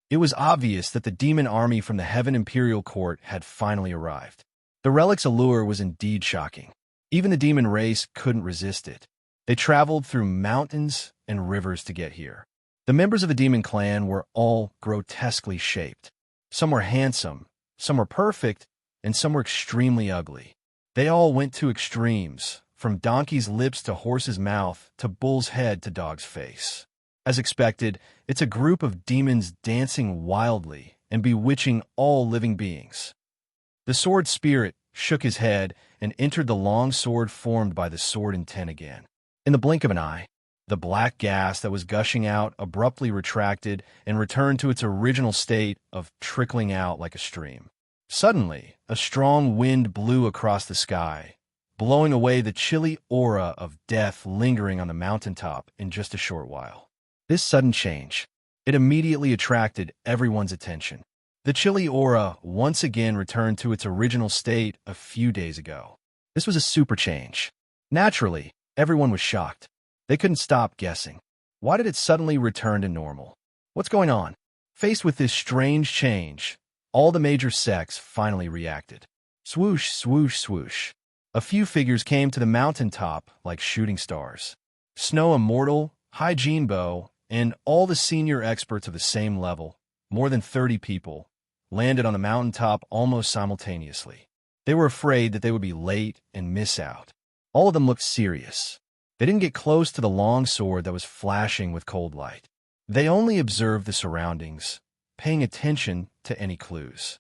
It was obvious that the demon army from the Heaven Imperial Court had finally arrived. The relic's allure was indeed shocking. Even the demon race couldn't resist it. They traveled through mountains and rivers to get here. The members of the demon clan were all grotesquely shaped. Some were handsome, some were perfect, and some were extremely ugly. They all went to extremes, from donkey's lips to horse's mouth to bull's head to dog's face. As expected, it's a group of demons dancing wildly and bewitching all living beings. The sword spirit shook his head and entered the long sword formed by the sword in ten again. In the blink of an eye, the black gas that was gushing out abruptly retracted and returned to its original state of trickling out like a stream. Suddenly, a strong wind blew across the sky, blowing away the chilly aura of death lingering on the mountaintop in just a short while. This sudden change, it immediately attracted everyone's attention. The chilly aura once again returned to its original state a few days ago. This was a super change. Naturally, everyone was shocked. They couldn't stop guessing. Why did it suddenly return to normal? What's going on? Faced with this strange change, all the major sects finally reacted. Swoosh, swoosh, swoosh. A few figures came to the mountaintop like shooting stars. Snow Immortal, Hygiene Bow, and all the senior experts of the same level, more than 30 people, landed on the mountaintop almost simultaneously. They were afraid that they would be late and miss out. All of them looked serious. They didn't get close to the long sword that was flashing with cold light. They only observed the surroundings, paying attention to any clues.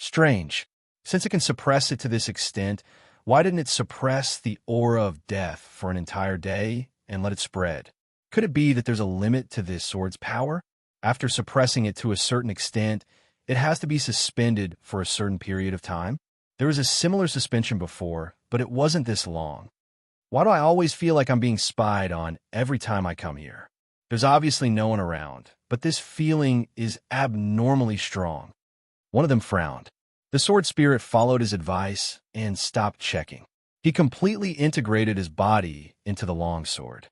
Strange. Since it can suppress it to this extent, why didn't it suppress the aura of death for an entire day and let it spread? Could it be that there's a limit to this sword's power? After suppressing it to a certain extent, it has to be suspended for a certain period of time? There was a similar suspension before, but it wasn't this long. Why do I always feel like I'm being spied on every time I come here? There's obviously no one around, but this feeling is abnormally strong. One of them frowned. The sword spirit followed his advice and stopped checking. He completely integrated his body into the long sword.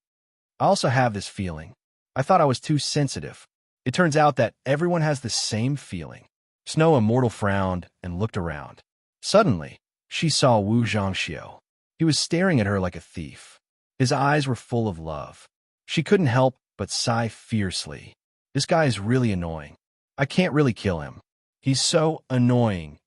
I also have this feeling. I thought I was too sensitive. It turns out that everyone has the same feeling. Snow Immortal frowned and looked around. Suddenly, she saw Wu Zhangxiu. He was staring at her like a thief. His eyes were full of love. She couldn't help but sigh fiercely. This guy is really annoying. I can't really kill him. He's so annoying.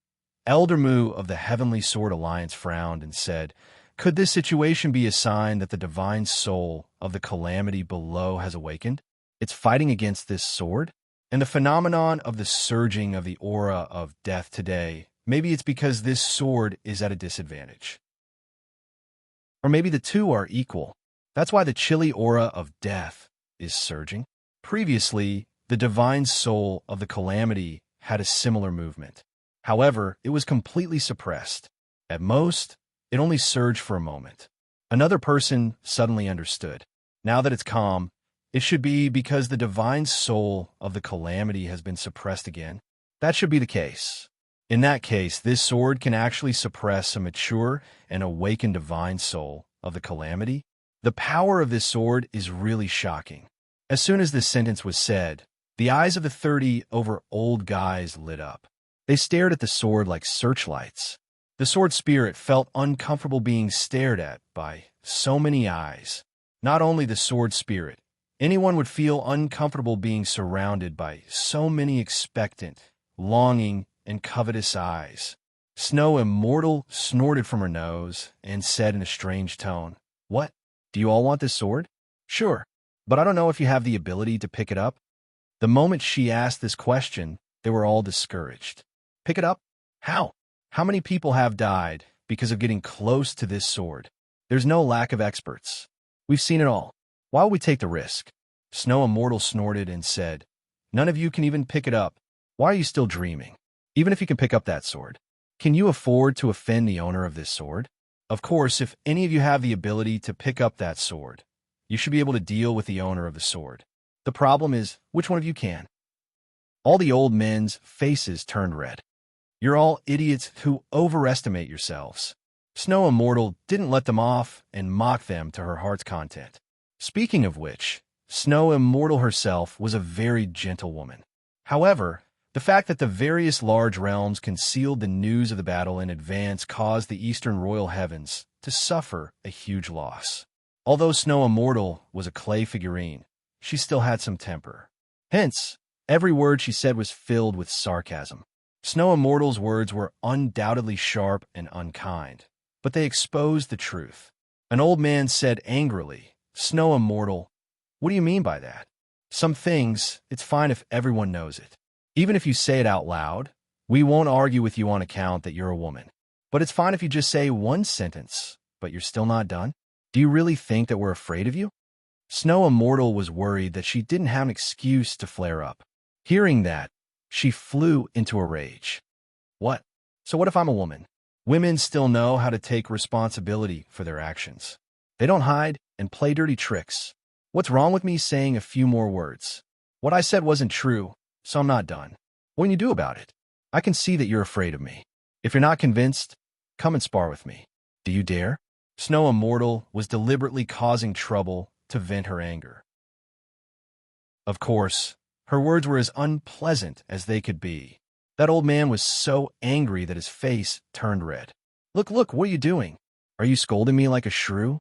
Elder Mu of the Heavenly Sword Alliance frowned and said, "Could this situation be a sign that the divine soul of the calamity below has awakened? It's fighting against this sword? And the phenomenon of the surging of the aura of death today, maybe it's because this sword is at a disadvantage. Or maybe the two are equal. That's why the chilly aura of death is surging." Previously, the divine soul of the calamity had a similar movement. However, it was completely suppressed. At most, it only surged for a moment. Another person suddenly understood. Now that it's calm, it should be because the divine soul of the calamity has been suppressed again. That should be the case. In that case, this sword can actually suppress a mature and awakened divine soul of the calamity. The power of this sword is really shocking. As soon as this sentence was said, the eyes of the 30 over old guys lit up. They stared at the sword like searchlights. The sword spirit felt uncomfortable being stared at by so many eyes. Not only the sword spirit, anyone would feel uncomfortable being surrounded by so many expectant, longing, and covetous eyes. Snow Immortal snorted from her nose and said in a strange tone, "What? Do you all want this sword?" "Sure, but I don't know if you have the ability to pick it up." The moment she asked this question, they were all discouraged. Pick it up? How? How many people have died because of getting close to this sword? There's no lack of experts. We've seen it all. Why would we take the risk? Snow Immortal snorted and said, "None of you can even pick it up. Why are you still dreaming? Even if you can pick up that sword, can you afford to offend the owner of this sword? Of course, if any of you have the ability to pick up that sword, you should be able to deal with the owner of the sword. The problem is, which one of you can?" All the old men's faces turned red. "You're all idiots who overestimate yourselves." Snow Immortal didn't let them off and mocked them to her heart's content. Speaking of which, Snow Immortal herself was a very gentle woman. However, the fact that the various large realms concealed the news of the battle in advance caused the eastern royal heavens to suffer a huge loss. Although Snow Immortal was a clay figurine, she still had some temper. Hence, every word she said was filled with sarcasm. Snow Immortal's words were undoubtedly sharp and unkind, but they exposed the truth. An old man said angrily, "Snow Immortal, what do you mean by that? Some things, it's fine if everyone knows it. Even if you say it out loud, we won't argue with you on account that you're a woman. But it's fine if you just say one sentence, but you're still not done. Do you really think that we're afraid of you?" Snow Immortal was worried that she didn't have an excuse to flare up. Hearing that, she flew into a rage. What? So what if I'm a woman? Women still know how to take responsibility for their actions. They don't hide and play dirty tricks. What's wrong with me saying a few more words? What I said wasn't true, so I'm not done. What can you do about it? I can see that you're afraid of me. If you're not convinced, come and spar with me. Do you dare? Snow Immortal was deliberately causing trouble to vent her anger. Of course, her words were as unpleasant as they could be. That old man was so angry that his face turned red. Look, what are you doing? Are you scolding me like a shrew?"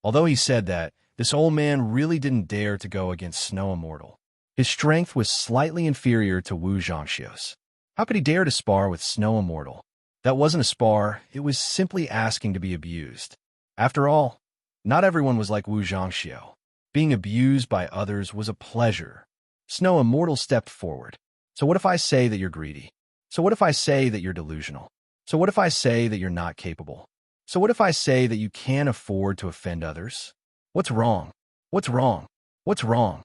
Although he said that, this old man really didn't dare to go against Snow Immortal. His strength was slightly inferior to Wu Zhangxiu's. How could he dare to spar with Snow Immortal? That wasn't a spar, it was simply asking to be abused. After all, not everyone was like Wu Zhangxiu. Being abused by others was a pleasure. Snow Immortal stepped forward. So what if I say that you're greedy? So what if I say that you're delusional? So what if I say that you're not capable? So what if I say that you can't afford to offend others? What's wrong? What's wrong? What's wrong?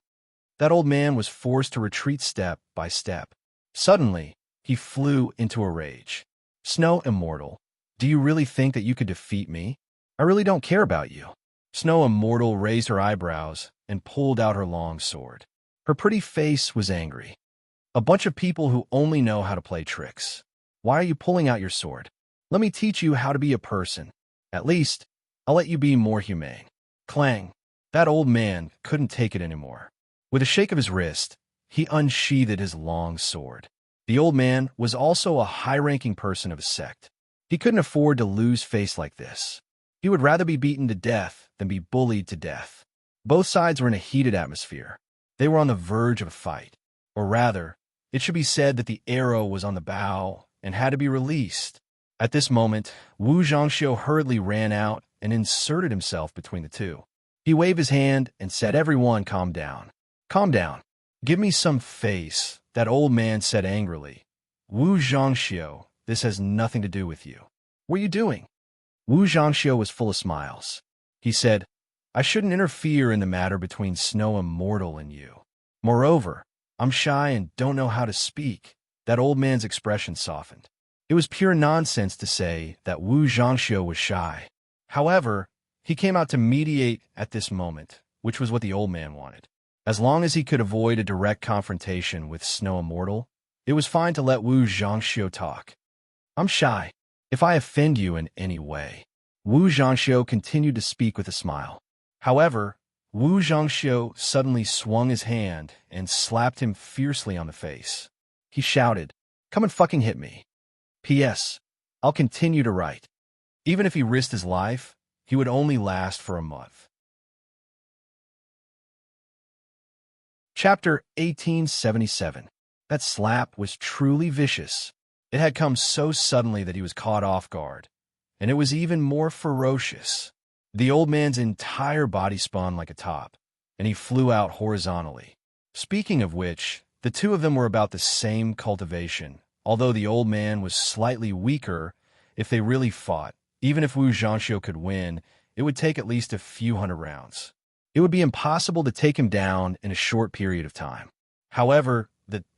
That old man was forced to retreat step by step. Suddenly, he flew into a rage. Snow Immortal, do you really think that you could defeat me? I really don't care about you. Snow Immortal raised her eyebrows and pulled out her long sword. Her pretty face was angry. A bunch of people who only know how to play tricks. Why are you pulling out your sword? Let me teach you how to be a person. At least, I'll let you be more humane. Clang. That old man couldn't take it anymore. With a shake of his wrist, he unsheathed his long sword. The old man was also a high-ranking person of his sect. He couldn't afford to lose face like this. He would rather be beaten to death than be bullied to death. Both sides were in a heated atmosphere. They were on the verge of a fight. Or rather, it should be said that the arrow was on the bow and had to be released. At this moment, Wu Zhangxiu hurriedly ran out and inserted himself between the two. He waved his hand and said, "Everyone, calm down. Calm down. Give me some face," that old man said angrily. "Wu Zhangxiu, this has nothing to do with you. What are you doing?" Wu Zhangxiu was full of smiles. He said, "I shouldn't interfere in the matter between Snow Immortal and you. Moreover, I'm shy and don't know how to speak." That old man's expression softened. It was pure nonsense to say that Wu Zhangxiu was shy. However, he came out to mediate at this moment, which was what the old man wanted. As long as he could avoid a direct confrontation with Snow Immortal, it was fine to let Wu Zhangxiu talk. "I'm shy. If I offend you in any way." Wu Zhangxiu continued to speak with a smile. However, Wu Zhangxiu suddenly swung his hand and slapped him fiercely on the face. He shouted, "Come and fucking hit me. P.S. I'll continue to write." Even if he risked his life, he would only last for a month. Chapter 1877. That slap was truly vicious. It had come so suddenly that he was caught off guard, and it was even more ferocious. The old man's entire body spun like a top, and he flew out horizontally. Speaking of which, the two of them were about the same cultivation, although the old man was slightly weaker. If they really fought, even if Wu Zhangxiu could win, it would take at least a few hundred rounds. It would be impossible to take him down in a short period of time. However,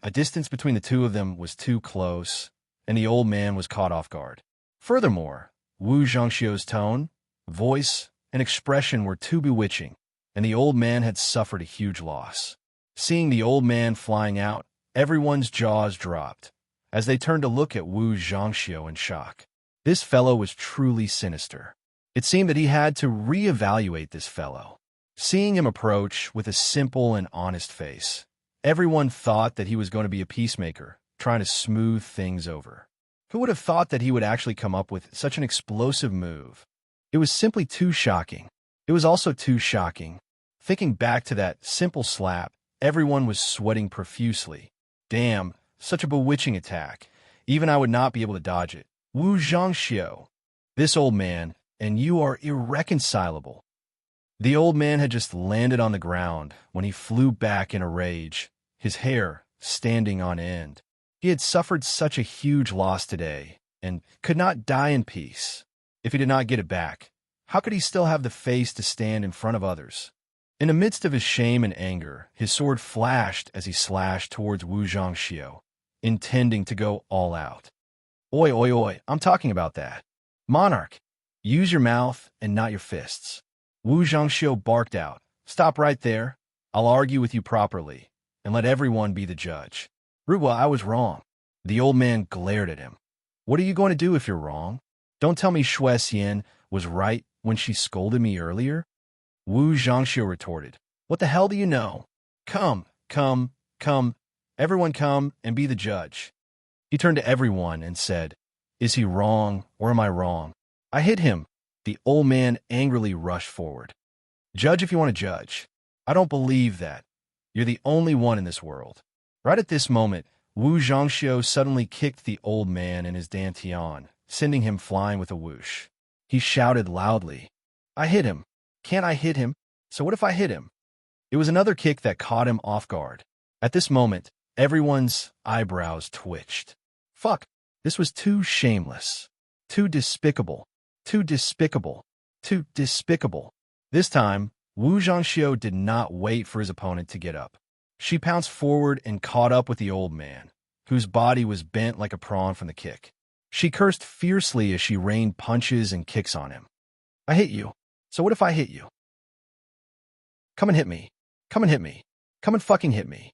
a distance between the two of them was too close, and the old man was caught off guard. Furthermore, Wu Zhangxiu's tone, voice, and expression were too bewitching, and the old man had suffered a huge loss. Seeing the old man flying out, everyone's jaws dropped, as they turned to look at Wu Zhangxiu in shock. This fellow was truly sinister. It seemed that he had to reevaluate this fellow. Seeing him approach with a simple and honest face, Everyone thought that he was going to be a peacemaker, trying to smooth things over. Who would have thought that he would actually come up with such an explosive move? It was simply too shocking. It was also too shocking. Thinking back to that simple slap, everyone was sweating profusely. Damn, such a bewitching attack. Even I would not be able to dodge it. Wu Zhangxiu. This old man, and you are irreconcilable. The old man had just landed on the ground when he flew back in a rage, his hair standing on end. He had suffered such a huge loss today, and could not die in peace. If he did not get it back, how could he still have the face to stand in front of others? In the midst of his shame and anger, his sword flashed as he slashed towards Wu Zhangxiu, intending to go all out. Oi, oi, oi, I'm talking about that. Monarch, use your mouth and not your fists. Wu Zhangxiu barked out. Stop right there. I'll argue with you properly, and let everyone be the judge. Ruwa, I was wrong. The old man glared at him. What are you going to do if you're wrong? Don't tell me Shui Xian was right when she scolded me earlier. Wu Zhangxiu retorted. What the hell do you know? Come, come, come. Everyone come and be the judge. He turned to everyone and said, Is he wrong or am I wrong? I hit him. The old man angrily rushed forward. Judge if you want to judge. I don't believe that. You're the only one in this world. Right at this moment, Wu Zhangxiu suddenly kicked the old man in his dantian, sending him flying with a whoosh. He shouted loudly, I hit him. Can't I hit him? So what if I hit him? It was another kick that caught him off guard. At this moment, everyone's eyebrows twitched. Fuck, this was too shameless. Too despicable. Too despicable. Too despicable. This time, Wu Zhangxiu did not wait for his opponent to get up. She pounced forward and caught up with the old man, whose body was bent like a prawn from the kick. She cursed fiercely as she rained punches and kicks on him. I hit you. So what if I hit you? Come and hit me. Come and hit me. Come and fucking hit me.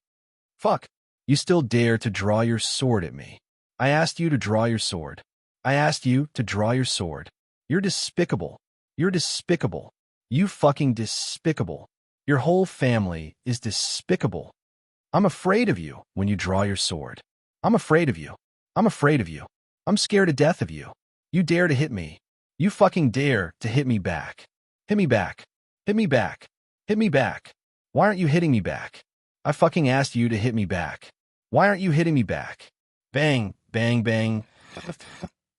Fuck. You still dare to draw your sword at me. I asked you to draw your sword. I asked you to draw your sword. You're despicable. You're despicable. You fucking despicable. Your whole family is despicable. I'm afraid of you when you draw your sword. I'm afraid of you. I'm afraid of you. I'm scared to death of you. You dare to hit me. You fucking dare to hit me back. Hit me back. Hit me back. Hit me back. Why aren't you hitting me back? I fucking asked you to hit me back. Why aren't you hitting me back? Bang, bang, bang.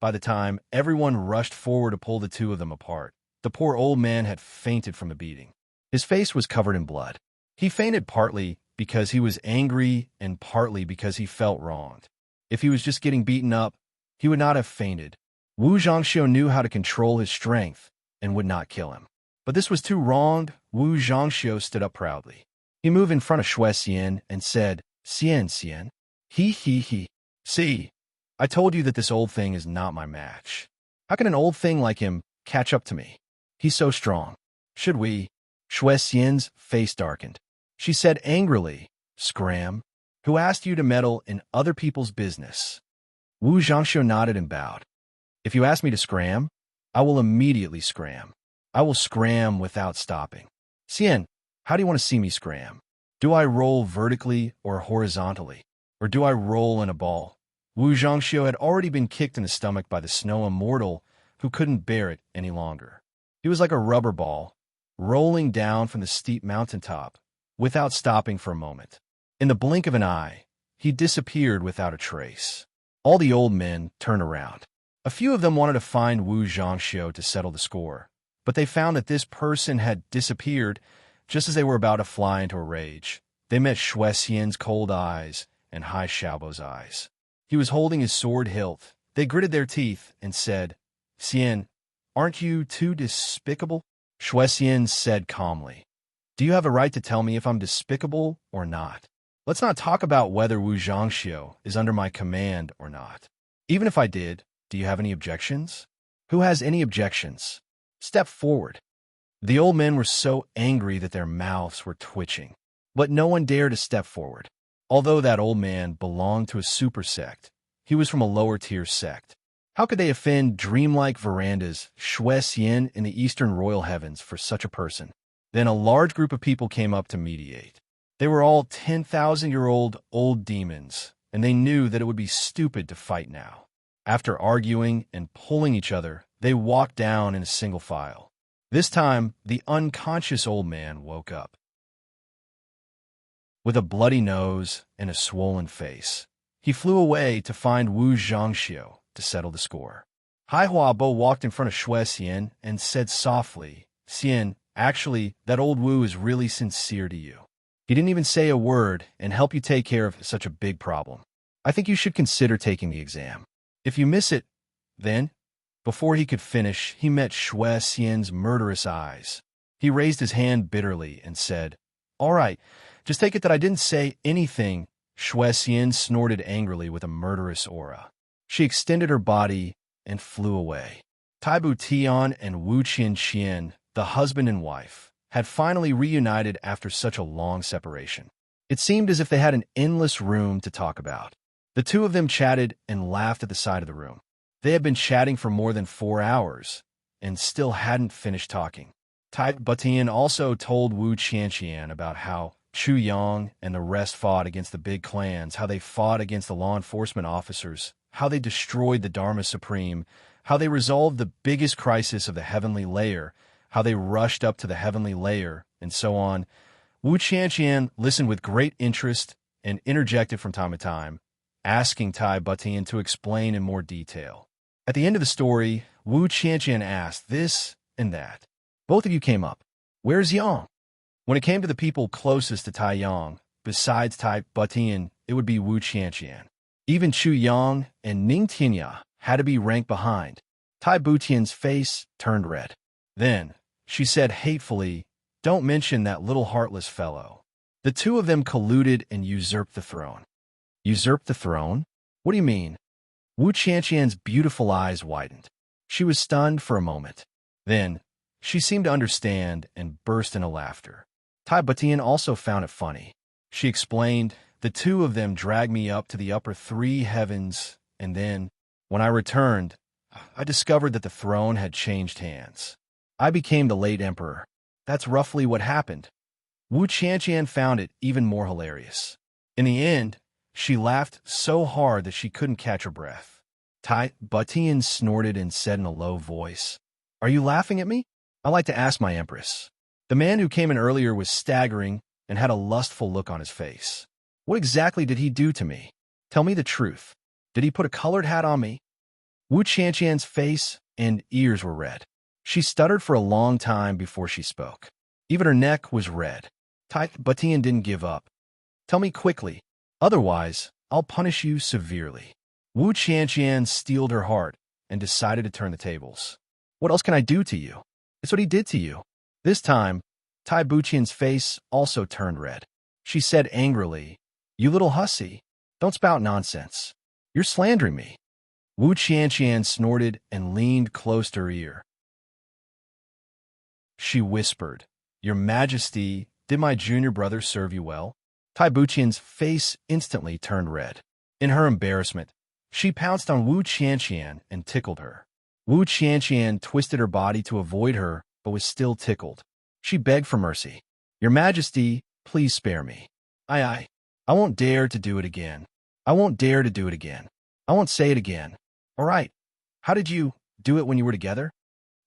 By the time everyone rushed forward to pull the two of them apart, the poor old man had fainted from the beating. His face was covered in blood. He fainted partly because he was angry and partly because he felt wronged. If he was just getting beaten up, he would not have fainted. Wu Zhangxiu knew how to control his strength and would not kill him. But this was too wronged. Wu Zhangxiu stood up proudly. He moved in front of Shui Xian and said, Xian, Xian. He. See, I told you that this old thing is not my match. How can an old thing like him catch up to me? He's so strong. Should we? Shui Xian's face darkened. She said angrily, Scram. Who asked you to meddle in other people's business? Wu Zhangxiu nodded and bowed. If you ask me to scram, I will immediately scram. I will scram without stopping. Xian, how do you want to see me scram? Do I roll vertically or horizontally? Or do I roll in a ball? Wu Zhangxiu had already been kicked in the stomach by the snow immortal who couldn't bear it any longer. He was like a rubber ball, rolling down from the steep mountaintop without stopping for a moment. In the blink of an eye, he disappeared without a trace. All the old men turned around. A few of them wanted to find Wu Zhangxiu to settle the score, but they found that this person had disappeared just as they were about to fly into a rage. They met Shui Xian's cold eyes and Hai Xiaobo's eyes. He was holding his sword hilt. They gritted their teeth and said, Xian, aren't you too despicable? Shui Xian said calmly, Do you have a right to tell me if I'm despicable or not? Let's not talk about whether Wu Zhangxiu is under my command or not. Even if I did, do you have any objections? Who has any objections? Step forward. The old men were so angry that their mouths were twitching, but no one dared to step forward. Although that old man belonged to a super sect, he was from a lower tier sect. How could they offend dreamlike verandas, Shui Xian in the eastern royal heavens for such a person? Then a large group of people came up to mediate. They were all 10,000-year-old old demons, and they knew that it would be stupid to fight now. After arguing and pulling each other, they walked down in a single file. This time, the unconscious old man woke up. With a bloody nose and a swollen face, he flew away to find Wu Zhangxiu to settle the score. Hai Huabo walked in front of Shui Xian and said softly, "Xian, actually, that old Wu is really sincere to you. He didn't even say a word and help you take care of such a big problem. I think you should consider taking the exam. If you miss it, then..." Before he could finish, he met Shui Xian's murderous eyes. He raised his hand bitterly and said, "All right, just take it that I didn't say anything." Shui Xian snorted angrily with a murderous aura. She extended her body and flew away. Taibu Tian and Wu Qianqian, the husband and wife, had finally reunited after such a long separation. It seemed as if they had an endless room to talk about. The two of them chatted and laughed at the side of the room. They had been chatting for more than 4 hours and still hadn't finished talking. Taibu Tian also told Wu Qianqian about how Chu Yang and the rest fought against the big clans, how they fought against the law enforcement officers, how they destroyed the Dharma Supreme, how they resolved the biggest crisis of the heavenly layer, how they rushed up to the heavenly layer, and so on. Wu Qianqian listened with great interest and interjected from time to time, asking Taibu Tian to explain in more detail. At the end of the story, Wu Qianqian asked this and that. "Both of you came up. Where's Yang?" When it came to the people closest to Tai Yang, besides Taibu Tian, it would be Wu Qianqian. Even Chu Yang and Ning Tianya had to be ranked behind. Taibu Tian's face turned red. Then, she said hatefully, "Don't mention that little heartless fellow." The two of them colluded and usurped the throne. Usurped the throne? What do you mean? Wu Qianqian's beautiful eyes widened. She was stunned for a moment. Then, she seemed to understand and burst into laughter. Taibu Tian also found it funny. She explained, "The two of them dragged me up to the upper 3 heavens, and then, when I returned, I discovered that the throne had changed hands. I became the late emperor. That's roughly what happened." Wu Qianqian found it even more hilarious. In the end, she laughed so hard that she couldn't catch her breath. Taibu Tian snorted and said in a low voice, "Are you laughing at me? I like to ask my empress." The man who came in earlier was staggering and had a lustful look on his face. "What exactly did he do to me? Tell me the truth. Did he put a colored hat on me?" Wu Qianqian's face and ears were red. She stuttered for a long time before she spoke. Even her neck was red. Taibu Tian didn't give up. "Tell me quickly. Otherwise, I'll punish you severely." Wu Qianqian steeled her heart and decided to turn the tables. "What else can I do to you? It's what he did to you." This time, Taibu Tian's face also turned red. She said angrily, "You little hussy, don't spout nonsense. You're slandering me." Wu Qianqian snorted and leaned close to her ear. She whispered, "Your Majesty, did my junior brother serve you well?" Taibu Tian's face instantly turned red. In her embarrassment, she pounced on Wu Qianqian and tickled her. Wu Qianqian twisted her body to avoid her, but was still tickled. She begged for mercy. "Your Majesty, please spare me. I won't dare to do it again. I won't dare to do it again. I won't say it again." "All right. How did you do it when you were together?"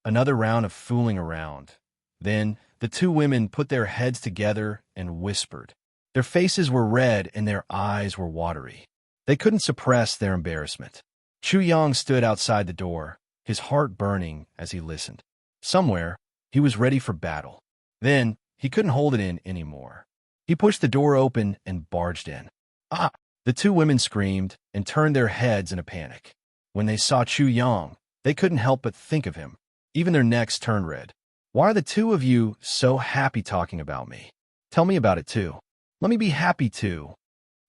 Another round of fooling around. Then, the two women put their heads together and whispered. Their faces were red and their eyes were watery. They couldn't suppress their embarrassment. Chu Yang stood outside the door, his heart burning as he listened. Somewhere, he was ready for battle. Then, he couldn't hold it in anymore. He pushed the door open and barged in. "Ah!" The two women screamed and turned their heads in a panic. When they saw Chu Yang, they couldn't help but think of him. Even their necks turned red. "Why are the two of you so happy talking about me? Tell me about it too. Let me be happy too."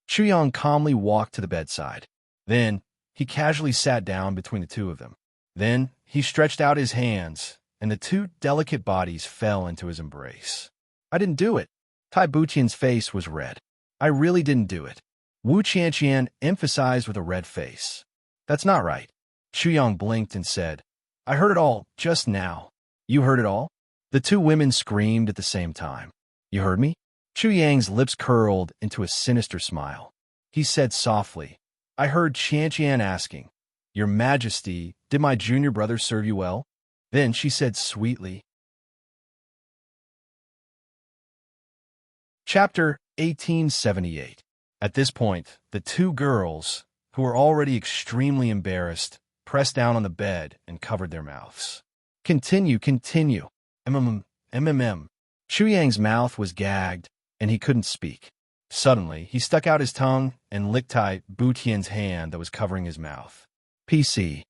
Chu Yang calmly walked to the bedside. Then, he casually sat down between the two of them. Then, he stretched out his hands, and the two delicate bodies fell into his embrace. "I didn't do it." Taibu Tian's face was red. "I really didn't do it." Wu Qianqian emphasized with a red face. "That's not right." Chu Yang blinked and said, "I heard it all just now." "You heard it all?" The two women screamed at the same time. "You heard me?" Chu Yang's lips curled into a sinister smile. He said softly, I heard Qian asking, Your Majesty, did my junior brother serve you well? Then she said sweetly. Chapter 1878. At this point, the two girls, who were already extremely embarrassed, pressed down on the bed and covered their mouths. Continue. Chu Yang's mouth was gagged, and he couldn't speak. Suddenly, he stuck out his tongue and licked Tai Butian's hand that was covering his mouth. PC.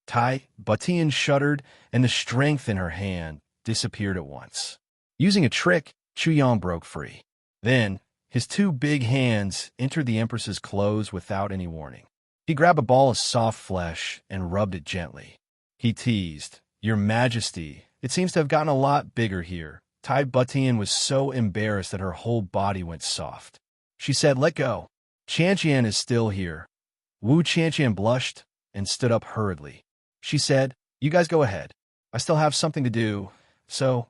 Tai Butian shuddered, and the strength in her hand disappeared at once. Using a trick, Chu Yang broke free. Then, his two big hands entered the Empress's clothes without any warning. He grabbed a ball of soft flesh and rubbed it gently. He teased, Your Majesty, it seems to have gotten a lot bigger here. Tai Butian was so embarrassed that her whole body went soft. She said, Let go. Qian is still here. Wu Qian blushed and stood up hurriedly. She said, You guys go ahead. I still have something to do, so...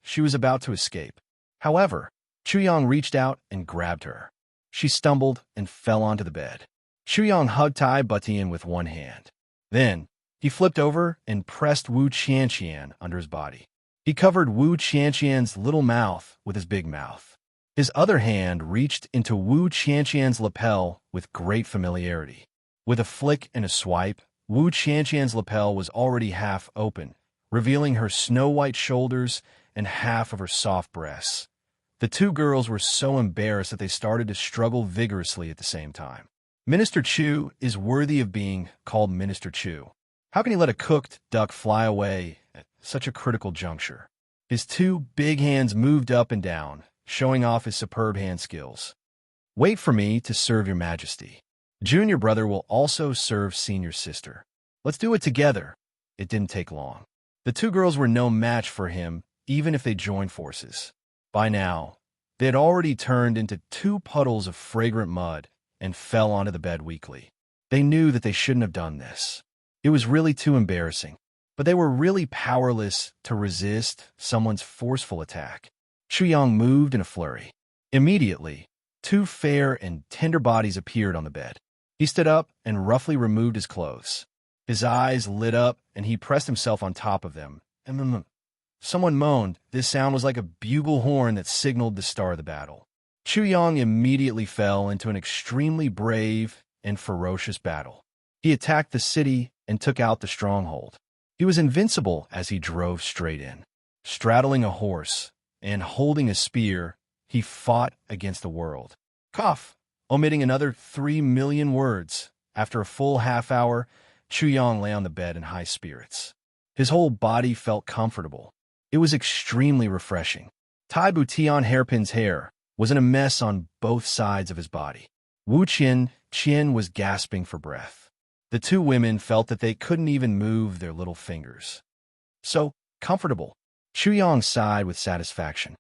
She was about to escape. However, Chu Yang reached out and grabbed her. She stumbled and fell onto the bed. Chu Yang hugged Tai Butian with one hand. Then, he flipped over and pressed Wu Qian under his body. He covered Wu Qian's little mouth with his big mouth. His other hand reached into Wu Qian's lapel with great familiarity. With a flick and a swipe, Wu Qian's lapel was already half open, revealing her snow-white shoulders and half of her soft breasts. The two girls were so embarrassed that they started to struggle vigorously at the same time. Minister Chu is worthy of being called Minister Chu. How can he let a cooked duck fly away at such a critical juncture? His two big hands moved up and down, showing off his superb hand skills. Wait for me to serve your majesty. Junior brother will also serve senior sister. Let's do it together. It didn't take long. The two girls were no match for him, even if they joined forces. By now, they had already turned into two puddles of fragrant mud and fell onto the bed weakly. They knew that they shouldn't have done this. It was really too embarrassing, but they were really powerless to resist someone's forceful attack. Chu Yang moved in a flurry. Immediately, two fair and tender bodies appeared on the bed. He stood up and roughly removed his clothes. His eyes lit up, and he pressed himself on top of them. Someone moaned. This sound was like a bugle horn that signaled the start of the battle. Chu Yang immediately fell into an extremely brave and ferocious battle. He attacked the city and took out the stronghold. He was invincible as he drove straight in. Straddling a horse and holding a spear, he fought against the world. Cough! Omitting another 3 million words. After a full half hour, Chu Yang lay on the bed in high spirits. His whole body felt comfortable. It was extremely refreshing. Tai Butian hairpin's hair was in a mess on both sides of his body. Wu Qian was gasping for breath. The two women felt that they couldn't even move their little fingers. So comfortable. Chu Yang sighed with satisfaction.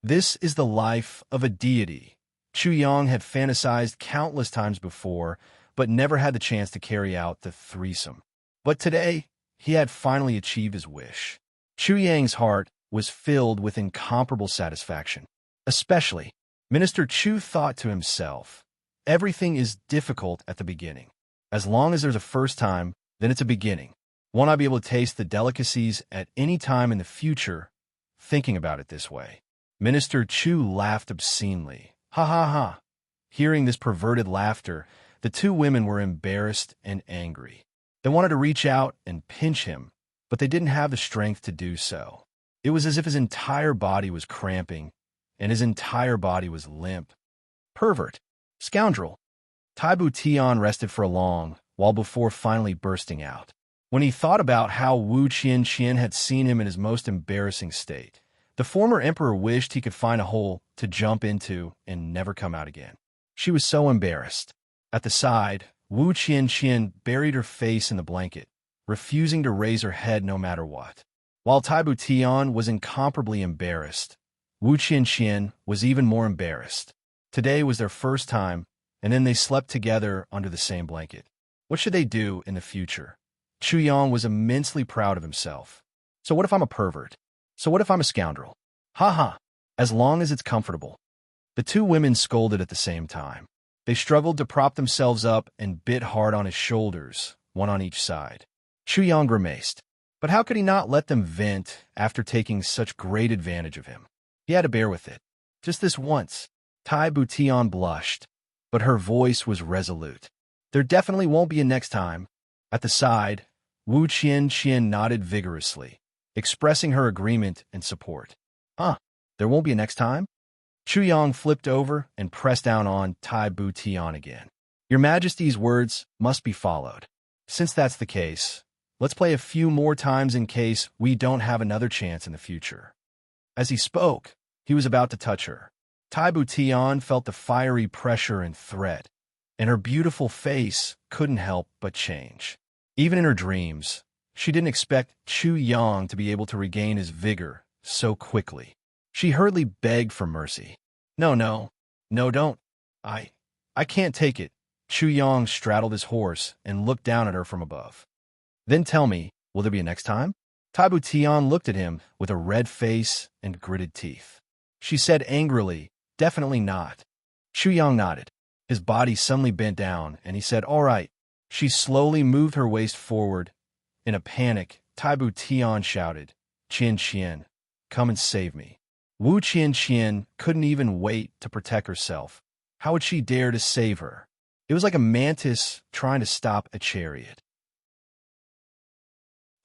This is the life of a deity. Chu Yang had fantasized countless times before, but never had the chance to carry out the threesome. But today, he had finally achieved his wish. Chu Yang's heart was filled with incomparable satisfaction. Especially, Minister Chu thought to himself, everything is difficult at the beginning. As long as there's a first time, then it's a beginning. Won't I be able to taste the delicacies at any time in the future? Thinking about it this way, Minister Chu laughed obscenely. Ha ha ha. Hearing this perverted laughter, the two women were embarrassed and angry. They wanted to reach out and pinch him, but they didn't have the strength to do so. It was as if his entire body was cramping, and his entire body was limp. Pervert. Scoundrel. Tai Butian rested for a long while before finally bursting out. When he thought about how Wu Qian had seen him in his most embarrassing state, the former emperor wished he could find a hole to jump into and never come out again. She was so embarrassed. At the side, Wu Qian buried her face in the blanket, refusing to raise her head no matter what. While Tai Butian was incomparably embarrassed, Wu Qian was even more embarrassed. Today was their first time, and then they slept together under the same blanket. What should they do in the future? Chu Yang was immensely proud of himself. So what if I'm a pervert? So what if I'm a scoundrel? Ha ha! as long as it's comfortable. The two women scolded at the same time. They struggled to prop themselves up and bit hard on his shoulders, one on each side. Chuyang grimaced. But how could he not let them vent after taking such great advantage of him? He had to bear with it. Just this once. Tai Butian blushed, but her voice was resolute. There definitely won't be a next time. At the side, Wu Qian nodded vigorously, expressing her agreement and support. There won't be a next time? Chuyang flipped over and pressed down on Tai Butian again. Your Majesty's words must be followed. Since that's the case, let's play a few more times in case we don't have another chance in the future. As he spoke, he was about to touch her. Tai Butian felt the fiery pressure and threat, and her beautiful face couldn't help but change. Even in her dreams, she didn't expect Chuyang to be able to regain his vigor so quickly. She hurriedly begged for mercy. No, don't. I can't take it. Chuyang straddled his horse and looked down at her from above. Then tell me, will there be a next time? Tai Butian looked at him with a red face and gritted teeth. She said angrily, definitely not. Chuyang nodded. His body suddenly bent down, and he said, all right. She slowly moved her waist forward. In a panic, Tai Butian shouted, Qian, come and save me. Wu Qian couldn't even wait to protect herself. How would she dare to save her? It was like a mantis trying to stop a chariot.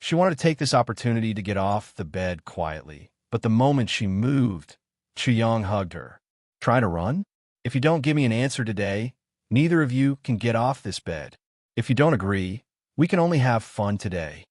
She wanted to take this opportunity to get off the bed quietly, but the moment she moved, Chuyang hugged her. Try to run? If you don't give me an answer today, neither of you can get off this bed. If you don't agree, we can only have fun today.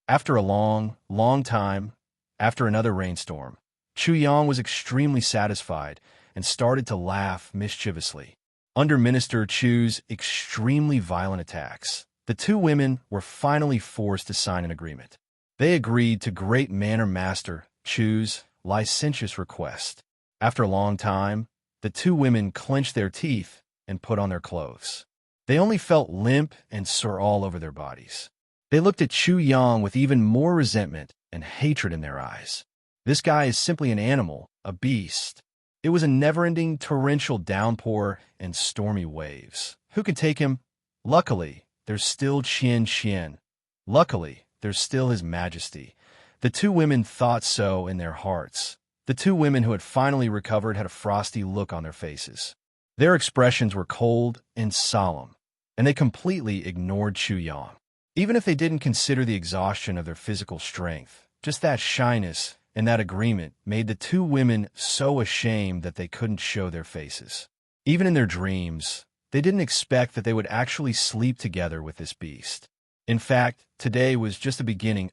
After a long time, after another rainstorm, Chuyang was extremely satisfied and started to laugh mischievously. Under Minister Chu's extremely violent attacks, the two women were finally forced to sign an agreement. They agreed to Great Manor Master Chu's licentious request. After a long time, the two women clenched their teeth and put on their clothes. They only felt limp and sore all over their bodies. They looked at Chuyang with even more resentment and hatred in their eyes. This guy is simply an animal, a beast. It was a never-ending torrential downpour and stormy waves. Who could take him? Luckily, there's still Qian. Luckily, there's still His Majesty. The two women thought so in their hearts. The two women who had finally recovered had a frosty look on their faces. Their expressions were cold and solemn, and they completely ignored Chuyang. Even if they didn't consider the exhaustion of their physical strength, just that shyness and that agreement made the two women so ashamed that they couldn't show their faces. Even in their dreams, they didn't expect that they would actually sleep together with this beast. In fact, today was just a beginning.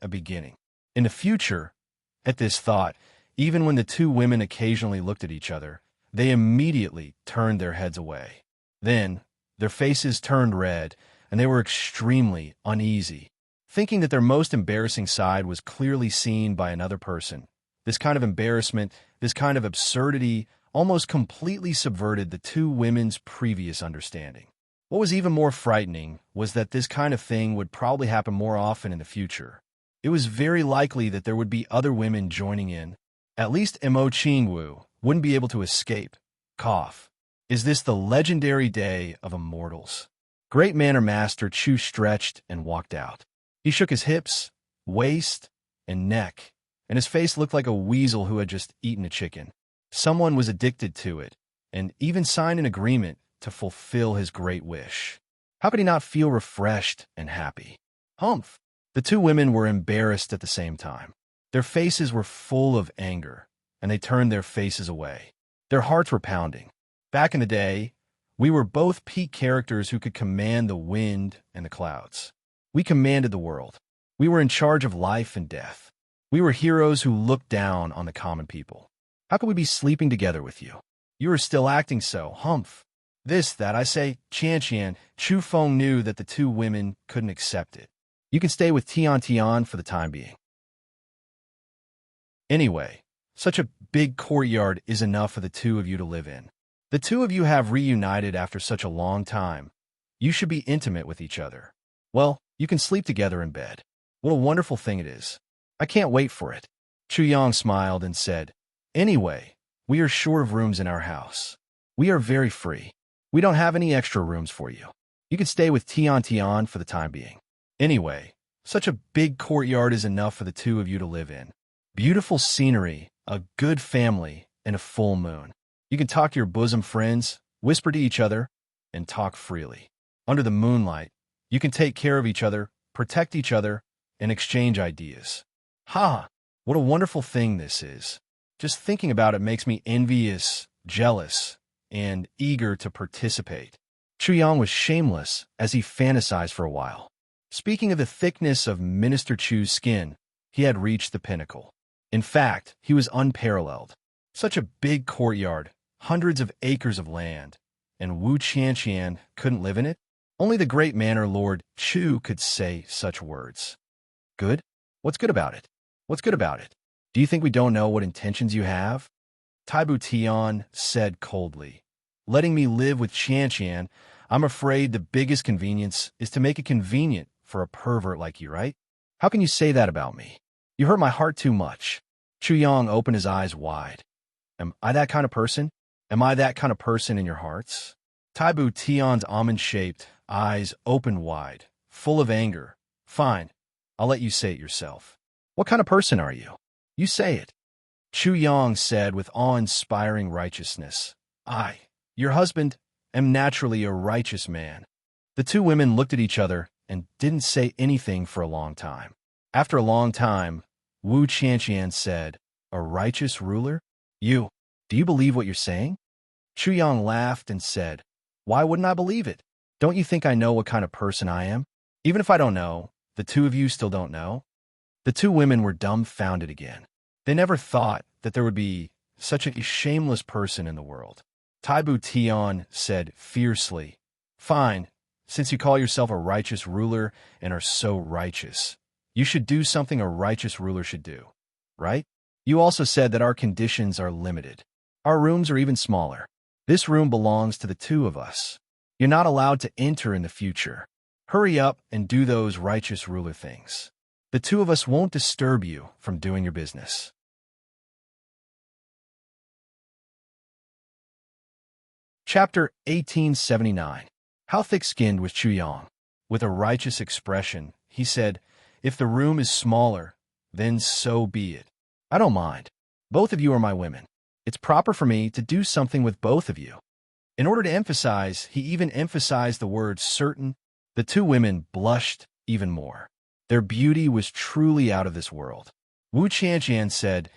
In the future, at this thought, even when the two women occasionally looked at each other, they immediately turned their heads away. Then, their faces turned red, and they were extremely uneasy, thinking that their most embarrassing side was clearly seen by another person. This kind of embarrassment, this kind of absurdity, almost completely subverted the two women's previous understanding. What was even more frightening was that this kind of thing would probably happen more often in the future. It was very likely that there would be other women joining in. At least Mo Qingwu wouldn't be able to escape. Cough. Is this the legendary day of immortals? Great Manor Master Chu stretched and walked out. He shook his hips, waist, and neck, and his face looked like a weasel who had just eaten a chicken. Someone was addicted to it, and even signed an agreement to fulfill his great wish. How could he not feel refreshed and happy? Humph! The two women were embarrassed at the same time. Their faces were full of anger, and they turned their faces away. Their hearts were pounding. Back in the day, we were both peak characters who could command the wind and the clouds. We commanded the world. We were in charge of life and death. We were heroes who looked down on the common people. How could we be sleeping together with you? You are still acting so, humph. That, I say, Qian. Chu Feng knew that the two women couldn't accept it. You can stay with Tian for the time being. Anyway, such a big courtyard is enough for the two of you to live in. The two of you have reunited after such a long time. You should be intimate with each other. Well, you can sleep together in bed. What a wonderful thing it is. I can't wait for it. Chuyang smiled and said, Anyway, We are short of rooms in our house. We are very free. We don't have any extra rooms for you. You can stay with Tian for the time being. Anyway, such a big courtyard is enough for the two of you to live in. Beautiful scenery, a good family, and a full moon. You can talk to your bosom friends, whisper to each other, and talk freely. Under the moonlight, you can take care of each other, protect each other, and exchange ideas. Ha! What a wonderful thing this is. Just thinking about it makes me envious, jealous, and eager to participate. Chuyang was shameless as he fantasized for a while. Speaking of the thickness of Minister Chu's skin, he had reached the pinnacle. In fact, he was unparalleled. Such a big courtyard, hundreds of acres of land, and Wu Qianqian couldn't live in it? Only the great manor Lord Chu could say such words. Good? What's good about it? What's good about it? Do you think we don't know what intentions you have? Taibu Tian said coldly. Letting me live with Qianqian, I'm afraid the biggest convenience is to make it convenient for a pervert like you, right? How can you say that about me? You hurt my heart too much. Chuyang opened his eyes wide. Am I that kind of person? Am I that kind of person in your hearts? Taibu Tian's almond-shaped eyes opened wide, full of anger. Fine, I'll let you say it yourself. What kind of person are you? You say it. Chuyang said with awe-inspiring righteousness. I, your husband, am naturally a righteous man. The two women looked at each other and didn't say anything for a long time. After a long time, Wu Qianqian said, A righteous ruler? Do you believe what you're saying? Chuyang laughed and said, Why wouldn't I believe it? Don't you think I know what kind of person I am? Even if I don't know, the two of you still don't know? The two women were dumbfounded again. They never thought that there would be such a shameless person in the world. Taibu Tian said fiercely, Fine, since you call yourself a righteous ruler and are so righteous, you should do something a righteous ruler should do, right? You also said that our conditions are limited. Our rooms are even smaller. This room belongs to the two of us. You're not allowed to enter in the future. Hurry up and do those righteous ruler things. The two of us won't disturb you from doing your business. Chapter 1879. How thick-skinned was Chuyang? With a righteous expression, he said, If the room is smaller, then so be it. I don't mind. Both of you are my women. It's proper for me to do something with both of you. In order to emphasize, he even emphasized the word certain. The two women blushed even more. Their beauty was truly out of this world. Wu Qianqian said,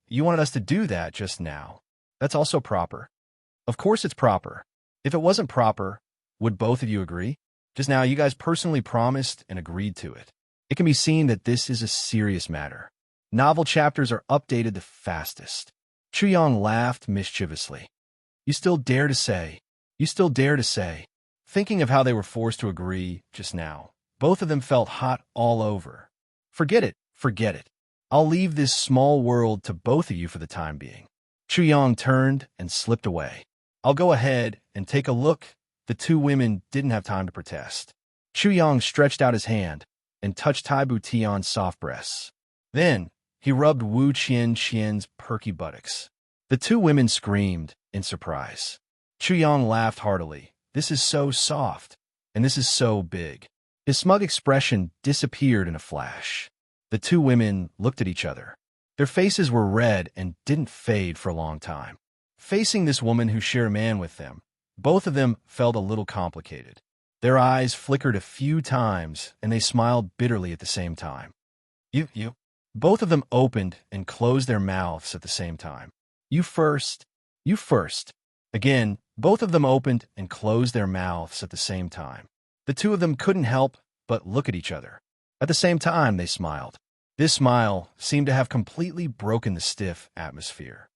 You wanted us to do that just now. That's also proper. Of course it's proper. If it wasn't proper, would both of you agree? Just now, you guys personally promised and agreed to it. It can be seen that this is a serious matter. Novel chapters are updated the fastest. Chuyang laughed mischievously. You still dare to say. Thinking of how they were forced to agree just now, both of them felt hot all over. Forget it. I'll leave this small world to both of you for the time being. Chuyang turned and slipped away. I'll go ahead and take a look. The two women didn't have time to protest. Chuyang stretched out his hand and touched Taibu Tian's soft breasts. Then, he rubbed Wu Qianqian's perky buttocks. The two women screamed in surprise. Chuyang laughed heartily. This is so soft, and this is so big. His smug expression disappeared in a flash. The two women looked at each other. Their faces were red and didn't fade for a long time. Facing this woman who shared a man with them, both of them felt a little complicated. Their eyes flickered a few times, and they smiled bitterly at the same time. You. Both of them opened and closed their mouths at the same time. You first. Again, both of them opened and closed their mouths at the same time. The two of them couldn't help but look at each other. At the same time, they smiled. This smile seemed to have completely broken the stiff atmosphere.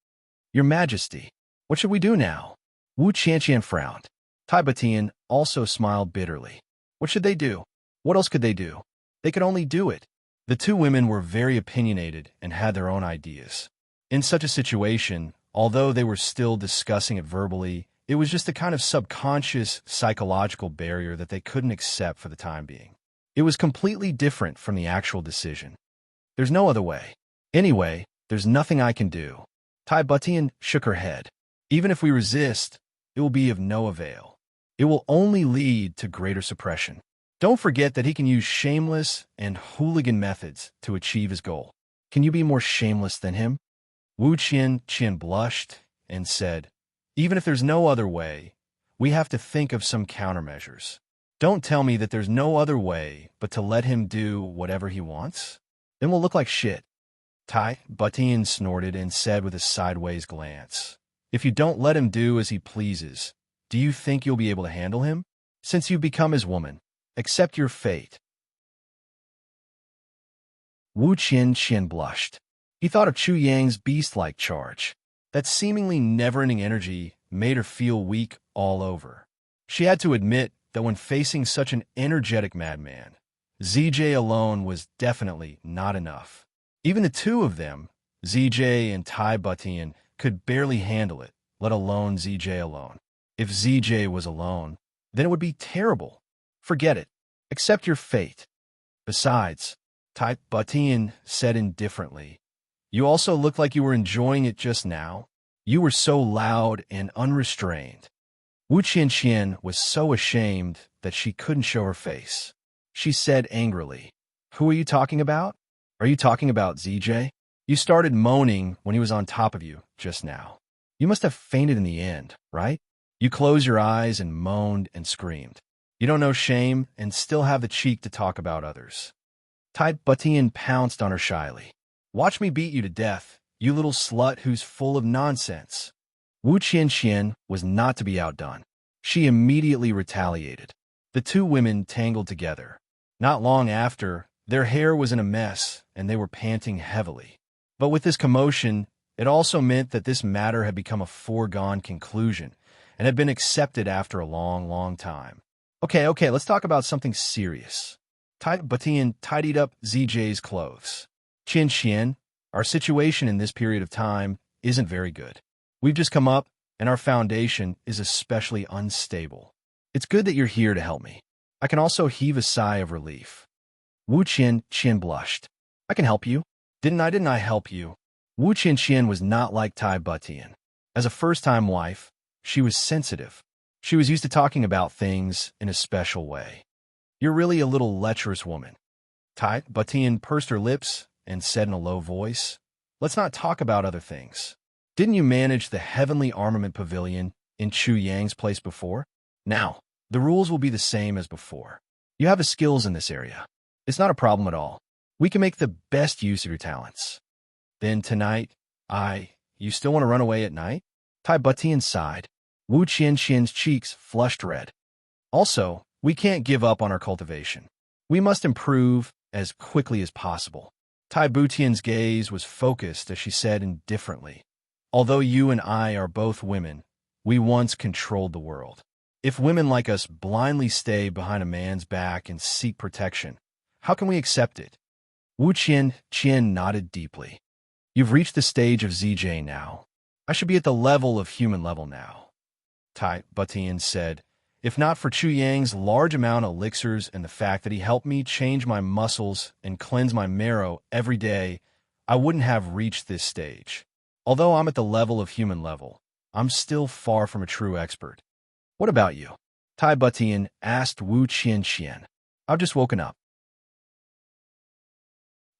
Your Majesty, what should we do now? Wu Qianqian frowned. Taibu Tian also smiled bitterly. What should they do? What else could they do? They could only do it. The two women were very opinionated and had their own ideas. In such a situation, although they were still discussing it verbally, it was just a kind of subconscious psychological barrier that they couldn't accept for the time being. It was completely different from the actual decision. There's no other way. Anyway, there's nothing I can do. Tai Butian shook her head. Even if we resist, it will be of no avail. It will only lead to greater suppression. Don't forget that he can use shameless and hooligan methods to achieve his goal. Can you be more shameless than him? Wu Qian blushed and said, even if there's no other way, we have to think of some countermeasures. Don't tell me that there's no other way but to let him do whatever he wants. Then we'll look like shit. Tai Butian snorted and said with a sideways glance, if you don't let him do as he pleases, do you think you'll be able to handle him? Since you've become his woman, accept your fate. Wu Qian blushed. He thought of Chu Yang's beast-like charge. That seemingly never-ending energy made her feel weak all over. She had to admit that when facing such an energetic madman, ZJ alone was definitely not enough. Even the two of them, ZJ and Tai Butian, could barely handle it, let alone ZJ alone. If ZJ was alone, then it would be terrible. Forget it. Accept your fate. Besides, Tai Butian said indifferently, you also looked like you were enjoying it just now. You were so loud and unrestrained. Wu Qian was so ashamed that she couldn't show her face. She said angrily, who are you talking about? Are you talking about ZJ? You started moaning when he was on top of you just now. You must have fainted in the end, right? You closed your eyes and moaned and screamed. You don't know shame and still have the cheek to talk about others. Tai Butian pounced on her shyly. Watch me beat you to death, you little slut who's full of nonsense. Wu Qian was not to be outdone. She immediately retaliated. The two women tangled together. Not long after, their hair was in a mess and they were panting heavily. But with this commotion, it also meant that this matter had become a foregone conclusion and had been accepted after a long time. Okay, let's talk about something serious. Tai Butian tidied up ZJ's clothes. Qian, our situation in this period of time isn't very good. We've just come up, and our foundation is especially unstable. It's good that you're here to help me. I can also heave a sigh of relief. Wu Qian blushed. I can help you. Didn't I help you? Wu Qian was not like Tai Butian. As a first-time wife, she was sensitive. She was used to talking about things in a special way. You're really a little lecherous woman. Tai Butian pursed her lips and said in a low voice, let's not talk about other things. Didn't you manage the Heavenly Armament Pavilion in Chu Yang's place before? Now, the rules will be the same as before. You have the skills in this area. It's not a problem at all. We can make the best use of your talents. Then tonight, you still want to run away at night? Tai Butian sighed. Wu Qian's cheeks flushed red. Also, we can't give up on our cultivation. We must improve as quickly as possible. Tai Butian's gaze was focused as she said indifferently, although you and I are both women, we once controlled the world. If women like us blindly stay behind a man's back and seek protection, how can we accept it? Wu Qian nodded deeply. You've reached the stage of ZJ now. I should be at the level of human level now. Tai Butian said, if not for Chu Yang's large amount of elixirs and the fact that he helped me change my muscles and cleanse my marrow every day, I wouldn't have reached this stage. Although I'm at the level of human level, I'm still far from a true expert. What about you? Tai Butian asked Wu Qian. I've just woken up.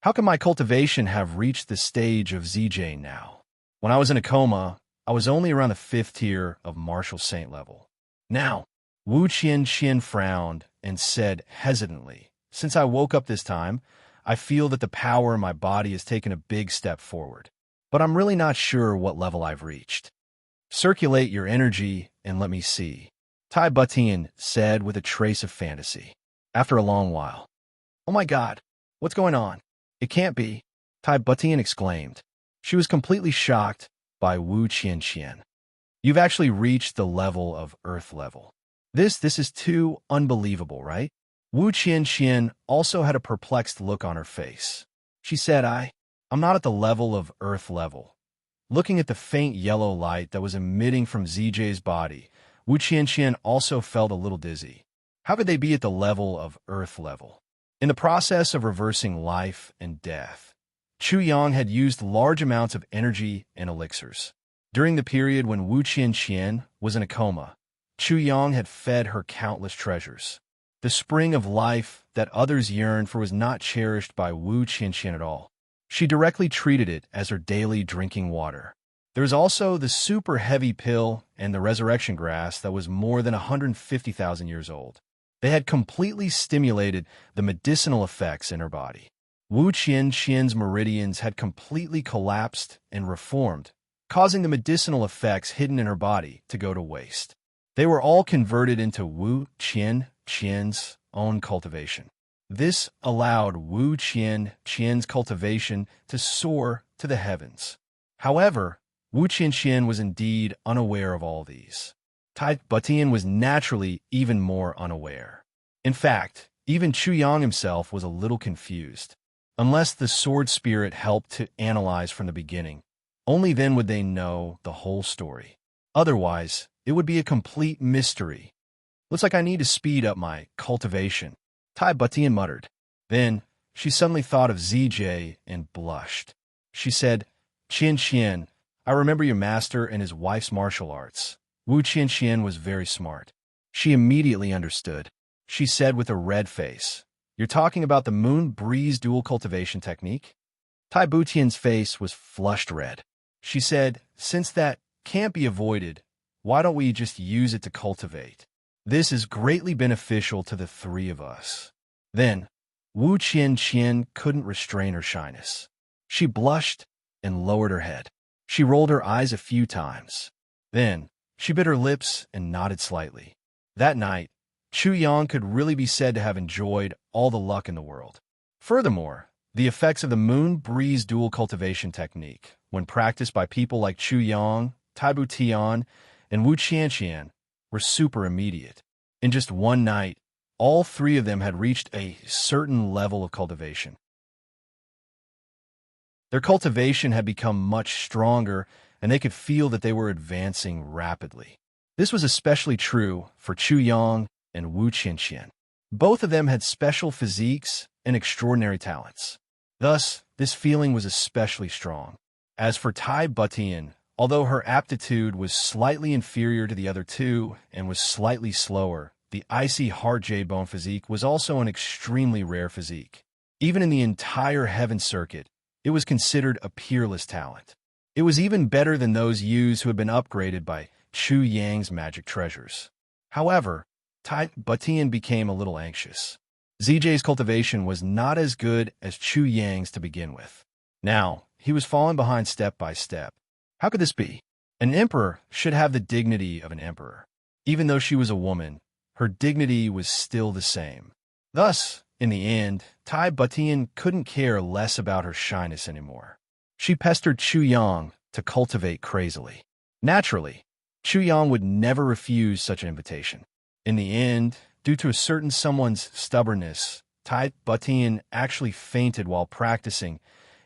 How can my cultivation have reached the stage of ZJ now? When I was in a coma, I was only around the 5th tier of martial saint level. Now, Wu Qian frowned and said hesitantly, since I woke up this time, I feel that the power in my body has taken a big step forward. But I'm really not sure what level I've reached. Circulate your energy and let me see, Tai Butian said with a trace of fantasy. After a long while. Oh my God, what's going on? It can't be, Tai Butian exclaimed. She was completely shocked by Wu Qian. You've actually reached the level of Earth level. This is too unbelievable, right? Wu Qian also had a perplexed look on her face. She said, I'm not at the level of Earth level. Looking at the faint yellow light that was emitting from ZJ's body, Wu Qian also felt a little dizzy. How could they be at the level of Earth level? In the process of reversing life and death, Chu Yang had used large amounts of energy and elixirs. During the period when Wu Qianqian was in a coma, Chu Yang had fed her countless treasures. The spring of life that others yearned for was not cherished by Wu Qianqian at all. She directly treated it as her daily drinking water. There was also the super heavy pill and the resurrection grass that was more than 150,000 years old. They had completely stimulated the medicinal effects in her body. Wu Qianqian's meridians had completely collapsed and reformed, causing the medicinal effects hidden in her body to go to waste. They were all converted into Wu Qianqian's own cultivation. This allowed Wu Qianqian's cultivation to soar to the heavens. However, Wu Qianqian was indeed unaware of all these. Tai Butian was naturally even more unaware. In fact, even Chu Yang himself was a little confused. Unless the sword spirit helped to analyze from the beginning, only then would they know the whole story. Otherwise, it would be a complete mystery. Looks like I need to speed up my cultivation, Tai Butian muttered. Then, she suddenly thought of ZJ and blushed. She said, Qianqian, I remember your master and his wife's martial arts. Wu Qianqian was very smart. She immediately understood. She said with a red face, You're talking about the moon breeze dual cultivation technique? Tai Butian's face was flushed red. She said, Since that can't be avoided, why don't we just use it to cultivate? This is greatly beneficial to the three of us. Then, Wu Qianqian couldn't restrain her shyness. She blushed and lowered her head. She rolled her eyes a few times. Then, she bit her lips and nodded slightly. That night, Chu Yang could really be said to have enjoyed all the luck in the world. Furthermore, the effects of the moon breeze dual cultivation technique, when practiced by people like Chu Yang, Tai Butian, and Wu Qianqian, were super immediate. In just one night, all three of them had reached a certain level of cultivation. Their cultivation had become much stronger, and they could feel that they were advancing rapidly. This was especially true for Chu Yang and Wu Qianqian. Both of them had special physiques and extraordinary talents. Thus, this feeling was especially strong. As for Tai Butian, although her aptitude was slightly inferior to the other two and was slightly slower, the icy heart jade bone physique was also an extremely rare physique. Even in the entire heaven circuit, it was considered a peerless talent. It was even better than those youths who had been upgraded by Chu Yang's magic treasures. However, Tai Butian became a little anxious. ZJ's cultivation was not as good as Chu Yang's to begin with. Now, he was falling behind step by step. How could this be? An emperor should have the dignity of an emperor. Even though she was a woman, her dignity was still the same. Thus, in the end, Tai Butian couldn't care less about her shyness anymore. She pestered Chu Yang to cultivate crazily. Naturally, Chu Yang would never refuse such an invitation. In the end, due to a certain someone's stubbornness, Tai Butian actually fainted while practicing.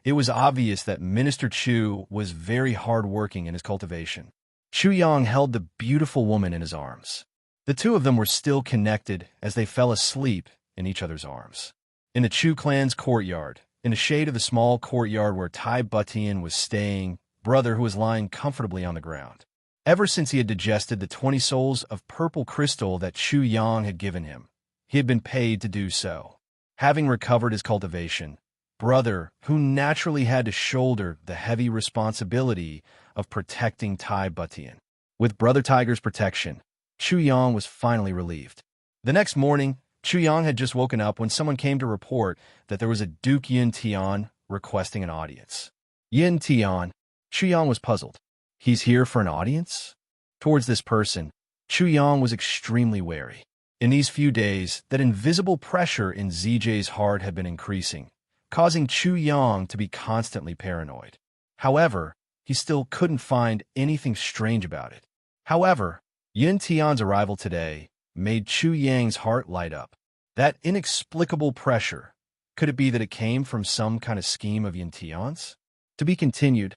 It was obvious that Minister Chu was very hard-working in his cultivation. Chu Yang held the beautiful woman in his arms. The two of them were still connected as they fell asleep in each other's arms. In the Chu clan's courtyard, in the shade of the small courtyard where Tai Butian was staying, brother who was lying comfortably on the ground. Ever since he had digested the 20 souls of purple crystal that Chu Yang had given him, he had been paid to do so. Having recovered his cultivation, brother, who naturally had to shoulder the heavy responsibility of protecting Tai Butian. With Brother Tiger's protection, Chu Yang was finally relieved. The next morning, Chu Yang had just woken up when someone came to report that there was a Duke Yin Tian requesting an audience. Yin Tian, Chu Yang was puzzled. He's here for an audience? Towards this person, Chu Yang was extremely wary. In these few days, that invisible pressure in ZJ's heart had been increasing, causing Chu Yang to be constantly paranoid. However, he still couldn't find anything strange about it. However, Yin Tian's arrival today made Chu Yang's heart light up. That inexplicable pressure, could it be that it came from some kind of scheme of Yin Tian's? To be continued.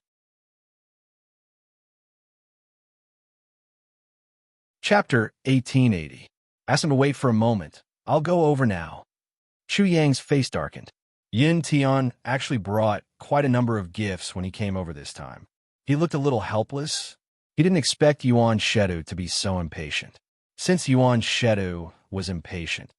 Chapter 1880. Ask him to wait for a moment. I'll go over now. Chu Yang's face darkened. Yin Tian actually brought quite a number of gifts when he came over this time. He looked a little helpless. He didn't expect Yuan Shedu to be so impatient. Since Yuan Shedu was impatient,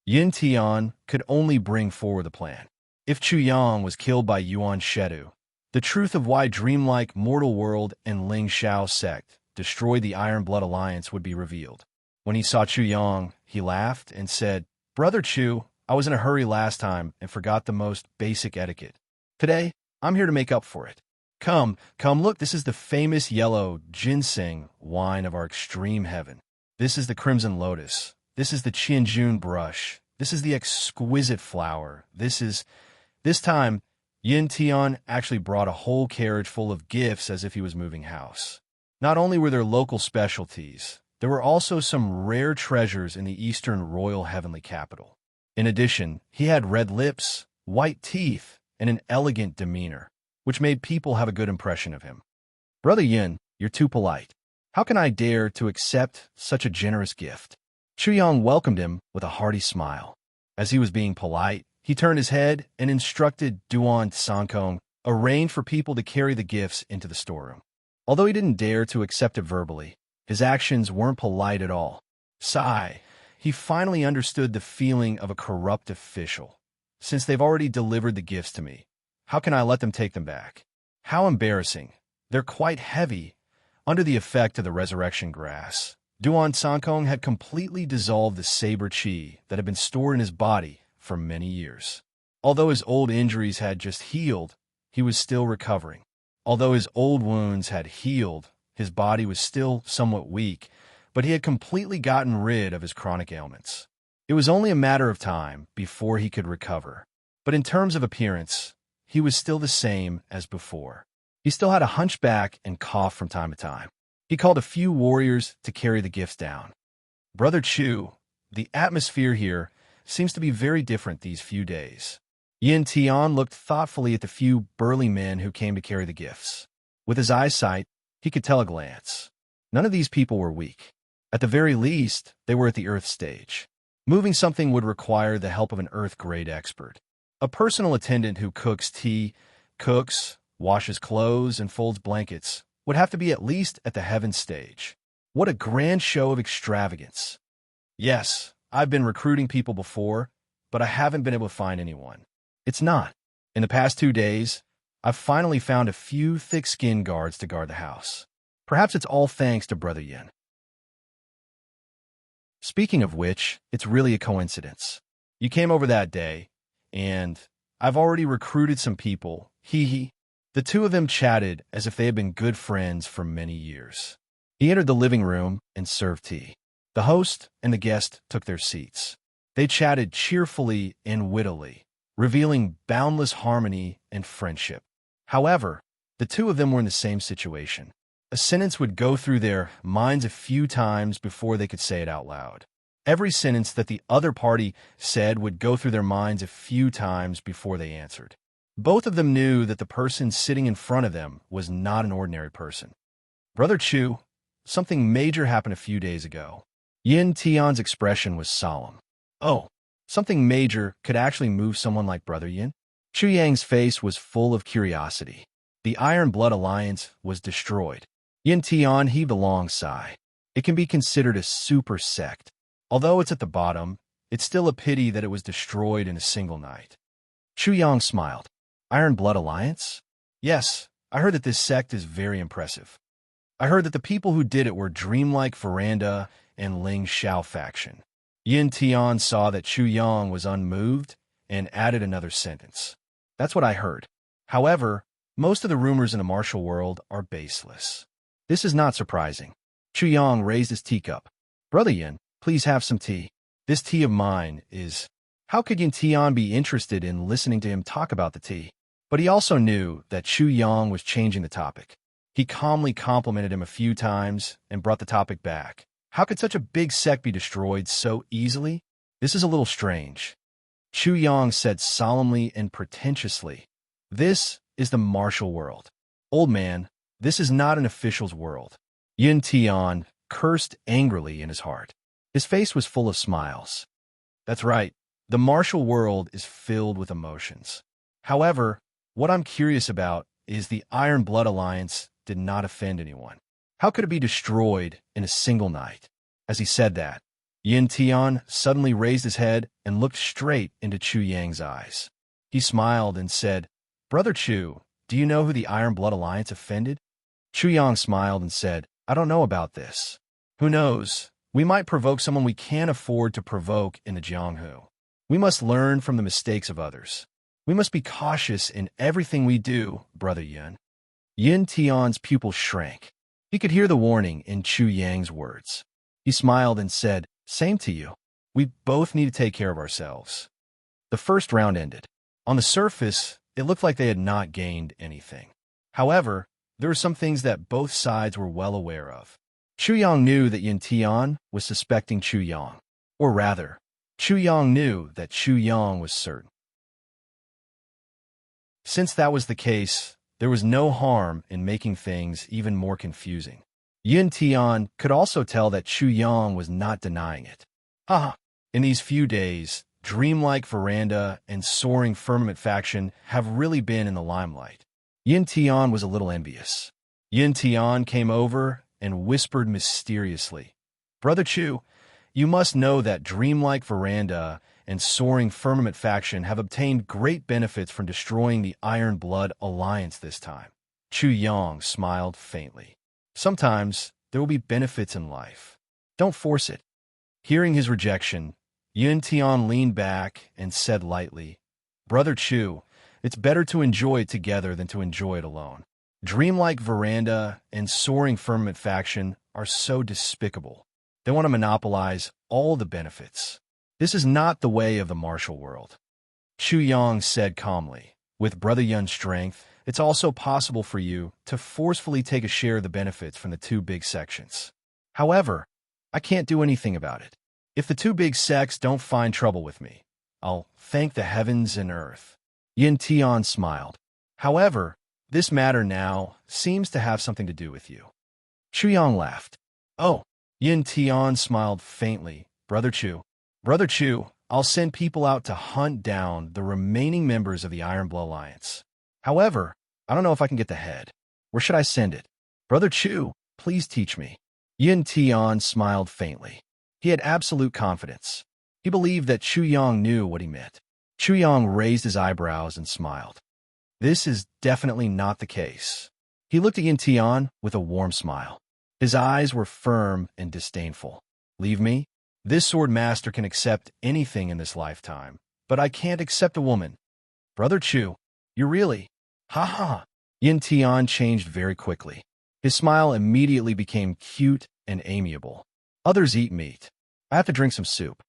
Yin Tian could only bring forward a plan. If Chu Yang was killed by Yuan Shedu, the truth of why dreamlike Mortal World and Ling Shao sect destroyed the Iron Blood Alliance would be revealed. When he saw Chu Yang, he laughed and said, "Brother Chu, I was in a hurry last time and forgot the most basic etiquette. Today, I'm here to make up for it. Come, look, this is the famous yellow ginseng wine of our extreme heaven. This is the crimson lotus. This is the Qianjun brush. This is the exquisite flower. This time, Yin Tian actually brought a whole carriage full of gifts as if he was moving house. Not only were there local specialties, there were also some rare treasures in the Eastern Royal Heavenly Capital. In addition, he had red lips, white teeth, and an elegant demeanor, which made people have a good impression of him. "Brother Yin, you're too polite. How can I dare to accept such a generous gift?" Chu Yang welcomed him with a hearty smile. As he was being polite, he turned his head and instructed Duan Sankong, arranged for people to carry the gifts into the storeroom. Although he didn't dare to accept it verbally, his actions weren't polite at all. Sigh. He finally understood the feeling of a corrupt official. Since they've already delivered the gifts to me, how can I let them take them back? How embarrassing. They're quite heavy. Under the effect of the resurrection grass, Duan Sankong had completely dissolved the saber chi that had been stored in his body for many years. Although his old injuries had just healed, he was still recovering. Although his old wounds had healed, his body was still somewhat weak, but he had completely gotten rid of his chronic ailments. It was only a matter of time before he could recover. But in terms of appearance, he was still the same as before. He still had a hunchback and cough from time to time. He called a few warriors to carry the gifts down. "Brother Chu, the atmosphere here seems to be very different these few days." Yin Tian looked thoughtfully at the few burly men who came to carry the gifts. With his eyesight, he could tell a glance. None of these people were weak. At the very least, they were at the Earth stage. Moving something would require the help of an Earth-grade expert. A personal attendant who cooks tea, cooks, washes clothes, and folds blankets would have to be at least at the Heaven stage. What a grand show of extravagance. Yes, I've been recruiting people before, but I haven't been able to find anyone. It's not. In the past 2 days, I've finally found a few thick-skinned guards to guard the house. Perhaps it's all thanks to Brother Yin. Speaking of which, it's really a coincidence. You came over that day, and I've already recruited some people. Hee. The two of them chatted as if they had been good friends for many years. He entered the living room and served tea. The host and the guest took their seats. They chatted cheerfully and wittily, revealing boundless harmony and friendship. However, the two of them were in the same situation. A sentence would go through their minds a few times before they could say it out loud. Every sentence that the other party said would go through their minds a few times before they answered. Both of them knew that the person sitting in front of them was not an ordinary person. "Brother Chu, something major happened a few days ago." Yin Tian's expression was solemn. "Oh, something major could actually move someone like Brother Yin?" Chu Yang's face was full of curiosity. The Iron Blood Alliance was destroyed. Yin Tian heaved a long sigh. It can be considered a super sect. Although it's at the bottom, it's still a pity that it was destroyed in a single night. Chu Yang smiled. "Iron Blood Alliance? Yes, I heard that this sect is very impressive. I heard that the people who did it were Dreamlike Veranda and Ling Shao faction." Yin Tian saw that Chu Yang was unmoved and added another sentence. "That's what I heard. However, most of the rumors in the martial world are baseless." This is not surprising. Chu Yang raised his teacup. "Brother Yin, please have some tea. This tea of mine is—" How could Yin Tian be interested in listening to him talk about the tea? But he also knew that Chu Yang was changing the topic. He calmly complimented him a few times and brought the topic back. How could such a big sect be destroyed so easily? This is a little strange. Chu Yang said solemnly and pretentiously, "This is the martial world. Old man, this is not an official's world." Yin Tian cursed angrily in his heart. His face was full of smiles. "That's right. The martial world is filled with emotions. However, what I'm curious about is the Iron Blood Alliance did not offend anyone. How could it be destroyed in a single night? As he said that, Yin Tian suddenly raised his head and looked straight into Chu Yang's eyes. He smiled and said, "Brother Chu, do you know who the Iron Blood Alliance offended?" Chu Yang smiled and said, "I don't know about this. Who knows? We might provoke someone we can't afford to provoke in the Jianghu. We must learn from the mistakes of others. We must be cautious in everything we do, Brother Yin." Yin Tian's pupil shrank. He could hear the warning in Chu Yang's words. He smiled and said, "Same to you. We both need to take care of ourselves." The first round ended. On the surface, it looked like they had not gained anything. However, there were some things that both sides were well aware of. Chu Yang knew that Yin Tian was suspecting Chu Yang. Or rather, Chu Yang knew that Chu Yang was certain. Since that was the case, there was no harm in making things even more confusing. Yin Tian could also tell that Chu Yang was not denying it. In these few days, Dreamlike Veranda and Soaring Firmament faction have really been in the limelight. Yin Tian was a little envious. Yin Tian came over and whispered mysteriously, "Brother Chu, you must know that Dreamlike Veranda and Soaring Firmament faction have obtained great benefits from destroying the Iron Blood Alliance this time." Chu Yang smiled faintly. "Sometimes there will be benefits in life. Don't force it." Hearing his rejection, Yin Tian leaned back and said lightly, "Brother Chu, it's better to enjoy it together than to enjoy it alone. Dreamlike Veranda and Soaring Firmament faction are so despicable. They want to monopolize all the benefits. This is not the way of the martial world." Chu Yang said calmly, "With Brother Yun's strength, it's also possible for you to forcefully take a share of the benefits from the two big sections. However, I can't do anything about it. If the two big sects don't find trouble with me, I'll thank the heavens and earth." Yin Tian smiled. "However, this matter now seems to have something to do with you." Chu Yang laughed. "Oh." Yin Tian smiled faintly. Brother Chu, I'll send people out to hunt down the remaining members of the Iron Blood Alliance. However, I don't know if I can get the head. Where should I send it? Brother Chu, please teach me." Yin Tian smiled faintly. He had absolute confidence. He believed that Chu Yang knew what he meant. Chu Yang raised his eyebrows and smiled. This is definitely not the case. He looked at Yin Tian with a warm smile. His eyes were firm and disdainful. "Leave me? This sword master can accept anything in this lifetime, but I can't accept a woman." "Brother Chu, you really? Ha ha." Yin Tian changed very quickly. His smile immediately became cute and amiable. "Others eat meat. I have to drink some soup."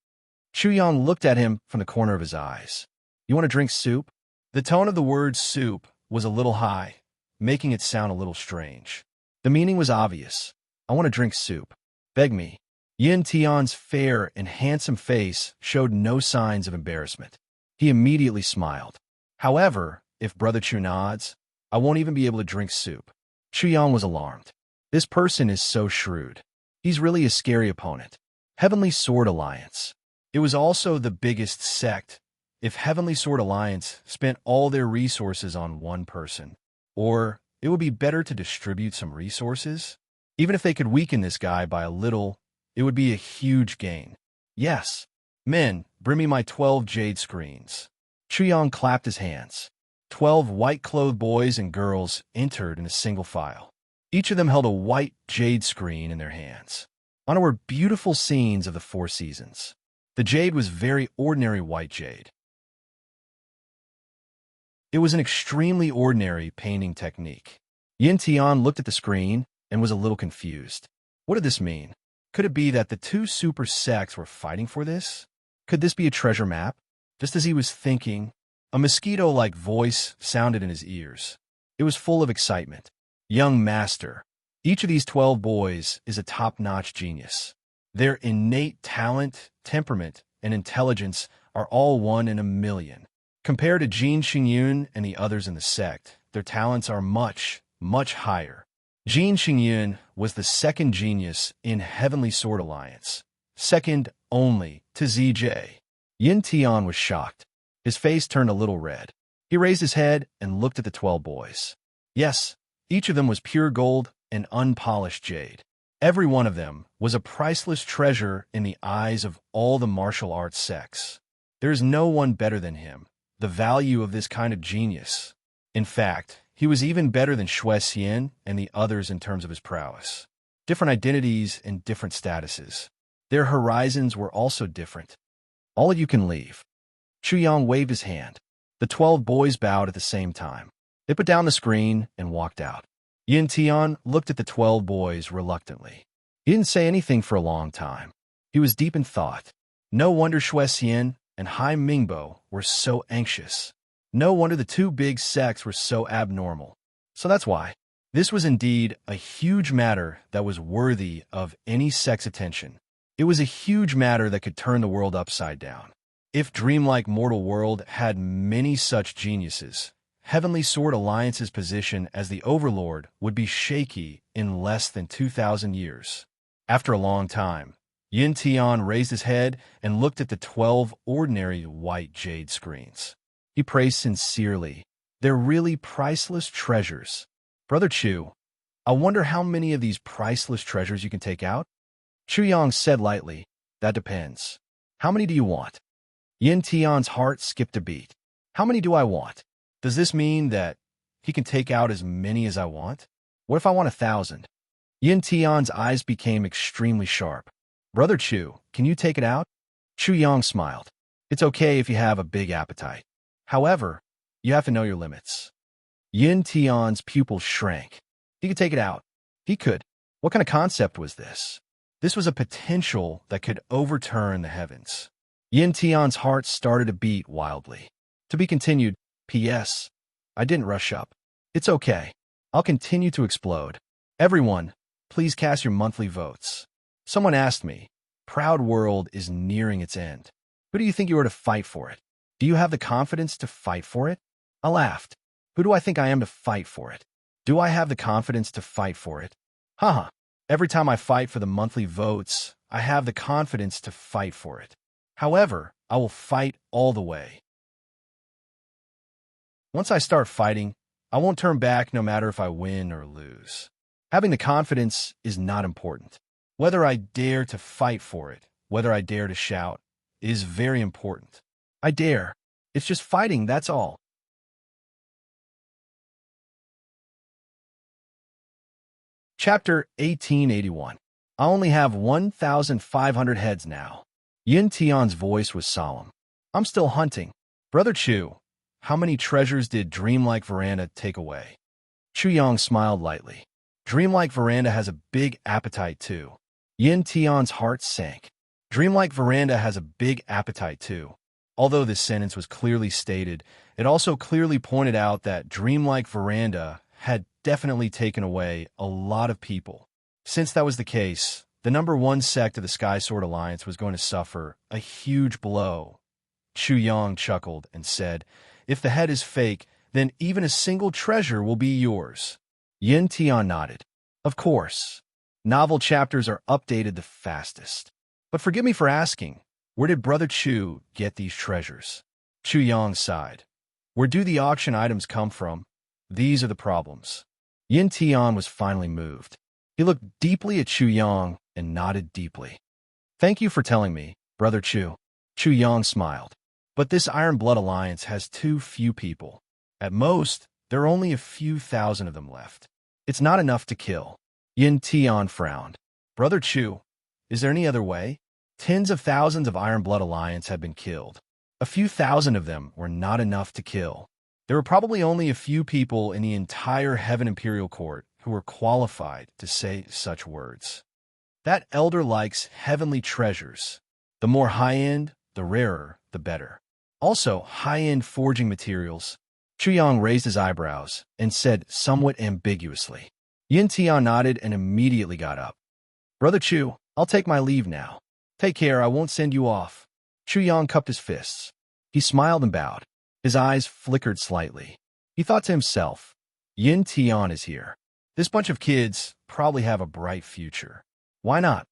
Chu Yang looked at him from the corner of his eyes. "You want to drink soup?" The tone of the word soup was a little high, making it sound a little strange. The meaning was obvious. "I want to drink soup. Beg me." Yin Tian's fair and handsome face showed no signs of embarrassment. He immediately smiled. "However, if Brother Chu nods, I won't even be able to drink soup." Chu Yang was alarmed. This person is so shrewd. He's really a scary opponent. Heavenly Sword Alliance. It was also the biggest sect. If Heavenly Sword Alliance spent all their resources on one person, or it would be better to distribute some resources. Even if they could weaken this guy by a little, it would be a huge gain. "Yes. Men, bring me my 12 jade screens." Chu Yang clapped his hands. 12 white-clothed boys and girls entered in a single file. Each of them held a white jade screen in their hands. On it were beautiful scenes of the four seasons. The jade was very ordinary white jade. It was an extremely ordinary painting technique. Yin Tian looked at the screen and was a little confused. What did this mean? Could it be that the two super sects were fighting for this? Could this be a treasure map? Just as he was thinking, a mosquito-like voice sounded in his ears. It was full of excitement. "Young master, each of these 12 boys is a top-notch genius. Their innate talent, temperament, and intelligence are all 1 in a million. Compared to Jin Xingyun and the others in the sect, their talents are much, much higher. Jin Xingyun was the second genius in Heavenly Sword Alliance, second only to ZJ." Yin Tian was shocked. His face turned a little red. He raised his head and looked at the 12 boys. Yes, each of them was pure gold and unpolished jade. Every one of them was a priceless treasure in the eyes of all the martial arts sects. There is no one better than him. The value of this kind of genius. In fact, he was even better than Xue Xian and the others in terms of his prowess. Different identities and different statuses. Their horizons were also different. All of you can leave. Chu Yang waved his hand. The 12 boys bowed at the same time. They put down the screen and walked out. Yin Tian looked at the 12 boys reluctantly. He didn't say anything for a long time. He was deep in thought. No wonder Xue Xian and Hai Mingbo were so anxious. No wonder the two big sects were so abnormal. So that's why. This was indeed a huge matter that was worthy of any sect's attention. It was a huge matter that could turn the world upside down. If dreamlike mortal world had many such geniuses, Heavenly Sword Alliance's position as the Overlord would be shaky in less than 2,000 years. After a long time, Yin Tian raised his head and looked at the 12 ordinary white jade screens. He praised sincerely. They're really priceless treasures. Brother Chu, I wonder how many of these priceless treasures you can take out? Chu Yang said lightly, that depends. How many do you want? Yin Tian's heart skipped a beat. How many do I want? Does this mean that he can take out as many as I want? What if I want 1,000? Yin Tian's eyes became extremely sharp. Brother Chu, can you take it out? Chu Yang smiled. It's okay if you have a big appetite. However, you have to know your limits. Yin Tian's pupils shrank. He could take it out. He could. What kind of concept was this? This was a potential that could overturn the heavens. Yin Tian's heart started to beat wildly. To be continued, P.S. I didn't rush up. It's okay. I'll continue to explode. Everyone, please cast your monthly votes. Someone asked me, Proud World is nearing its end. Who do you think you are to fight for it? Do you have the confidence to fight for it? I laughed. Who do I think I am to fight for it? Do I have the confidence to fight for it? Haha. Every time I fight for the monthly votes, I have the confidence to fight for it. However, I will fight all the way. Once I start fighting, I won't turn back no matter if I win or lose. Having the confidence is not important. Whether I dare to fight for it, whether I dare to shout, is very important. I dare. It's just fighting, that's all. Chapter 1881. I only have 1,500 heads now. Yin Tian's voice was solemn. I'm still hunting. Brother Chu, how many treasures did Dreamlike Veranda take away? Chu Yang smiled lightly. Dreamlike Veranda has a big appetite too. Yin Tian's heart sank. Dreamlike Veranda has a big appetite too. Although this sentence was clearly stated, it also clearly pointed out that Dreamlike Veranda had definitely taken away a lot of people. Since that was the case, the number one sect of the Sky Sword Alliance was going to suffer a huge blow. Chu Yang chuckled and said, if the head is fake, then even a single treasure will be yours. Yin Tian nodded. Of course. Novel chapters are updated the fastest. But forgive me for asking, where did Brother Chu get these treasures? Chu Yang sighed. Where do the auction items come from? These are the problems. Yin Tian was finally moved. He looked deeply at Chu Yang and nodded deeply. Thank you for telling me, Brother Chu. Chu Yang smiled. But this Iron Blood Alliance has too few people. At most, there are only a few thousand of them left. It's not enough to kill. Yin Tian frowned. Brother Chu, is there any other way? Tens of thousands of Iron Blood Alliance have been killed. A few thousand of them were not enough to kill. There were probably only a few people in the entire Heaven Imperial Court who were qualified to say such words. That elder likes heavenly treasures. The more high-end, the rarer, the better. Also, high-end forging materials. Chu Yang raised his eyebrows and said somewhat ambiguously. Yin Tian nodded and immediately got up. Brother Chu, I'll take my leave now. Take care, I won't send you off. Chu Yang cupped his fists. He smiled and bowed. His eyes flickered slightly. He thought to himself, Yin Tian is here. This bunch of kids probably have a bright future. Why not?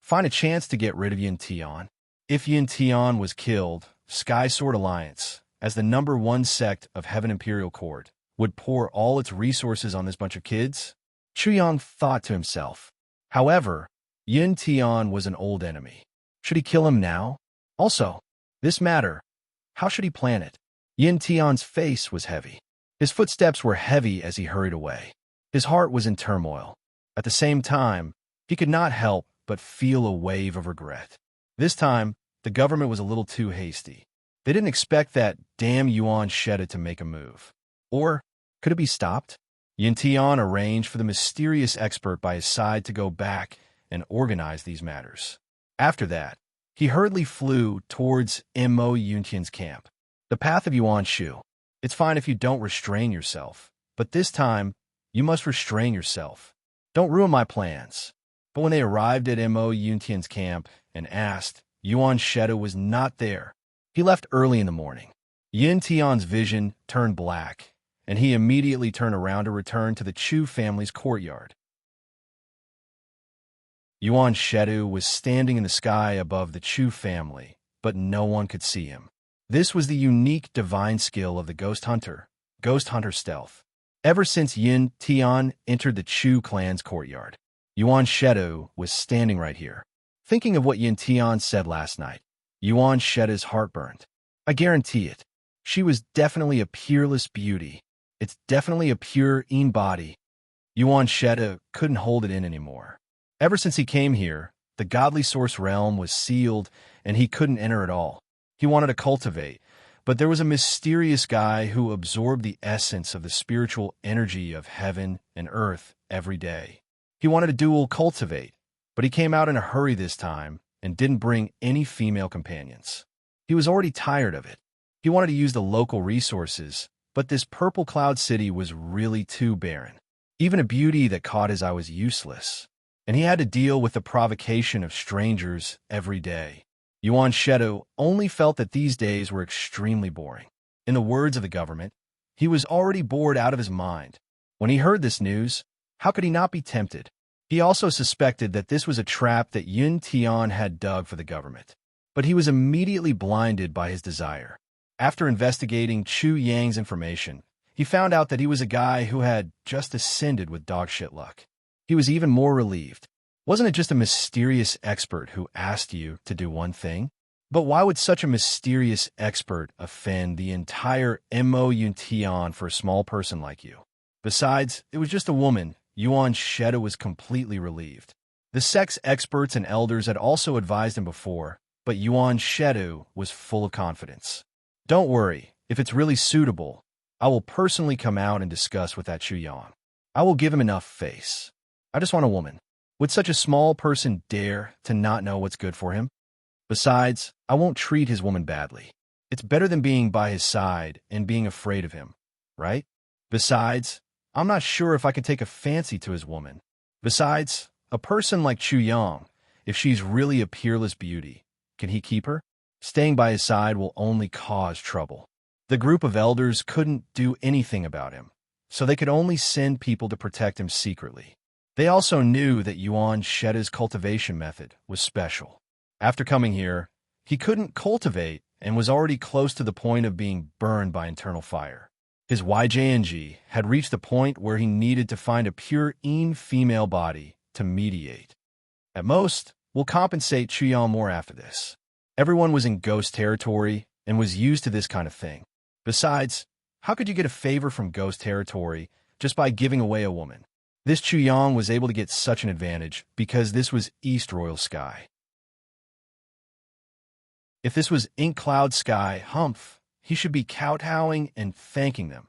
Find a chance to get rid of Yin Tian. If Yin Tian was killed, Sky Sword Alliance, as the #1 sect of Heaven Imperial Court, would pour all its resources on this bunch of kids? Chuyang thought to himself. However, Yin Tian was an old enemy. Should he kill him now? Also, this matter, how should he plan it? Yin Tian's face was heavy. His footsteps were heavy as he hurried away. His heart was in turmoil. At the same time, he could not help but feel a wave of regret. This time, the government was a little too hasty. They didn't expect that damn Yuan Sheda to make a move. Or could it be stopped? Yin Tian arranged for the mysterious expert by his side to go back and organize these matters. After that, he hurriedly flew towards Mo Yuntian's camp. The path of Yuan Shu. It's fine if you don't restrain yourself, but this time, you must restrain yourself. Don't ruin my plans. But when they arrived at Mo Yuntian's camp and asked, Yuan Sheda was not there. He left early in the morning. Yin Tian's vision turned black, and he immediately turned around to return to the Chu family's courtyard. Yuan Sheda was standing in the sky above the Chu family, but no one could see him. This was the unique divine skill of the Ghost Hunter stealth. Ever since Yin Tian entered the Chu clan's courtyard, Yuan Sheda was standing right here. Thinking of what Yin Tian said last night, Yuan Sheda's heart burned. I guarantee it. She was definitely a peerless beauty. It's definitely a pure Yin body. Yuan Sheda couldn't hold it in anymore. Ever since he came here, the godly source realm was sealed and he couldn't enter at all. He wanted to cultivate, but there was a mysterious guy who absorbed the essence of the spiritual energy of heaven and earth every day. He wanted to dual cultivate, but he came out in a hurry this time and didn't bring any female companions. He was already tired of it. He wanted to use the local resources, but this purple cloud city was really too barren. Even a beauty that caught his eye was useless, and he had to deal with the provocation of strangers every day. Yuan Sheda only felt that these days were extremely boring. In the words of the government, he was already bored out of his mind. When he heard this news, how could he not be tempted? He also suspected that this was a trap that Yin Tian had dug for the government. But he was immediately blinded by his desire. After investigating Chu Yang's information, he found out that he was a guy who had just ascended with dogshit luck. He was even more relieved. Wasn't it just a mysterious expert who asked you to do one thing? But why would such a mysterious expert offend the entire Mo Yuntian for a small person like you? Besides, it was just a woman. Yuan Sheda was completely relieved. The sect's experts and elders had also advised him before, but Yuan Sheda was full of confidence. Don't worry, if it's really suitable, I will personally come out and discuss with that Chu Yang. I will give him enough face. I just want a woman. Would such a small person dare to not know what's good for him? Besides, I won't treat his woman badly. It's better than being by his side and being afraid of him, right? Besides, I'm not sure if I can take a fancy to his woman. Besides, a person like Chu Yang, if she's really a peerless beauty, can he keep her? Staying by his side will only cause trouble. The group of elders couldn't do anything about him, so they could only send people to protect him secretly. They also knew that Yuan Sheda's cultivation method was special. After coming here, he couldn't cultivate and was already close to the point of being burned by internal fire. His YJNG had reached the point where he needed to find a pure Yin female body to mediate. At most, we'll compensate Chuyang more after this. Everyone was in ghost territory and was used to this kind of thing. Besides, how could you get a favor from ghost territory just by giving away a woman? This Chuyang was able to get such an advantage because this was East Royal Sky. If this was Ink Cloud Sky, Humph, he should be kowtowing and thanking them.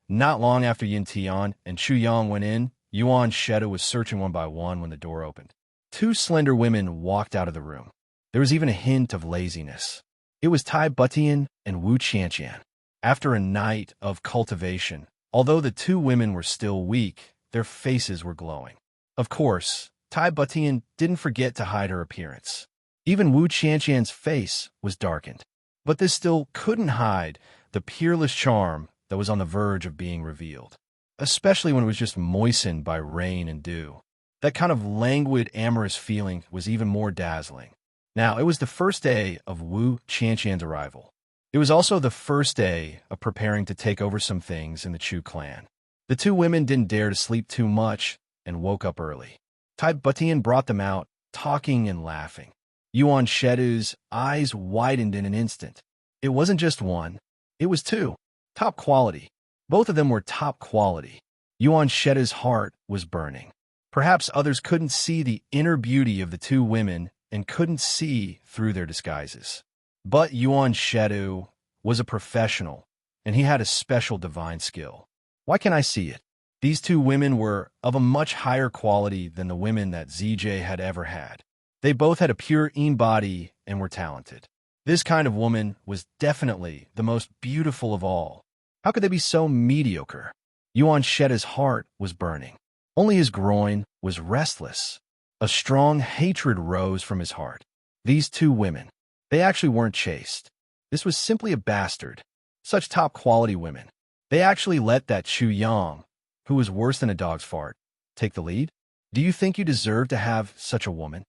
Not long after Yin Tian and Chuyang went in, Yuan Sheda was searching one by one when the door opened. Two slender women walked out of the room. There was even a hint of laziness. It was Tai Butian and Wu Qianqian. After a night of cultivation, although the two women were still weak, their faces were glowing. Of course, Tai Butian didn't forget to hide her appearance. Even Wu Qianqian's face was darkened. But this still couldn't hide the peerless charm that was on the verge of being revealed, especially when it was just moistened by rain and dew. That kind of languid, amorous feeling was even more dazzling. Now, it was the first day of Wu Qianqian's arrival. It was also the first day of preparing to take over some things in the Chu clan. The two women didn't dare to sleep too much and woke up early. Tai Butian brought them out, talking and laughing. Yuan Shedu's eyes widened in an instant. It wasn't just one, it was two. Top quality. Both of them were top quality. Yuan Shedu's heart was burning. Perhaps others couldn't see the inner beauty of the two women and couldn't see through their disguises. But Yuan Shedu was a professional, and he had a special divine skill. Why can't I see it? These two women were of a much higher quality than the women that ZJ had ever had. They both had a pure body and were talented. This kind of woman was definitely the most beautiful of all. How could they be so mediocre? Yuan Sheda's heart was burning. Only his groin was restless. A strong hatred rose from his heart. These two women, they actually weren't chaste. This was simply a bastard. Such top-quality women. They actually let that Chu Yang, who was worse than a dog's fart, take the lead? Do you think you deserve to have such a woman?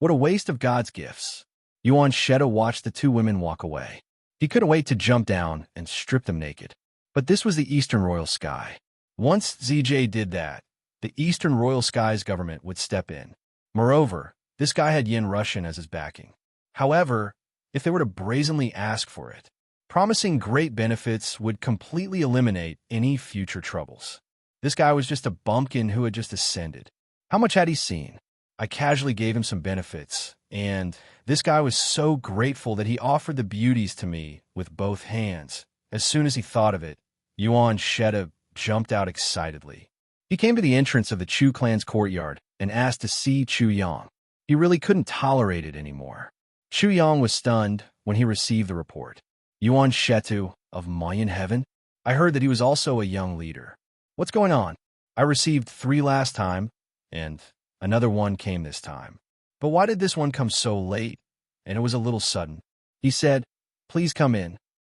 What a waste of God's gifts. Yuan Sheda watched the two women walk away. He couldn't wait to jump down and strip them naked. But this was the Eastern Royal Sky. Once ZJ did that, the Eastern Royal Sky's government would step in. Moreover, this guy had Yin Russian as his backing. However, if they were to brazenly ask for it, promising great benefits would completely eliminate any future troubles. This guy was just a bumpkin who had just ascended. How much had he seen? I casually gave him some benefits, and this guy was so grateful that he offered the beauties to me with both hands. As soon as he thought of it, Yuan Sheda jumped out excitedly. He came to the entrance of the Chu clan's courtyard and asked to see Chu Yang. He really couldn't tolerate it anymore. Chu Yang was stunned when he received the report. Yuan Shetu of Mayan Heaven? I heard that he was also a young leader. What's going on? I received 3 last time, and another one came this time. But why did this one come so late? And it was a little sudden. He said, "Please come in.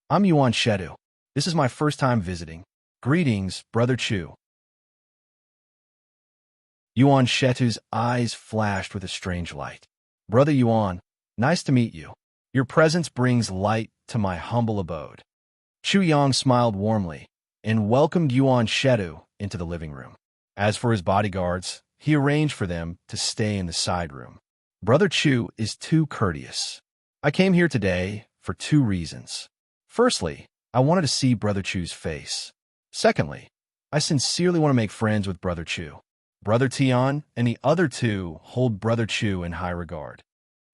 I'm Yuan Shetu. This is my first time visiting. Greetings, Brother Chu." Yuan Shetu's eyes flashed with a strange light. "Brother Yuan, nice to meet you. Your presence brings light to my humble abode." Chu Yang smiled warmly and welcomed Yuan Shetu into the living room. As for his bodyguards, he arranged for them to stay in the side room. Brother Chu is too courteous. I came here today for 2 reasons. Firstly, I wanted to see Brother Chu's face. Secondly, I sincerely want to make friends with Brother Chu. Brother Tian and the other 2 hold Brother Chu in high regard.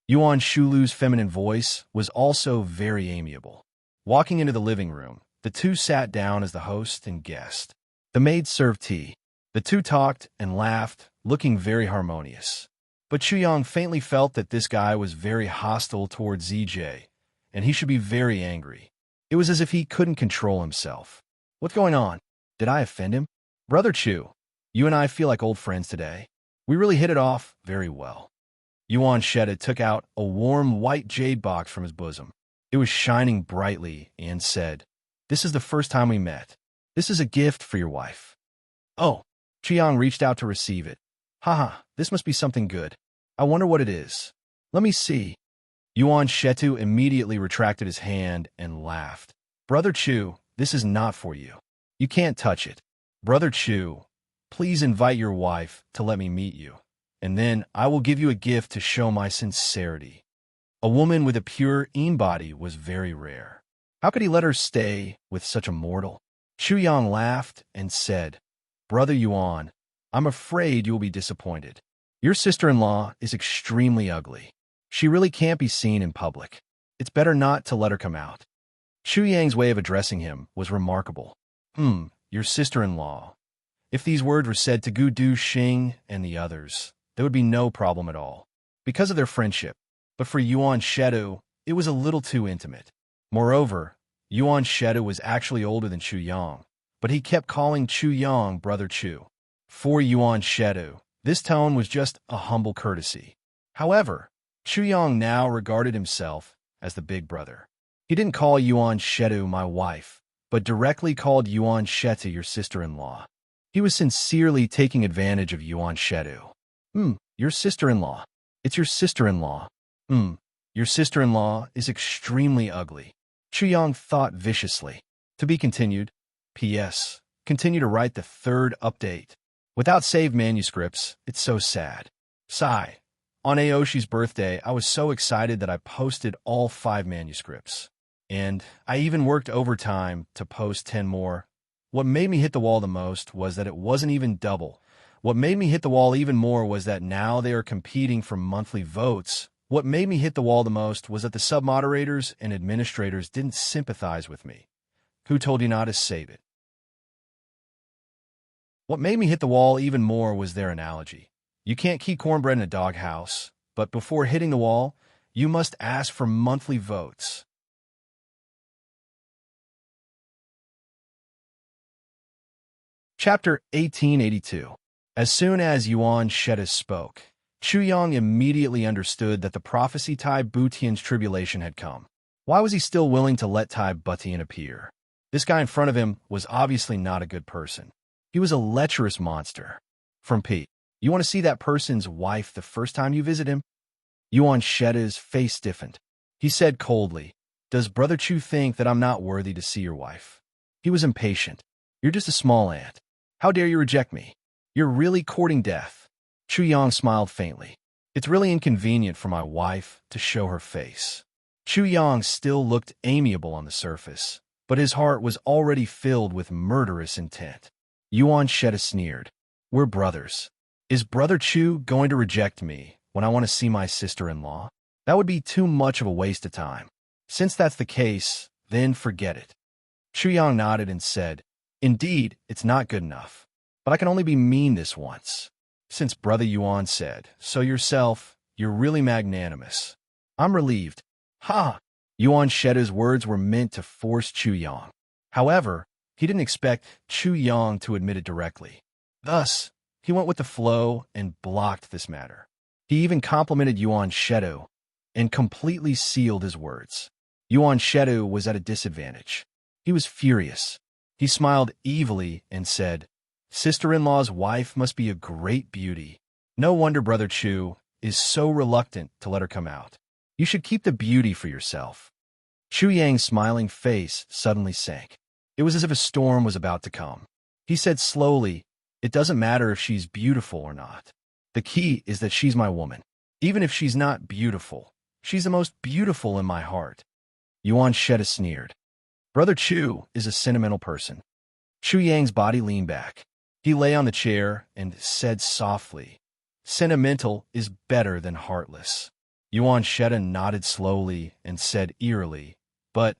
Yuan Shulu's feminine voice was also very amiable. Walking into the living room, the 2 sat down as the host and guest. The maid served tea. The 2 talked and laughed, looking very harmonious. But Chu Yang faintly felt that this guy was very hostile towards ZJ, and he should be very angry. It was as if he couldn't control himself. What's going on? Did I offend him? Brother Chu, you and I feel like old friends today. We really hit it off very well. Yuan Sheda took out a warm white jade box from his bosom. It was shining brightly and said, "This is the first time we met. This is a gift for your wife." Oh, Chiang reached out to receive it. Haha, this must be something good. I wonder what it is. Let me see. Yuan Shetu immediately retracted his hand and laughed. Brother Chu, this is not for you. You can't touch it. Brother Chu, please invite your wife to let me meet you, and then I will give you a gift to show my sincerity. A woman with a pure body was very rare. How could he let her stay with such a mortal? Chu Yang laughed and said, Brother Yuan, I'm afraid you will be disappointed. Your sister-in-law is extremely ugly. She really can't be seen in public. It's better not to let her come out. Chu Yang's way of addressing him was remarkable. Your sister-in-law. If these words were said to Gu Du Xing and the others, there would be no problem at all, because of their friendship. But for Yuan Shedu, it was a little too intimate. Moreover, Yuan Shedu was actually older than Chu Yang, but he kept calling Chu Yang Brother Chu. For Yuan Shedu, this tone was just a humble courtesy. However, Chu Yang now regarded himself as the big brother. He didn't call Yuan Shedu my wife, but directly called Yuan Shetu your sister-in-law. He was sincerely taking advantage of Yuan Shedu. Your sister-in-law. It's your sister-in-law. Your sister-in-law is extremely ugly. Chu Yang thought viciously. To be continued. P.S. Continue to write the third update. Without saved manuscripts, it's so sad. Sigh. On Aoshi's birthday, I was so excited that I posted all 5 manuscripts. And I even worked overtime to post 10 more. What made me hit the wall the most was that it wasn't even double. What made me hit the wall even more was that now they are competing for monthly votes. What made me hit the wall the most was that the sub-moderators and administrators didn't sympathize with me. Who told you not to save it? What made me hit the wall even more was their analogy. You can't keep cornbread in a doghouse, but before hitting the wall, you must ask for monthly votes. Chapter 1882. As soon as Yuan Sheta spoke, Chu Yang immediately understood that the prophecy Tai Butian's tribulation had come. Why was he still willing to let Tai Butian appear? This guy in front of him was obviously not a good person. He was a lecherous monster. From P. You want to see that person's wife the first time you visit him? Yuan Sheta's face stiffened. He said coldly, "Does Brother Chu think that I'm not worthy to see your wife?" He was impatient. "You're just a small ant. How dare you reject me? You're really courting death." Chu Yang smiled faintly. "It's really inconvenient for my wife to show her face." Chu Yang still looked amiable on the surface, but his heart was already filled with murderous intent. Yuan Sheta sneered. "We're brothers. Is Brother Chu going to reject me when I want to see my sister-in-law? That would be too much of a waste of time. Since that's the case, then forget it." Chu Yang nodded and said, "Indeed, it's not good enough. But I can only be mean this once." Since Brother Yuan said so yourself, you're really magnanimous. I'm relieved. Ha! Yuan Sheta's words were meant to force Chu Yang. However, he didn't expect Chu Yang to admit it directly. Thus, he went with the flow and blocked this matter. He even complimented Yuan Sheta and completely sealed his words. Yuan Sheta was at a disadvantage. He was furious. He smiled evilly and said, "Sister-in-law's wife must be a great beauty. No wonder Brother Chu is so reluctant to let her come out. You should keep the beauty for yourself." Chu Yang's smiling face suddenly sank. It was as if a storm was about to come. He said slowly, "It doesn't matter if she's beautiful or not. The key is that she's my woman. Even if she's not beautiful, she's the most beautiful in my heart." Yuan Sheta sneered. Brother Chu is a sentimental person. Chu Yang's body leaned back. He lay on the chair and said softly, "Sentimental is better than heartless." Yuan Sheta nodded slowly and said eerily, "But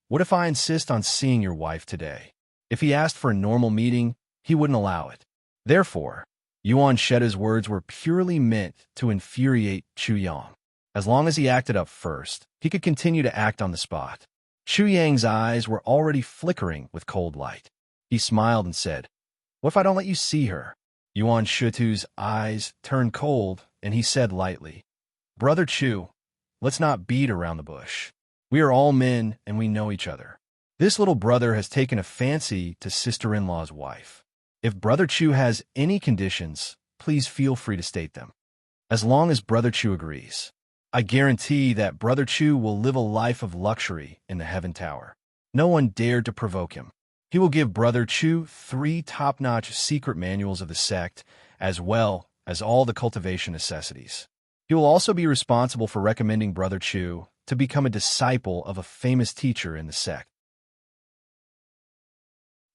what if I insist on seeing your wife today?" If he asked for a normal meeting, he wouldn't allow it. Therefore, Yuan Sheta's words were purely meant to infuriate Chu Yang. As long as he acted up first, he could continue to act on the spot. Chu Yang's eyes were already flickering with cold light. He smiled and said, "What if I don't let you see her?" Yuan Sheta's eyes turned cold, and he said lightly, "Brother Chu, let's not beat around the bush. We are all men, and we know each other. This little brother has taken a fancy to sister-in-law's wife. If Brother Chu has any conditions, please feel free to state them. As long as Brother Chu agrees, I guarantee that Brother Chu will live a life of luxury in the Heaven Tower. No one dared to provoke him. He will give Brother Chu 3 top-notch secret manuals of the sect, as well as all the cultivation necessities. He will also be responsible for recommending Brother Chu to become a disciple of a famous teacher in the sect.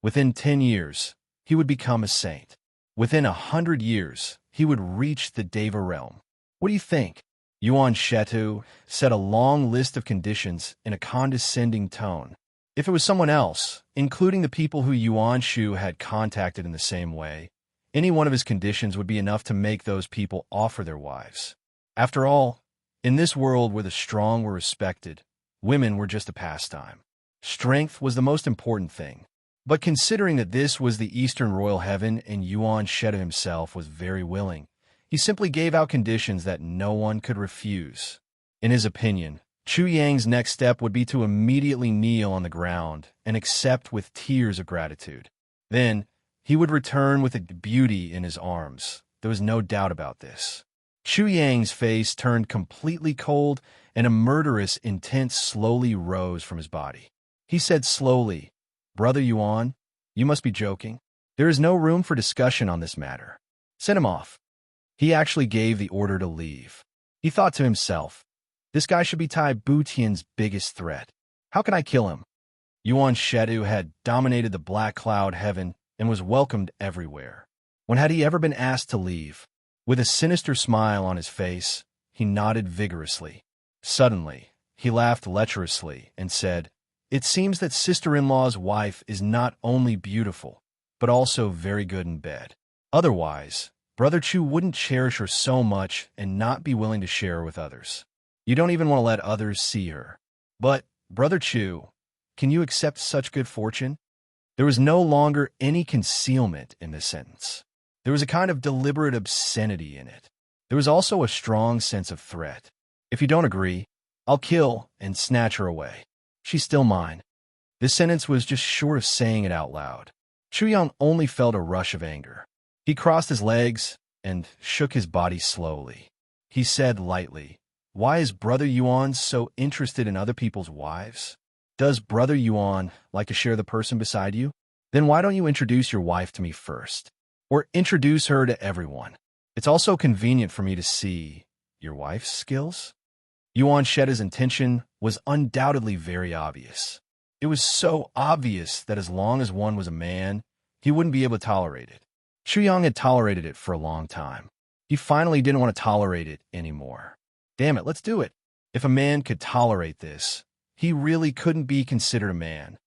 Within 10 years, he would become a saint. Within 100 years, he would reach the Deva realm. What do you think?" Yuan Sheta said a long list of conditions in a condescending tone. If it was someone else, including the people who Yuan Shu had contacted in the same way, any one of his conditions would be enough to make those people offer their wives. After all, in this world where the strong were respected, women were just a pastime. Strength was the most important thing. But considering that this was the Eastern Royal Heaven and Yuan Sheta himself was very willing, he simply gave out conditions that no one could refuse. In his opinion, Chu Yang's next step would be to immediately kneel on the ground and accept with tears of gratitude. Then, he would return with a beauty in his arms. There was no doubt about this. Chu Yang's face turned completely cold, and a murderous intent slowly rose from his body. He said slowly, "Brother Yuan, you must be joking. There is no room for discussion on this matter. Send him off." He actually gave the order to leave. He thought to himself, this guy should be Tai Butian's biggest threat. How can I kill him? Yuan Shedu had dominated the black cloud heaven and was welcomed everywhere. When had he ever been asked to leave? With a sinister smile on his face, he nodded vigorously. Suddenly, he laughed lecherously and said, "It seems that sister-in-law's wife is not only beautiful, but also very good in bed. Otherwise, Brother Chu wouldn't cherish her so much and not be willing to share her with others. You don't even want to let others see her. But, Brother Chu, can you accept such good fortune?" There was no longer any concealment in this sentence. There was a kind of deliberate obscenity in it. There was also a strong sense of threat. If you don't agree, I'll kill and snatch her away. She's still mine. This sentence was just short of saying it out loud. Chu Yang only felt a rush of anger. He crossed his legs and shook his body slowly. He said lightly, "Why is Brother Yuan so interested in other people's wives? Does Brother Yuan like to share the person beside you? Then why don't you introduce your wife to me first? Or introduce her to everyone? It's also convenient for me to see your wife's skills." Yuan Sheda's intention was undoubtedly very obvious. It was so obvious that as long as one was a man, he wouldn't be able to tolerate it. Chu Yang had tolerated it for a long time. He finally didn't want to tolerate it anymore. Damn it, let's do it. If a man could tolerate this, he really couldn't be considered a man.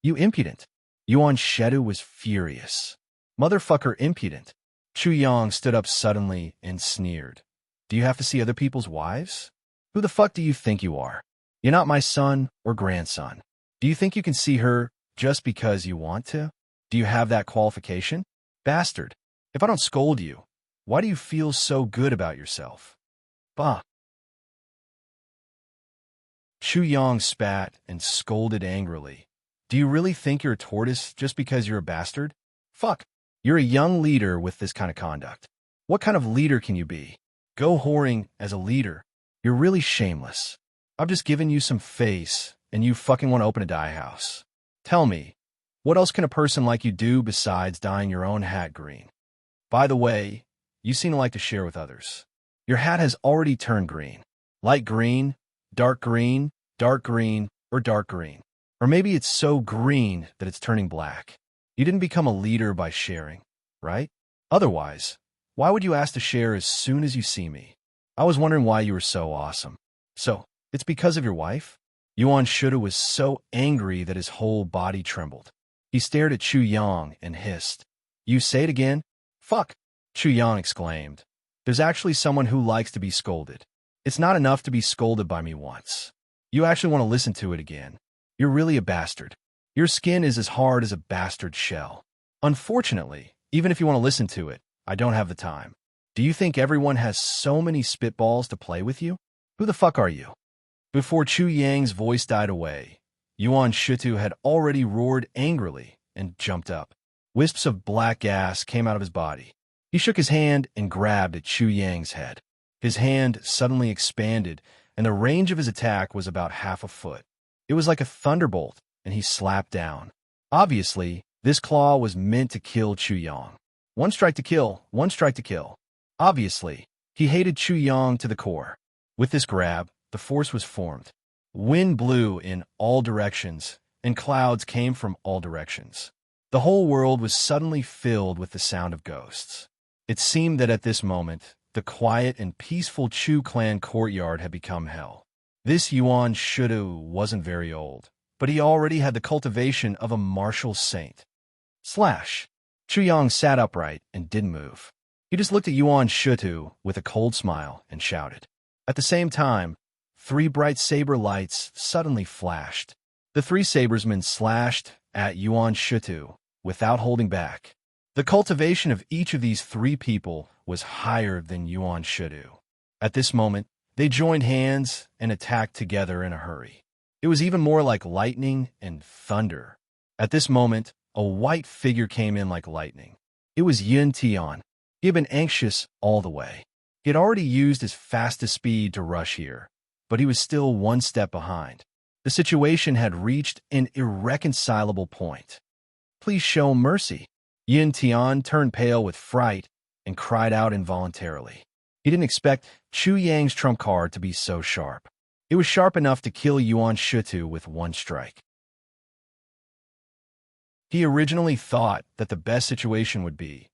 You impudent. Yuan Shedu was furious. Motherfucker impudent. Chu Yang stood up suddenly and sneered. Do you have to see other people's wives? Who the fuck do you think you are? You're not my son or grandson. Do you think you can see her just because you want to? Do you have that qualification? Bastard. If I don't scold you, why do you feel so good about yourself? Bah. Chu Yang spat and scolded angrily. Do you really think you're a tortoise just because you're a bastard? Fuck. You're a young leader with this kind of conduct. What kind of leader can you be? Go whoring as a leader. You're really shameless. I've just given you some face, and you fucking want to open a dye house. Tell me, what else can a person like you do besides dyeing your own hat green? By the way, you seem to like to share with others. Your hat has already turned green. Light green, dark green, or dark green. Or maybe it's so green that it's turning black. You didn't become a leader by sharing, right? Otherwise, why would you ask to share as soon as you see me? I was wondering why you were so awesome. So, it's because of your wife? Yuan Shuda was so angry that his whole body trembled. He stared at Chu Yang and hissed. You say it again? Fuck! Chu Yang exclaimed. There's actually someone who likes to be scolded. It's not enough to be scolded by me once. You actually want to listen to it again. You're really a bastard. Your skin is as hard as a bastard shell. Unfortunately, even if you want to listen to it, I don't have the time. Do you think everyone has so many spitballs to play with you? Who the fuck are you? Before Chu Yang's voice died away, Yuan Shitu had already roared angrily and jumped up. Wisps of black gas came out of his body. He shook his hand and grabbed at Chu Yang's head. His hand suddenly expanded, and the range of his attack was about half a foot. It was like a thunderbolt, and he slapped down. Obviously, this claw was meant to kill Chu Yang. One strike to kill, one strike to kill. Obviously, he hated Chu Yang to the core. With this grab, the force was formed. Wind blew in all directions, and clouds came from all directions. The whole world was suddenly filled with the sound of ghosts. It seemed that at this moment, the quiet and peaceful Chu clan courtyard had become hell. This Yuan Shudu wasn't very old, but he already had the cultivation of a martial saint. Slash! Chu Yang sat upright and didn't move. He just looked at Yuan Shutu with a cold smile and shouted. At the same time, 3 bright saber lights suddenly flashed. The 3 sabersmen slashed at Yuan Shutu without holding back. The cultivation of each of these 3 people was higher than Yuan Shutu. At this moment, they joined hands and attacked together in a hurry. It was even more like lightning and thunder. At this moment, a white figure came in like lightning. It was Yin Tian. He had been anxious all the way. He had already used his fastest speed to rush here, but he was still one step behind. The situation had reached an irreconcilable point. Please show mercy. Yin Tian turned pale with fright and cried out involuntarily. He didn't expect Chu Yang's trump card to be so sharp. It was sharp enough to kill Yuan Shitu with one strike. He originally thought that the best situation would be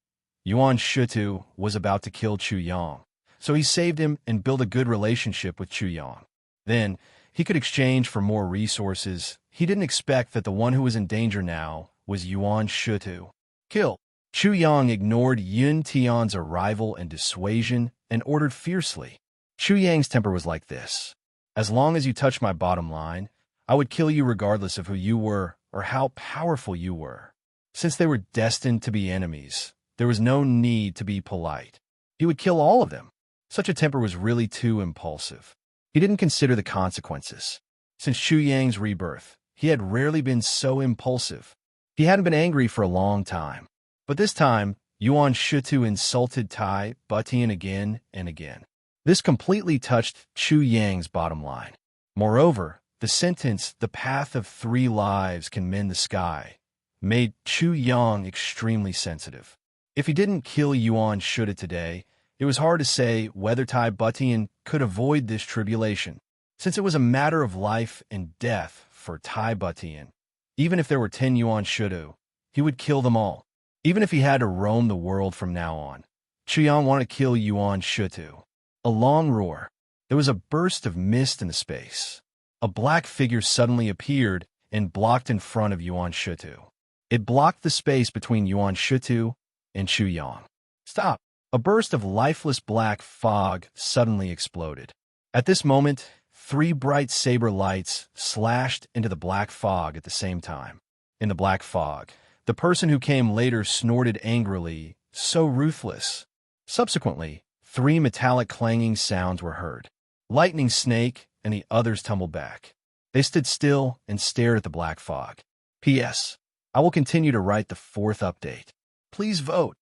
Yuan Shitu was about to kill Chu Yang, so he saved him and built a good relationship with Chu Yang. Then, he could exchange for more resources. He didn't expect that the one who was in danger now was Yuan Shitu. Kill. Chu Yang ignored Yun Tian's arrival and dissuasion and ordered fiercely. Chu Yang's temper was like this. As long as you touch my bottom line, I would kill you regardless of who you were or how powerful you were. Since they were destined to be enemies, there was no need to be polite. He would kill all of them. Such a temper was really too impulsive. He didn't consider the consequences. Since Chu Yang's rebirth, he had rarely been so impulsive. He hadn't been angry for a long time. But this time, Yuan Shitu insulted Tai Butian again and again. This completely touched Chu Yang's bottom line. Moreover, the sentence, "The path of 3 lives can mend the sky," made Chu Yang extremely sensitive. If he didn't kill Yuan Shitu today, it was hard to say whether Tai Butian could avoid this tribulation, since it was a matter of life and death for Tai Butian. Even if there were 10 Yuan Shitu, he would kill them all. Even if he had to roam the world from now on, Chu Yang wanted to kill Yuan Shitu. A long roar. There was a burst of mist in the space. A black figure suddenly appeared and blocked in front of Yuan Shitu. It blocked the space between Yuan Shitu and Chu Yang. Stop! A burst of lifeless black fog suddenly exploded. At this moment, 3 bright saber lights slashed into the black fog at the same time. In the black fog, the person who came later snorted angrily, so ruthless. Subsequently, 3 metallic clanging sounds were heard. Lightning Snake and the others tumbled back. They stood still and stared at the black fog. P.S. I will continue to write the 4th update. Please vote.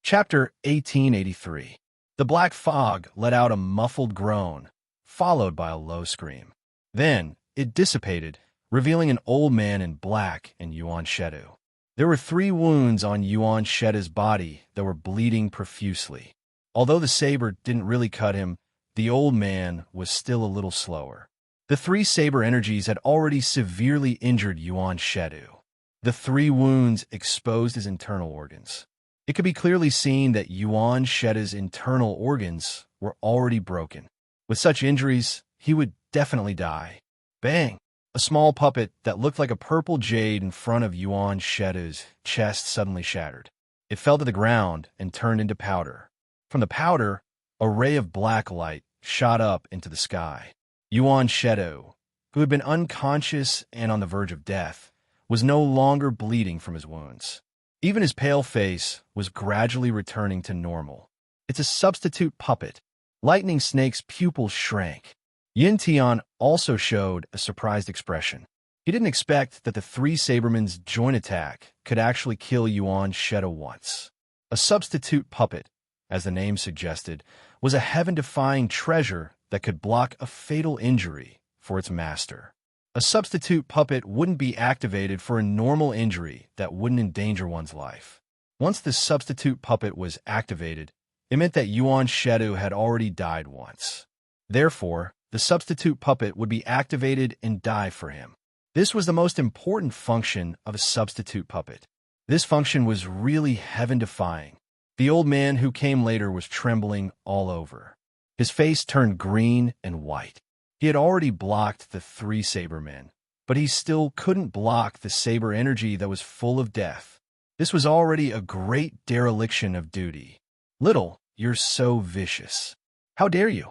Chapter 1883. The black fog let out a muffled groan, followed by a low scream. Then, it dissipated, revealing an old man in black and Yuan Shitu. There were 3 wounds on Yuan Shitu's body that were bleeding profusely. Although the saber didn't really cut him, the old man was still a little slower. The 3 saber energies had already severely injured Yuan Shitu. The 3 wounds exposed his internal organs. It could be clearly seen that Yuan Shitu's internal organs were already broken. With such injuries, he would definitely die. Bang! A small puppet that looked like a purple jade in front of Yuan Shitu's chest suddenly shattered. It fell to the ground and turned into powder. From the powder, a ray of black light shot up into the sky. Yuan Shitu, who had been unconscious and on the verge of death, was no longer bleeding from his wounds. Even his pale face was gradually returning to normal. It's a substitute puppet. Lightning Snake's pupils shrank. Yin Tian also showed a surprised expression. He didn't expect that the 3 Sabermen's joint attack could actually kill Yuan Shitu once. A substitute puppet, as the name suggested, was a heaven-defying treasure that could block a fatal injury for its master. A substitute puppet wouldn't be activated for a normal injury that wouldn't endanger one's life. Once the substitute puppet was activated, it meant that Yuan Shitu had already died once. Therefore, the substitute puppet would be activated and die for him. This was the most important function of a substitute puppet. This function was really heaven-defying. The old man who came later was trembling all over. His face turned green and white. He had already blocked the 3 Sabermen, but he still couldn't block the saber energy that was full of death. This was already a great dereliction of duty. Little, you're so vicious. How dare you?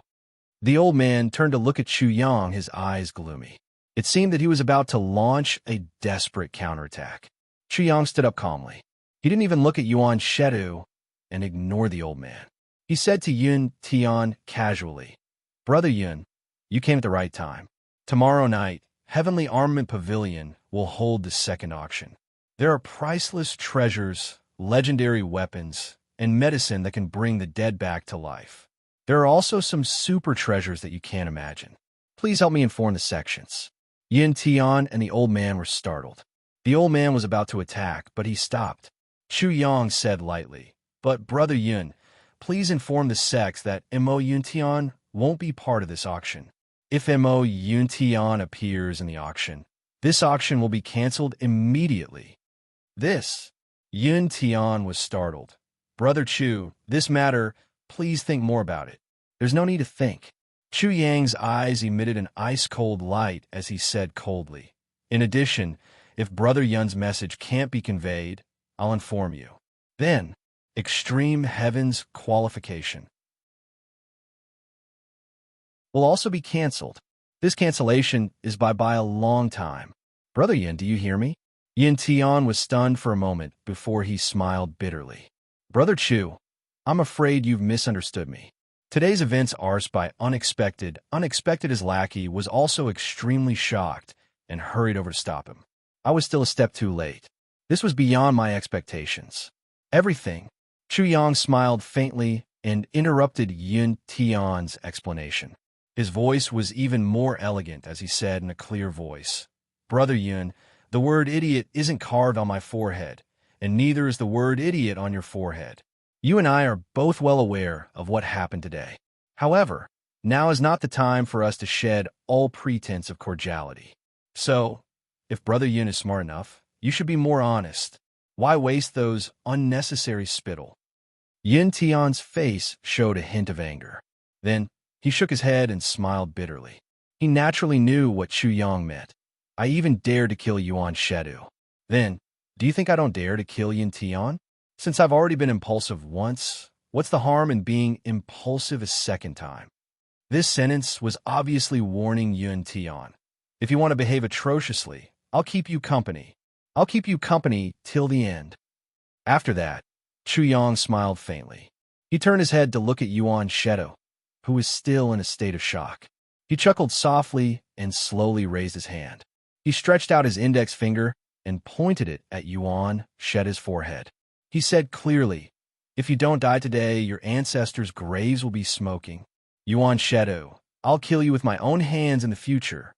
The old man turned to look at Chu Yang, his eyes gloomy. It seemed that he was about to launch a desperate counterattack. Chu Yang stood up calmly. He didn't even look at Yuan Shitu and ignore the old man. He said to Yun Tian casually, "Brother Yun, you came at the right time. Tomorrow night, Heavenly Armament Pavilion will hold the 2nd auction. There are priceless treasures, legendary weapons, and medicine that can bring the dead back to life. There are also some super treasures that you can't imagine. Please help me inform the sections. Yin Tian and the old man were startled. The old man was about to attack, but he stopped. Chu Yang said lightly, "But Brother Yun, please inform the sects that Mo Yun Tian won't be part of this auction. If Mo Yun Tian appears in the auction, this auction will be canceled immediately." This. Yun Tian was startled. "Brother Chu, this matter, please think more about it." "There's no need to think." Chu Yang's eyes emitted an ice-cold light as he said coldly, "In addition, if Brother Yun's message can't be conveyed, I'll inform you." Then, Extreme Heaven's qualification will also be canceled. This cancellation is by a long time. "Brother Yin, do you hear me?" Yin Tian was stunned for a moment before he smiled bitterly. "Brother Chu, I'm afraid you've misunderstood me. Today's events are by unexpected. His lackey was also extremely shocked and hurried over to stop him. I was still a step too late. This was beyond my expectations. Everything." Chu Yang smiled faintly and interrupted Yun Tian's explanation. His voice was even more elegant as he said in a clear voice, "Brother Yun, the word idiot isn't carved on my forehead, and neither is the word idiot on your forehead. You and I are both well aware of what happened today. However, now is not the time for us to shed all pretense of cordiality. So, if Brother Yun is smart enough, you should be more honest. Why waste those unnecessary spittle?" Yin Tian's face showed a hint of anger. Then, he shook his head and smiled bitterly. He naturally knew what Chu Yang meant. "I even dared to kill Yuan Shedu. Then, do you think I don't dare to kill Yin Tian? Since I've already been impulsive once, what's the harm in being impulsive a second time?" This sentence was obviously warning Yun Tian. "If you want to behave atrociously, I'll keep you company. I'll keep you company till the end." After that, Chu Yang smiled faintly. He turned his head to look at Yuan Shedu, who was still in a state of shock. He chuckled softly and slowly raised his hand. He stretched out his index finger and pointed it at Yuan Shedu's forehead. He said clearly, "If you don't die today, your ancestors' graves will be smoking. Yuan Shedu, I'll kill you with my own hands in the future."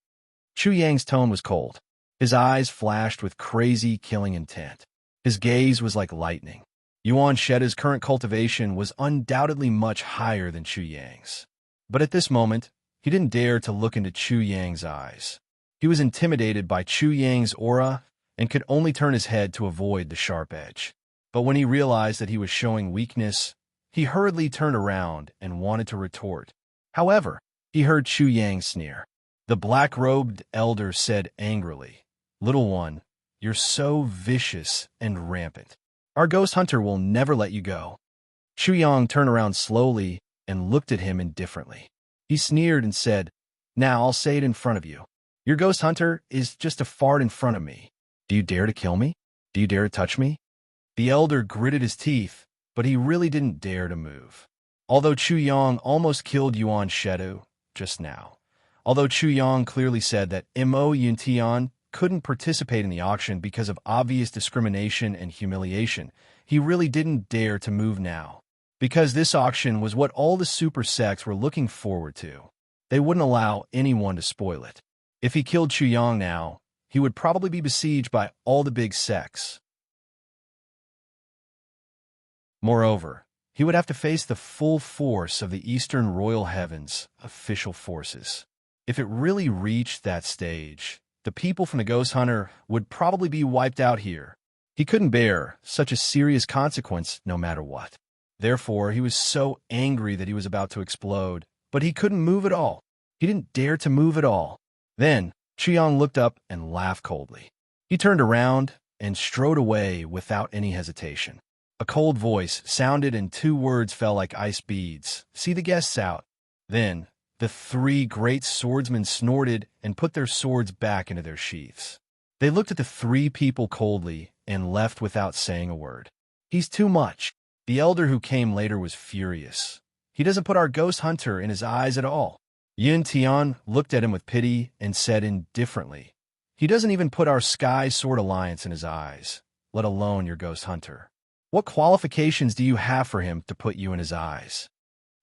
Chu Yang's tone was cold. His eyes flashed with crazy, killing intent. His gaze was like lightning. Yuan Shedu's current cultivation was undoubtedly much higher than Chu Yang's. But at this moment, he didn't dare to look into Chu Yang's eyes. He was intimidated by Chu Yang's aura and could only turn his head to avoid the sharp edge. But when he realized that he was showing weakness, he hurriedly turned around and wanted to retort. However, he heard Chu Yang sneer. The black-robed elder said angrily, "Little one, you're so vicious and rampant. Our ghost hunter will never let you go." Chu Yang turned around slowly and looked at him indifferently. He sneered and said, "Now I'll say it in front of you. Your ghost hunter is just a fart in front of me. Do you dare to kill me? Do you dare to touch me?" The elder gritted his teeth, but he really didn't dare to move. Although Chu Yang almost killed Yuan Shedu just now. Although Chu Yang clearly said that Mo Yun Tian couldn't participate in the auction because of obvious discrimination and humiliation, he really didn't dare to move now. Because this auction was what all the super sects were looking forward to. They wouldn't allow anyone to spoil it. If he killed Chu Yang now, he would probably be besieged by all the big sects. Moreover, he would have to face the full force of the Eastern Royal Heavens official forces. If it really reached that stage, the people from the Ghost Hunter would probably be wiped out here. He couldn't bear such a serious consequence no matter what. Therefore, he was so angry that he was about to explode, but he couldn't move at all. He didn't dare to move at all. Then, Chu Yang looked up and laughed coldly. He turned around and strode away without any hesitation. A cold voice sounded and 2 words fell like ice beads. "See the guests out." Then, the 3 great swordsmen snorted and put their swords back into their sheaths. They looked at the 3 people coldly and left without saying a word. "He's too much." The elder who came later was furious. "He doesn't put our ghost hunter in his eyes at all." Yin Tian looked at him with pity and said indifferently, "He doesn't even put our Sky Sword Alliance in his eyes. let alone your ghost hunter. What qualifications do you have for him to put you in his eyes?"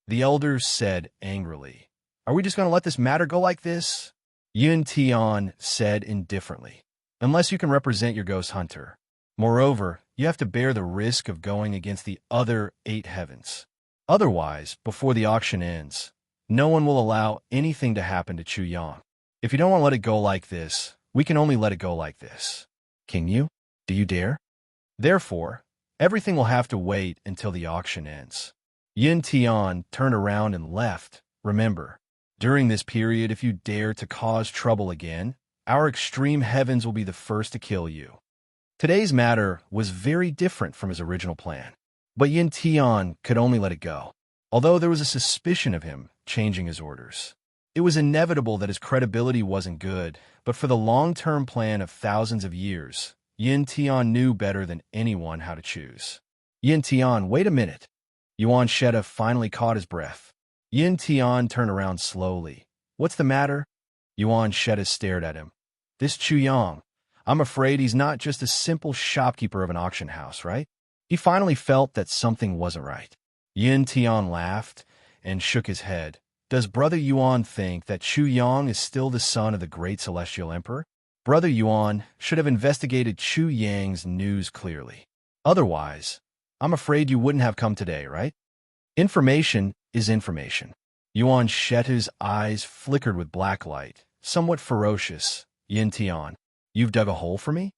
The elders said angrily. "Are we just going to let this matter go like this?" Yun Tian said indifferently. "Unless you can represent your ghost hunter. Moreover, you have to bear the risk of going against the other 8 heavens. Otherwise, before the auction ends, no one will allow anything to happen to Chu Yang. If you don't want to let it go like this, we can only let it go like this. Can you? Do you dare? Therefore, everything will have to wait until the auction ends." Yin Tian turned around and left. "Remember, during this period, if you dare to cause trouble again, our extreme heavens will be the first to kill you." Today's matter was very different from his original plan, but Yin Tian could only let it go, although there was a suspicion of him changing his orders. It was inevitable that his credibility wasn't good, but for the long-term plan of thousands of years, Yin Tian knew better than anyone how to choose. "Yin Tian, wait a minute." Yuan Sheta finally caught his breath. Yin Tian turned around slowly. "What's the matter?" Yuan Sheta stared at him. "This Chu Yang, I'm afraid he's not just a simple shopkeeper of an auction house, right?" He finally felt that something wasn't right. Yin Tian laughed and shook his head. "Does Brother Yuan think that Chu Yang is still the son of the great celestial emperor? Brother Yuan should have investigated Chu Yang's news clearly. Otherwise, I'm afraid you wouldn't have come today, right? Information is information." Yuan Sheta's eyes flickered with black light, somewhat ferocious. "Yin Tian, you've dug a hole for me?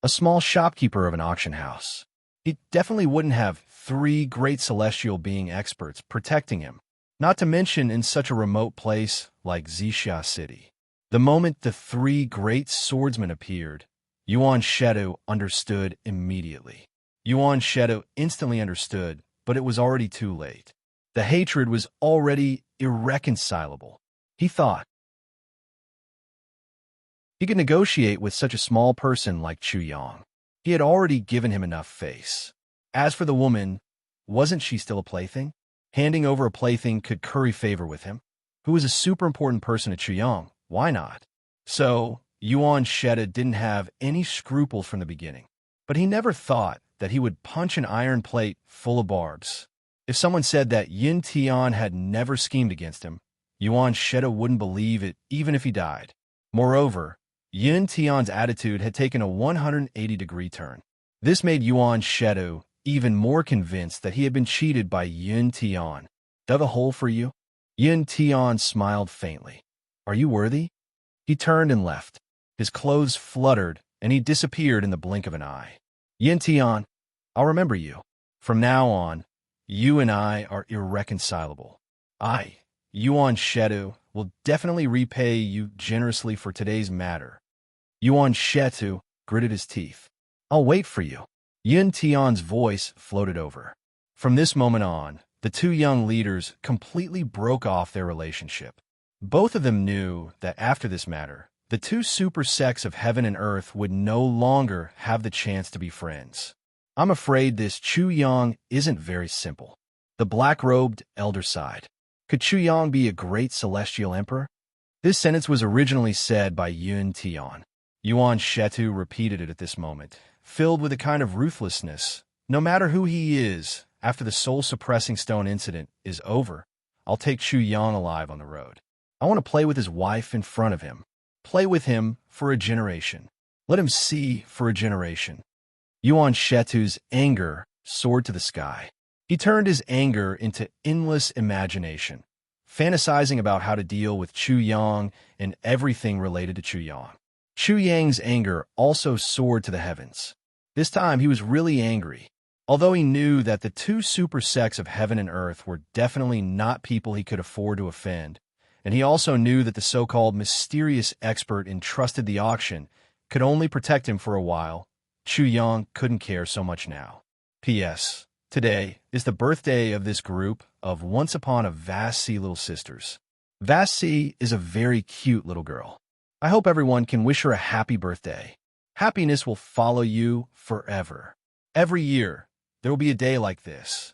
A small shopkeeper of an auction house. He definitely wouldn't have 3 great celestial being experts protecting him, not to mention in such a remote place like Zixia City." The moment the 3 great swordsmen appeared, Yuan Sheta understood immediately. Yuan Sheta instantly understood, but it was already too late. The hatred was already irreconcilable. He thought he could negotiate with such a small person like Chu Yang. He had already given him enough face. As for the woman, wasn't she still a plaything? Handing over a plaything could curry favor with him. Who was a super important person to Chu Yang? Why not? So, Yuan Sheta didn't have any scruples from the beginning. But he never thought that he would punch an iron plate full of barbs. If someone said that Yin Tian had never schemed against him, Yuan Sheta wouldn't believe it even if he died. Moreover, Yin Tian's attitude had taken a 180-degree turn. This made Yuan Sheta even more convinced that he had been cheated by Yin Tian. "Dug a hole for you?" Yin Tian smiled faintly. "Are you worthy?" He turned and left. His clothes fluttered, and he disappeared in the blink of an eye. "Yin Tian, I'll remember you. From now on, you and I are irreconcilable. I, Yuan Sheta, will definitely repay you generously for today's matter." Yuan Sheta gritted his teeth. "I'll wait for you." Yin Tian's voice floated over. From this moment on, the 2 young leaders completely broke off their relationship. Both of them knew that after this matter, the 2 super sects of heaven and earth would no longer have the chance to be friends. "I'm afraid this Chu Yang isn't very simple." The black-robed elder sighed. Could Chu Yang be a great celestial emperor? This sentence was originally said by Yun Tian. Yuan Sheta repeated it at this moment, filled with a kind of ruthlessness. "No matter who he is, after the soul-suppressing stone incident is over, I'll take Chu Yang alive on the road. I want to play with his wife in front of him. Play with him for a generation. Let him see for a generation." Yuan Sheta's anger soared to the sky. He turned his anger into endless imagination, fantasizing about how to deal with Chu Yang and everything related to Chu Yang. Chu Yang's anger also soared to the heavens. This time he was really angry. Although he knew that the 2 super sects of heaven and earth were definitely not people he could afford to offend, and he also knew that the so-called mysterious expert entrusted the auction could only protect him for a while, Chu Yang couldn't care so much now. P.S. Today is the birthday of this group of Once Upon a Vast Sea Little Sisters. Vast Sea is a very cute little girl. I hope everyone can wish her a happy birthday. Happiness will follow you forever. Every year, there will be a day like this.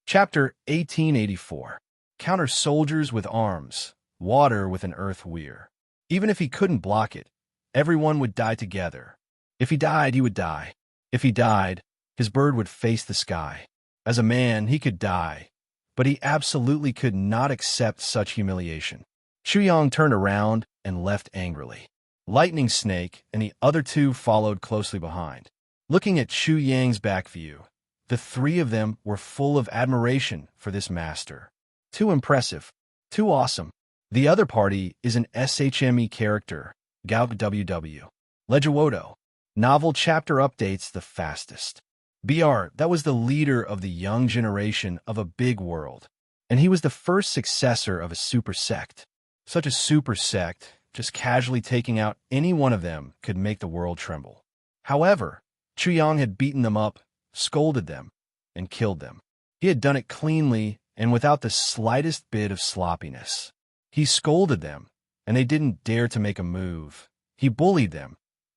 Chapter 1884. Counter soldiers with arms, water with an earth weir. Even if he couldn't block it, everyone would die together. If he died, he would die. If he died, his bird would face the sky. As a man, he could die, but he absolutely could not accept such humiliation. Chu Yang turned around and left angrily. Lightning Snake and the other two followed closely behind. Looking at Chu Yang's back view, the three of them were full of admiration for this master. Too impressive. Too awesome. The other party is an SHME character, Gauk WW. Legiwodo. Novel chapter updates the fastest. BR, that was the leader of the young generation of a big world, and he was the first successor of a super sect. Such a super sect, just casually taking out any one of them could make the world tremble. However, Chu Yang had beaten them up, scolded them, and killed them. He had done it cleanly and without the slightest bit of sloppiness. He scolded them, and they didn't dare to make a move. He bullied them,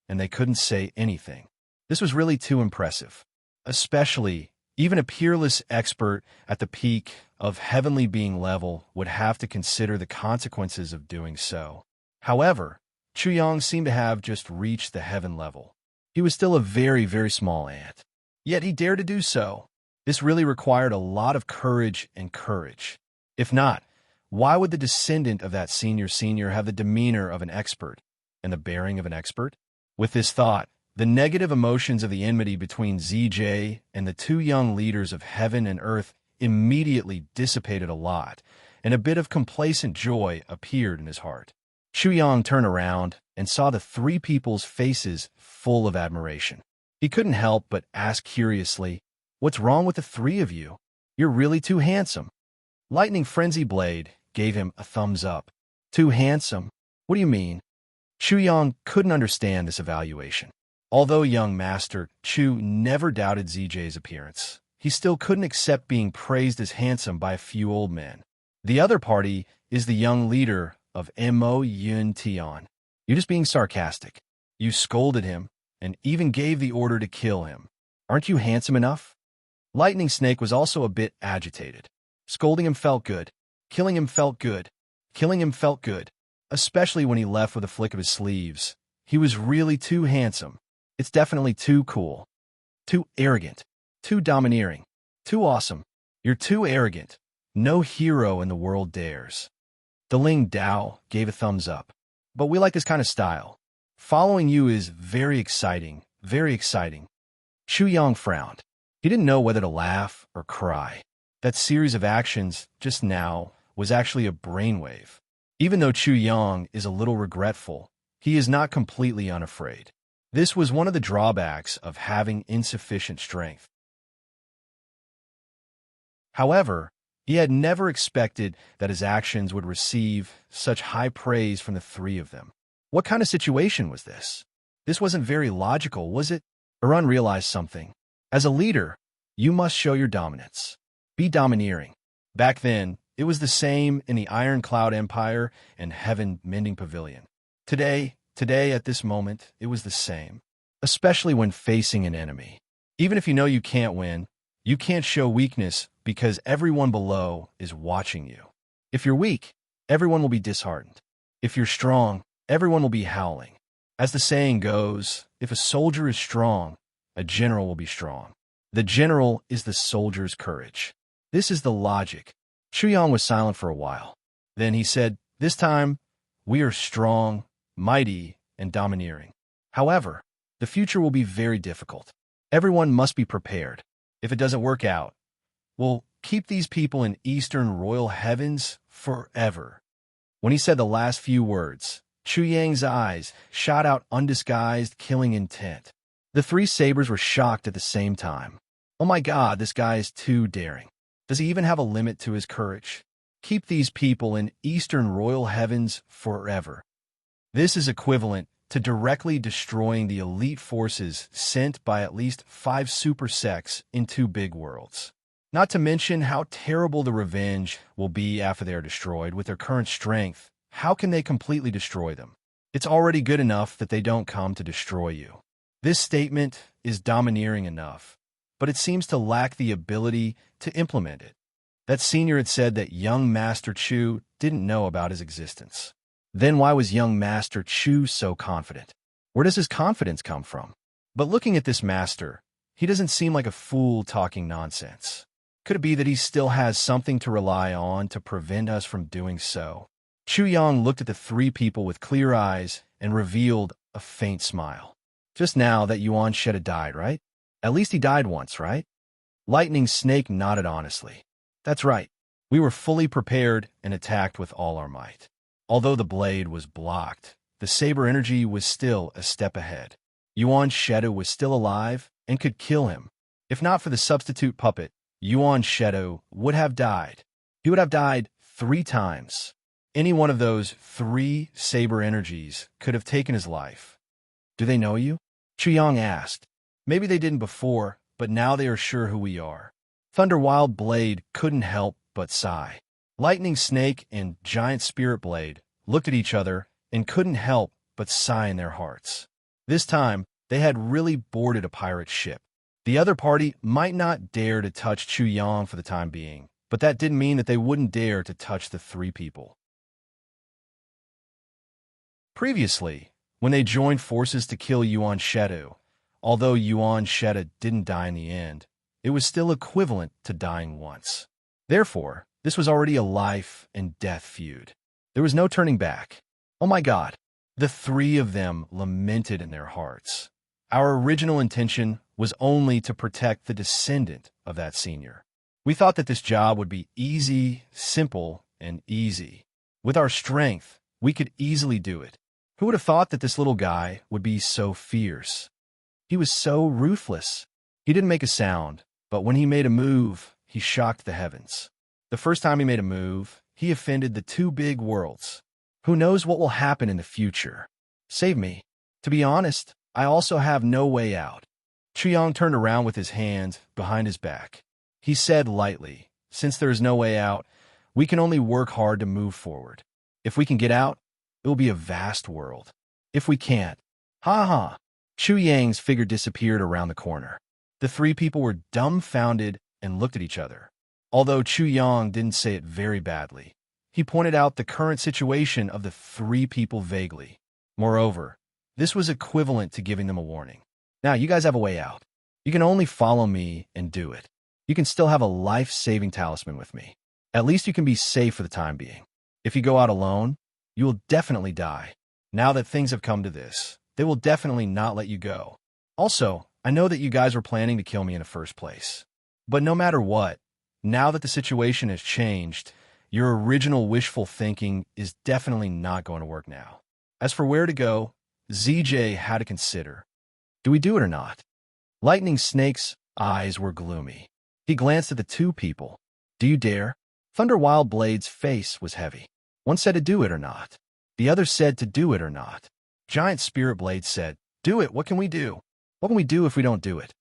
and they couldn't say anything. This was really too impressive. Especially, even a peerless expert at the peak of heavenly being level would have to consider the consequences of doing so. However, Chu Yang seemed to have just reached the heaven level. He was still a very, very small ant. Yet he dared to do so. This really required a lot of courage and courage. If not, why would the descendant of that senior have the demeanor of an expert and the bearing of an expert? With this thought, the negative emotions of the enmity between ZJ and the two young leaders of heaven and earth immediately dissipated a lot, and a bit of complacent joy appeared in his heart. Chu Yang turned around and saw the three people's faces full of admiration. He couldn't help but ask curiously, "What's wrong with the three of you? You're really too handsome." Lightning Frenzy Blade gave him a thumbs up. Too handsome? What do you mean? Chu Yang couldn't understand this evaluation. Although young Master Chu never doubted ZJ's appearance, he still couldn't accept being praised as handsome by a few old men. The other party is the young leader of Mo Yun Tian. You're just being sarcastic. You scolded him and even gave the order to kill him. Aren't you handsome enough? Lightning Snake was also a bit agitated. Scolding him felt good. Killing him felt good. Killing him felt good. Especially when he left with a flick of his sleeves. He was really too handsome. It's definitely too cool. Too arrogant. Too domineering. Too awesome. You're too arrogant. No hero in the world dares. The Ling Dao gave a thumbs up. But we like this kind of style. Following you is very exciting. Very exciting. Chu Yang frowned. He didn't know whether to laugh or cry. That series of actions just now was actually a brainwave. Even though Chu Yang is a little regretful, he is not completely unafraid. This was one of the drawbacks of having insufficient strength. However, he had never expected that his actions would receive such high praise from the three of them. What kind of situation was this? This wasn't very logical, was it? Arun realized something. As a leader, you must show your dominance. Be domineering. Back then, it was the same in the Iron Cloud Empire and Heaven Mending Pavilion. Today, at this moment, it was the same. Especially when facing an enemy. Even if you know you can't win, you can't show weakness because everyone below is watching you. If you're weak, everyone will be disheartened. If you're strong, everyone will be howling. As the saying goes, if a soldier is strong, a general will be strong. The general is the soldier's courage. This is the logic. Chu Yang was silent for a while. Then he said, "This time, we are strong, mighty, and domineering. However, the future will be very difficult. Everyone must be prepared. If it doesn't work out, we'll keep these people in Eastern Royal Heavens forever." When he said the last few words, Chu Yang's eyes shot out undisguised killing intent. The three sabers were shocked at the same time. Oh my God, this guy is too daring. Does he even have a limit to his courage? Keep these people in Eastern Royal Heavens forever. This is equivalent to directly destroying the elite forces sent by at least 5 super sects in 2 big worlds. Not to mention how terrible the revenge will be after they are destroyed. With their current strength, how can they completely destroy them? It's already good enough that they don't come to destroy you. This statement is domineering enough, but it seems to lack the ability to implement it. That senior had said that young Master Chu didn't know about his existence. Then why was young Master Chu so confident? Where does his confidence come from? But looking at this master, he doesn't seem like a fool talking nonsense. Could it be that he still has something to rely on to prevent us from doing so? Chu Yang looked at the three people with clear eyes and revealed a faint smile. Just now that Yuan Sheda died, right? At least he died once, right? Lightning Snake nodded honestly. That's right. We were fully prepared and attacked with all our might. Although the blade was blocked, the saber energy was still a step ahead. Yuan Sheda was still alive and could kill him. If not for the substitute puppet, Yuan Sheda would have died. He would have died 3 times. Any one of those 3 saber energies could have taken his life. Do they know you? Chu Yang asked. Maybe they didn't before, but now they are sure who we are. Thunder Wild Blade couldn't help but sigh. Lightning Snake and Giant Spirit Blade looked at each other and couldn't help but sigh in their hearts. This time, they had really boarded a pirate ship. The other party might not dare to touch Chu Yang for the time being, but that didn't mean that they wouldn't dare to touch the 3 people. Previously, when they joined forces to kill Yuan Sheda, although Yuan Sheda didn't die in the end, it was still equivalent to dying once. Therefore, this was already a life and death feud. There was no turning back. Oh my God. The 3 of them lamented in their hearts. Our original intention was only to protect the descendant of that senior. We thought that this job would be easy, simple, and easy. With our strength, we could easily do it. Who would have thought that this little guy would be so fierce? He was so ruthless. He didn't make a sound, but when he made a move, he shocked the heavens. The first time he made a move, he offended the 2 big worlds. Who knows what will happen in the future? Save me. To be honest, I also have no way out. Chu Yang turned around with his hands behind his back. He said lightly, since there is no way out, we can only work hard to move forward. If we can get out, it will be a vast world. If we can't, ha ha. Chu Yang's figure disappeared around the corner. The 3 people were dumbfounded and looked at each other. Although Chu Yang didn't say it very badly, he pointed out the current situation of the 3 people vaguely. Moreover, this was equivalent to giving them a warning. Now, you guys have a way out. You can only follow me and do it. You can still have a life-saving talisman with me. At least you can be safe for the time being. If you go out alone, you will definitely die. Now that things have come to this, they will definitely not let you go. Also, I know that you guys were planning to kill me in the first place. But no matter what, now that the situation has changed, your original wishful thinking is definitely not going to work now. As for where to go, ZJ had to consider. Do we do it or not? Lightning Snake's eyes were gloomy. He glanced at the 2 people. Do you dare? Thunder Wild Blade's face was heavy. One said to do it or not. The other said to do it or not. Giant Spirit Blade said, do it, what can we do? What can we do if we don't do it?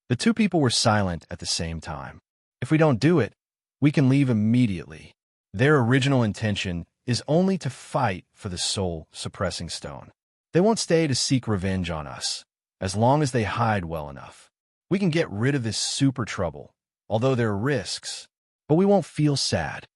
The 2 people were silent at the same time. If we don't do it, we can leave immediately. Their original intention is only to fight for the soul-suppressing stone. They won't stay to seek revenge on us, as long as they hide well enough. We can get rid of this super trouble, although there are risks, but we won't feel sad.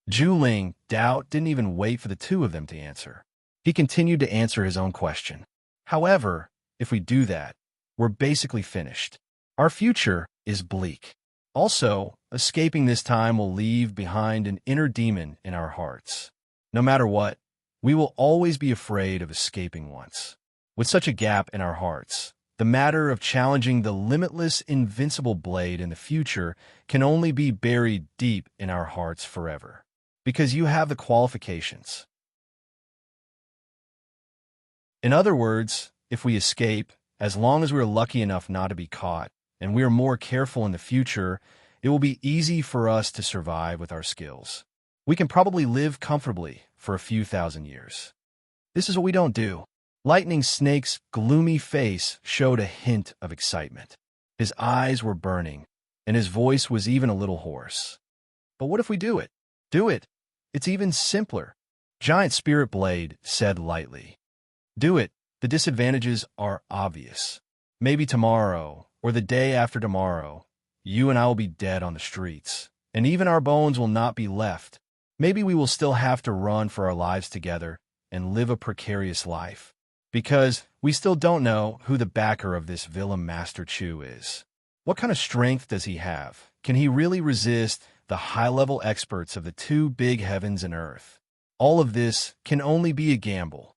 Zhu Doubt didn't even wait for the 2 of them to answer. He continued to answer his own question. However, if we do that, we're basically finished. Our future is bleak. Also, escaping this time will leave behind an inner demon in our hearts. No matter what, we will always be afraid of escaping once. With such a gap in our hearts, the matter of challenging the limitless, invincible blade in the future can only be buried deep in our hearts forever. Because you have the qualifications. In other words, if we escape, as long as we're lucky enough not to be caught, and we are more careful in the future, it will be easy for us to survive with our skills. We can probably live comfortably for a few thousand years. This is what we don't do. Lightning Snake's gloomy face showed a hint of excitement. His eyes were burning, and his voice was even a little hoarse. But what if we do it? Do it. It's even simpler. Giant Spirit Blade said lightly. Do it. The disadvantages are obvious. Maybe tomorrow, or the day after tomorrow, you and I will be dead on the streets, and even our bones will not be left. Maybe we will still have to run for our lives together, and live a precarious life. Because we still don't know who the backer of this villain Master Chu is. What kind of strength does he have? Can he really resist the high-level experts of the two big heavens and earth? All of this can only be a gamble.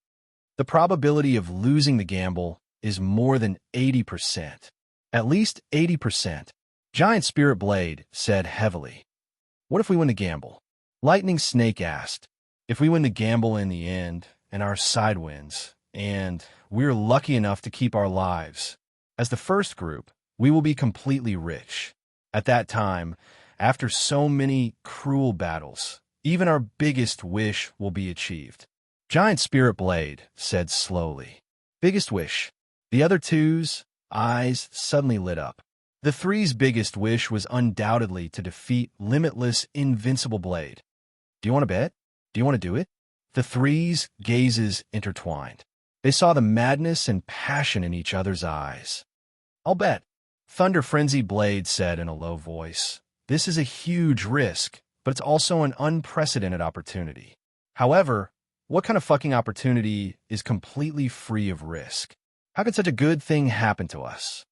The probability of losing the gamble is more than 80%. At least 80%. Giant Spirit Blade said heavily. What if we win the gamble? Lightning Snake asked. If we win the gamble in the end, and our side wins, and we're lucky enough to keep our lives, as the first group, we will be completely rich. At that time, after so many cruel battles, even our biggest wish will be achieved. Giant Spirit Blade said slowly. Biggest wish. The other two's eyes suddenly lit up. The three's biggest wish was undoubtedly to defeat Limitless Invincible Blade. Do you want to bet? Do you want to do it? The three's gazes intertwined. They saw the madness and passion in each other's eyes. I'll bet. Thunder Frenzied Blade said in a low voice. This is a huge risk, but it's also an unprecedented opportunity. However, what kind of fucking opportunity is completely free of risk? How could such a good thing happen to us?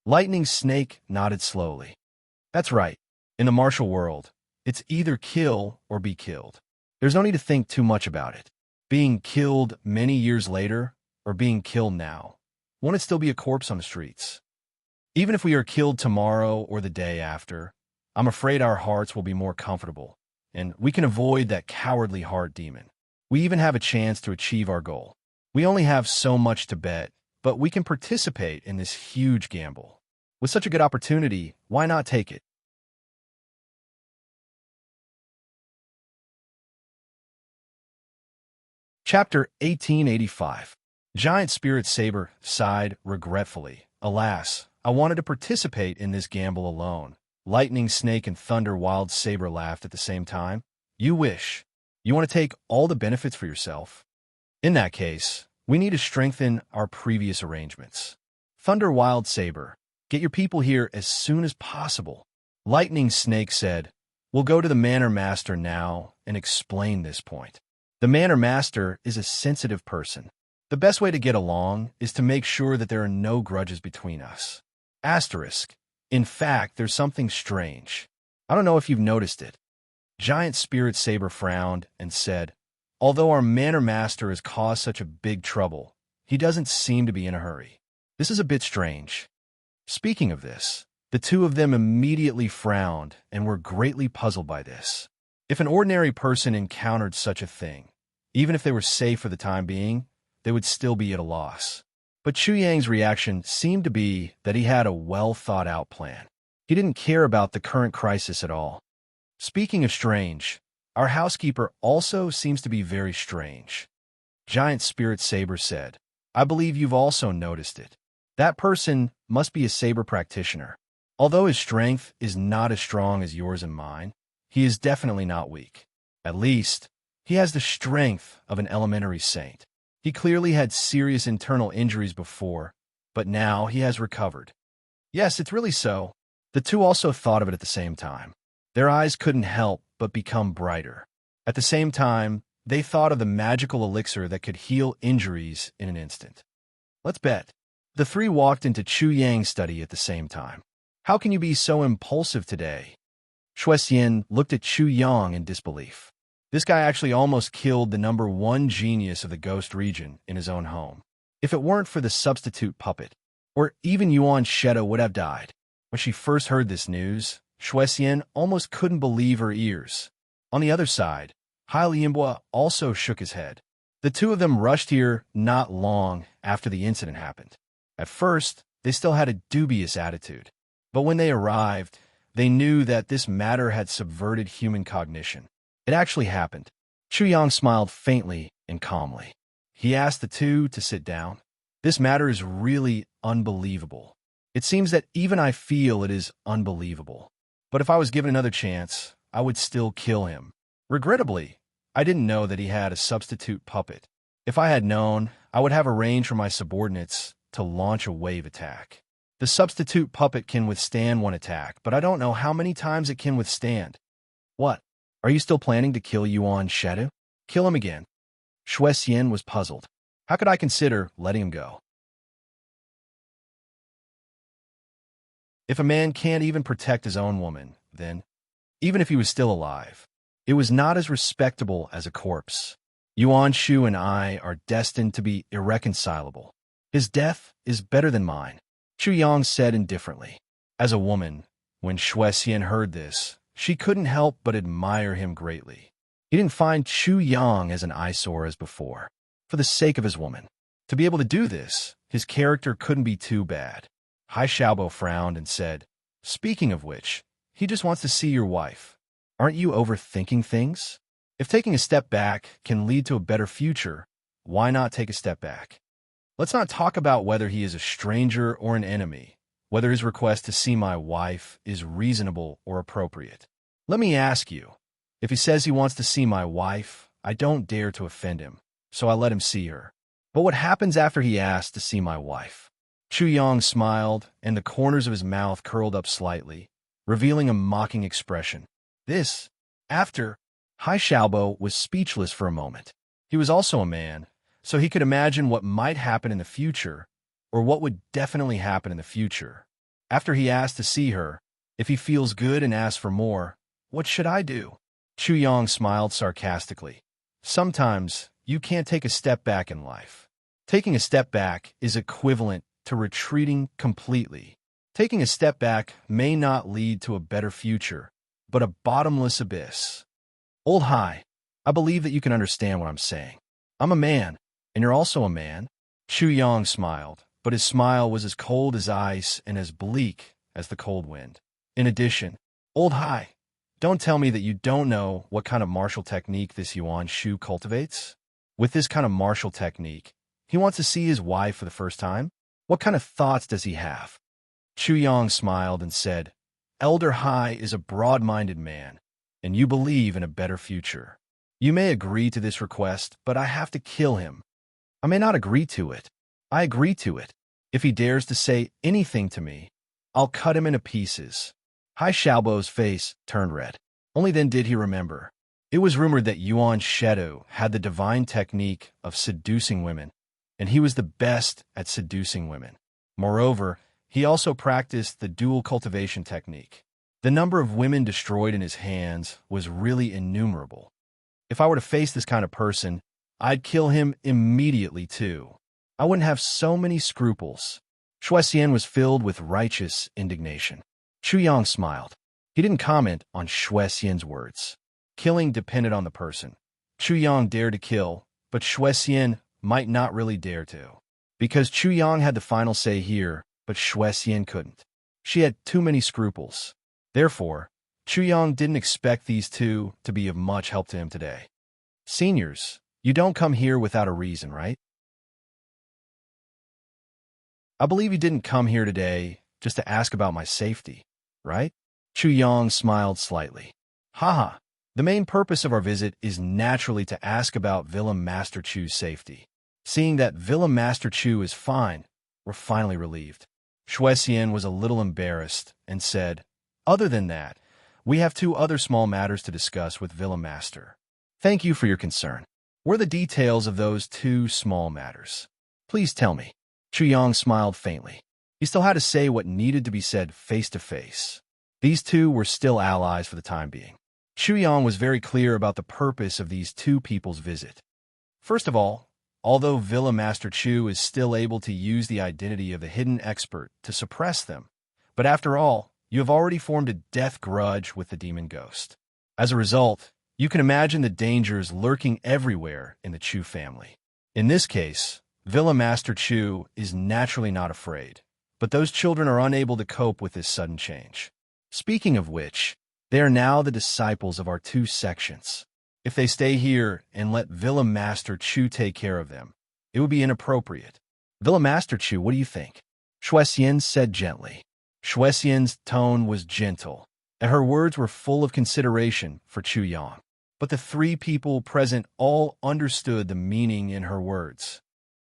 Lightning Snake nodded slowly. That's right. In the martial world, it's either kill or be killed. There's no need to think too much about it. Being killed many years later, or being killed now, won't it still be a corpse on the streets? Even if we are killed tomorrow or the day after, I'm afraid our hearts will be more comfortable, and we can avoid that cowardly heart demon. We even have a chance to achieve our goal. We only have so much to bet, but we can participate in this huge gamble. With such a good opportunity, why not take it? Chapter 1885. Giant Spirit Saber sighed regretfully. Alas, I wanted to participate in this gamble alone. Lightning Snake and Thunder Wild Saber laughed at the same time. You wish. You want to take all the benefits for yourself? In that case, we need to strengthen our previous arrangements. Thunder Wild Saber, get your people here as soon as possible. Lightning Snake said, we'll go to the Manor Master now and explain this point. The Manor Master is a sensitive person. The best way to get along is to make sure that there are no grudges between us. Asterisk. In fact, there's something strange. I don't know if you've noticed it. Giant Spirit Saber frowned and said, although our Manor Master has caused such a big trouble, he doesn't seem to be in a hurry. This is a bit strange. Speaking of this, the two of them immediately frowned and were greatly puzzled by this. If an ordinary person encountered such a thing, even if they were safe for the time being, they would still be at a loss. But Chu Yang's reaction seemed to be that he had a well-thought-out plan. He didn't care about the current crisis at all. Speaking of strange, our housekeeper also seems to be very strange. Giant Spirit Saber said, I believe you've also noticed it. That person must be a saber practitioner. Although his strength is not as strong as yours and mine, he is definitely not weak. At least, he has the strength of an elementary saint. He clearly had serious internal injuries before, but now he has recovered. Yes, it's really so. The two also thought of it at the same time. Their eyes couldn't help but become brighter. At the same time, they thought of the magical elixir that could heal injuries in an instant. Let's bet. The three walked into Chu Yang's study at the same time. How can you be so impulsive today? Shuexian looked at Chu Yang in disbelief. This guy actually almost killed the #1 genius of the Ghost region in his own home. If it weren't for the substitute puppet, or even Yuan Shedo would have died. When she first heard this news, Shuexian almost couldn't believe her ears. On the other side, Hai Lianbua also shook his head. The two of them rushed here not long after the incident happened. At first, they still had a dubious attitude. But when they arrived, they knew that this matter had subverted human cognition. It actually happened. Chu Yang smiled faintly and calmly. He asked the two to sit down. This matter is really unbelievable. It seems that even I feel it is unbelievable. But if I was given another chance, I would still kill him. Regrettably, I didn't know that he had a substitute puppet. If I had known, I would have arranged for my subordinates to launch a wave attack. The substitute puppet can withstand one attack, but I don't know how many times it can withstand. What? Are you still planning to kill Yuan Shedu? Kill him again. Shuai was puzzled. How could I consider letting him go? If a man can't even protect his own woman, then, even if he was still alive, it was not as respectable as a corpse. Yuan Shu and I are destined to be irreconcilable. His death is better than mine, Chu Yang said indifferently. As a woman, when Shuai heard this, she couldn't help but admire him greatly. He didn't find Chu Yang as an eyesore as before, for the sake of his woman. To be able to do this, his character couldn't be too bad. Hai Xiaobo frowned and said, "Speaking of which, he just wants to see your wife. Aren't you overthinking things? If taking a step back can lead to a better future, why not take a step back? Let's not talk about whether he is a stranger or an enemy, whether his request to see my wife is reasonable or appropriate. Let me ask you, if he says he wants to see my wife, I don't dare to offend him, so I let him see her. But what happens after he asks to see my wife?" Chu Yang smiled, and the corners of his mouth curled up slightly, revealing a mocking expression. This, after, Hai Xiaobo was speechless for a moment. He was also a man, so he could imagine what might happen in the future, or what would definitely happen in the future. After he asked to see her, if he feels good and asks for more, what should I do? Chu Yang smiled sarcastically. Sometimes, you can't take a step back in life. Taking a step back is equivalent to retreating completely. Taking a step back may not lead to a better future, but a bottomless abyss. Old Hai, I believe that you can understand what I'm saying. I'm a man, and you're also a man. Chu Yang smiled, but his smile was as cold as ice and as bleak as the cold wind. In addition, Old Hai, don't tell me that you don't know what kind of martial technique this Yuan Shu cultivates. With this kind of martial technique, he wants to see his wife for the first time? What kind of thoughts does he have? Chu Yang smiled and said, Elder Hai is a broad-minded man, and you believe in a better future. You may agree to this request, but I have to kill him. I may not agree to it. I agree to it. If he dares to say anything to me, I'll cut him into pieces. Hai Xiaobo's face turned red. Only then did he remember. It was rumored that Yuan Shedu had the divine technique of seducing women, and he was the best at seducing women. Moreover, he also practiced the dual cultivation technique. The number of women destroyed in his hands was really innumerable. If I were to face this kind of person, I'd kill him immediately too. I wouldn't have so many scruples. Shuai was filled with righteous indignation. Chu Yang smiled. He didn't comment on Shuai's words. Killing depended on the person. Chu Yang dared to kill, but Shuai might not really dare to. Because Chu Yang had the final say here, but Shuai couldn't. She had too many scruples. Therefore, Chu Yang didn't expect these two to be of much help to him today. Seniors, you don't come here without a reason, right? I believe you didn't come here today just to ask about my safety, right? Chu Yang smiled slightly. Haha, the main purpose of our visit is naturally to ask about Villa Master Chu's safety. Seeing that Villa Master Chu is fine, we're finally relieved. Shuai was a little embarrassed and said, Other than that, we have two other small matters to discuss with Villa Master. Thank you for your concern. What are the details of those two small matters? Please tell me. Chu Yang smiled faintly. He still had to say what needed to be said face to face. These two were still allies for the time being. Chu Yang was very clear about the purpose of these two people's visit. First of all, although Villa Master Chu is still able to use the identity of the hidden expert to suppress them, but after all, you have already formed a death grudge with the demon ghost. As a result, you can imagine the dangers lurking everywhere in the Chu family. In this case, Villa Master Chu is naturally not afraid, but those children are unable to cope with this sudden change. Speaking of which, they are now the disciples of our two sections. If they stay here and let Villa Master Chu take care of them, it would be inappropriate. Villa Master Chu, what do you think? Shuai said gently. Shuai's tone was gentle, and her words were full of consideration for Chu Yang. But the three people present all understood the meaning in her words.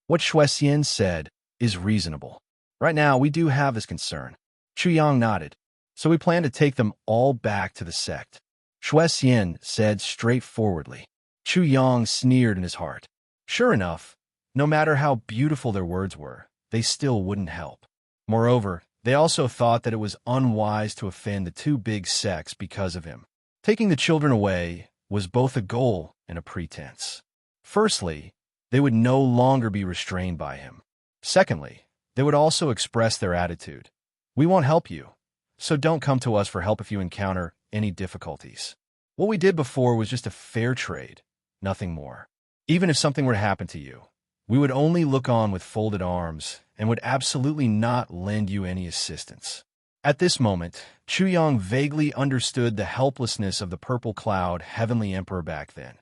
What Shuai said is reasonable. Right now, we do have this concern. Chu Yang nodded. So we plan to take them all back to the sect. Shuai said straightforwardly. Chu Yang sneered in his heart. Sure enough, no matter how beautiful their words were, they still wouldn't help. Moreover, they also thought that it was unwise to offend the two big sects because of him. Taking the children away was both a goal and a pretense. Firstly, they would no longer be restrained by him. Secondly, they would also express their attitude. We won't help you, so don't come to us for help if you encounter any difficulties. What we did before was just a fair trade, nothing more. Even if something were to happen to you, we would only look on with folded arms and would absolutely not lend you any assistance. At this moment, Chuyang vaguely understood the helplessness of the purple cloud heavenly emperor back then.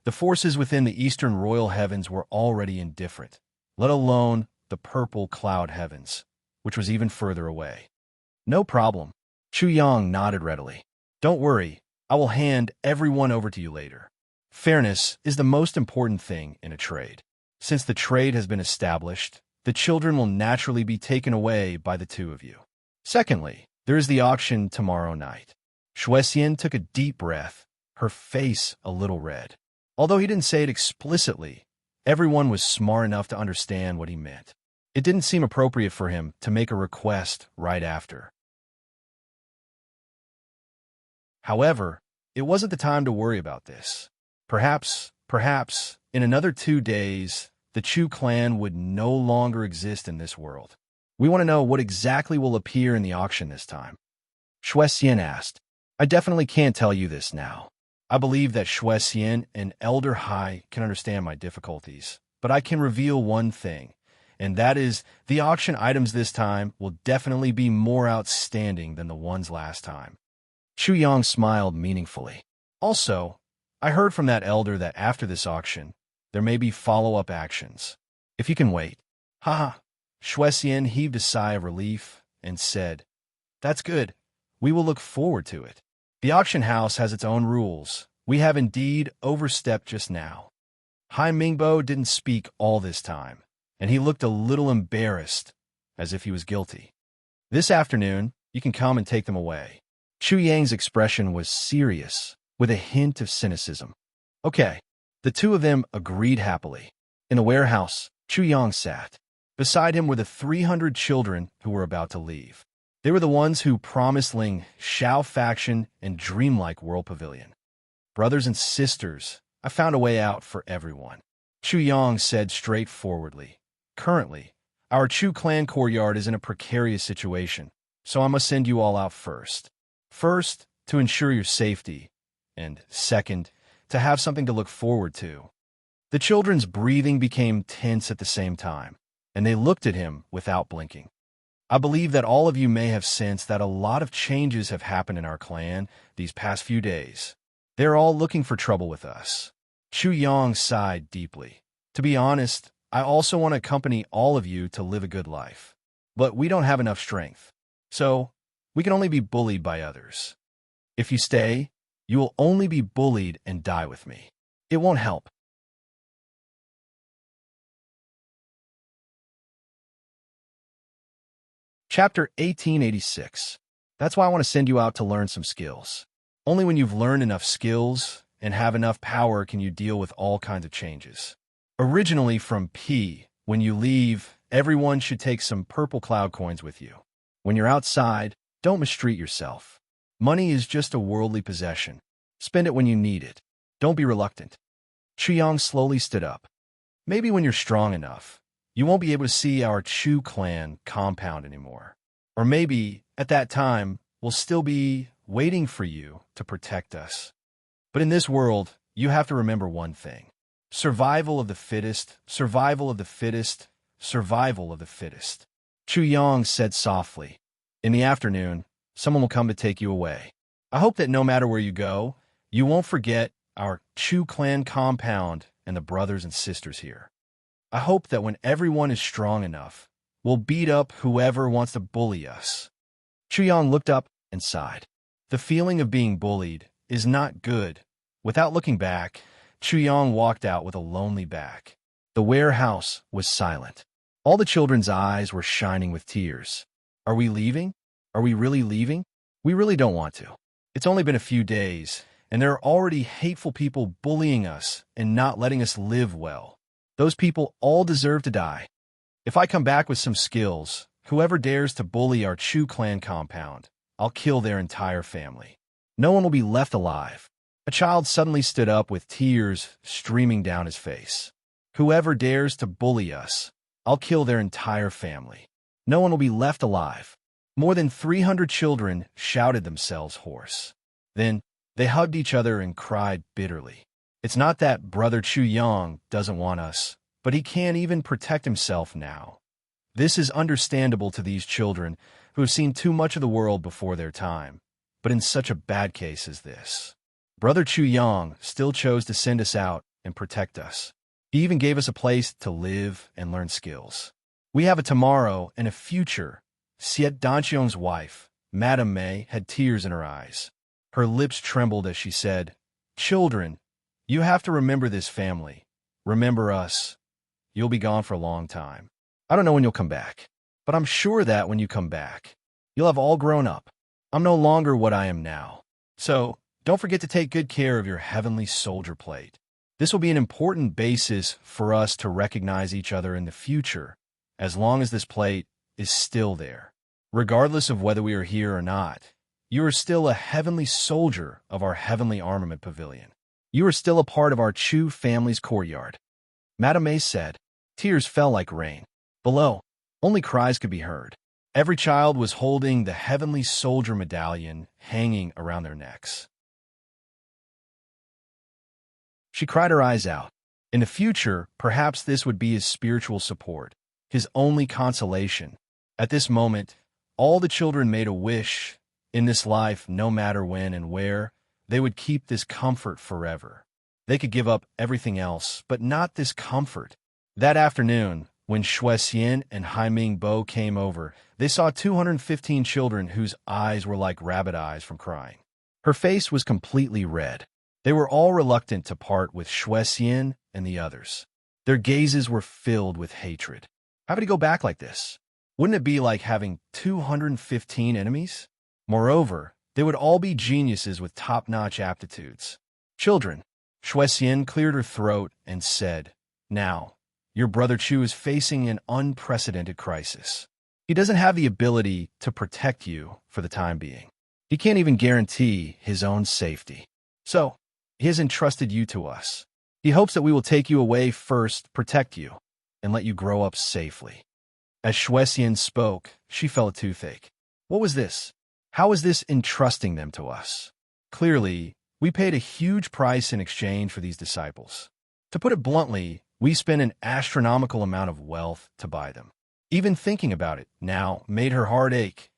The forces within the eastern royal heavens were already indifferent, let alone the purple cloud heavens, which was even further away. No problem. Chuyang nodded readily. Don't worry, I will hand everyone over to you later. Fairness is the most important thing in a trade. Since the trade has been established, the children will naturally be taken away by the two of you. Secondly, there is the auction tomorrow night. Shuexian took a deep breath, her face a little red. Although he didn't say it explicitly, everyone was smart enough to understand what he meant. It didn't seem appropriate for him to make a request right after. However, it wasn't the time to worry about this. Perhaps, in another 2 days, the Chu clan would no longer exist in this world. We want to know what exactly will appear in the auction this time. Shuexian asked. I definitely can't tell you this now. I believe that Shuexian and Elder Hai can understand my difficulties, but I can reveal one thing, and that is the auction items this time will definitely be more outstanding than the ones last time. Chuyang smiled meaningfully. Also, I heard from that elder that after this auction, there may be follow-up actions. If you can wait. Haha. Shuexian heaved a sigh of relief and said, That's good. We will look forward to it. The auction house has its own rules. We have indeed overstepped just now. Hai Mingbo didn't speak all this time, and he looked a little embarrassed, as if he was guilty. This afternoon, you can come and take them away. Chuyang's expression was serious, with a hint of cynicism. Okay. The two of them agreed happily. In the warehouse, Chuyang sat. Beside him were the 300 children who were about to leave. They were the ones who promised Ling, Shao faction, and dreamlike World Pavilion. Brothers and sisters, I found a way out for everyone. Chuyang said straightforwardly. Currently, our Chu clan courtyard is in a precarious situation, so I must send you all out first. First, to ensure your safety, and second, to have something to look forward to. The children's breathing became tense at the same time, and they looked at him without blinking. I believe that all of you may have sensed that a lot of changes have happened in our clan these past few days. They're all looking for trouble with us. Chuyang sighed deeply. To be honest, I also want to accompany all of you to live a good life. But we don't have enough strength. So, we can only be bullied by others. If you stay, you will only be bullied and die with me. It won't help. Chapter 1886. That's why I want to send you out to learn some skills. Only when you've learned enough skills and have enough power can you deal with all kinds of changes. Originally from P, when you leave, everyone should take some purple cloud coins with you. When you're outside, don't mistreat yourself. Money is just a worldly possession. Spend it when you need it. Don't be reluctant. Chuyang slowly stood up. Maybe when you're strong enough, you won't be able to see our Chu clan compound anymore. Or maybe, at that time, we'll still be waiting for you to protect us. But in this world, you have to remember one thing. Survival of the fittest, survival of the fittest, survival of the fittest. Chuyang said softly. In the afternoon, someone will come to take you away. I hope that no matter where you go, you won't forget our Chu clan compound and the brothers and sisters here. I hope that when everyone is strong enough, we'll beat up whoever wants to bully us. Chuyang looked up and sighed. The feeling of being bullied is not good. Without looking back, Chuyang walked out with a lonely back. The warehouse was silent. All the children's eyes were shining with tears. Are we leaving? Are we really leaving? We really don't want to. It's only been a few days, and there are already hateful people bullying us and not letting us live well. Those people all deserve to die. If I come back with some skills, whoever dares to bully our Chu clan compound, I'll kill their entire family. No one will be left alive. A child suddenly stood up with tears streaming down his face. Whoever dares to bully us, I'll kill their entire family. No one will be left alive. More than 300 children shouted themselves hoarse. Then, they hugged each other and cried bitterly. It's not that Brother Chu Yang doesn't want us, but he can't even protect himself now. This is understandable to these children who have seen too much of the world before their time, but in such a bad case as this. Brother Chu Yang still chose to send us out and protect us. He even gave us a place to live and learn skills. We have a tomorrow and a future. Siet Danqiong's wife, Madame May, had tears in her eyes. Her lips trembled as she said, "Children, you have to remember this family. Remember us. You'll be gone for a long time. I don't know when you'll come back, but I'm sure that when you come back, you'll have all grown up. I'm no longer what I am now. So, don't forget to take good care of your heavenly soldier plate. This will be an important basis for us to recognize each other in the future, as long as this plate is still there. Regardless of whether we are here or not, you are still a heavenly soldier of our heavenly armament pavilion. You are still a part of our Chu family's courtyard." Madame May said. Tears fell like rain. Below, only cries could be heard. Every child was holding the heavenly soldier medallion hanging around their necks. She cried her eyes out. In the future, perhaps this would be his spiritual support, his only consolation. At this moment, all the children made a wish. In this life, no matter when and where, they would keep this comfort forever. They could give up everything else, but not this comfort. That afternoon, when Shuexian and Haiming Bo came over, they saw 215 children whose eyes were like rabbit eyes from crying. Her face was completely red. They were all reluctant to part with Shuexian and the others. Their gazes were filled with hatred. How could he go back like this? Wouldn't it be like having 215 enemies? Moreover, they would all be geniuses with top-notch aptitudes. Children, Shuexian cleared her throat and said, "Now, your brother Chu is facing an unprecedented crisis. He doesn't have the ability to protect you for the time being. He can't even guarantee his own safety. So, he has entrusted you to us. He hopes that we will take you away first, protect you, and let you grow up safely." As Shuexian spoke, she felt a toothache. What was this? How was this entrusting them to us? Clearly, we paid a huge price in exchange for these disciples. To put it bluntly, we spent an astronomical amount of wealth to buy them. Even thinking about it now made her heart ache.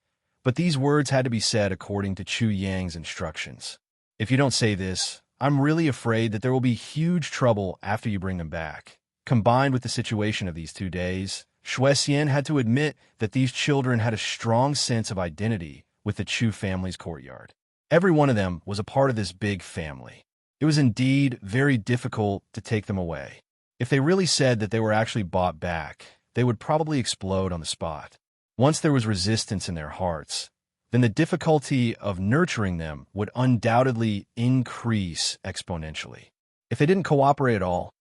But these words had to be said according to Chu Yang's instructions. If you don't say this, I'm really afraid that there will be huge trouble after you bring them back. Combined with the situation of these 2 days, Shuexian had to admit that these children had a strong sense of identity with the Chu family's courtyard. Every one of them was a part of this big family. It was indeed very difficult to take them away. If they really said that they were actually bought back, they would probably explode on the spot. Once there was resistance in their hearts, then the difficulty of nurturing them would undoubtedly increase exponentially. If they didn't cooperate at all,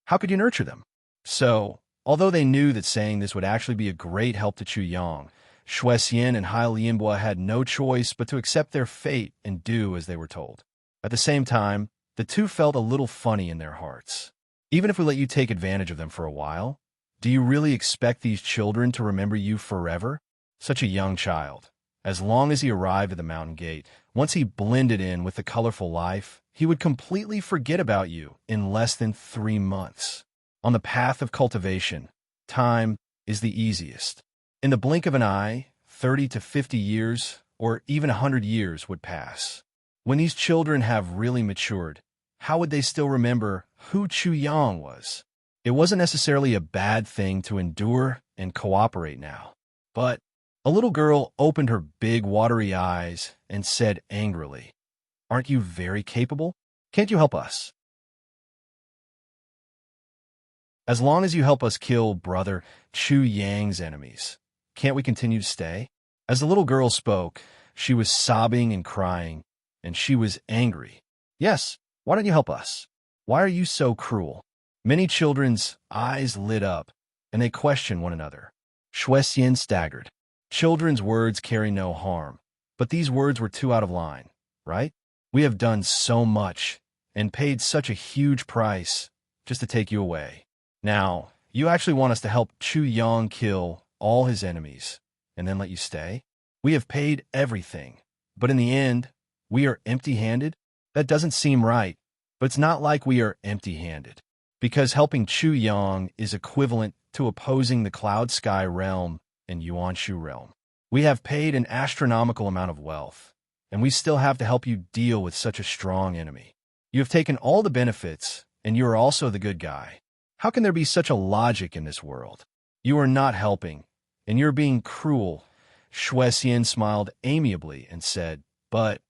how could you nurture them? So, although they knew that saying this would actually be a great help to Chu Yang, Shuexian and Hai Lianbua had no choice but to accept their fate and do as they were told. At the same time, the two felt a little funny in their hearts. Even if we let you take advantage of them for a while, do you really expect these children to remember you forever? Such a young child. As long as he arrived at the mountain gate, once he blended in with the colorful life, he would completely forget about you in less than 3 months. On the path of cultivation, time is the easiest. In the blink of an eye, 30 to 50 years, or even 100 years would pass. When these children have really matured, how would they still remember who Chu Yang was? It wasn't necessarily a bad thing to endure and cooperate now. But a little girl opened her big watery eyes and said angrily, "Aren't you very capable? Can't you help us? As long as you help us kill Brother Chu Yang's enemies, can't we continue to stay?" As the little girl spoke, she was sobbing and crying, and she was angry. "Yes, why don't you help us? Why are you so cruel? Many children's eyes lit up, and they questioned one another. Shuexian staggered. Children's words carry no harm, but these words were too out of line, right? We have done so much and paid such a huge price just to take you away. Now, you actually want us to help Chu Yang kill all his enemies and then let you stay? We have paid everything, but in the end, we are empty-handed? That doesn't seem right, but it's not like we are empty-handed, because helping Chu Yang is equivalent to opposing the Cloud Sky realm and Yuanshu realm. We have paid an astronomical amount of wealth, and we still have to help you deal with such a strong enemy. You have taken all the benefits, and you are also the good guy. How can there be such a logic in this world? You are not helping, and you're being cruel. Shuexian smiled amiably and said, but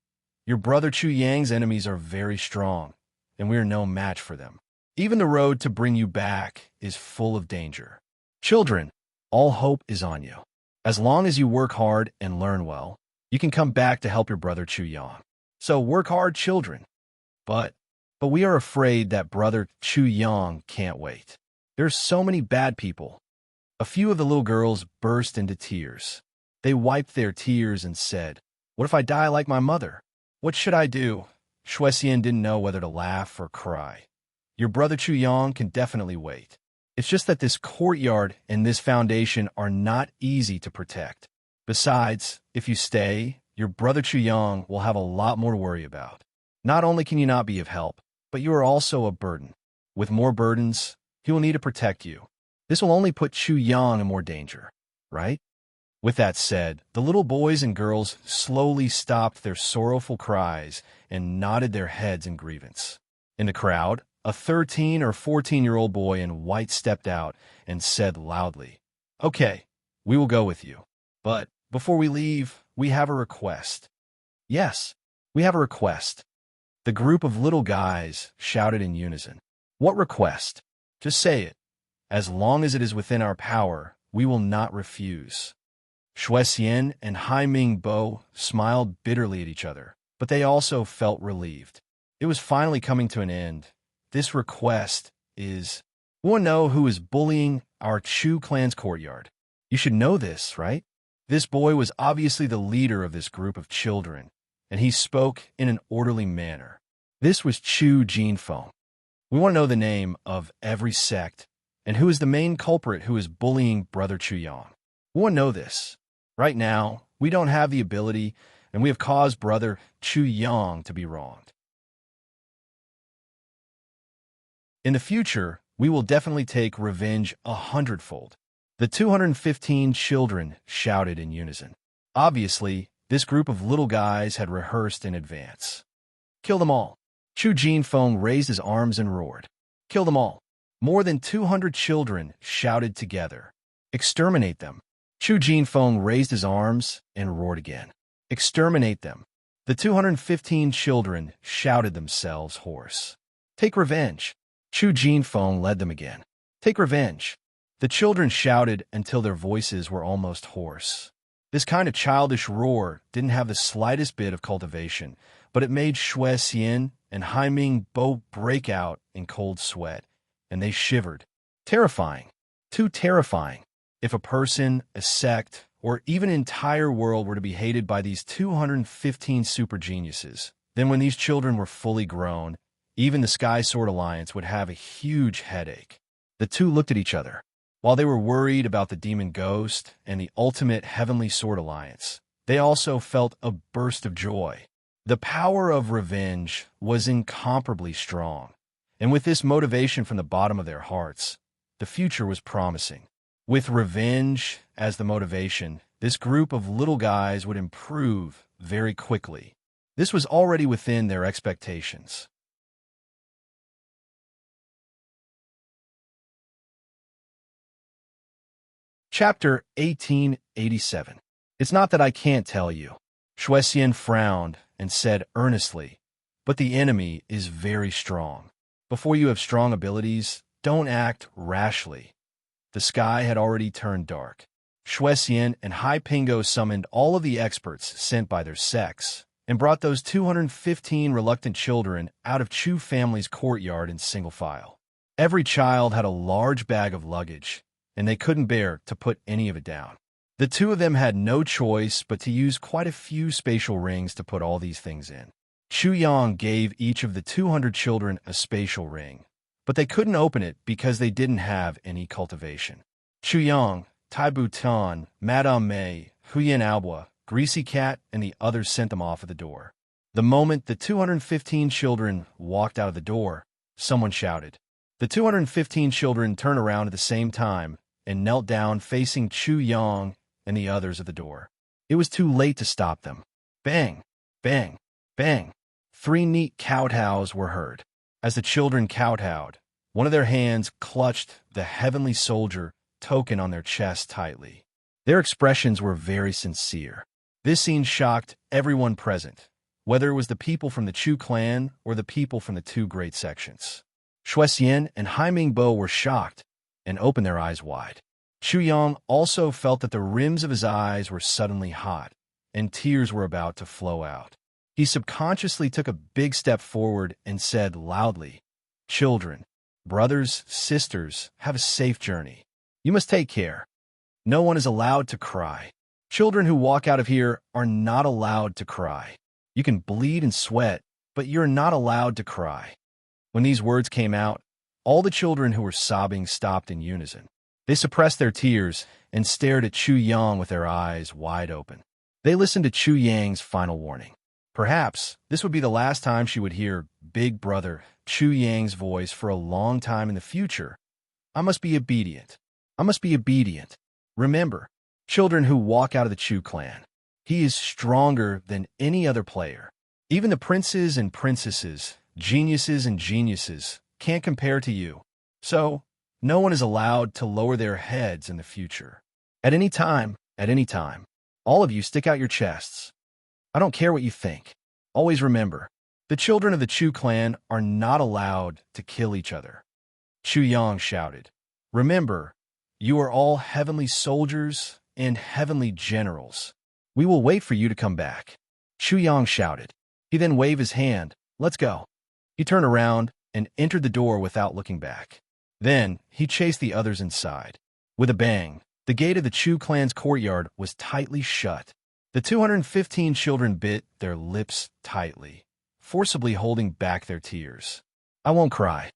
your brother Chu Yang's enemies are very strong, and we are no match for them. Even the road to bring you back is full of danger. Children, all hope is on you. As long as you work hard and learn well, you can come back to help your brother Chu Yang. So work hard, children. But we are afraid that brother Chu Yang can't wait. There's so many bad people. A few of the little girls burst into tears. They wiped their tears and said, what if I die like my mother? What should I do? Shuexian didn't know whether to laugh or cry. Your brother Chu Yang can definitely wait. It's just that this courtyard and this foundation are not easy to protect. Besides, if you stay, your brother Chu Yang will have a lot more to worry about. Not only can you not be of help, but you are also a burden. With more burdens, he will need to protect you. This will only put Chu Yang in more danger, right? With that said, the little boys and girls slowly stopped their sorrowful cries and nodded their heads in grievance. In the crowd, a 13 or 14-year-old boy in white stepped out and said loudly, okay, we will go with you. But before we leave, we have a request. Yes, we have a request. The group of little guys shouted in unison. What request? Just say it. As long as it is within our power, we will not refuse. Shuexian and Haiming Bo smiled bitterly at each other, but they also felt relieved. It was finally coming to an end. This request is, we want to know who is bullying our Chu clan's courtyard. You should know this, right? This boy was obviously the leader of this group of children, and he spoke in an orderly manner. This was Chu Jinfeng. We want to know the name of every sect and who is the main culprit who is bullying brother Chu Yang. We want to know this. Right now, we don't have the ability, and we have caused brother Chu Yang to be wronged. In the future, we will definitely take revenge 100-fold. The 215 children shouted in unison. Obviously, this group of little guys had rehearsed in advance. Kill them all. Chu Jinfeng raised his arms and roared. Kill them all. More than 200 children shouted together. Exterminate them. Chu Jinfeng raised his arms and roared again. Exterminate them. The 215 children shouted themselves hoarse. Take revenge. Chu Jinfeng led them again. Take revenge. The children shouted until their voices were almost hoarse. This kind of childish roar didn't have the slightest bit of cultivation, but it made Shuexian and Haiming both break out in cold sweat, and they shivered. Terrifying. Too terrifying. If a person, a sect, or even an entire world were to be hated by these 215 super geniuses, then when these children were fully grown, even the Sky Sword Alliance would have a huge headache. The two looked at each other. While they were worried about the demon ghost and the ultimate Heavenly Sword Alliance, they also felt a burst of joy. The power of revenge was incomparably strong, and with this motivation from the bottom of their hearts, the future was promising. With revenge as the motivation, this group of little guys would improve very quickly. This was already within their expectations. Chapter 1887. It's not that I can't tell you. Shuexian frowned and said earnestly, but the enemy is very strong. Before you have strong abilities, don't act rashly. The sky had already turned dark. Shuexian and Hai Pingo summoned all of the experts sent by their sects and brought those 215 reluctant children out of Chu family's courtyard in single file. Every child had a large bag of luggage, and they couldn't bear to put any of it down. The two of them had no choice but to use quite a few spatial rings to put all these things in. Chu Yang gave each of the 200 children a spatial ring, but they couldn't open it because they didn't have any cultivation. Chu Yang, Tai Butan, Madame Mei, Huyen Aoba, Greasy Cat, and the others sent them off at the door. The moment the 215 children walked out of the door, someone shouted. The 215 children turned around at the same time and knelt down facing Chu Yang and the others at the door. It was too late to stop them. Bang! Bang! Bang! 3 neat kowtows were heard. As the children kowtowed, one of their hands clutched the heavenly soldier token on their chest tightly. Their expressions were very sincere. This scene shocked everyone present, whether it was the people from the Chu clan or the people from the 2 great sections. Shui Xian and Hai Mingbo were shocked and opened their eyes wide. Chu Yang also felt that the rims of his eyes were suddenly hot, and tears were about to flow out. He subconsciously took a big step forward and said loudly, "Children, brothers, sisters, have a safe journey. You must take care. No one is allowed to cry. Children who walk out of here are not allowed to cry. You can bleed and sweat, but you're not allowed to cry." When these words came out, all the children who were sobbing stopped in unison. They suppressed their tears and stared at Chu Yang with their eyes wide open. They listened to Chu Yang's final warning. Perhaps this would be the last time she would hear Big Brother Chu Yang's voice for a long time in the future. I must be obedient. I must be obedient. Remember, children who walk out of the Chu clan. He is stronger than any other player. Even the princes and princesses, geniuses and geniuses, can't compare to you. So, no one is allowed to lower their heads in the future. At any time, all of you stick out your chests. I don't care what you think. Always remember, the children of the Chu clan are not allowed to kill each other. Chu Yang shouted, "Remember, you are all heavenly soldiers and heavenly generals. We will wait for you to come back." Chu Yang shouted. He then waved his hand. "Let's go." He turned around and entered the door without looking back. Then he chased the others inside. With a bang, the gate of the Chu clan's courtyard was tightly shut. The 215 children bit their lips tightly, forcibly holding back their tears. "I won't cry."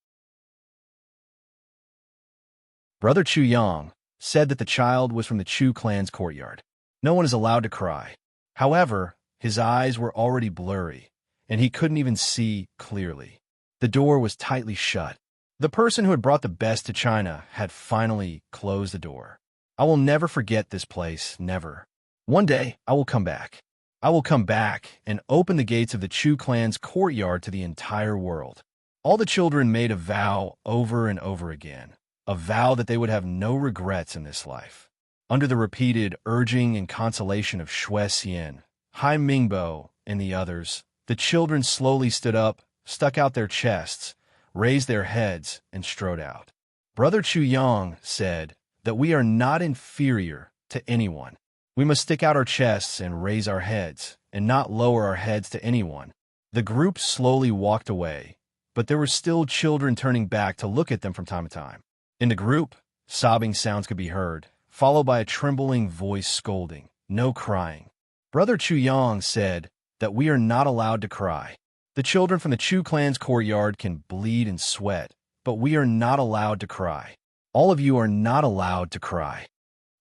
Brother Chu Yang said that the child was from the Chu clan's courtyard. No one is allowed to cry. However, his eyes were already blurry, and he couldn't even see clearly. The door was tightly shut. The person who had brought the best to China had finally closed the door. I will never forget this place, never. One day, I will come back. I will come back and open the gates of the Chu clan's courtyard to the entire world. All the children made a vow over and over again, a vow that they would have no regrets in this life. Under the repeated urging and consolation of Shui Xian, Hai Mingbo, and the others, the children slowly stood up, stuck out their chests, raised their heads, and strode out. Brother Chu Yang said that we are not inferior to anyone. We must stick out our chests and raise our heads, and not lower our heads to anyone. The group slowly walked away, but there were still children turning back to look at them from time to time. In the group, sobbing sounds could be heard, followed by a trembling voice scolding, "No crying." Brother Chu Yang said that we are not allowed to cry. The children from the Chu clan's courtyard can bleed and sweat, but we are not allowed to cry. All of you are not allowed to cry.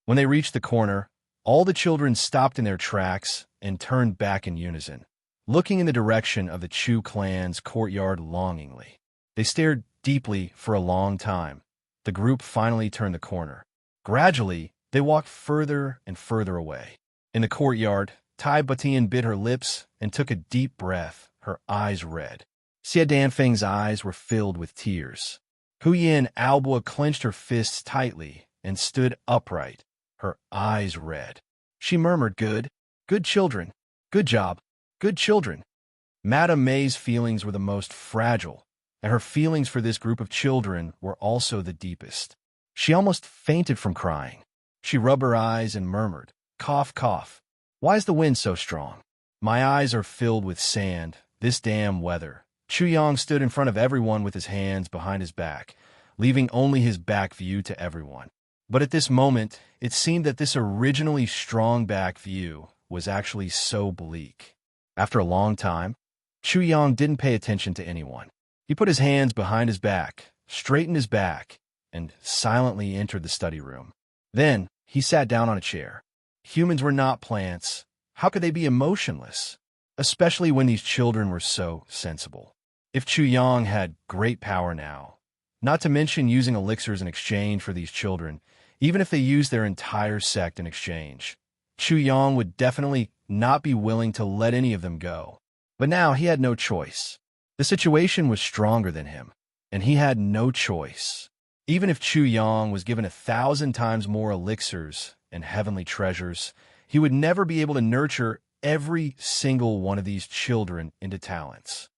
When they reached the corner, all the children stopped in their tracks and turned back in unison, looking in the direction of the Chu clan's courtyard longingly. They stared deeply for a long time. The group finally turned the corner. Gradually, they walked further and further away. In the courtyard, Tai Butian bit her lips and took a deep breath, her eyes red. Xie Danfeng's eyes were filled with tears. Huyen Aoba clenched her fists tightly and stood upright, her eyes red. She murmured, "Good children. Good job. Good children." Madame Mei's feelings were the most fragile, and her feelings for this group of children were also the deepest. She almost fainted from crying. She rubbed her eyes and murmured, "Cough, cough. Why is the wind so strong? My eyes are filled with sand, this damn weather." Chu Yang stood in front of everyone with his hands behind his back, leaving only his back view to everyone. But at this moment, it seemed that this originally strong back view was actually so bleak. After a long time, Chu Yang didn't pay attention to anyone. He put his hands behind his back, straightened his back, and silently entered the study room. Then, he sat down on a chair. Humans were not plants. How could they be emotionless? Especially when these children were so sensible. If Chu Yang had great power now, not to mention using elixirs in exchange for these children, even if they used their entire sect in exchange, Chu Yang would definitely not be willing to let any of them go. But now he had no choice. The situation was stronger than him, and he had no choice. Even if Chu Yang was given 1,000 times more elixirs and heavenly treasures, he would never be able to nurture every single one of these children into talents.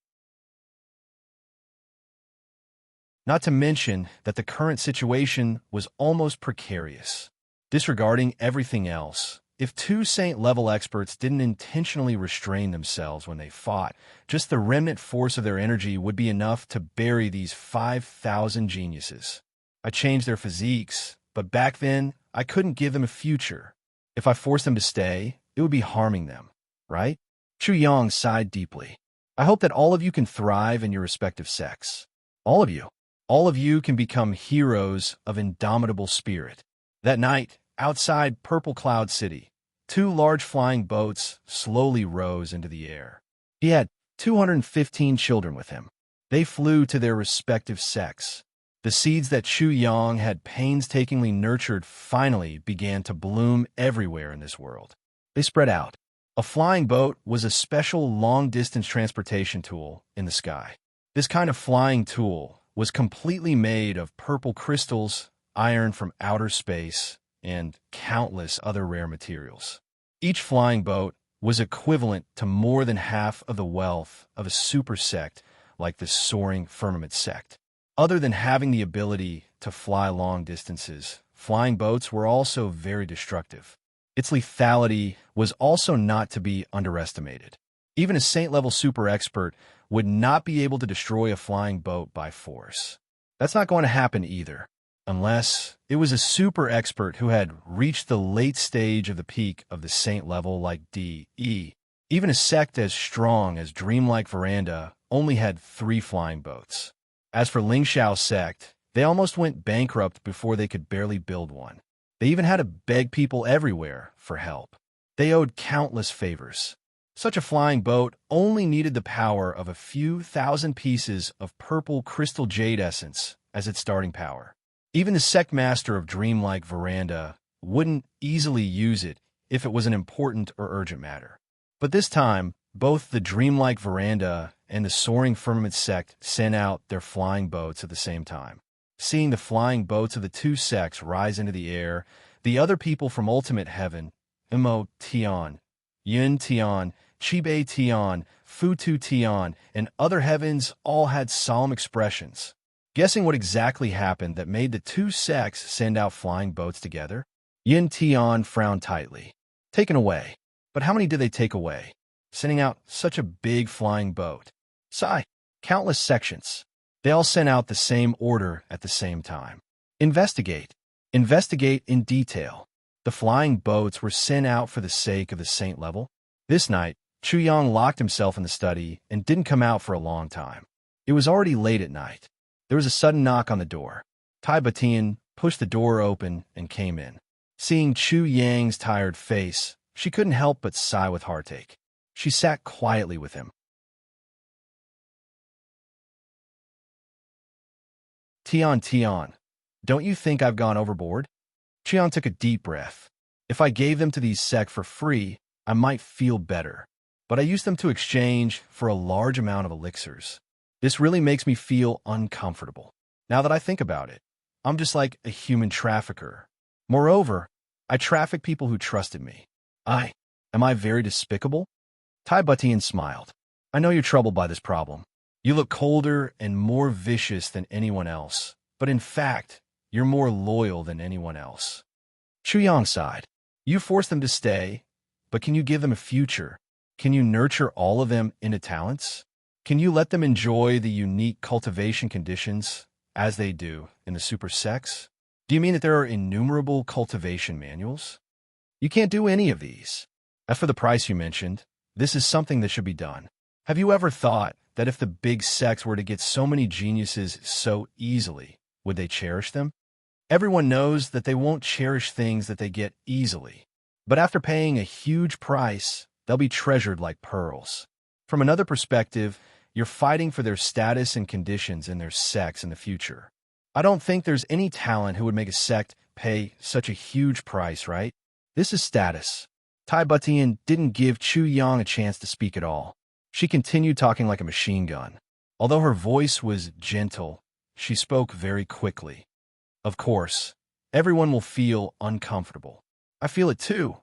Not to mention that the current situation was almost precarious. Disregarding everything else, if two saint-level experts didn't intentionally restrain themselves when they fought, just the remnant force of their energy would be enough to bury these 5,000 geniuses. I changed their physiques, but back then, I couldn't give them a future. If I forced them to stay, it would be harming them, right? Chu Yang sighed deeply. I hope that all of you can thrive in your respective sects. All of you. All of you can become heroes of indomitable spirit. That night, outside Purple Cloud City, 2 large flying boats slowly rose into the air. He had 215 children with him. They flew to their respective sects. The seeds that Chu Yang had painstakingly nurtured finally began to bloom everywhere in this world. They spread out. A flying boat was a special long-distance transportation tool in the sky. This kind of flying tool was completely made of purple crystals, iron from outer space, and countless other rare materials. Each flying boat was equivalent to more than half of the wealth of a super sect like the Soaring Firmament sect. Other than having the ability to fly long distances, flying boats were also very destructive. Its lethality was also not to be underestimated. Even a saint-level super expert would not be able to destroy a flying boat by force. That's not going to happen either, unless it was a super expert who had reached the late stage of the peak of the saint level like D.E. Even a sect as strong as Dreamlike Veranda only had 3 flying boats. As for Lingxiao's sect, they almost went bankrupt before they could barely build one. They even had to beg people everywhere for help. They owed countless favors. Such a flying boat only needed the power of a few thousand pieces of purple crystal jade essence as its starting power. Even the sect master of Dreamlike Veranda wouldn't easily use it if it was an important or urgent matter. But this time, both the Dreamlike Veranda and the Soaring Firmament sect sent out their flying boats at the same time. Seeing the flying boats of the 2 sects rise into the air, the other people from Ultimate Heaven, Mo Tian, Yun Tian, Chibei Tian, Futu Tian, and other heavens all had solemn expressions. Guessing what exactly happened that made the 2 sects send out flying boats together? Yin Tian frowned tightly. Taken away. But how many did they take away? Sending out such a big flying boat. Sigh. Countless sections. They all sent out the same order at the same time. Investigate. Investigate in detail. The flying boats were sent out for the sake of the saint level. This night, Chu Yang locked himself in the study and didn't come out for a long time. It was already late at night. There was a sudden knock on the door. Tai Batian pushed the door open and came in. Seeing Chu Yang's tired face, she couldn't help but sigh with heartache. She sat quietly with him. Tian, don't you think I've gone overboard? Chian took a deep breath. If I gave them to these sect for free, I might feel better. But I used them to exchange for a large amount of elixirs. This really makes me feel uncomfortable. Now that I think about it, I'm just like a human trafficker. Moreover, I traffic people who trusted me. Am I very despicable? Tai Batian smiled. I know you're troubled by this problem. You look colder and more vicious than anyone else, but in fact, you're more loyal than anyone else. Chu Yang sighed. You force them to stay, but can you give them a future? Can you nurture all of them into talents? Can you let them enjoy the unique cultivation conditions as they do in the super sex? Do you mean that there are innumerable cultivation manuals? You can't do any of these. As for the price you mentioned, this is something that should be done. Have you ever thought that if the big sex were to get so many geniuses so easily, would they cherish them? Everyone knows that they won't cherish things that they get easily. But after paying a huge price, they'll be treasured like pearls. From another perspective, you're fighting for their status and conditions in their sex in the future. I don't think there's any talent who would make a sect pay such a huge price, right? This is status. Tai Butian didn't give Chu Yang a chance to speak at all. She continued talking like a machine gun. Although her voice was gentle, she spoke very quickly. Of course, everyone will feel uncomfortable. I feel it too,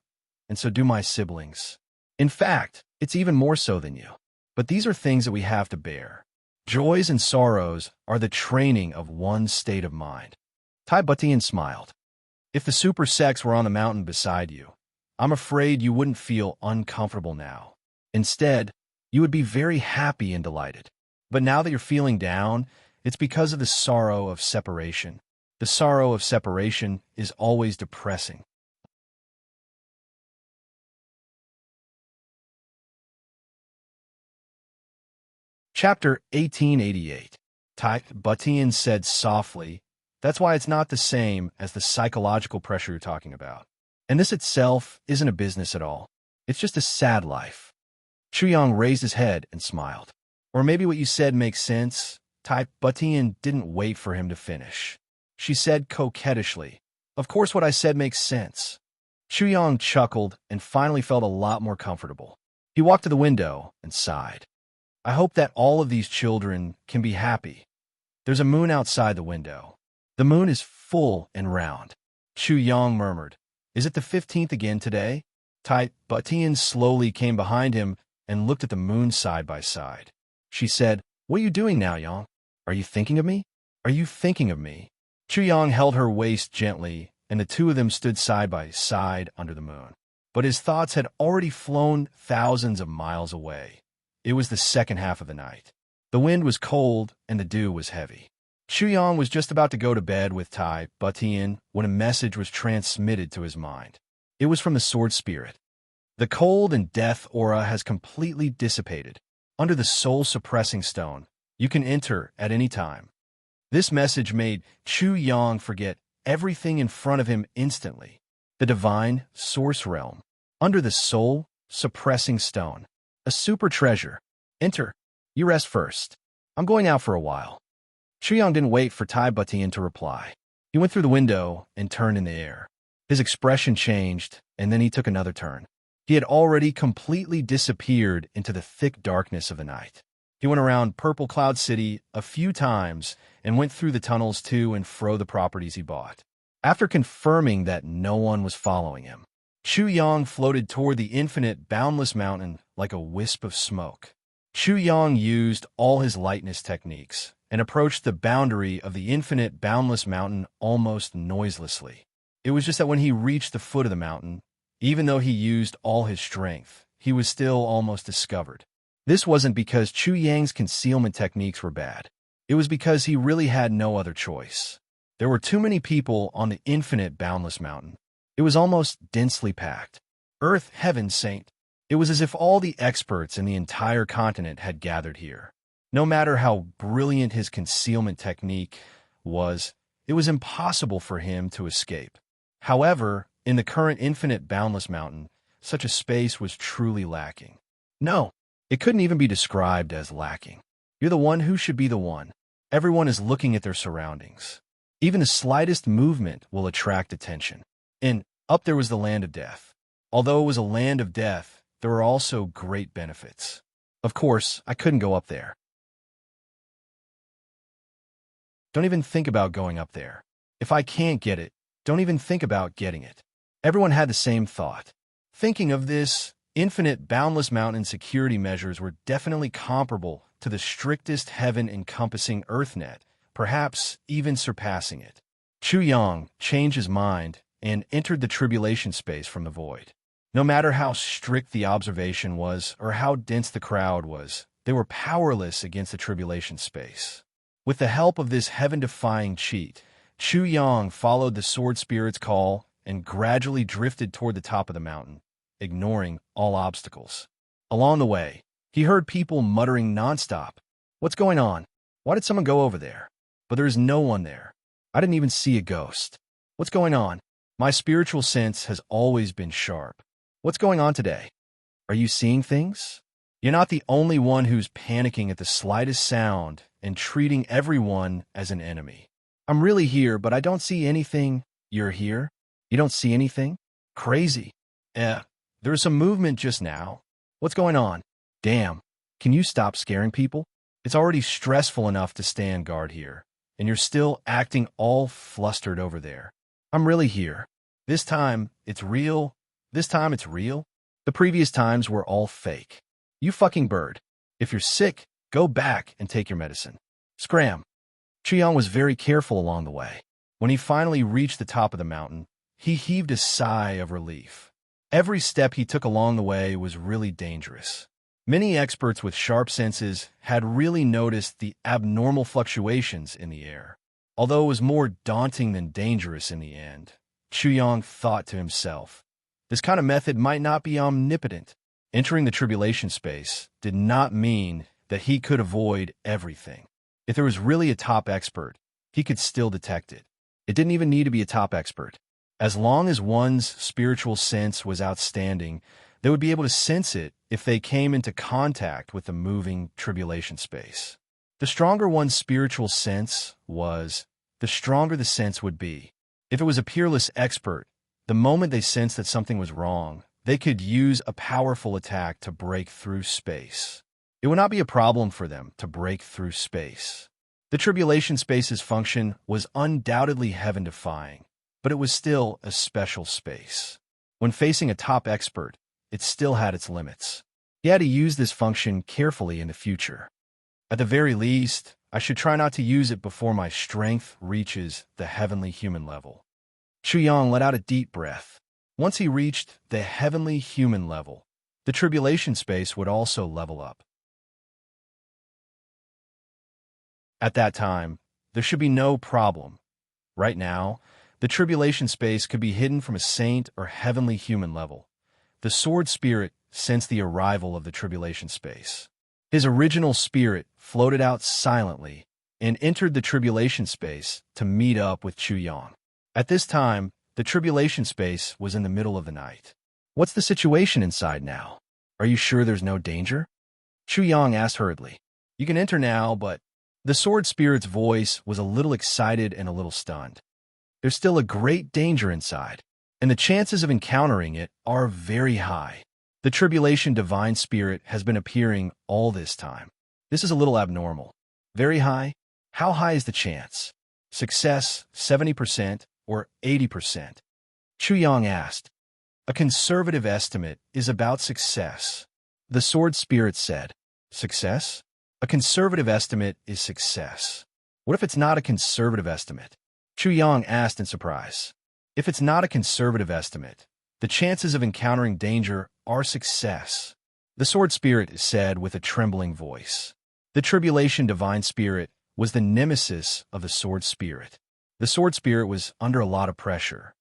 and so do my siblings. In fact, it's even more so than you. But these are things that we have to bear. Joys and sorrows are the training of one's state of mind. Tai Butian smiled. If the super sex were on the mountain beside you, I'm afraid you wouldn't feel uncomfortable now. Instead, you would be very happy and delighted. But now that you're feeling down, it's because of the sorrow of separation. The sorrow of separation is always depressing. Chapter 1888. Tai Butian said softly, "That's why it's not the same as the psychological pressure you're talking about. And this itself isn't a business at all. It's just a sad life." Chu Yang raised his head and smiled. "Or maybe what you said makes sense." Tai Butian didn't wait for him to finish. She said coquettishly, "Of course what I said makes sense." Chu Yang chuckled and finally felt a lot more comfortable. He walked to the window and sighed. "I hope that all of these children can be happy." There's a moon outside the window. The moon is full and round. Chu Yang murmured, "Is it the 15th again today?" Tai Butian slowly came behind him and looked at the moon side by side. She said, "What are you doing now, Yang? Are you thinking of me? Are you thinking of me?" Chu Yang held her waist gently, and the two of them stood side by side under the moon. But his thoughts had already flown thousands of miles away. It was the second half of the night. The wind was cold, and the dew was heavy. Chu Yang was just about to go to bed with Tai Butian when a message was transmitted to his mind. It was from the sword spirit. "The cold and death aura has completely dissipated. Under the soul-suppressing stone, you can enter at any time." This message made Chu Yang forget everything in front of him instantly. The divine source realm. Under the soul-suppressing stone. A super treasure. Enter. You rest first. I'm going out for a while. Chu Yang didn't wait for Tai Butian to reply. He went through the window and turned in the air. His expression changed, and then he took another turn. He had already completely disappeared into the thick darkness of the night. He went around Purple Cloud City a few times and went through the tunnels to and fro the properties he bought. After confirming that no one was following him, Chu Yang floated toward the infinite, boundless mountain like a wisp of smoke. Chu Yang used all his lightness techniques and approached the boundary of the infinite, boundless mountain almost noiselessly. It was just that when he reached the foot of the mountain, even though he used all his strength, he was still almost discovered. This wasn't because Chu Yang's concealment techniques were bad. It was because he really had no other choice. There were too many people on the infinite, boundless mountain. It was almost densely packed. Earth, heaven, saint. It was as if all the experts in the entire continent had gathered here. No matter how brilliant his concealment technique was, it was impossible for him to escape. However, in the current infinite, boundless mountain, such a space was truly lacking. No, it couldn't even be described as lacking. You're the one who should be the one. Everyone is looking at their surroundings. Even the slightest movement will attract attention. And up there was the land of death. Although it was a land of death, there were also great benefits. Of course, I couldn't go up there. Don't even think about going up there. If I can't get it, don't even think about getting it. Everyone had the same thought. Thinking of this, infinite, boundless mountain security measures were definitely comparable to the strictest heaven-encompassing Earth net, perhaps even surpassing it. Chu Yang changed his mind and entered the tribulation space from the void. No matter how strict the observation was or how dense the crowd was, they were powerless against the tribulation space. With the help of this heaven-defying cheat, Chu Yang followed the sword spirit's call and gradually drifted toward the top of the mountain, ignoring all obstacles. Along the way, he heard people muttering nonstop. What's going on? Why did someone go over there? But there is no one there. I didn't even see a ghost. What's going on? My spiritual sense has always been sharp. What's going on today? Are you seeing things? You're not the only one who's panicking at the slightest sound and treating everyone as an enemy. I'm really here, but I don't see anything. You're here? You don't see anything? Crazy. There was some movement just now. What's going on? Damn. Can you stop scaring people? It's already stressful enough to stand guard here, and you're still acting all flustered over there. I'm really here. This time, it's real. This time, it's real. The previous times were all fake. You fucking bird. If you're sick, go back and take your medicine. Scram. Chiang was very careful along the way. When he finally reached the top of the mountain, he heaved a sigh of relief. Every step he took along the way was really dangerous. Many experts with sharp senses had really noticed the abnormal fluctuations in the air. Although it was more daunting than dangerous in the end, Chuyang thought to himself, this kind of method might not be omnipotent. Entering the tribulation space did not mean that he could avoid everything. If there was really a top expert, he could still detect it. It didn't even need to be a top expert. As long as one's spiritual sense was outstanding, they would be able to sense it if they came into contact with the moving tribulation space. The stronger one's spiritual sense was, the stronger the sense would be. If it was a peerless expert, the moment they sensed that something was wrong, they could use a powerful attack to break through space. It would not be a problem for them to break through space. The tribulation space's function was undoubtedly heaven-defying, but it was still a special space. When facing a top expert, it still had its limits. He had to use this function carefully in the future. At the very least, I should try not to use it before my strength reaches the heavenly human level. Chuyang let out a deep breath. Once he reached the heavenly human level, the tribulation space would also level up. At that time, there should be no problem. Right now, the tribulation space could be hidden from a saint or heavenly human level. The sword spirit sensed the arrival of the tribulation space. His original spirit floated out silently and entered the tribulation space to meet up with Chuyang. At this time, the tribulation space was in the middle of the night. What's the situation inside now? Are you sure there's no danger? Chuyang asked hurriedly. You can enter now, but the sword spirit's voice was a little excited and a little stunned. There's still a great danger inside, and the chances of encountering it are very high. The tribulation divine spirit has been appearing all this time. This is a little abnormal. Very high? How high is the chance? Success, 70% or 80%? Chuyang asked. A conservative estimate is about success. The sword spirit said. Success? A conservative estimate is success. What if it's not a conservative estimate? Chuyang asked in surprise. If it's not a conservative estimate, the chances of encountering danger are success. The sword spirit said with a trembling voice. The tribulation divine spirit was the nemesis of the sword spirit. The sword spirit was under a lot of pressure.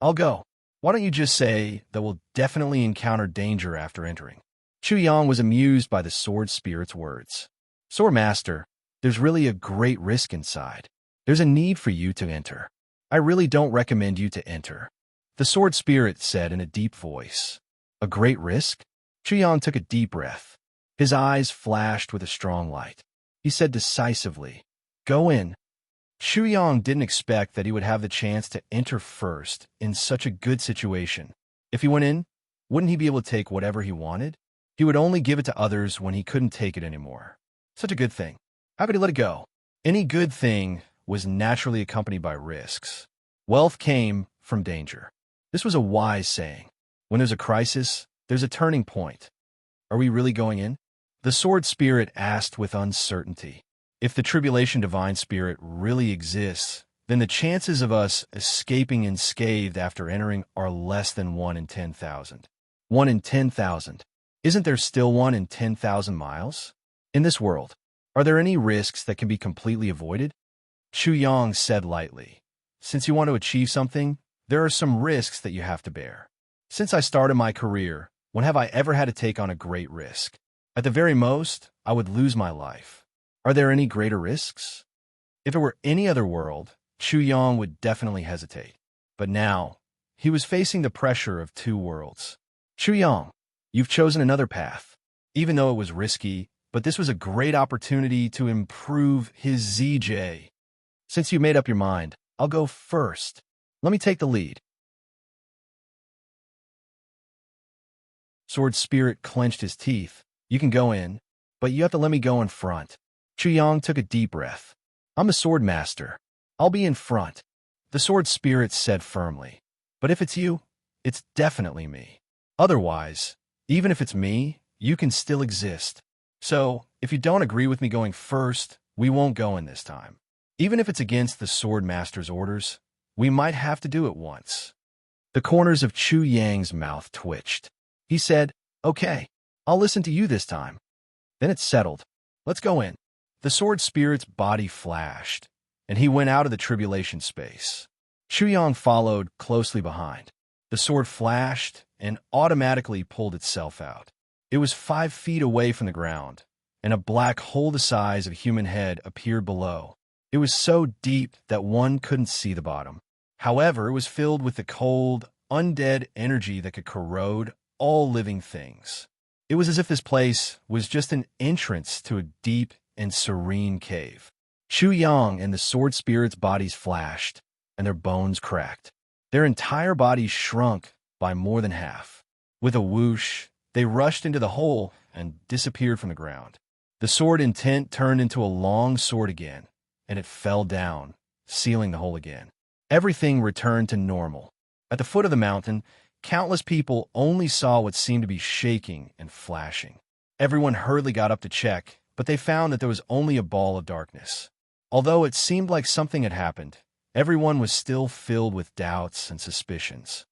I'll go. Why don't you just say that we'll definitely encounter danger after entering? Chuyang was amused by the sword spirit's words. Sword master, there's really a great risk inside. There's a need for you to enter. I really don't recommend you to enter. The sword spirit said in a deep voice. A great risk? Chuyang took a deep breath. His eyes flashed with a strong light. He said decisively, Go in. Chuyang didn't expect that he would have the chance to enter first in such a good situation. If he went in, wouldn't he be able to take whatever he wanted? He would only give it to others when he couldn't take it anymore. Such a good thing. How could he let it go? Any good thing was naturally accompanied by risks. Wealth came from danger. This was a wise saying. When there's a crisis, there's a turning point. Are we really going in? The sword spirit asked with uncertainty. If the tribulation divine spirit really exists, then the chances of us escaping unscathed after entering are less than 1 in 10,000. 1 in 10,000. Isn't there still 1 in 10,000 miles? In this world, Are there any risks that can be completely avoided? Chu Yang said lightly. Since you want to achieve something, there are some risks that you have to bear. Since I started my career, when have I ever had to take on a great risk? At the very most, I would lose my life. Are there any greater risks? If it were any other world, Chu Yang would definitely hesitate. But now, he was facing the pressure of two worlds. Chu Yang, you've chosen another path. Even though it was risky, but this was a great opportunity to improve his ZJ. Since you made up your mind, I'll go first. Let me take the lead. Sword Spirit clenched his teeth. You can go in, but you have to let me go in front. Chu Yang took a deep breath. I'm a sword master. I'll be in front. The Sword Spirit said firmly. But if it's you, it's definitely me. Otherwise, even if it's me, you can still exist. So, if you don't agree with me going first, we won't go in this time. Even if it's against the Sword Master's orders, we might have to do it once. The corners of Chu Yang's mouth twitched. He said, Okay, I'll listen to you this time. Then it's settled. Let's go in. The Sword Spirit's body flashed, and he went out of the tribulation space. Chu Yang followed closely behind. The sword flashed and automatically pulled itself out. It was 5 feet away from the ground, and a black hole the size of a human head appeared below. It was so deep that one couldn't see the bottom. However, it was filled with the cold, undead energy that could corrode all living things. It was as if this place was just an entrance to a deep and serene cave. Chu Yang and the Sword Spirit's bodies flashed, and their bones cracked. Their entire bodies shrunk by more than half. With a whoosh, they rushed into the hole and disappeared from the ground. The sword intent turned into a long sword again, and it fell down, sealing the hole again. Everything returned to normal. At the foot of the mountain, countless people only saw what seemed to be shaking and flashing. Everyone hurriedly got up to check, but they found that there was only a ball of darkness. Although it seemed like something had happened, everyone was still filled with doubts and suspicions.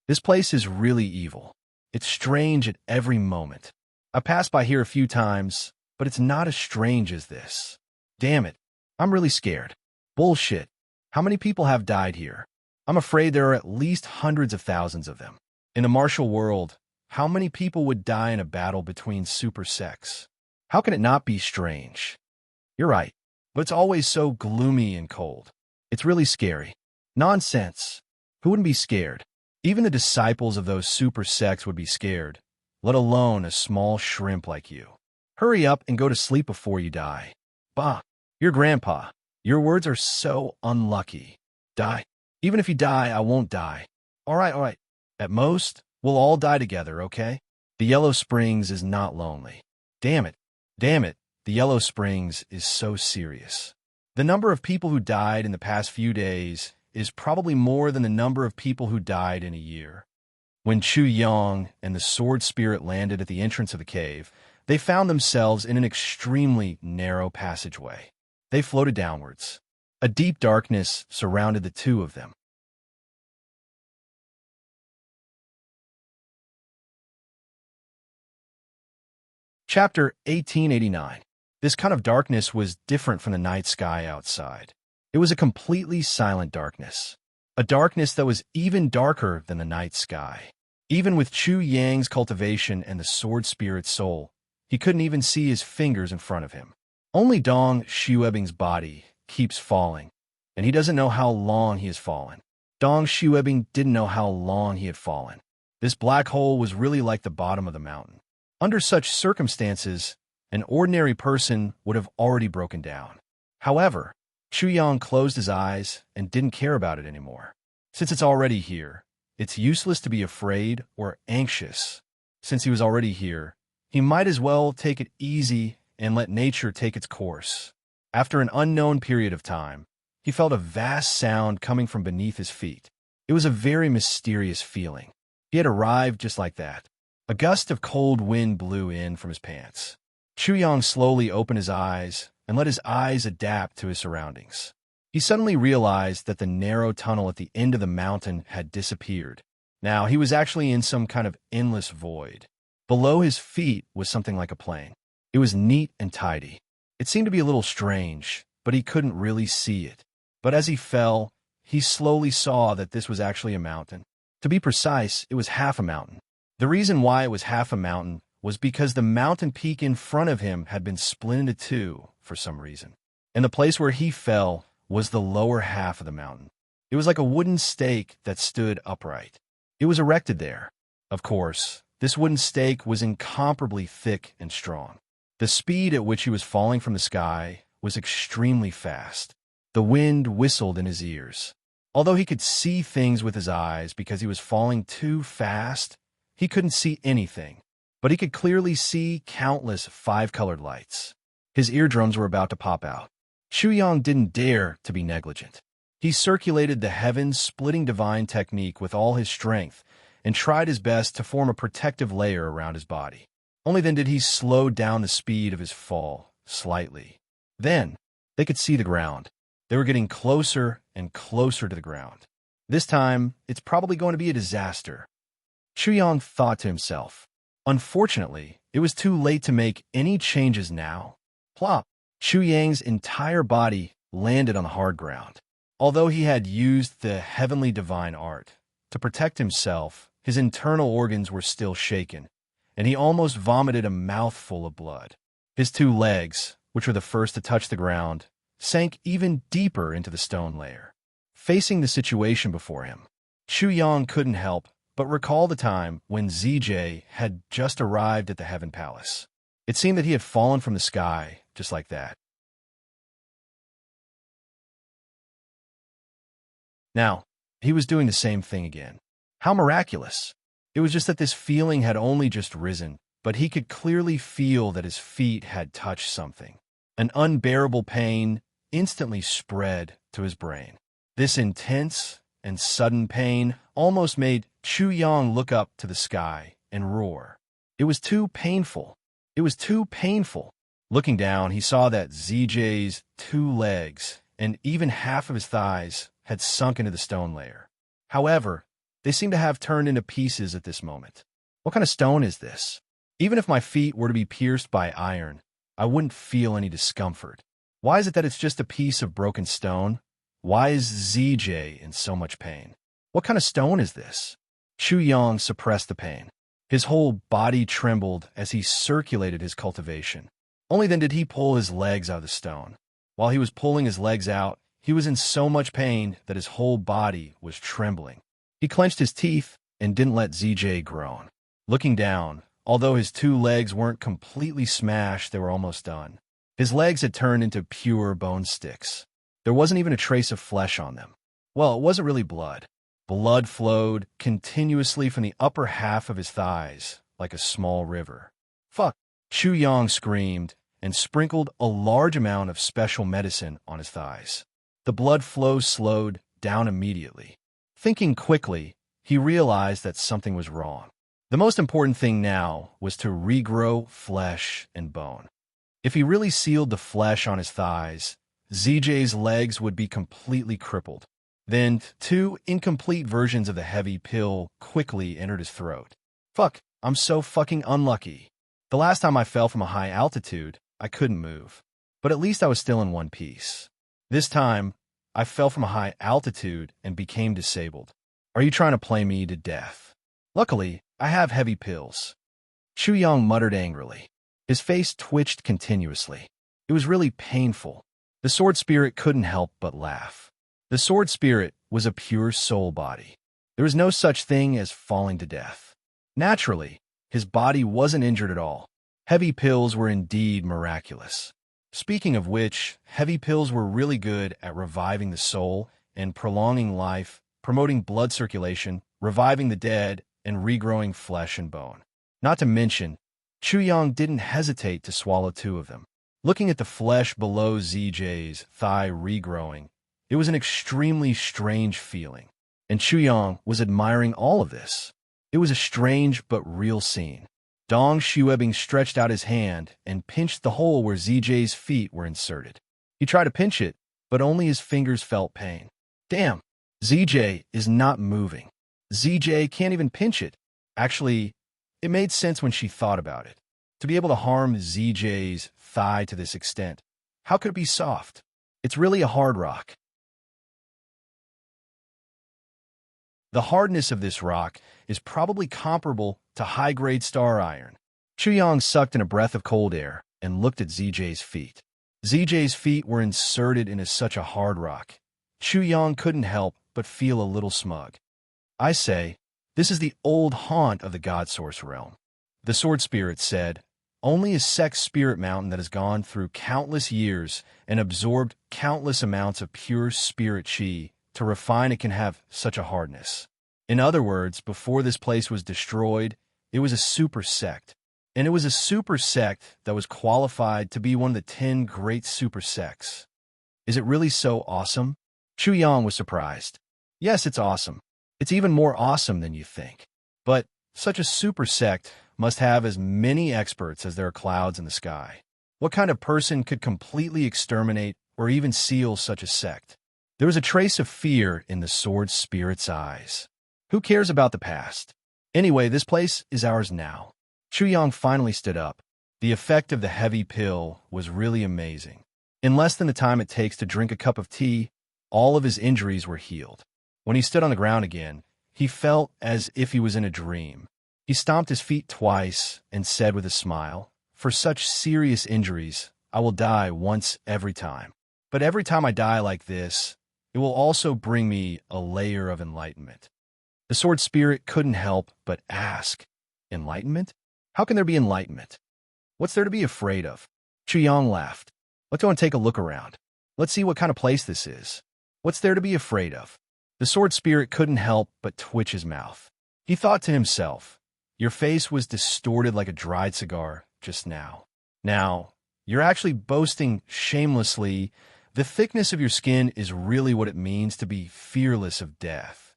This place is really evil. It's strange at every moment. I passed by here a few times, but it's not as strange as this. Damn it, I'm really scared. Bullshit. How many people have died here? I'm afraid there are at least hundreds of thousands of them. In the martial world, how many people would die in a battle between super sects? How can it not be strange? You're right, but it's always so gloomy and cold. It's really scary. Nonsense. Who wouldn't be scared? Even the disciples of those super sects would be scared, let alone a small shrimp like you. Hurry up and go to sleep before you die. Bah, your grandpa. Your words are so unlucky. Die. Even if you die, I won't die. All right. At most, we'll all die together, okay? The Yellow Springs is not lonely. Damn it. The Yellow Springs is so serious. The number of people who died in the past few days is probably more than the number of people who died in a year. When Chu Yang and the Sword Spirit landed at the entrance of the cave, they found themselves in an extremely narrow passageway. They floated downwards. A deep darkness surrounded the two of them. Chapter 1889. This kind of darkness was different from the night sky outside. It was a completely silent darkness. A darkness that was even darker than the night sky. Even with Chu Yang's cultivation and the Sword Spirit's soul, he couldn't even see his fingers in front of him. Only Dong Xuebing's body keeps falling, and he doesn't know how long he has fallen. Dong Xuebing didn't know how long he had fallen. This black hole was really like the bottom of the mountain. Under such circumstances, an ordinary person would have already broken down. However, Chu Yang closed his eyes and didn't care about it anymore. Since it's already here, it's useless to be afraid or anxious. Since he was already here, he might as well take it easy and let nature take its course. After an unknown period of time, he felt a vast sound coming from beneath his feet. It was a very mysterious feeling. He had arrived just like that. A gust of cold wind blew in from his pants. Chu Yang slowly opened his eyes and let his eyes adapt to his surroundings. He suddenly realized that the narrow tunnel at the end of the mountain had disappeared. Now he was actually in some kind of endless void. Below his feet was something like a plain. It was neat and tidy. It seemed to be a little strange, but he couldn't really see it. But as he fell, he slowly saw that this was actually a mountain. To be precise, it was half a mountain. The reason why it was half a mountain was because the mountain peak in front of him had been split into two for some reason. And the place where he fell was the lower half of the mountain. It was like a wooden stake that stood upright. It was erected there. Of course, this wooden stake was incomparably thick and strong. The speed at which he was falling from the sky was extremely fast. The wind whistled in his ears. Although he could see things with his eyes because he was falling too fast, he couldn't see anything. But he could clearly see countless five-colored lights. His eardrums were about to pop out. Chuyang didn't dare to be negligent. He circulated the heaven-splitting divine technique with all his strength and tried his best to form a protective layer around his body. Only then did he slow down the speed of his fall slightly. Then, they could see the ground. They were getting closer and closer to the ground. This time, it's probably going to be a disaster. Chuyang thought to himself. Unfortunately, it was too late to make any changes now. Plop! Chuyang's entire body landed on the hard ground. Although he had used the heavenly divine art to protect himself, his internal organs were still shaken, and he almost vomited a mouthful of blood. His two legs, which were the first to touch the ground, sank even deeper into the stone layer. Facing the situation before him, Chuyang couldn't help but recall the time when ZJ had just arrived at the Heaven Palace. It seemed that he had fallen from the sky just like that. Now, he was doing the same thing again. How miraculous! It was just that this feeling had only just risen, but he could clearly feel that his feet had touched something. An unbearable pain instantly spread to his brain. This intense and sudden pain almost made Chuyang look up to the sky and roar. It was too painful. It was too painful. Looking down, he saw that ZJ's two legs and even half of his thighs had sunk into the stone layer. However, they seemed to have turned into pieces at this moment. What kind of stone is this? Even if my feet were to be pierced by iron, I wouldn't feel any discomfort. Why is it that it's just a piece of broken stone? Why is ZJ in so much pain? What kind of stone is this? Chuyang suppressed the pain. His whole body trembled as he circulated his cultivation. Only then did he pull his legs out of the stone. While he was pulling his legs out, he was in so much pain that his whole body was trembling. He clenched his teeth and didn't let ZJ groan. Looking down, although his two legs weren't completely smashed, they were almost done. His legs had turned into pure bone sticks. There wasn't even a trace of flesh on them. Well, it wasn't really blood. Blood flowed continuously from the upper half of his thighs, like a small river. Fuck! Chuyang screamed and sprinkled a large amount of special medicine on his thighs. The blood flow slowed down immediately. Thinking quickly, he realized that something was wrong. The most important thing now was to regrow flesh and bone. If he really sealed the flesh on his thighs, ZJ's legs would be completely crippled. Then, two incomplete versions of the heavy pill quickly entered his throat. Fuck, I'm so fucking unlucky. The last time I fell from a high altitude, I couldn't move. But at least I was still in one piece. This time, I fell from a high altitude and became disabled. Are you trying to play me to death? Luckily, I have heavy pills. Chuyang muttered angrily. His face twitched continuously. It was really painful. The sword spirit couldn't help but laugh. The sword spirit was a pure soul body. There was no such thing as falling to death. Naturally, his body wasn't injured at all. Heavy pills were indeed miraculous. Speaking of which, heavy pills were really good at reviving the soul and prolonging life, promoting blood circulation, reviving the dead, and regrowing flesh and bone. Not to mention, Chuyang didn't hesitate to swallow two of them. Looking at the flesh below ZJ's thigh regrowing, it was an extremely strange feeling, and Chuyang was admiring all of this. It was a strange but real scene. Dong Shuebing stretched out his hand and pinched the hole where ZJ's feet were inserted. He tried to pinch it, but only his fingers felt pain. Damn, ZJ is not moving. ZJ can't even pinch it. Actually, it made sense when she thought about it. To be able to harm ZJ's thigh to this extent, how could it be soft? It's really a hard rock. The hardness of this rock is probably comparable to high-grade star iron. Chuyang sucked in a breath of cold air and looked at ZJ's feet. ZJ's feet were inserted into such a hard rock. Chuyang couldn't help but feel a little smug. I say, this is the old haunt of the God Source realm. The Sword Spirit said, only a sex spirit mountain that has gone through countless years and absorbed countless amounts of pure spirit chi to refine it can have such a hardness. In other words, before this place was destroyed, it was a super sect. And it was a super sect that was qualified to be one of the 10 great super sects. Is it really so awesome? Chuyang was surprised. Yes, it's awesome. It's even more awesome than you think. But such a super sect must have as many experts as there are clouds in the sky. What kind of person could completely exterminate or even seal such a sect? There was a trace of fear in the Sword Spirit's eyes. Who cares about the past? Anyway, this place is ours now. Chuyang finally stood up. The effect of the heavy pill was really amazing. In less than the time it takes to drink a cup of tea, all of his injuries were healed. When he stood on the ground again, he felt as if he was in a dream. He stomped his feet twice and said with a smile, for such serious injuries, I will die once every time. But every time I die like this, it will also bring me a layer of enlightenment. The Sword Spirit couldn't help but ask, enlightenment? How can there be enlightenment? What's there to be afraid of? Chuyang laughed. Let's go and take a look around. Let's see what kind of place this is. What's there to be afraid of? The Sword Spirit couldn't help but twitch his mouth. He thought to himself, your face was distorted like a dried cigar just now. Now, you're actually boasting shamelessly. The thickness of your skin is really what it means to be fearless of death.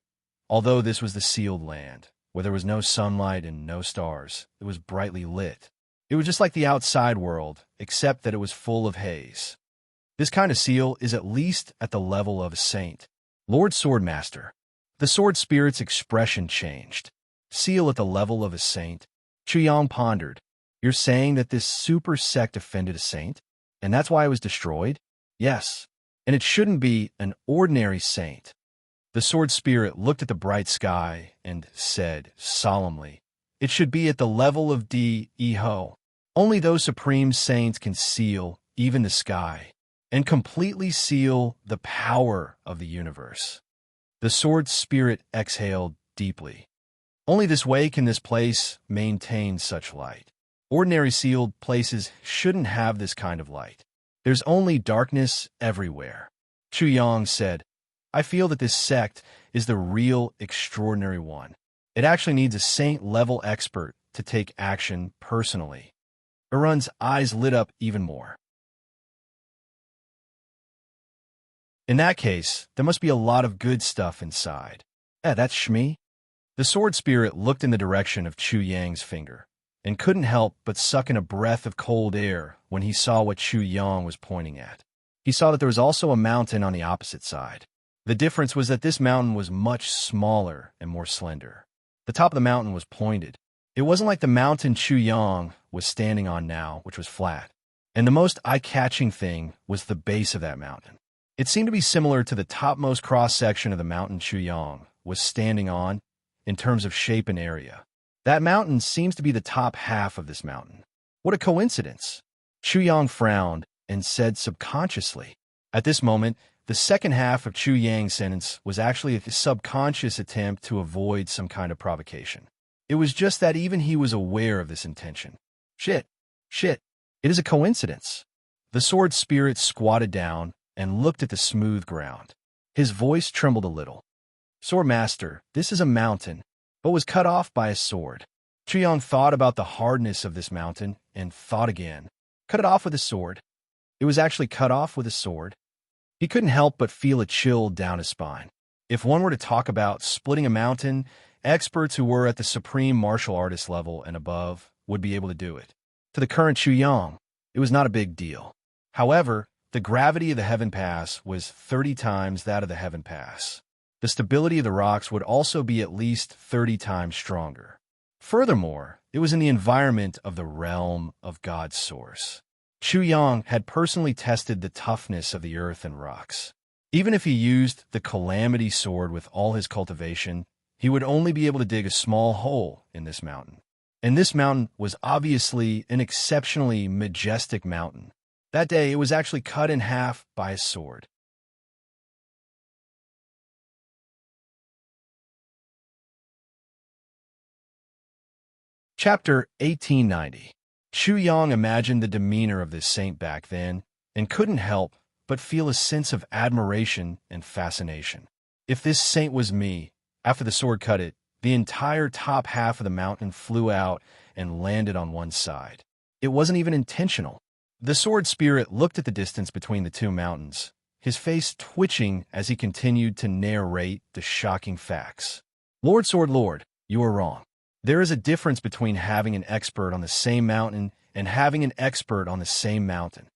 Although this was the sealed land, where there was no sunlight and no stars, it was brightly lit. It was just like the outside world, except that it was full of haze. This kind of seal is at least at the level of a saint. Lord Swordmaster. The Sword Spirit's expression changed. Seal at the level of a saint? Chuyang pondered. You're saying that this super sect offended a saint? And that's why it was destroyed? Yes. And it shouldn't be an ordinary saint. The Sword Spirit looked at the bright sky and said solemnly, it should be at the level of Di-Ho. Only those supreme saints can seal even the sky and completely seal the power of the universe. The Sword Spirit exhaled deeply. Only this way can this place maintain such light. Ordinary sealed places shouldn't have this kind of light. There's only darkness everywhere. Chuyang said, I feel that this sect is the real extraordinary one. It actually needs a saint-level expert to take action personally. Arun's eyes lit up even more. In that case, there must be a lot of good stuff inside. That's Shmi. The Sword Spirit looked in the direction of Chuyang's finger and couldn't help but suck in a breath of cold air when he saw what Chuyang was pointing at. He saw that there was also a mountain on the opposite side. The difference was that this mountain was much smaller and more slender. The top of the mountain was pointed. It wasn't like the mountain Chuyang was standing on now, which was flat. And the most eye-catching thing was the base of that mountain. It seemed to be similar to the topmost cross-section of the mountain Chuyang was standing on in terms of shape and area. That mountain seems to be the top half of this mountain. What a coincidence! Chuyang frowned and said subconsciously. At this moment, the second half of Chuyang's sentence was actually a subconscious attempt to avoid some kind of provocation. It was just that even he was aware of this intention. Shit. It is a coincidence. The Sword Spirit squatted down and looked at the smooth ground. His voice trembled a little. Swordmaster, this is a mountain, but was cut off by a sword. Chuyang thought about the hardness of this mountain and thought again. Cut it off with a sword. It was actually cut off with a sword. He couldn't help but feel a chill down his spine. If one were to talk about splitting a mountain, experts who were at the supreme martial artist level and above would be able to do it. To the current Chuyang, it was not a big deal. However, the gravity of the Heaven Pass was 30 times that of the Heaven Pass. The stability of the rocks would also be at least 30 times stronger. Furthermore, It was in the environment of the realm of God's source. Chu Yang had personally tested the toughness of the earth and rocks. Even if he used the Calamity Sword with all his cultivation, he would only be able to dig a small hole in this mountain. And this mountain was obviously an exceptionally majestic mountain. That day, it was actually cut in half by his sword. Chapter 1890. Chu Yang imagined the demeanor of this saint back then and couldn't help but feel a sense of admiration and fascination. If this saint was me, after the sword cut it, the entire top half of the mountain flew out and landed on one side. It wasn't even intentional. The sword spirit looked at the distance between the two mountains, his face twitching as he continued to narrate the shocking facts. Lord Sword Lord, you are wrong. There is a difference between having an expert on the same mountain and having an expert on the same mountain.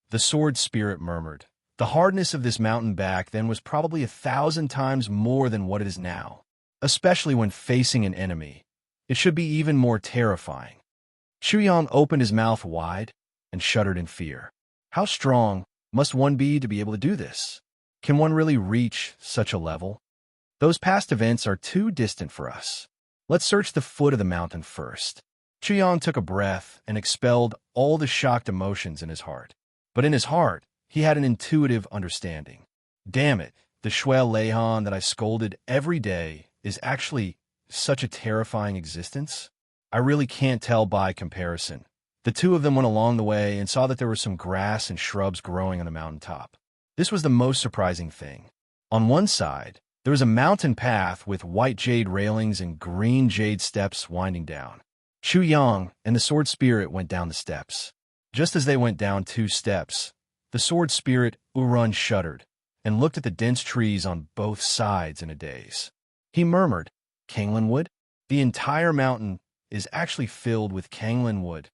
The sword spirit murmured. The hardness of this mountain back then was probably 1,000 times more than what it is now. Especially when facing an enemy. It should be even more terrifying. Chu Yang opened his mouth wide and shuddered in fear. How strong must one be to be able to do this? Can one really reach such a level? Those past events are too distant for us. Let's search the foot of the mountain first. Chu Yang took a breath and expelled all the shocked emotions in his heart. But in his heart, he had an intuitive understanding. Damn it, the Shui Leihan that I scolded every day is actually such a terrifying existence? I really can't tell by comparison. The two of them went along the way and saw that there was some grass and shrubs growing on the mountaintop. This was the most surprising thing. On one side, there was a mountain path with white jade railings and green jade steps winding down. Chu Yang and the sword spirit went down the steps. Just as they went down 2 steps, the sword spirit Urun shuddered and looked at the dense trees on both sides in a daze. He murmured, Kanglin wood? The entire mountain is actually filled with Kanglin wood.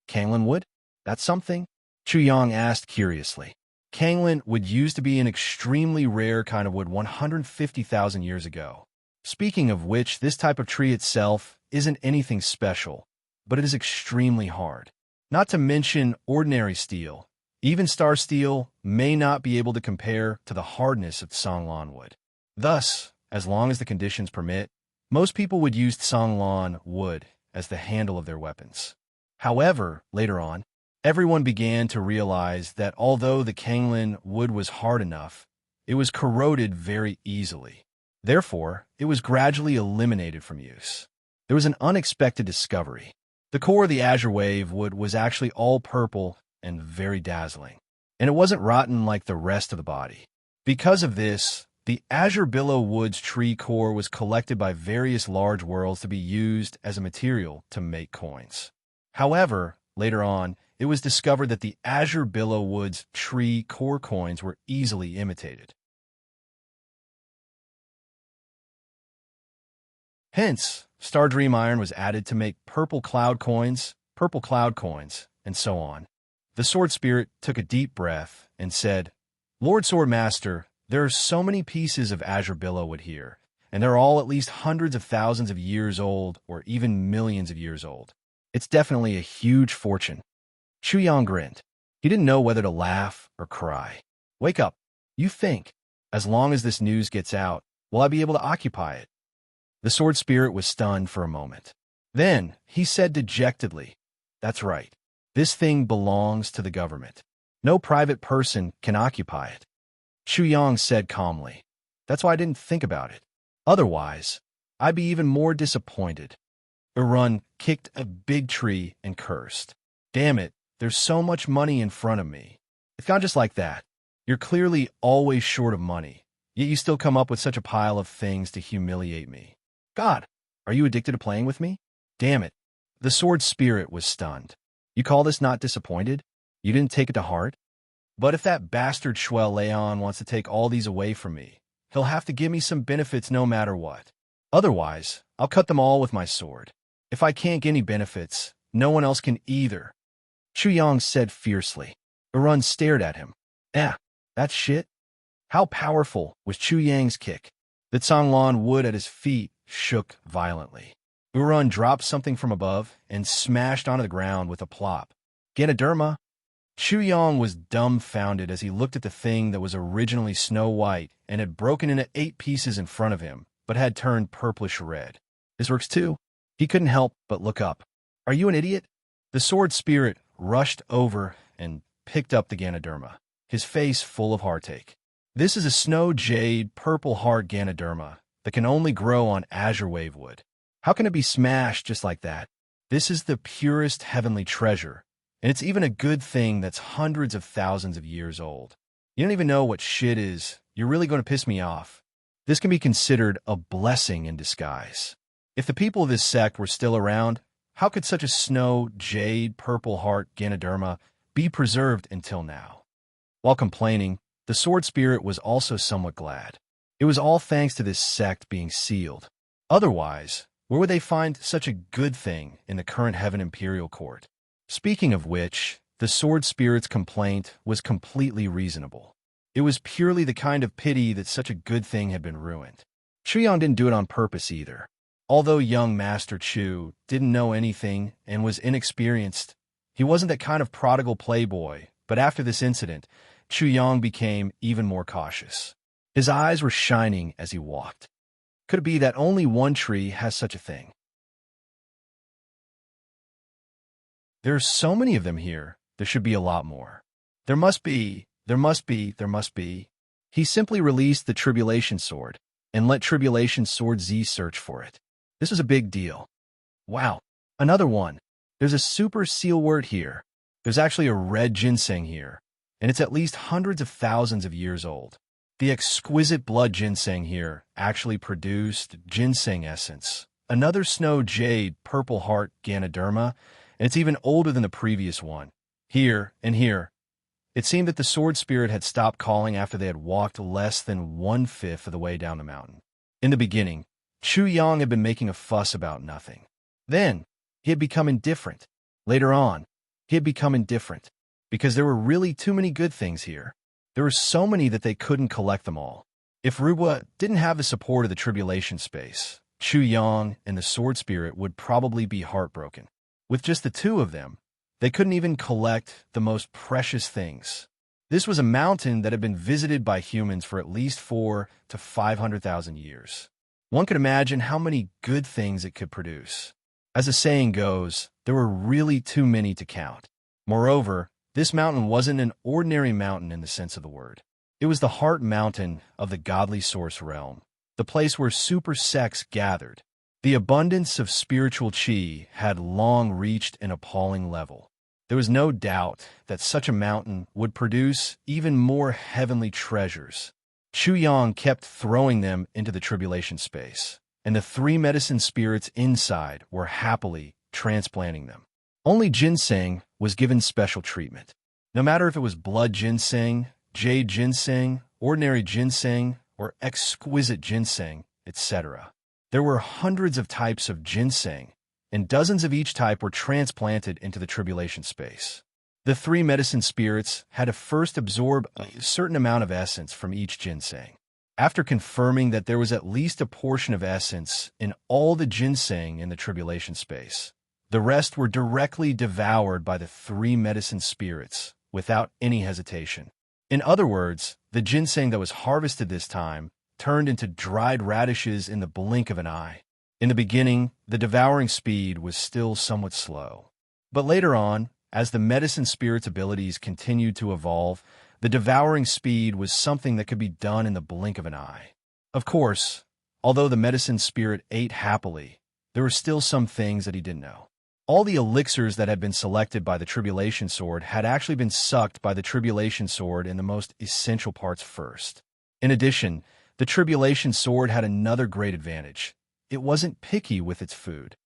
Kanglin wood? That's something? Chu Yang asked curiously. Kanglin wood used to be an extremely rare kind of wood 150,000 years ago. Speaking of which, this type of tree itself isn't anything special, but it is extremely hard. Not to mention ordinary steel. Even star steel may not be able to compare to the hardness of Songlan wood. Thus, as long as the conditions permit, most people would use Songlan wood as the handle of their weapons. However, later on, everyone began to realize that although the Kanglin wood was hard enough, it was corroded very easily. Therefore, it was gradually eliminated from use. There was an unexpected discovery. The core of the azure wave wood was actually all purple and very dazzling, and it wasn't rotten like the rest of the body. Because of this, the azure billow wood's tree core was collected by various large worlds to be used as a material to make coins. However, later on, it was discovered that the azure billow wood's tree core coins were easily imitated. Hence, Star Dream Iron was added to make purple cloud coins, and so on. The sword spirit took a deep breath and said, Lord Sword Master, there are so many pieces of azure billow wood here, and they're all at least hundreds of thousands of years old or even millions of years old. It's definitely a huge fortune. Chu Yang grinned. He didn't know whether to laugh or cry. Wake up. You think, as long as this news gets out, will I be able to occupy it? The sword spirit was stunned for a moment. Then he said dejectedly, That's right. This thing belongs to the government. No private person can occupy it. Chu Yang said calmly, That's why I didn't think about it. Otherwise, I'd be even more disappointed. Urun kicked a big tree and cursed. Damn it, there's so much money in front of me. It's not just like that. You're clearly always short of money, yet you still come up with such a pile of things to humiliate me. God, are you addicted to playing with me? Damn it. The sword spirit was stunned. You call this not disappointed? You didn't take it to heart? But if that bastard Shui Leihan wants to take all these away from me, he'll have to give me some benefits no matter what. Otherwise, I'll cut them all with my sword. If I can't get any benefits, no one else can either. Chu Yang said fiercely. Urun stared at him. That shit? How powerful was Chu Yang's kick? The Songlan wood at his feet shook violently. Urun dropped something from above and smashed onto the ground with a plop. Ganoderma? Chu Yong was dumbfounded as he looked at the thing that was originally snow white and had broken into 8 pieces in front of him, but had turned purplish red. This works too. He couldn't help but look up. Are you an idiot? The sword spirit rushed over and picked up the Ganoderma, his face full of heartache. This is a snow jade purple heart Ganoderma that can only grow on azure wave wood. How can it be smashed just like that? This is the purest heavenly treasure, and it's even a good thing that's hundreds of thousands of years old. You don't even know what shit is. You're really going to piss me off. This can be considered a blessing in disguise. If the people of this sect were still around, how could such a snow jade purple heart Ganoderma be preserved until now? While complaining, the sword spirit was also somewhat glad. It was all thanks to this sect being sealed. Otherwise, where would they find such a good thing in the current Heaven Imperial Court? Speaking of which, the sword spirit's complaint was completely reasonable. It was purely the kind of pity that such a good thing had been ruined. Chuyang didn't do it on purpose either. Although young Master Chu didn't know anything and was inexperienced, he wasn't that kind of prodigal playboy, but after this incident, Chu Yong became even more cautious. His eyes were shining as he walked. Could it be that only one tree has such a thing? There are so many of them here, there should be a lot more. There must be. He simply released the Tribulation Sword and let Tribulation Sword Z search for it. This was a big deal. Wow, another one. There's a super seal word here. There's actually a red ginseng here, and it's at least hundreds of thousands of years old. The exquisite blood ginseng here actually produced ginseng essence. Another snow jade purple heart Ganoderma, and it's even older than the previous one. Here and here. It seemed that the sword spirit had stopped calling after they had walked less than 1/5 of the way down the mountain. In the beginning, Chu Yong had been making a fuss about nothing. Then, he had become indifferent. Later on, he had become indifferent, because there were really too many good things here. There were so many that they couldn't collect them all. If Ruba didn't have the support of the Tribulation Space, Chu Yong and the sword spirit would probably be heartbroken. With just the two of them, they couldn't even collect the most precious things. This was a mountain that had been visited by humans for at least 400,000 to 500,000 years. One could imagine how many good things it could produce. As the saying goes, there were really too many to count. Moreover, this mountain wasn't an ordinary mountain in the sense of the word. It was the heart mountain of the godly source realm, the place where super sects gathered. The abundance of spiritual qi had long reached an appalling level. There was no doubt that such a mountain would produce even more heavenly treasures. Chu Yong kept throwing them into the tribulation space, and the 3 medicine spirits inside were happily transplanting them. Only ginseng was given special treatment. No matter if it was blood ginseng, jade ginseng, ordinary ginseng, or exquisite ginseng, etc. There were hundreds of types of ginseng, and dozens of each type were transplanted into the tribulation space. The 3 medicine spirits had to first absorb a certain amount of essence from each ginseng. After confirming that there was at least a portion of essence in all the ginseng in the tribulation space, the rest were directly devoured by the 3 medicine spirits without any hesitation. In other words, the ginseng that was harvested this time turned into dried radishes in the blink of an eye. In the beginning, the devouring speed was still somewhat slow. But later on, as the medicine spirit's abilities continued to evolve, the devouring speed was something that could be done in the blink of an eye. Of course, although the medicine spirit ate happily, there were still some things that he didn't know. All the elixirs that had been selected by the Tribulation Sword had actually been sucked by the Tribulation Sword in the most essential parts first. In addition, the Tribulation Sword had another great advantage. It wasn't picky with its food.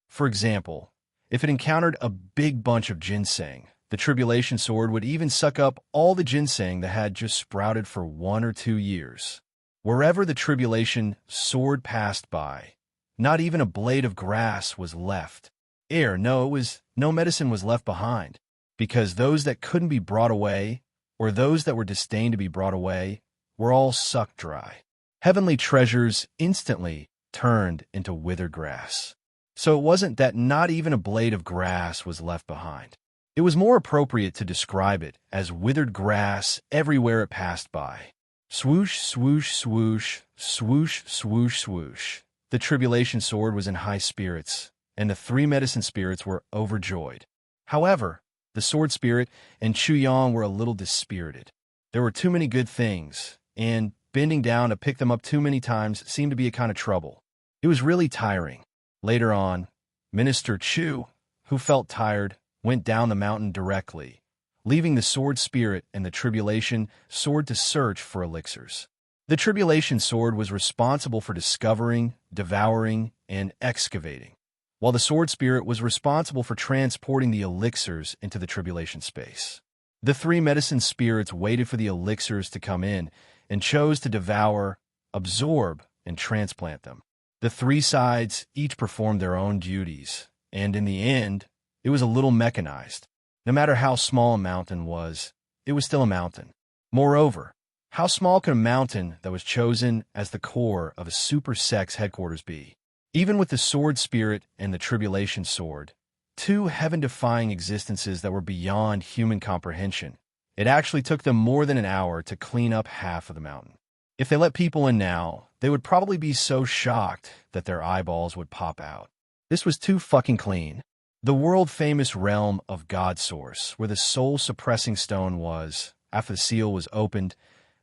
For example, if it encountered a big bunch of ginseng, the Tribulation Sword would even suck up all the ginseng that had just sprouted for 1 or 2 years. Wherever the Tribulation Sword passed by, not even a blade of grass was left. No medicine was left behind, because those that couldn't be brought away, or those that were disdained to be brought away, were all sucked dry. Heavenly treasures instantly turned into withered grass. So it wasn't that not even a blade of grass was left behind. It was more appropriate to describe it as withered grass everywhere it passed by. Swoosh, swoosh, swoosh, swoosh, swoosh, swoosh. The tribulation sword was in high spirits, and the three medicine spirits were overjoyed. However, the sword spirit and Chu Yang were a little dispirited. There were too many good things, and bending down to pick them up too many times seemed to be a kind of trouble. It was really tiring. Later on, Minister Chu, who felt tired, went down the mountain directly, leaving the sword spirit and the tribulation sword to search for elixirs. The tribulation sword was responsible for discovering, devouring, and excavating, while the sword spirit was responsible for transporting the elixirs into the tribulation space. The three medicine spirits waited for the elixirs to come in and chose to devour, absorb, and transplant them. The three sides each performed their own duties, and in the end, it was a little mechanized. No matter how small a mountain was, it was still a mountain. Moreover, how small could a mountain that was chosen as the core of a super sect's headquarters be? Even with the sword spirit and the tribulation sword, two heaven-defying existences that were beyond human comprehension, it actually took them more than an hour to clean up half of the mountain. If they let people in now, they would probably be so shocked that their eyeballs would pop out. This was too fucking clean. The world-famous realm of God Source, where the soul-suppressing stone was, after the seal was opened,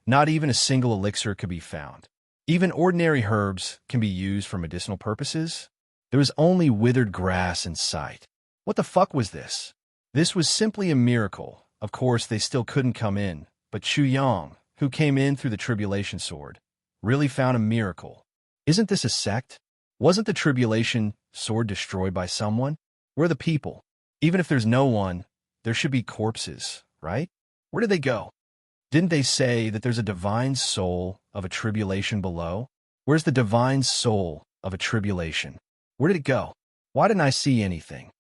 not even a single elixir could be found. Even ordinary herbs can be used for medicinal purposes. There was only withered grass in sight. What the fuck was this? This was simply a miracle. Of course, they still couldn't come in, but Chu Yang, who came in through the tribulation sword, really found a miracle. Isn't this a sect? Wasn't the tribulation sword destroyed by someone? Where are the people? Even if there's no one, there should be corpses, right? Where did they go? Didn't they say that there's a divine soul of a tribulation below? Where's the divine soul of a tribulation? Where did it go? Why didn't I see anything?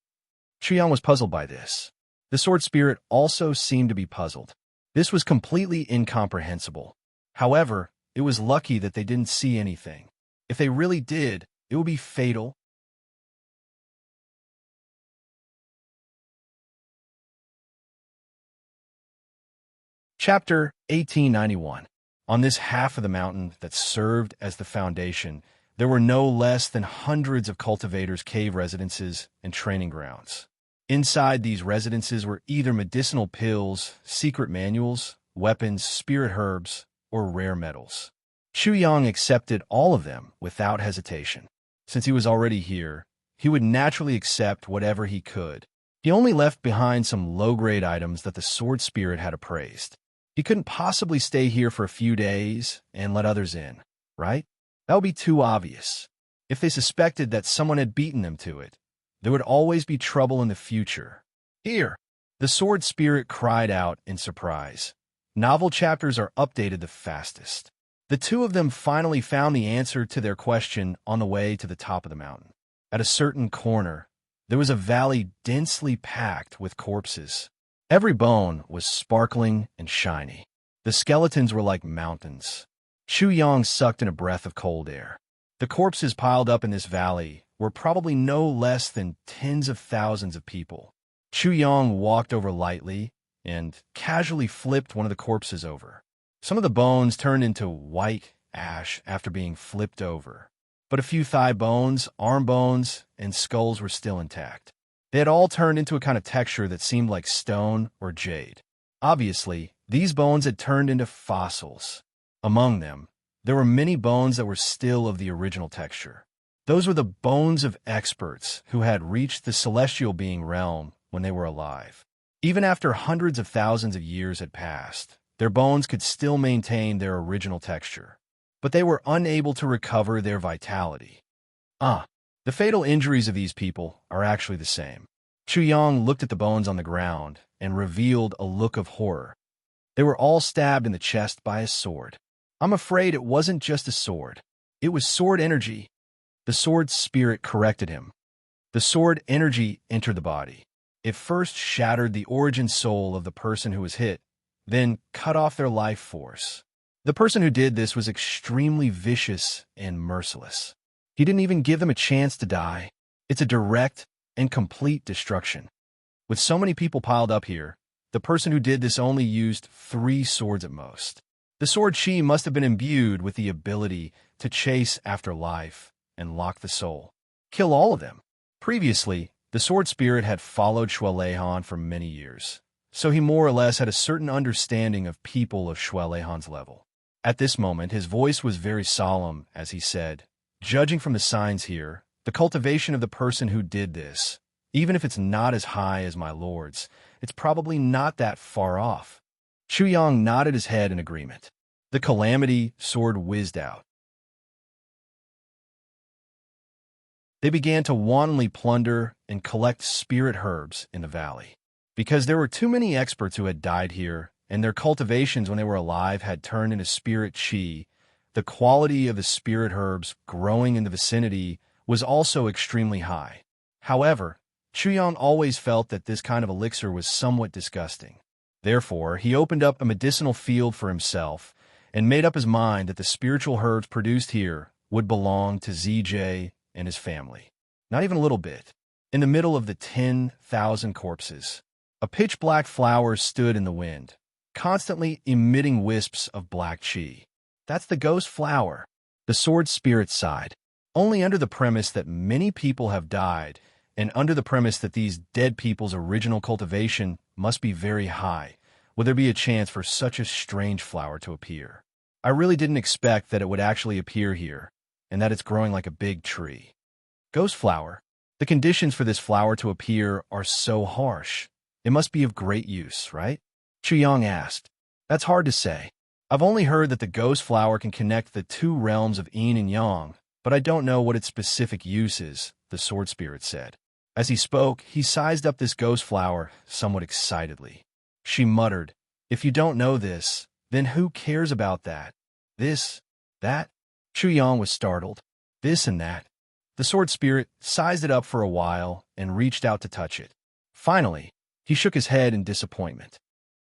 Chiang was puzzled by this. The sword spirit also seemed to be puzzled. This was completely incomprehensible. However, it was lucky that they didn't see anything. If they really did, it would be fatal. Chapter 1891. On this half of the mountain that served as the foundation, there were no less than hundreds of cultivators' cave residences and training grounds. Inside these residences were either medicinal pills, secret manuals, weapons, spirit herbs, or rare metals. Chu Yang accepted all of them without hesitation. Since he was already here, he would naturally accept whatever he could. He only left behind some low-grade items that the sword spirit had appraised. He couldn't possibly stay here for a few days and let others in, right? That would be too obvious. If they suspected that someone had beaten them to it, there would always be trouble in the future. Here, the sword spirit cried out in surprise. Novel chapters are updated the fastest. The two of them finally found the answer to their question on the way to the top of the mountain. At a certain corner, there was a valley densely packed with corpses. Every bone was sparkling and shiny. The skeletons were like mountains. Chu Yang sucked in a breath of cold air. The corpses piled up in this valley were probably no less than tens of thousands of people. Chu Yang walked over lightly and casually flipped one of the corpses over. Some of the bones turned into white ash after being flipped over, but a few thigh bones, arm bones, and skulls were still intact. They had all turned into a kind of texture that seemed like stone or jade. Obviously, these bones had turned into fossils. Among them, there were many bones that were still of the original texture. Those were the bones of experts who had reached the celestial being realm when they were alive. Even after hundreds of thousands of years had passed, their bones could still maintain their original texture, but they were unable to recover their vitality. The fatal injuries of these people are actually the same. Chu Yang looked at the bones on the ground and revealed a look of horror. They were all stabbed in the chest by a sword. I'm afraid it wasn't just a sword. It was sword energy. The sword spirit corrected him. The sword energy entered the body. It first shattered the origin soul of the person who was hit, then cut off their life force. The person who did this was extremely vicious and merciless. He didn't even give them a chance to die. It's a direct and complete destruction. With so many people piled up here, the person who did this only used 3 swords at most. The sword chi must have been imbued with the ability to chase after life and lock the soul. Kill all of them. Previously, the sword spirit had followed Shuelehan for many years, so he more or less had a certain understanding of people of Shuelehan's level. At this moment, his voice was very solemn as he said, "Judging from the signs here, the cultivation of the person who did this, even if it's not as high as my lord's, it's probably not that far off." Chuyang nodded his head in agreement. The calamity sword whizzed out. They began to wantonly plunder and collect spirit herbs in the valley. Because there were too many experts who had died here, and their cultivations when they were alive had turned into spirit chi, the quality of the spirit herbs growing in the vicinity was also extremely high. However, Chuyang always felt that this kind of elixir was somewhat disgusting. Therefore, he opened up a medicinal field for himself and made up his mind that the spiritual herbs produced here would belong to ZJ and his family. Not even a little bit. In the middle of the 10,000 corpses, a pitch-black flower stood in the wind, constantly emitting wisps of black chi. "That's the ghost flower," the sword spirit sighed. "Only under the premise that many people have died, and under the premise that these dead people's original cultivation must be very high, would there be a chance for such a strange flower to appear. I really didn't expect that it would actually appear here, and that it's growing like a big tree." Ghost flower. The conditions for this flower to appear are so harsh. It must be of great use, right? Chuyang asked. "That's hard to say. I've only heard that the ghost flower can connect the 2 realms of yin and yang, but I don't know what its specific use is," the sword spirit said. As he spoke, he sized up this ghost flower somewhat excitedly. She muttered, "If you don't know this, then who cares about that? This, that?" Chuyang was startled. This and that. The sword spirit sized it up for a while and reached out to touch it. Finally, he shook his head in disappointment.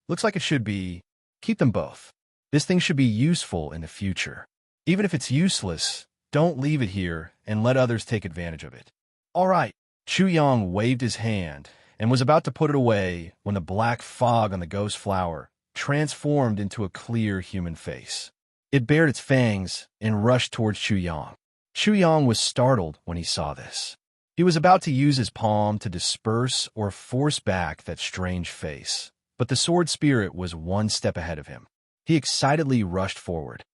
"Looks like it should be. Keep them both. This thing should be useful in the future. Even if it's useless, don't leave it here and let others take advantage of it." "All right." Chuyang waved his hand and was about to put it away when the black fog on the ghost flower transformed into a clear human face. It bared its fangs and rushed towards Chuyang. Chuyang was startled when he saw this. He was about to use his palm to disperse or force back that strange face, but the sword spirit was 1 step ahead of him. He excitedly rushed forward.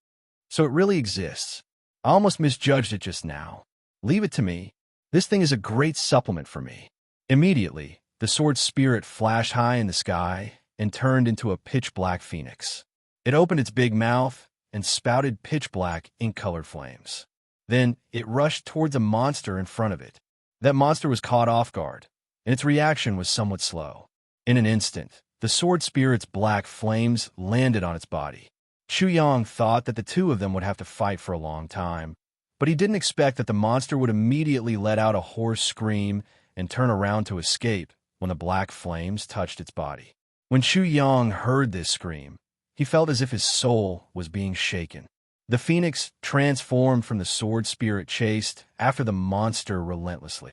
"So it really exists. I almost misjudged it just now. Leave it to me. This thing is a great supplement for me." Immediately, the sword spirit flashed high in the sky and turned into a pitch-black phoenix. It opened its big mouth and spouted pitch-black ink-colored flames. Then it rushed towards a monster in front of it. That monster was caught off guard, and its reaction was somewhat slow. In an instant, the sword spirit's black flames landed on its body. Chuyang thought that the 2 of them would have to fight for a long time, but he didn't expect that the monster would immediately let out a hoarse scream and turn around to escape when the black flames touched its body. When Chuyang heard this scream, he felt as if his soul was being shaken. The phoenix transformed from the sword spirit chased after the monster relentlessly.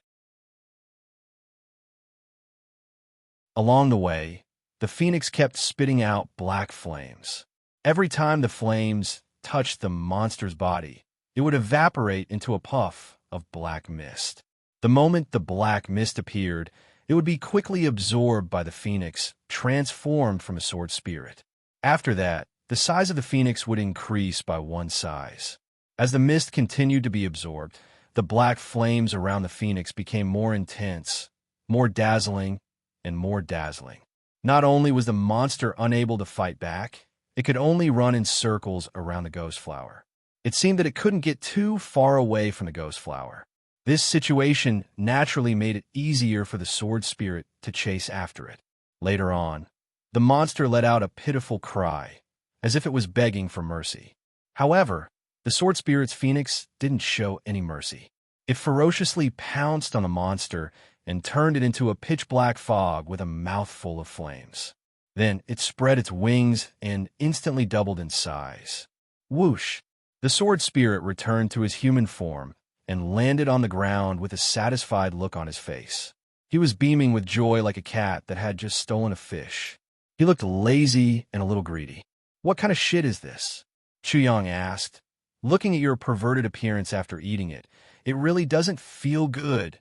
Along the way, the phoenix kept spitting out black flames. Every time the flames touched the monster's body, it would evaporate into a puff of black mist. The moment the black mist appeared, it would be quickly absorbed by the phoenix, transformed from a sword spirit. After that, the size of the phoenix would increase by 1 size. As the mist continued to be absorbed, the black flames around the phoenix became more intense, more dazzling, and more dazzling. Not only was the monster unable to fight back, it could only run in circles around the ghost flower. It seemed that it couldn't get too far away from the ghost flower. This situation naturally made it easier for the sword spirit to chase after it. Later on, the monster let out a pitiful cry, as if it was begging for mercy. However, the sword spirit's phoenix didn't show any mercy. It ferociously pounced on the monster and turned it into a pitch-black fog with a mouthful of flames. Then it spread its wings and instantly doubled in size. Whoosh! The sword spirit returned to his human form and landed on the ground with a satisfied look on his face. He was beaming with joy like a cat that had just stolen a fish. He looked lazy and a little greedy. "What kind of shit is this?" Chuyang asked. "Looking at your perverted appearance after eating it, it really doesn't feel good."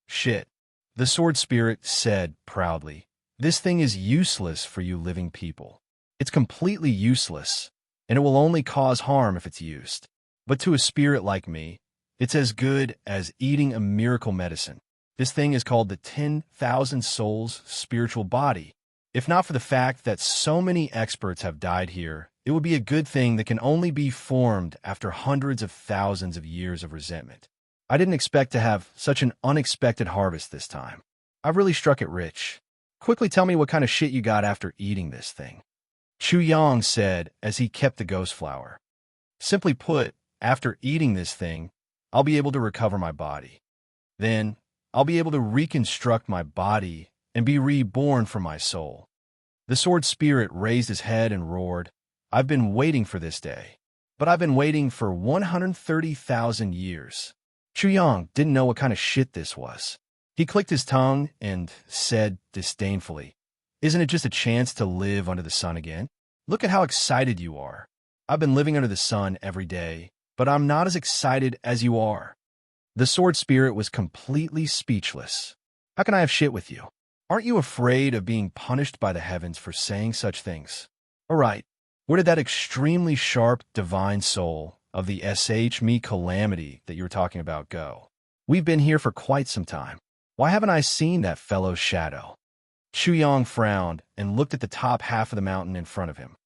"Shit," the sword spirit said proudly. "This thing is useless for you living people. It's completely useless, and it will only cause harm if it's used. But to a spirit like me, it's as good as eating a miracle medicine. This thing is called the 10,000 Souls spiritual body. If not for the fact that so many experts have died here, it would be a good thing that can only be formed after hundreds of thousands of years of resentment. I didn't expect to have such an unexpected harvest this time. I've really struck it rich. Quickly tell me what kind of shit you got after eating this thing." Chuyang said as he kept the ghost flower. "Simply put, after eating this thing, I'll be able to recover my body. Then, I'll be able to reconstruct my body and be reborn from my soul." The sword spirit raised his head and roared, "I've been waiting for this day. But I've been waiting for 130,000 years." Chuyang didn't know what kind of shit this was. He clicked his tongue and said disdainfully, "Isn't it just a chance to live under the sun again? Look at how excited you are. I've been living under the sun every day, but I'm not as excited as you are." The sword spirit was completely speechless. "How can I have shit with you? Aren't you afraid of being punished by the heavens for saying such things? All right, where did that extremely sharp divine soul of the me calamity that you were talking about go? We've been here for quite some time. Why haven't I seen that fellow's shadow?" Chuyang frowned and looked at the top half of the mountain in front of him.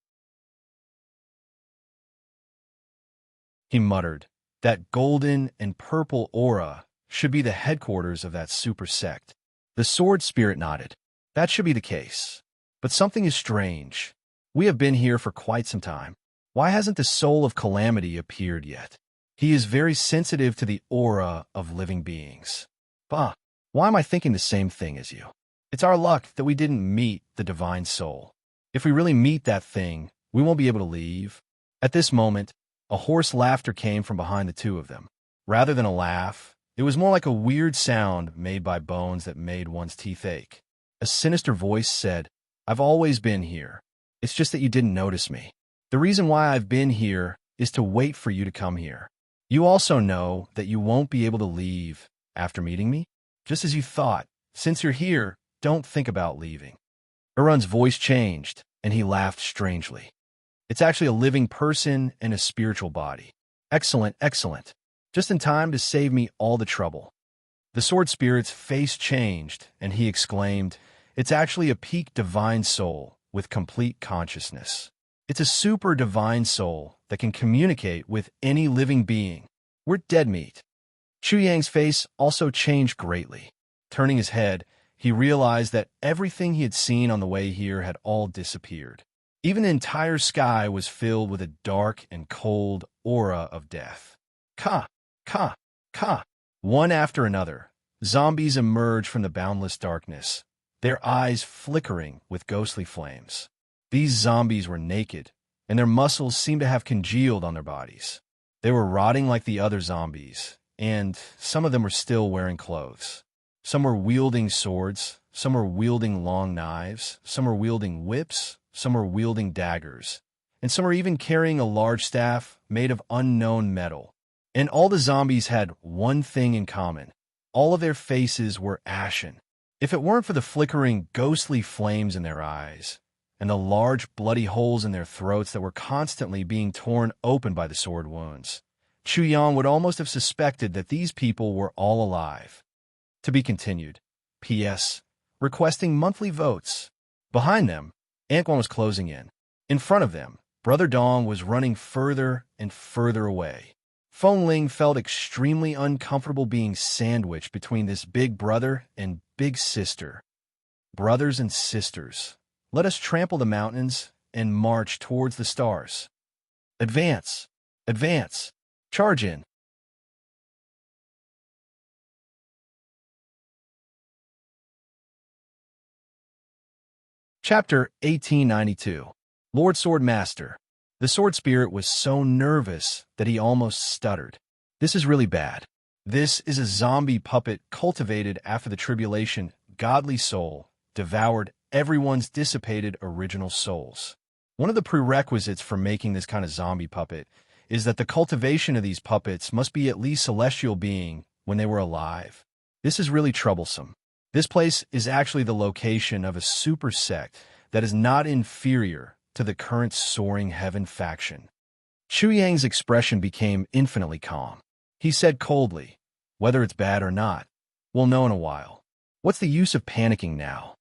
He muttered, "That golden and purple aura should be the headquarters of that super sect." The sword spirit nodded. "That should be the case. But something is strange. We have been here for quite some time. Why hasn't the soul of calamity appeared yet? He is very sensitive to the aura of living beings." "Bah, why am I thinking the same thing as you? It's our luck that we didn't meet the divine soul. If we really meet that thing, we won't be able to leave." At this moment, a hoarse laughter came from behind the two of them. Rather than a laugh, it was more like a weird sound made by bones that made one's teeth ache. A sinister voice said, "I've always been here. It's just that you didn't notice me. The reason why I've been here is to wait for you to come here. You also know that you won't be able to leave after meeting me? Just as you thought. Since you're here, don't think about leaving." Urun's voice changed, and he laughed strangely. "It's actually a living person and a spiritual body. Excellent, excellent. Just in time to save me all the trouble." The sword spirit's face changed, and he exclaimed, "It's actually a peak divine soul with complete consciousness. It's a super divine soul that can communicate with any living being. We're dead meat." Chuyang's face also changed greatly. Turning his head, he realized that everything he had seen on the way here had all disappeared. Even the entire sky was filled with a dark and cold aura of death. Ka, ka, ka. One after another, zombies emerged from the boundless darkness, their eyes flickering with ghostly flames. These zombies were naked, and their muscles seemed to have congealed on their bodies. They were rotting like the other zombies, and some of them were still wearing clothes. Some were wielding swords, some were wielding long knives, some were wielding whips, some were wielding daggers, and some were even carrying a large staff made of unknown metal. And all the zombies had one thing in common. All of their faces were ashen. If it weren't for the flickering, ghostly flames in their eyes, and the large, bloody holes in their throats that were constantly being torn open by the sword wounds, Chuyang would almost have suspected that these people were all alive. To be continued. P.S. Requesting monthly votes. Behind them, Anquan was closing in. In front of them, Brother Dong was running further and further away. Feng Ling felt extremely uncomfortable being sandwiched between this big brother and big sister. Brothers and sisters, let us trample the mountains and march towards the stars. Advance! Advance! Charge in! Chapter 1892. Lord Sword Master. The sword spirit was so nervous that he almost stuttered. This is really bad. This is a zombie puppet cultivated after the tribulation. Godly soul devoured everyone's dissipated original souls. One of the prerequisites for making this kind of zombie puppet is that the cultivation of these puppets must be at least celestial being when they were alive. This is really troublesome. This place is actually the location of a super sect that is not inferior to the current soaring heaven faction. Chu Yang's expression became infinitely calm. He said coldly, "Whether it's bad or not, we'll know in a while. What's the use of panicking now?"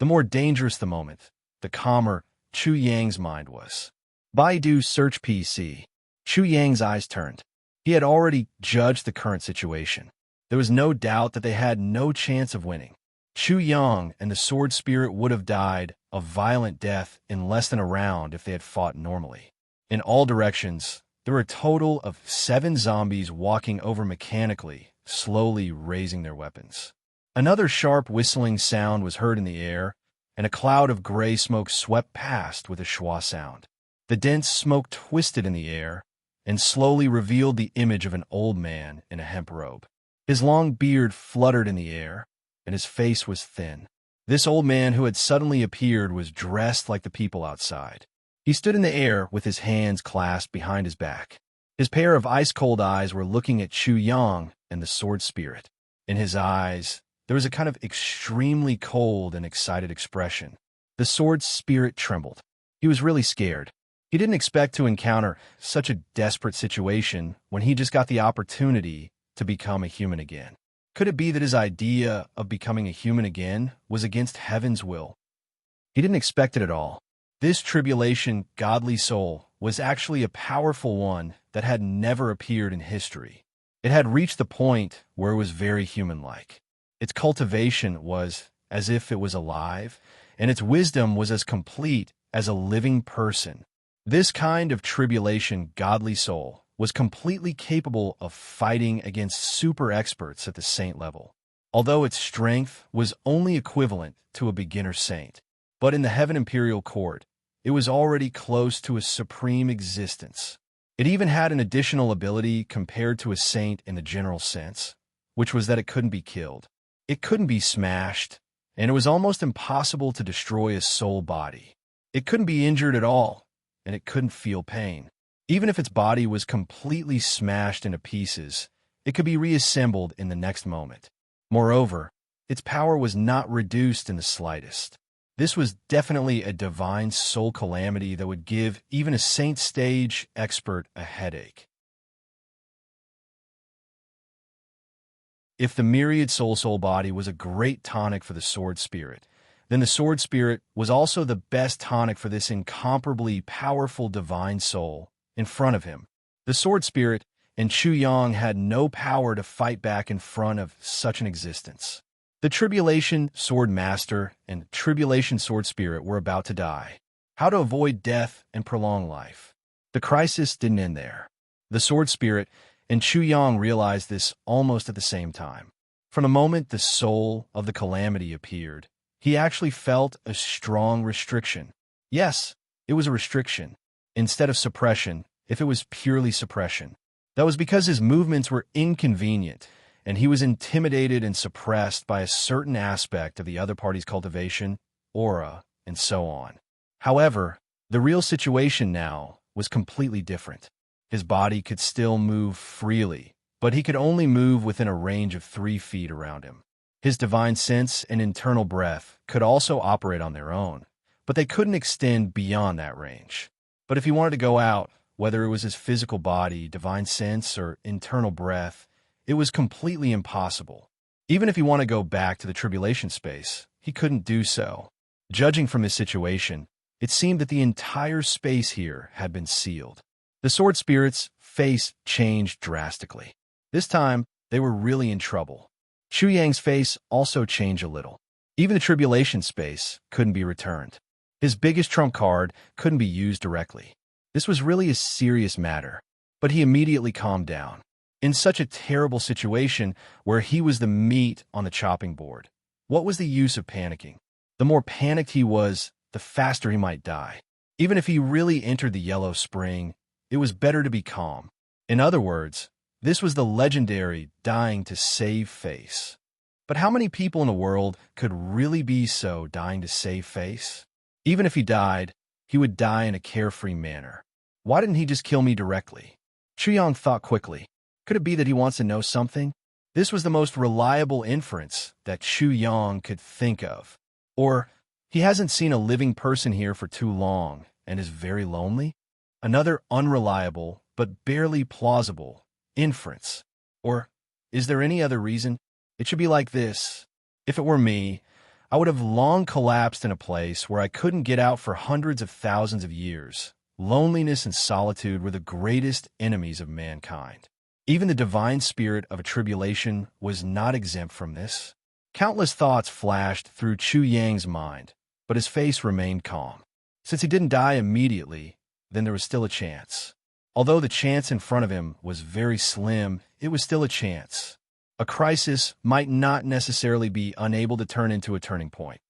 The more dangerous the moment, the calmer Chu Yang's mind was. Baidu search PC. Chu Yang's eyes turned. He had already judged the current situation. There was no doubt that they had no chance of winning. Chu Yang and the sword spirit would have died a violent death in less than a round if they had fought normally. In all directions, there were a total of 7 zombies walking over mechanically, slowly raising their weapons. Another sharp whistling sound was heard in the air, and a cloud of gray smoke swept past with a schwa sound. The dense smoke twisted in the air and slowly revealed the image of an old man in a hemp robe. His long beard fluttered in the air, and his face was thin. This old man who had suddenly appeared was dressed like the people outside. He stood in the air with his hands clasped behind his back. His pair of ice-cold eyes were looking at Chu Yang and the sword spirit. In his eyes, there was a kind of extremely cold and excited expression. The sword spirit trembled. He was really scared. He didn't expect to encounter such a desperate situation when he just got the opportunity to become a human again. Could it be that his idea of becoming a human again was against heaven's will? He didn't expect it at all. This tribulation godly soul was actually a powerful one that had never appeared in history. It had reached the point where it was very human-like. Its cultivation was as if it was alive, and its wisdom was as complete as a living person. This kind of tribulation godly soul was completely capable of fighting against super experts at the saint level, although its strength was only equivalent to a beginner saint. But in the Heaven Imperial Court, it was already close to a supreme existence. It even had an additional ability compared to a saint in the general sense, which was that it couldn't be killed. It couldn't be smashed, and it was almost impossible to destroy a soul body. It couldn't be injured at all, and it couldn't feel pain. Even if its body was completely smashed into pieces, it could be reassembled in the next moment. Moreover, its power was not reduced in the slightest. This was definitely a divine soul calamity that would give even a saint stage expert a headache. If the myriad soul body was a great tonic for the sword spirit, then the sword spirit was also the best tonic for this incomparably powerful divine soul in front of him. The sword spirit and Chu Yang had no power to fight back in front of such an existence. The tribulation sword master and tribulation sword spirit were about to die. How to avoid death and prolong life? The crisis didn't end there. The sword spirit and Chu Yang realized this almost at the same time. From the moment the soul of the calamity appeared, he actually felt a strong restriction. Yes, it was a restriction. Instead of suppression, if it was purely suppression. That was because his movements were inconvenient, and he was intimidated and suppressed by a certain aspect of the other party's cultivation, aura, and so on. However, the real situation now was completely different. His body could still move freely, but he could only move within a range of 3 feet around him. His divine sense and internal breath could also operate on their own, but they couldn't extend beyond that range. But if he wanted to go out, whether it was his physical body, divine sense, or internal breath, it was completely impossible. Even if he wanted to go back to the tribulation space, he couldn't do so. Judging from his situation, it seemed that the entire space here had been sealed. The sword spirit's face changed drastically. This time, they were really in trouble. Chu Yang's face also changed a little. Even the tribulation space couldn't be returned. His biggest trump card couldn't be used directly. This was really a serious matter, but he immediately calmed down. In such a terrible situation where he was the meat on the chopping board, what was the use of panicking? The more panicked he was, the faster he might die. Even if he really entered the yellow spring, it was better to be calm. In other words, this was the legendary dying to save face. But how many people in the world could really be so dying to save face? Even if he died, he would die in a carefree manner. Why didn't he just kill me directly? Chuyang thought quickly. Could it be that he wants to know something? This was the most reliable inference that Chuyang could think of. Or, he hasn't seen a living person here for too long and is very lonely? Another unreliable, but barely plausible, inference. Or, is there any other reason? It should be like this. If it were me, I would have long collapsed in a place where I couldn't get out for hundreds of thousands of years. Loneliness and solitude were the greatest enemies of mankind. Even the divine spirit of a tribulation was not exempt from this. Countless thoughts flashed through Chuyang's mind, but his face remained calm. Since he didn't die immediately, then there was still a chance. Although the chance in front of him was very slim, it was still a chance. A crisis might not necessarily be unable to turn into a turning point.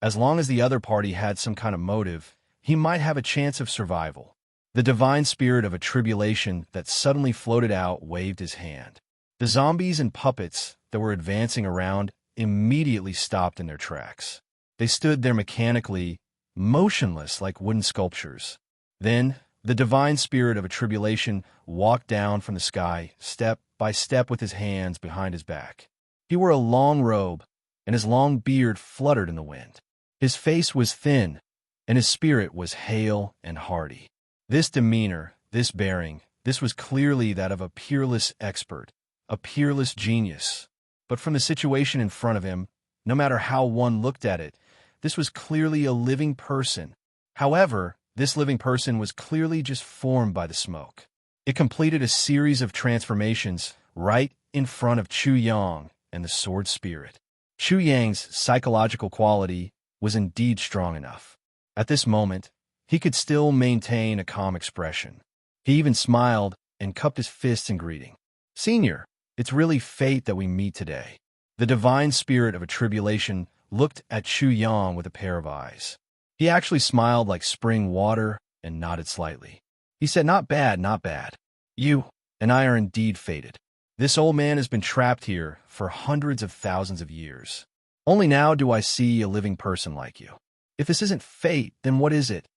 As long as the other party had some kind of motive, he might have a chance of survival. The divine spirit of a tribulation that suddenly floated out waved his hand. The zombies and puppets that were advancing around immediately stopped in their tracks. They stood there mechanically, motionless like wooden sculptures. Then, the divine spirit of a tribulation walked down from the sky, step by step with his hands behind his back. He wore a long robe, and his long beard fluttered in the wind. His face was thin, and his spirit was hale and hearty. This demeanor, this bearing, this was clearly that of a peerless expert, a peerless genius. But from the situation in front of him, no matter how one looked at it, this was clearly a living person. However, this living person was clearly just formed by the smoke. It completed a series of transformations right in front of Chuyang and the sword spirit. Chuyang's psychological quality was indeed strong enough. At this moment, he could still maintain a calm expression. He even smiled and cupped his fists in greeting. "Senior, it's really fate that we meet today." The divine spirit of a tribulation looked at Chuyang with a pair of eyes. He actually smiled like spring water and nodded slightly. He said, "Not bad, not bad. You and I are indeed fated. This old man has been trapped here for hundreds of thousands of years. Only now do I see a living person like you. If this isn't fate, then what is it?"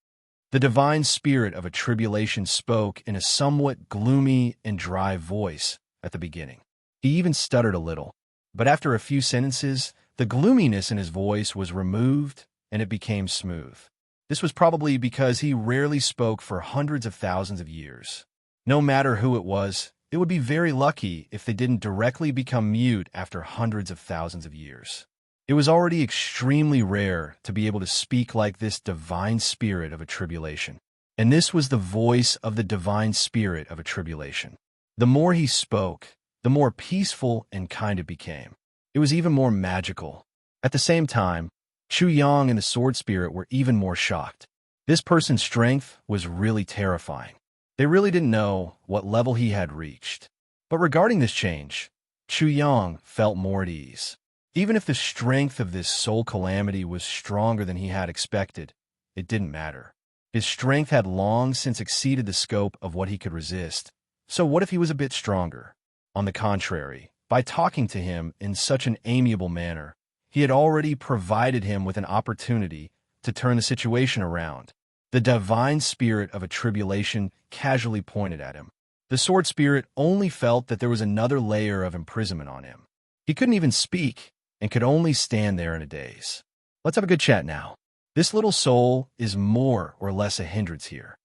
The divine spirit of a tribulation spoke in a somewhat gloomy and dry voice at the beginning. He even stuttered a little, but after a few sentences, the gloominess in his voice was removed and it became smooth. This was probably because he rarely spoke for hundreds of thousands of years. No matter who it was, it would be very lucky if they didn't directly become mute after hundreds of thousands of years. It was already extremely rare to be able to speak like this divine spirit of a tribulation. And this was the voice of the divine spirit of a tribulation. The more he spoke, the more peaceful and kind it became. It was even more magical. At the same time, Chuyang and the sword spirit were even more shocked. This person's strength was really terrifying. They really didn't know what level he had reached. But regarding this change, Chuyang felt more at ease. Even if the strength of this soul calamity was stronger than he had expected, it didn't matter. His strength had long since exceeded the scope of what he could resist. So what if he was a bit stronger? On the contrary, by talking to him in such an amiable manner, he had already provided him with an opportunity to turn the situation around. The divine spirit of a tribulation casually pointed at him. The sword spirit only felt that there was another layer of imprisonment on him. He couldn't even speak and could only stand there in a daze. Let's have a good chat now. This little soul is more or less a hindrance here.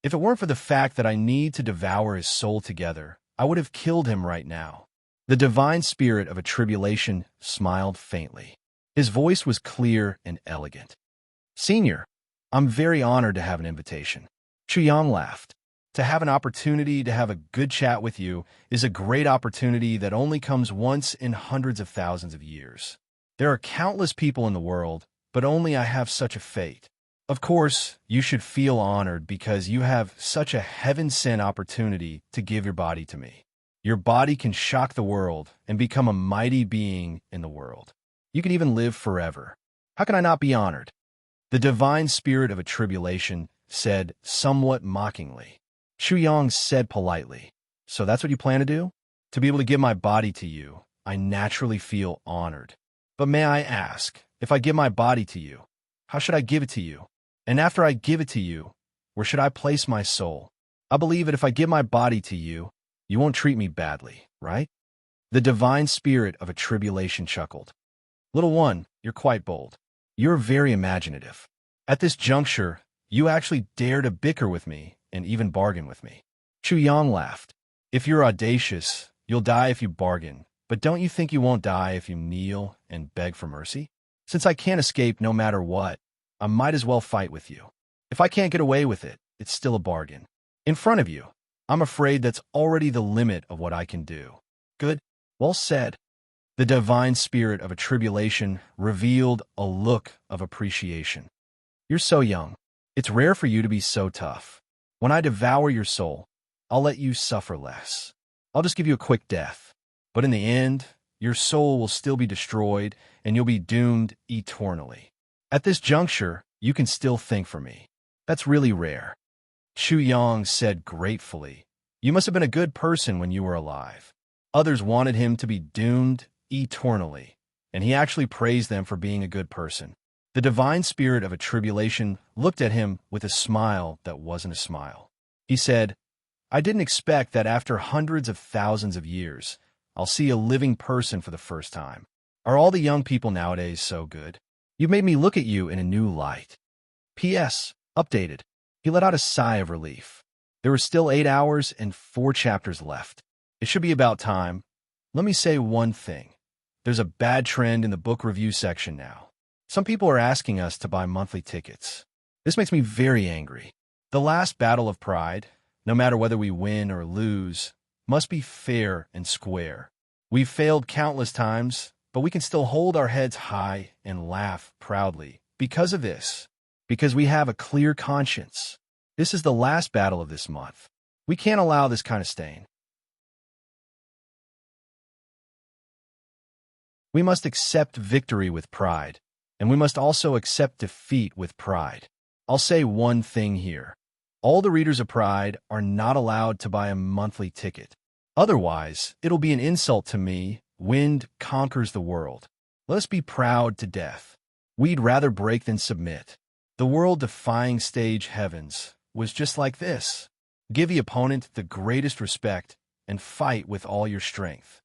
If it weren't for the fact that I need to devour his soul together, I would have killed him right now. The divine spirit of a tribulation smiled faintly. His voice was clear and elegant. "Senior, I'm very honored to have an invitation." Chuyang laughed. To have an opportunity to have a good chat with you is a great opportunity that only comes once in hundreds of thousands of years. There are countless people in the world, but only I have such a fate. Of course, you should feel honored because you have such a heaven-sent opportunity to give your body to me. Your body can shock the world and become a mighty being in the world. You can even live forever. How can I not be honored? The divine spirit of a tribulation said somewhat mockingly. Chu Yang said politely, "So that's what you plan to do? To be able to give my body to you, I naturally feel honored. But may I ask, if I give my body to you, how should I give it to you? And after I give it to you, where should I place my soul? I believe that if I give my body to you, you won't treat me badly, right?" The divine spirit of a tribulation chuckled. "Little one, you're quite bold. You're very imaginative. At this juncture, you actually dare to bicker with me and even bargain with me." Chu Yang laughed. "If you're audacious, you'll die if you bargain. But don't you think you won't die if you kneel and beg for mercy? Since I can't escape no matter what, I might as well fight with you. If I can't get away with it, it's still a bargain. In front of you, I'm afraid that's already the limit of what I can do." "Good. Well said." The divine spirit of a tribulation revealed a look of appreciation. "You're so young. It's rare for you to be so tough. When I devour your soul, I'll let you suffer less. I'll just give you a quick death. But in the end, your soul will still be destroyed, and you'll be doomed eternally. At this juncture, you can still think for me. That's really rare." Chu Yang said gratefully, "You must have been a good person when you were alive." Others wanted him to be doomed eternally, and he actually praised them for being a good person. The divine spirit of a tribulation looked at him with a smile that wasn't a smile. He said, "I didn't expect that after hundreds of thousands of years, I'll see a living person for the first time. Are all the young people nowadays so good? You've made me look at you in a new light. P.S. Updated." He let out a sigh of relief. There were still 8 hours and 4 chapters left. It should be about time. Let me say one thing. There's a bad trend in the book review section now. Some people are asking us to buy monthly tickets. This makes me very angry. The last battle of pride, no matter whether we win or lose, must be fair and square. We've failed countless times, but we can still hold our heads high and laugh proudly because of this. Because we have a clear conscience. This is the last battle of this month. We can't allow this kind of stain. We must accept victory with pride, and we must also accept defeat with pride. I'll say one thing here. All the readers of Pride are not allowed to buy a monthly ticket. Otherwise, it'll be an insult to me. Wind conquers the world. Let us be proud to death. We'd rather break than submit. The world-defying stage Heavens was just like this. Give the opponent the greatest respect and fight with all your strength.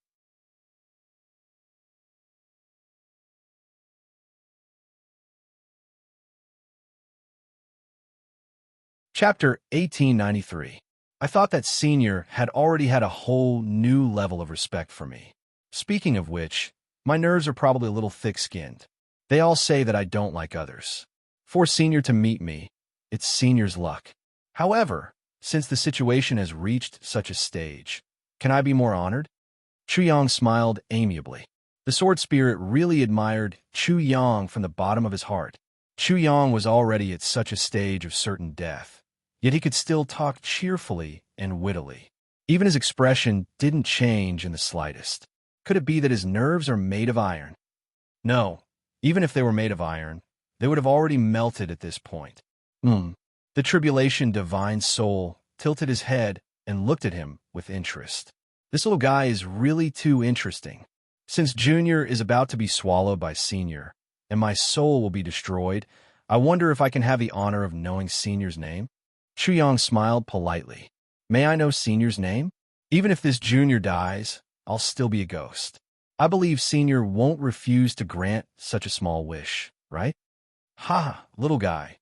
Chapter 1893. I thought that Senior had already had a whole new level of respect for me. Speaking of which, my nerves are probably a little thick-skinned. They all say that I don't like others. For Senior to meet me, it's Senior's luck. However, since the situation has reached such a stage, can I be more honored? Chu Yang smiled amiably. The sword spirit really admired Chu Yang from the bottom of his heart. Chu Yang was already at such a stage of certain death, yet he could still talk cheerfully and wittily. Even his expression didn't change in the slightest. Could it be that his nerves are made of iron? No, even if they were made of iron, they would have already melted at this point. The tribulation divine soul tilted his head and looked at him with interest. This little guy is really too interesting. Since Junior is about to be swallowed by Senior, and my soul will be destroyed, I wonder if I can have the honor of knowing Senior's name? Chu Yang smiled politely. May I know Senior's name? Even if this Junior dies, I'll still be a ghost. I believe Senior won't refuse to grant such a small wish, right? Ha, little guy.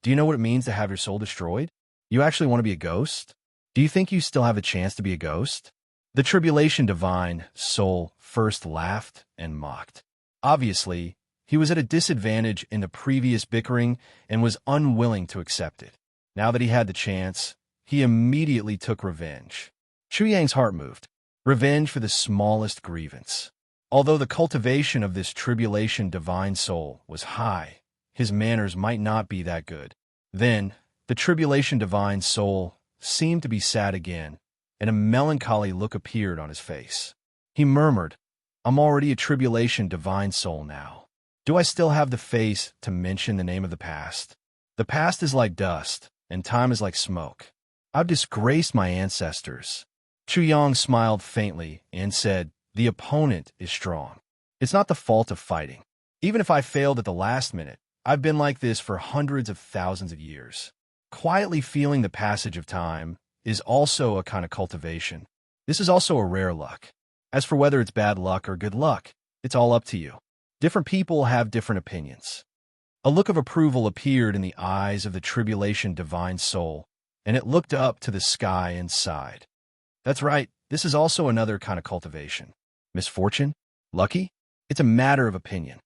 Do you know what it means to have your soul destroyed? You actually want to be a ghost? Do you think you still have a chance to be a ghost? The tribulation divine soul first laughed and mocked. Obviously, he was at a disadvantage in the previous bickering and was unwilling to accept it. Now that he had the chance, he immediately took revenge. Chu Yang's heart moved. Revenge for the smallest grievance. Although the cultivation of this tribulation divine soul was high, his manners might not be that good. Then, the tribulation divine soul seemed to be sad again, and a melancholy look appeared on his face. He murmured, "I'm already a tribulation divine soul now. Do I still have the face to mention the name of the past? The past is like dust, and time is like smoke. I've disgraced my ancestors." Chu Yang smiled faintly and said, "The opponent is strong. It's not the fault of fighting. Even if I failed at the last minute, I've been like this for hundreds of thousands of years." Quietly feeling the passage of time is also a kind of cultivation. This is also a rare luck. As for whether it's bad luck or good luck, it's all up to you. Different people have different opinions. A look of approval appeared in the eyes of the tribulation divine soul, and it looked up to the sky and sighed. That's right, this is also another kind of cultivation. Misfortune? Lucky? It's a matter of opinion.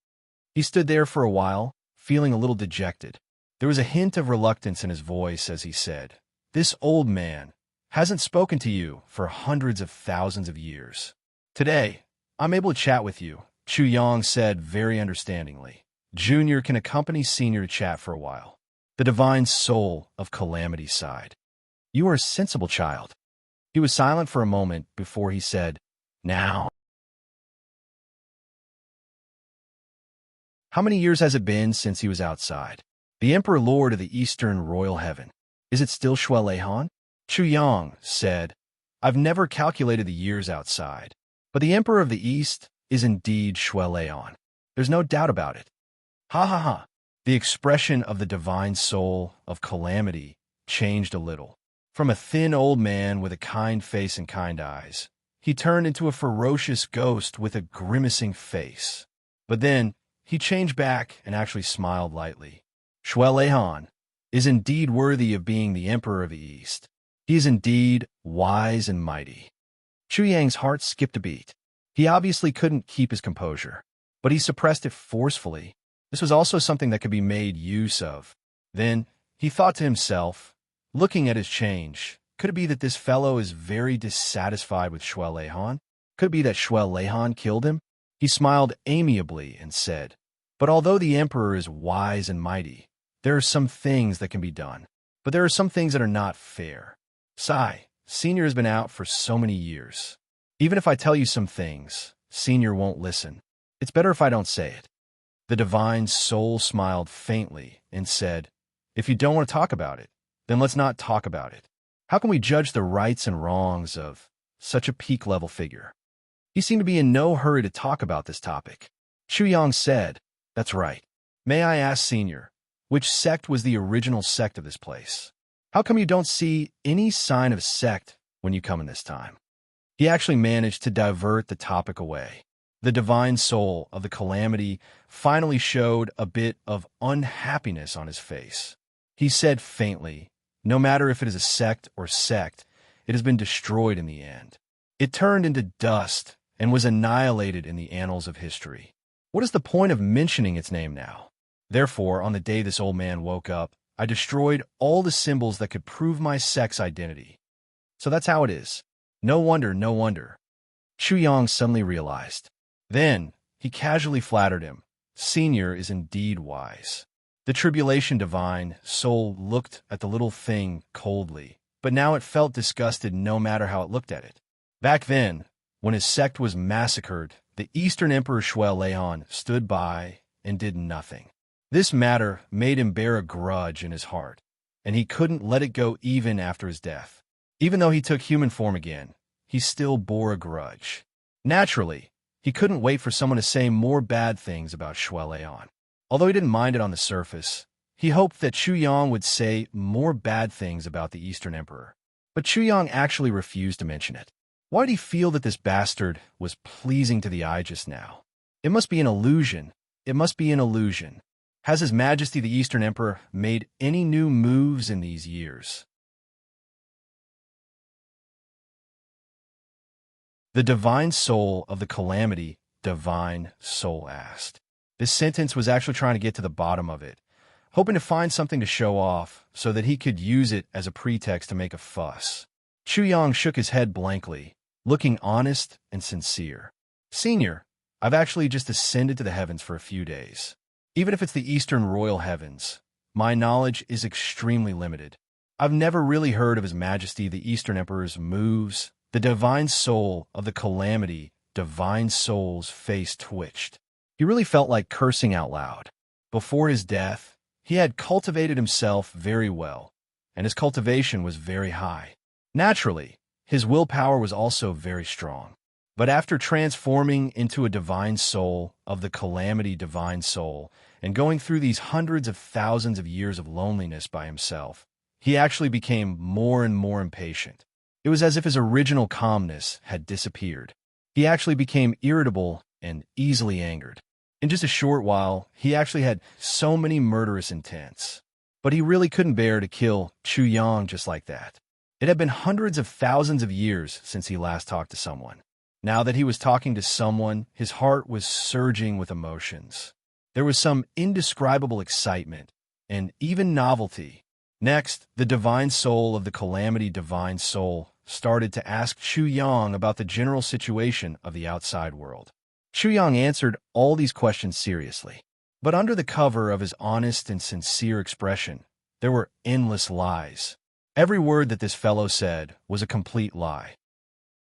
He stood there for a while, feeling a little dejected. There was a hint of reluctance in his voice as he said, "This old man hasn't spoken to you for hundreds of thousands of years. Today, I'm able to chat with you," Chu Yang said very understandingly. "Junior can accompany Senior to chat for a while." The divine soul of Calamity sighed. "You are a sensible child." He was silent for a moment before he said, "Now, how many years has it been since he was outside? The Emperor Lord of the Eastern Royal Heaven. Is it still Shui Leihan?" Chu Yang said, "I've never calculated the years outside, but the Emperor of the East is indeed Shui Leihan. There's no doubt about it." Ha ha ha. The expression of the divine soul of Calamity changed a little. From a thin old man with a kind face and kind eyes, he turned into a ferocious ghost with a grimacing face. But then, he changed back and actually smiled lightly. "Shui Leihan is indeed worthy of being the Emperor of the East. He is indeed wise and mighty." Chu Yang's heart skipped a beat. He obviously couldn't keep his composure, but he suppressed it forcefully. This was also something that could be made use of. Then, he thought to himself, looking at his change, could it be that this fellow is very dissatisfied with Shui Leihan? Could it be that Shui Leihan killed him? He smiled amiably and said, "But although the Emperor is wise and mighty, there are some things that can be done. But there are some things that are not fair. Sai, Senior has been out for so many years. Even if I tell you some things, Senior won't listen. It's better if I don't say it." The divine soul smiled faintly and said, "If you don't want to talk about it, then let's not talk about it. How can we judge the rights and wrongs of such a peak-level figure?" He seemed to be in no hurry to talk about this topic. Chu Yang said, "That's right. May I ask, Senior, which sect was the original sect of this place? How come you don't see any sign of sect when you come in this time?" He actually managed to divert the topic away. The divine soul of the Calamity finally showed a bit of unhappiness on his face. He said faintly, "No matter if it is a sect or sect, it has been destroyed in the end. It turned into dust and was annihilated in the annals of history. What is the point of mentioning its name now? Therefore, on the day this old man woke up, I destroyed all the symbols that could prove my sect's identity. So that's how it is. No wonder, no wonder." Chu Yang suddenly realized. Then, he casually flattered him. "Senior is indeed wise." The tribulation divine soul looked at the little thing coldly, but now it felt disgusted no matter how it looked at it. Back then, when his sect was massacred, the Eastern Emperor Shui Leihan stood by and did nothing. This matter made him bear a grudge in his heart, and he couldn't let it go even after his death. Even though he took human form again, he still bore a grudge. Naturally, he couldn't wait for someone to say more bad things about Shui Leihan. Although he didn't mind it on the surface, he hoped that Chu Yang would say more bad things about the Eastern Emperor. But Chu Yang actually refused to mention it. Why did he feel that this bastard was pleasing to the eye just now? It must be an illusion. It must be an illusion. Has His Majesty the Eastern Emperor made any new moves in these years? The divine soul of the Calamity divine soul asked. This sentence was actually trying to get to the bottom of it, hoping to find something to show off so that he could use it as a pretext to make a fuss. Chu Yang shook his head blankly, looking honest and sincere. "Senior, I've actually just ascended to the heavens for a few days. Even if it's the Eastern Royal Heavens, my knowledge is extremely limited. I've never really heard of His Majesty the Eastern Emperor's moves. The divine soul of the calamity, divine soul's face twitched. He really felt like cursing out loud. Before his death, he had cultivated himself very well, and his cultivation was very high. Naturally, his willpower was also very strong. But after transforming into a divine soul of the calamity divine soul and going through these hundreds of thousands of years of loneliness by himself, he actually became more and more impatient. It was as if his original calmness had disappeared. He actually became irritable and easily angered. In just a short while, he actually had so many murderous intents. But he really couldn't bear to kill Chu Yang just like that. It had been hundreds of thousands of years since he last talked to someone. Now that he was talking to someone, his heart was surging with emotions. There was some indescribable excitement and even novelty. Next, the divine soul of the calamity divine soul started to ask Chu Yang about the general situation of the outside world. Chu Yang answered all these questions seriously. But under the cover of his honest and sincere expression, there were endless lies. Every word that this fellow said was a complete lie.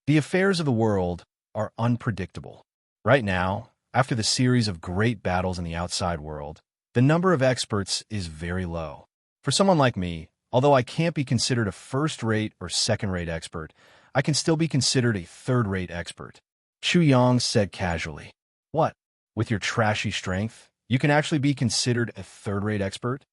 The affairs of the world are unpredictable. Right now, after the series of great battles in the outside world, the number of experts is very low. For someone like me, although I can't be considered a first-rate or second-rate expert, I can still be considered a third-rate expert. Chu Yang said casually, "What? With your trashy strength, you can actually be considered a third-rate expert?"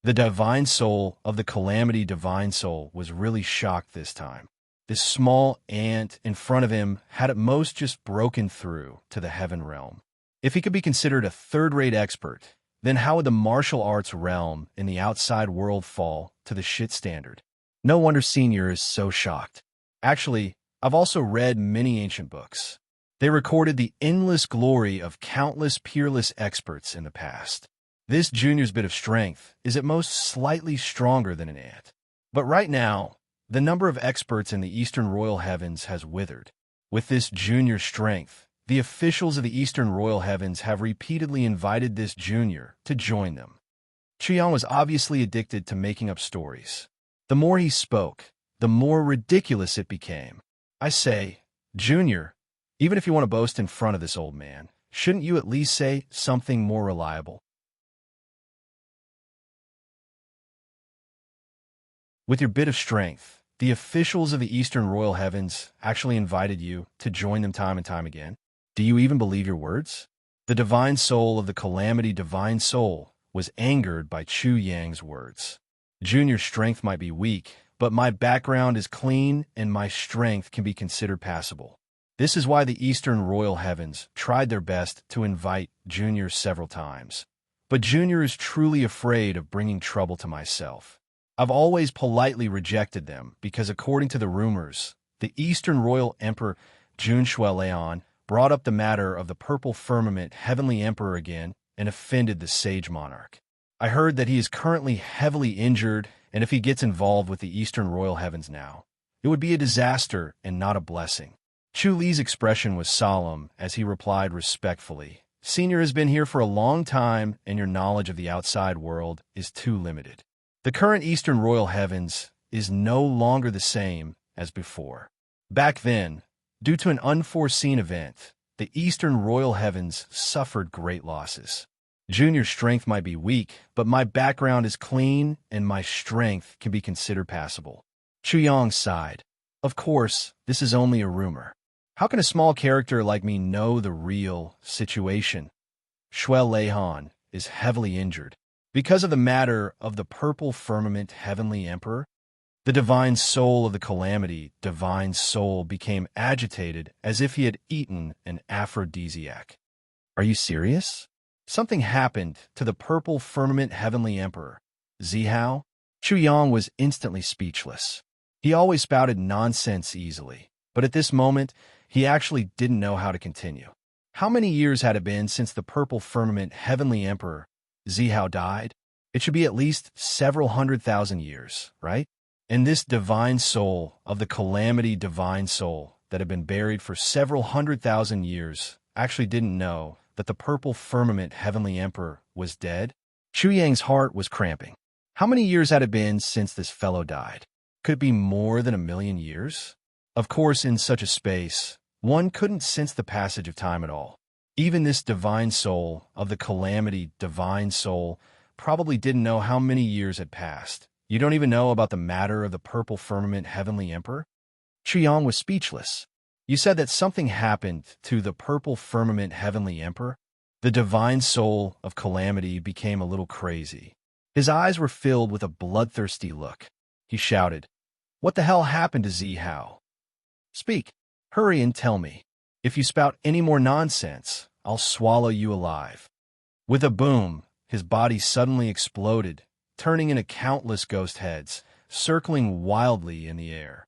The divine soul of the calamity divine soul was really shocked this time. This small ant in front of him had at most just broken through to the heaven realm. If he could be considered a third-rate expert, then how would the martial arts realm in the outside world fall to the shit standard? No wonder Senior is so shocked. Actually, I've also read many ancient books. They recorded the endless glory of countless peerless experts in the past. This junior's bit of strength is at most slightly stronger than an ant. But right now, the number of experts in the Eastern Royal Heavens has withered. With this junior strength, the officials of the Eastern Royal Heavens have repeatedly invited this junior to join them. Chu Yang was obviously addicted to making up stories. The more he spoke, the more ridiculous it became. I say, Junior, even if you want to boast in front of this old man, shouldn't you at least say something more reliable? With your bit of strength, the officials of the Eastern Royal Heavens actually invited you to join them time and time again. Do you even believe your words? The divine soul of the calamity divine soul was angered by Chu Yang's words. Junior's strength might be weak, but my background is clean and my strength can be considered passable. This is why the Eastern Royal Heavens tried their best to invite Junior several times. But Junior is truly afraid of bringing trouble to myself. I've always politely rejected them because, according to the rumors, the Eastern Royal Emperor Jun Shueleon brought up the matter of the Purple Firmament Heavenly Emperor again and offended the Sage Monarch. I heard that he is currently heavily injured, and if he gets involved with the Eastern Royal Heavens now, it would be a disaster and not a blessing. Chu Li's expression was solemn as he replied respectfully, Senior has been here for a long time, and your knowledge of the outside world is too limited. The current Eastern Royal Heavens is no longer the same as before. Back then, due to an unforeseen event, the Eastern Royal Heavens suffered great losses. Junior's strength might be weak, but my background is clean and my strength can be considered passable. Chu Yang sighed. Of course, this is only a rumor. How can a small character like me know the real situation? Shueleon is heavily injured. Because of the matter of the Purple Firmament Heavenly Emperor, the divine soul of the calamity, divine soul, became agitated as if he had eaten an aphrodisiac. Are you serious? Something happened to the Purple Firmament Heavenly Emperor. Zihao? Chu Yang was instantly speechless. He always spouted nonsense easily, but at this moment, he actually didn't know how to continue. How many years had it been since the Purple Firmament Heavenly Emperor Zihao died? It should be at least several 100,000 years, right? And this divine soul of the calamity divine soul that had been buried for several 100,000 years actually didn't know that the Purple Firmament Heavenly Emperor was dead? Chu Yang's heart was cramping. How many years had it been since this fellow died? Could it be more than 1,000,000 years? Of course, in such a space, one couldn't sense the passage of time at all. Even this divine soul of the calamity divine soul probably didn't know how many years had passed. You don't even know about the matter of the purple firmament heavenly emperor? Chuyang was speechless. You said that something happened to the purple firmament heavenly emperor? The divine soul of calamity became a little crazy. His eyes were filled with a bloodthirsty look. He shouted, "What the hell happened to Zihao? Speak, hurry and tell me. If you spout any more nonsense, I'll swallow you alive." With a boom, his body suddenly exploded, turning into countless ghost heads, circling wildly in the air.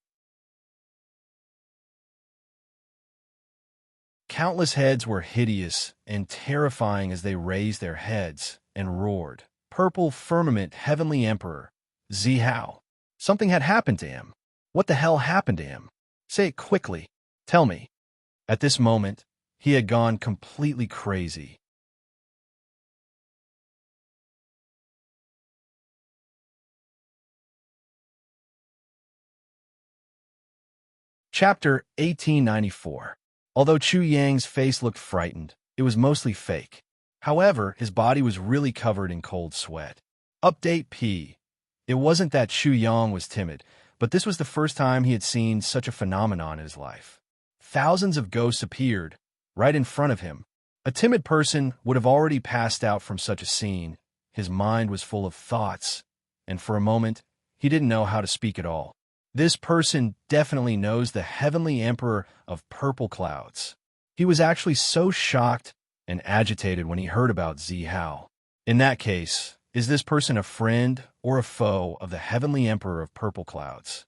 Countless heads were hideous and terrifying as they raised their heads and roared. Purple firmament heavenly emperor, Zihao. Something had happened to him. What the hell happened to him? Say it quickly. Tell me. At this moment, he had gone completely crazy. Chapter 1894. Although Chu Yang's face looked frightened, it was mostly fake. However, his body was really covered in cold sweat. Update P. It wasn't that Chu Yang was timid, but this was the first time he had seen such a phenomenon in his life. Thousands of ghosts appeared, right in front of him. A timid person would have already passed out from such a scene. His mind was full of thoughts, and for a moment, he didn't know how to speak at all. This person definitely knows the heavenly emperor of purple clouds. He was actually so shocked and agitated when he heard about Zihao. In that case, is this person a friend or a foe of the heavenly emperor of purple clouds?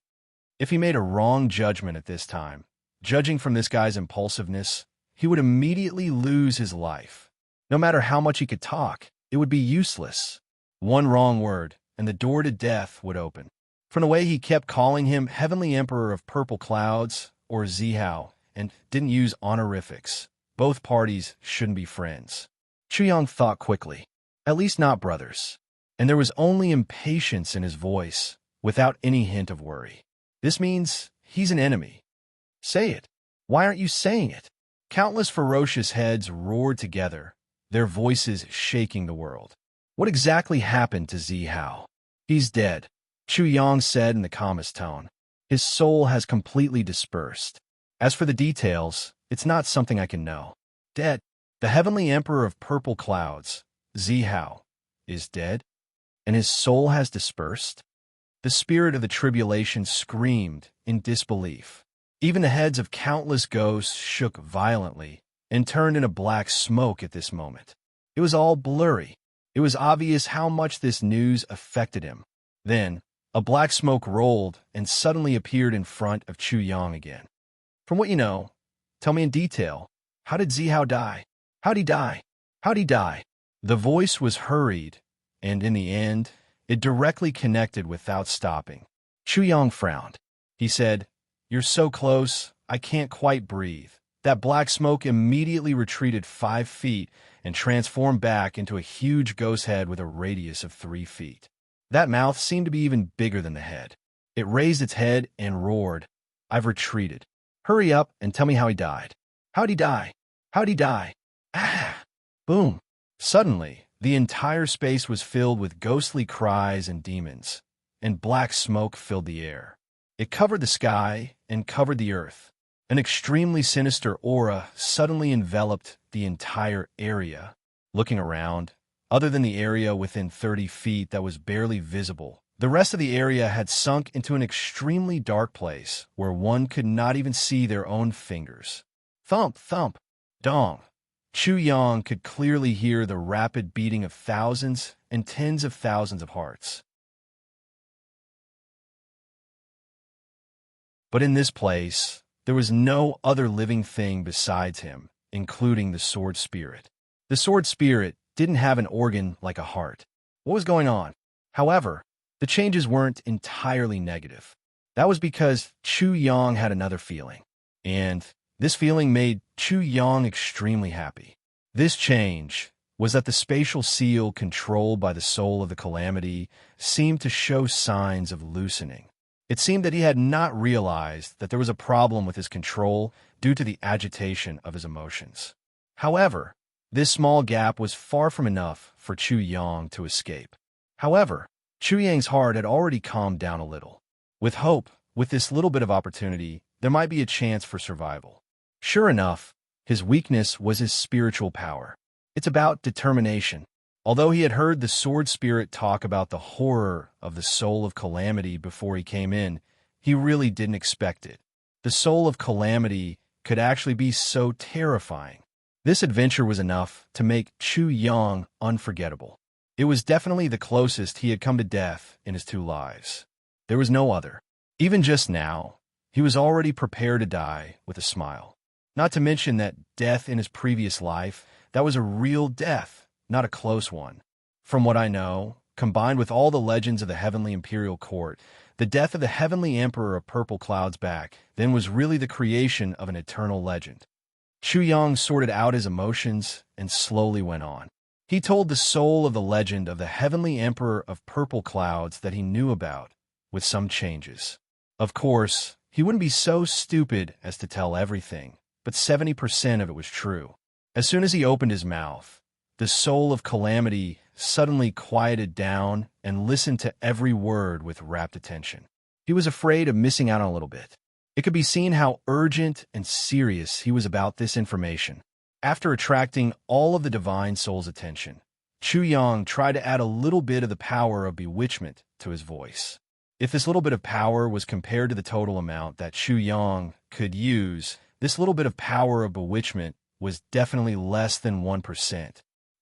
If he made a wrong judgment at this time, judging from this guy's impulsiveness, he would immediately lose his life. No matter how much he could talk, it would be useless. One wrong word, and the door to death would open. From the way he kept calling him Heavenly Emperor of Purple Clouds, or Zihao, and didn't use honorifics, both parties shouldn't be friends. Chuyang thought quickly. At least not brothers. And there was only impatience in his voice, without any hint of worry. This means he's an enemy. Say it. Why aren't you saying it? Countless ferocious heads roared together, their voices shaking the world. What exactly happened to Zihao? He's dead, Chuyang said in the calmest tone. His soul has completely dispersed. As for the details, it's not something I can know. Dead. The heavenly emperor of purple clouds, Zihao, is dead, and his soul has dispersed? The spirit of the tribulation screamed in disbelief. Even the heads of countless ghosts shook violently and turned into black smoke at this moment. It was all blurry. It was obvious how much this news affected him. Then, a black smoke rolled and suddenly appeared in front of Chuyang again. From what you know, tell me in detail. How did Zihao die? How'd he die? How'd he die? The voice was hurried, and in the end, it directly connected without stopping. Chuyang frowned. He said, "You're so close, I can't quite breathe." That black smoke immediately retreated 5 feet and transformed back into a huge ghost head with a radius of 3 feet. That mouth seemed to be even bigger than the head. It raised its head and roared, "I've retreated. Hurry up and tell me how he died." How'd he die? How'd he die? Ah! Boom. Suddenly, the entire space was filled with ghostly cries and demons, and black smoke filled the air. It covered the sky and covered the earth. An extremely sinister aura suddenly enveloped the entire area. Looking around, other than the area within 30 feet that was barely visible, the rest of the area had sunk into an extremely dark place where one could not even see their own fingers. Thump, thump, dong. Chuyang could clearly hear the rapid beating of thousands and tens of thousands of hearts. But in this place, there was no other living thing besides him, including the sword spirit. The sword spirit didn't have an organ like a heart. What was going on? However, the changes weren't entirely negative. That was because Chuyang had another feeling, and this feeling made Chuyang extremely happy. This change, was that the spatial seal controlled by the soul of the calamity seemed to show signs of loosening. It seemed that he had not realized that there was a problem with his control due to the agitation of his emotions. However, this small gap was far from enough for Chu Yang to escape. However, Chu Yang's heart had already calmed down a little. With hope, with this little bit of opportunity, there might be a chance for survival. Sure enough, his weakness was his spiritual power. It's about determination. Although he had heard the sword spirit talk about the horror of the soul of calamity before he came in, he really didn't expect it. The soul of calamity could actually be so terrifying. This adventure was enough to make Chu Yang unforgettable. It was definitely the closest he had come to death in his 2 lives. There was no other. Even just now, he was already prepared to die with a smile. Not to mention that death in his previous life, that was a real death, not a close one. From what I know, combined with all the legends of the Heavenly Imperial Court, the death of the Heavenly Emperor of Purple Clouds back then was really the creation of an eternal legend. Chu Yang sorted out his emotions and slowly went on. He told the soul of the legend of the Heavenly Emperor of Purple Clouds that he knew about, with some changes. Of course, he wouldn't be so stupid as to tell everything, but 70% of it was true. As soon as he opened his mouth, the soul of calamity suddenly quieted down and listened to every word with rapt attention. He was afraid of missing out on a little bit. It could be seen how urgent and serious he was about this information. After attracting all of the divine soul's attention, Chu Yang tried to add a little bit of the power of bewitchment to his voice. If this little bit of power was compared to the total amount that Chu Yang could use, this little bit of power of bewitchment was definitely less than 1%.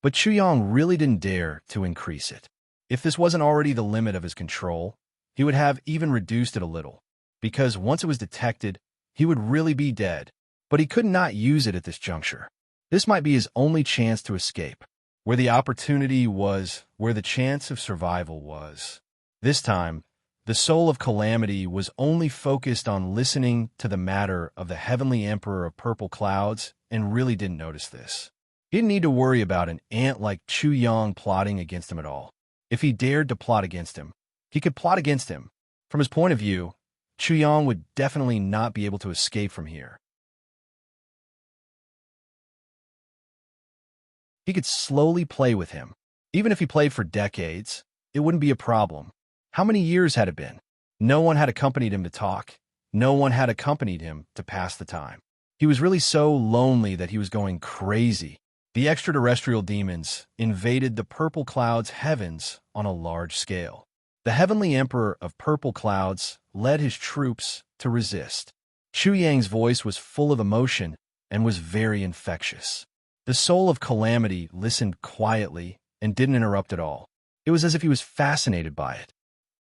But Chu Yang really didn't dare to increase it. If this wasn't already the limit of his control, he would have even reduced it a little, because once it was detected, he would really be dead. But he could not use it at this juncture. This might be his only chance to escape, where the opportunity was, where the chance of survival was. This time, the soul of calamity was only focused on listening to the matter of the Heavenly Emperor of Purple Clouds and really didn't notice this. He didn't need to worry about an ant like Chu Yang plotting against him at all. If he dared to plot against him, he could plot against him. From his point of view, Chu Yang would definitely not be able to escape from here. He could slowly play with him. Even if he played for decades, it wouldn't be a problem. How many years had it been? No one had accompanied him to talk. No one had accompanied him to pass the time. He was really so lonely that he was going crazy. The extraterrestrial demons invaded the Purple Clouds' heavens on a large scale. The Heavenly Emperor of Purple Clouds led his troops to resist. Chu Yang's voice was full of emotion and was very infectious. The soul of calamity listened quietly and didn't interrupt at all. It was as if he was fascinated by it.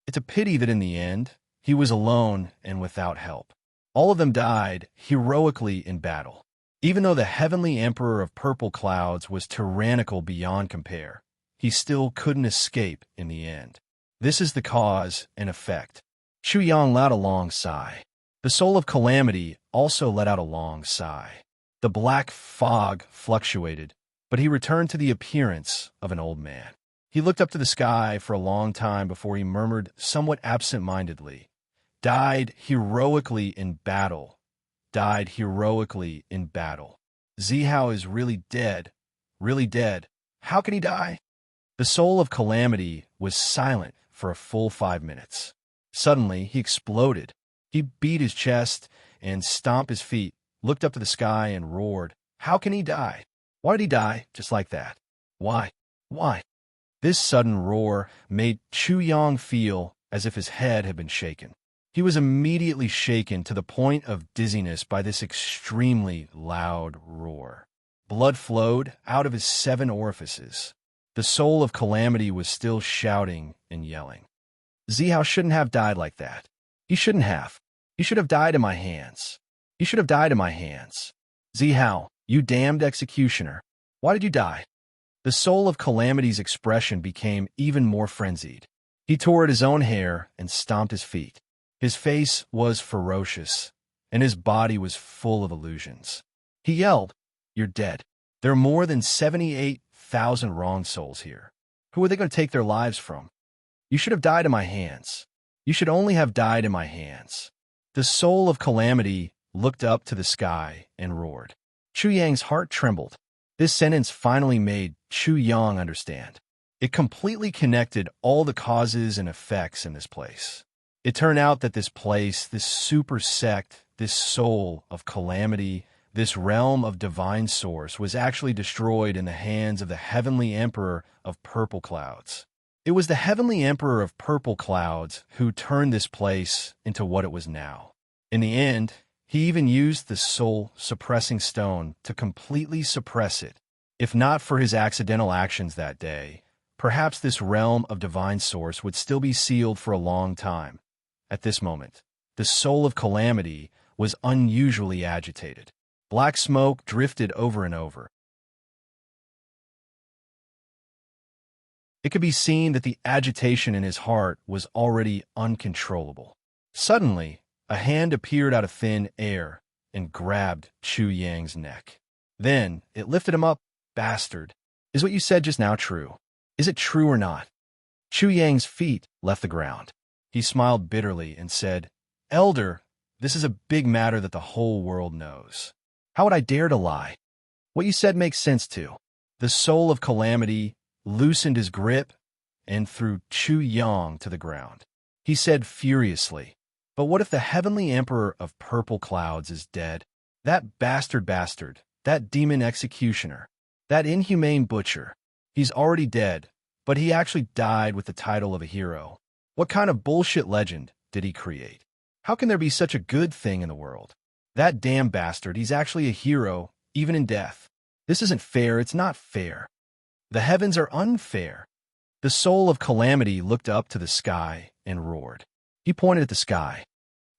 It's a pity that in the end, he was alone and without help. All of them died heroically in battle. Even though the Heavenly Emperor of Purple Clouds was tyrannical beyond compare, he still couldn't escape in the end. This is the cause and effect. Chu Yang let out a long sigh. The soul of calamity also let out a long sigh. The black fog fluctuated, but he returned to the appearance of an old man. He looked up to the sky for a long time before he murmured somewhat absent-mindedly, "Died heroically in battle. Died heroically in battle. Zihao is really dead. Really dead. How can he die?" The soul of calamity was silent for a full 5 minutes. Suddenly, he exploded. He beat his chest and stomped his feet, looked up to the sky and roared, "How can he die? Why did he die just like that? Why? Why?" This sudden roar made Chu Yang feel as if his head had been shaken. He was immediately shaken to the point of dizziness by this extremely loud roar. Blood flowed out of his 7 orifices. The soul of calamity was still shouting and yelling. Zihao shouldn't have died like that. He shouldn't have. He should have died in my hands. He should have died in my hands. Zihao, you damned executioner. Why did you die? The soul of calamity's expression became even more frenzied. He tore at his own hair and stomped his feet. His face was ferocious, and his body was full of illusions. He yelled, "You're dead. There are more than 1,000 wronged souls here. Who are they going to take their lives from? You should have died in my hands. You should only have died in my hands. The soul of calamity looked up to the sky and roared. Chu Yang's heart trembled. This sentence finally made Chu Yang understand. It completely connected all the causes and effects in this place. It turned out that this place, this super sect, this soul of calamity, this realm of divine source was actually destroyed in the hands of the heavenly emperor of purple clouds. It was the heavenly emperor of purple clouds who turned this place into what it was now. In the end, he even used the soul suppressing stone to completely suppress it. If not for his accidental actions that day, perhaps this realm of divine source would still be sealed for a long time. At this moment, the soul of calamity was unusually agitated. Black smoke drifted over and over. It could be seen that the agitation in his heart was already uncontrollable. Suddenly, a hand appeared out of thin air and grabbed Chu Yang's neck. Then, it lifted him up. Bastard. Is what you said just now true? Is it true or not? Chu Yang's feet left the ground. He smiled bitterly and said, Elder, this is a big matter that the whole world knows. How would I dare to lie? What you said makes sense too. The soul of calamity loosened his grip and threw Chu Yang to the ground. He said furiously, but what if the heavenly emperor of purple clouds is dead? That bastard, that demon executioner, that inhumane butcher, he's already dead, but he actually died with the title of a hero. What kind of bullshit legend did he create? How can there be such a good thing in the world? That damn bastard, he's actually a hero, even in death. This isn't fair, it's not fair. The heavens are unfair. The soul of calamity looked up to the sky and roared. He pointed at the sky.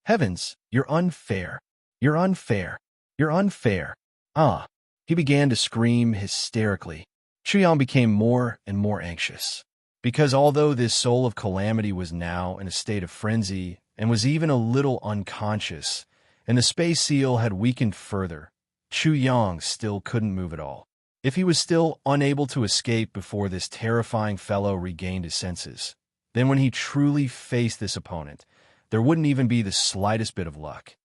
Heavens, you're unfair. You're unfair. You're unfair. Ah. He began to scream hysterically. Chu Yang became more and more anxious. Because although this soul of calamity was now in a state of frenzy and was even a little unconscious, and the space seal had weakened further, Chu Yang still couldn't move at all. If he was still unable to escape before this terrifying fellow regained his senses, then when he truly faced this opponent, there wouldn't even be the slightest bit of luck.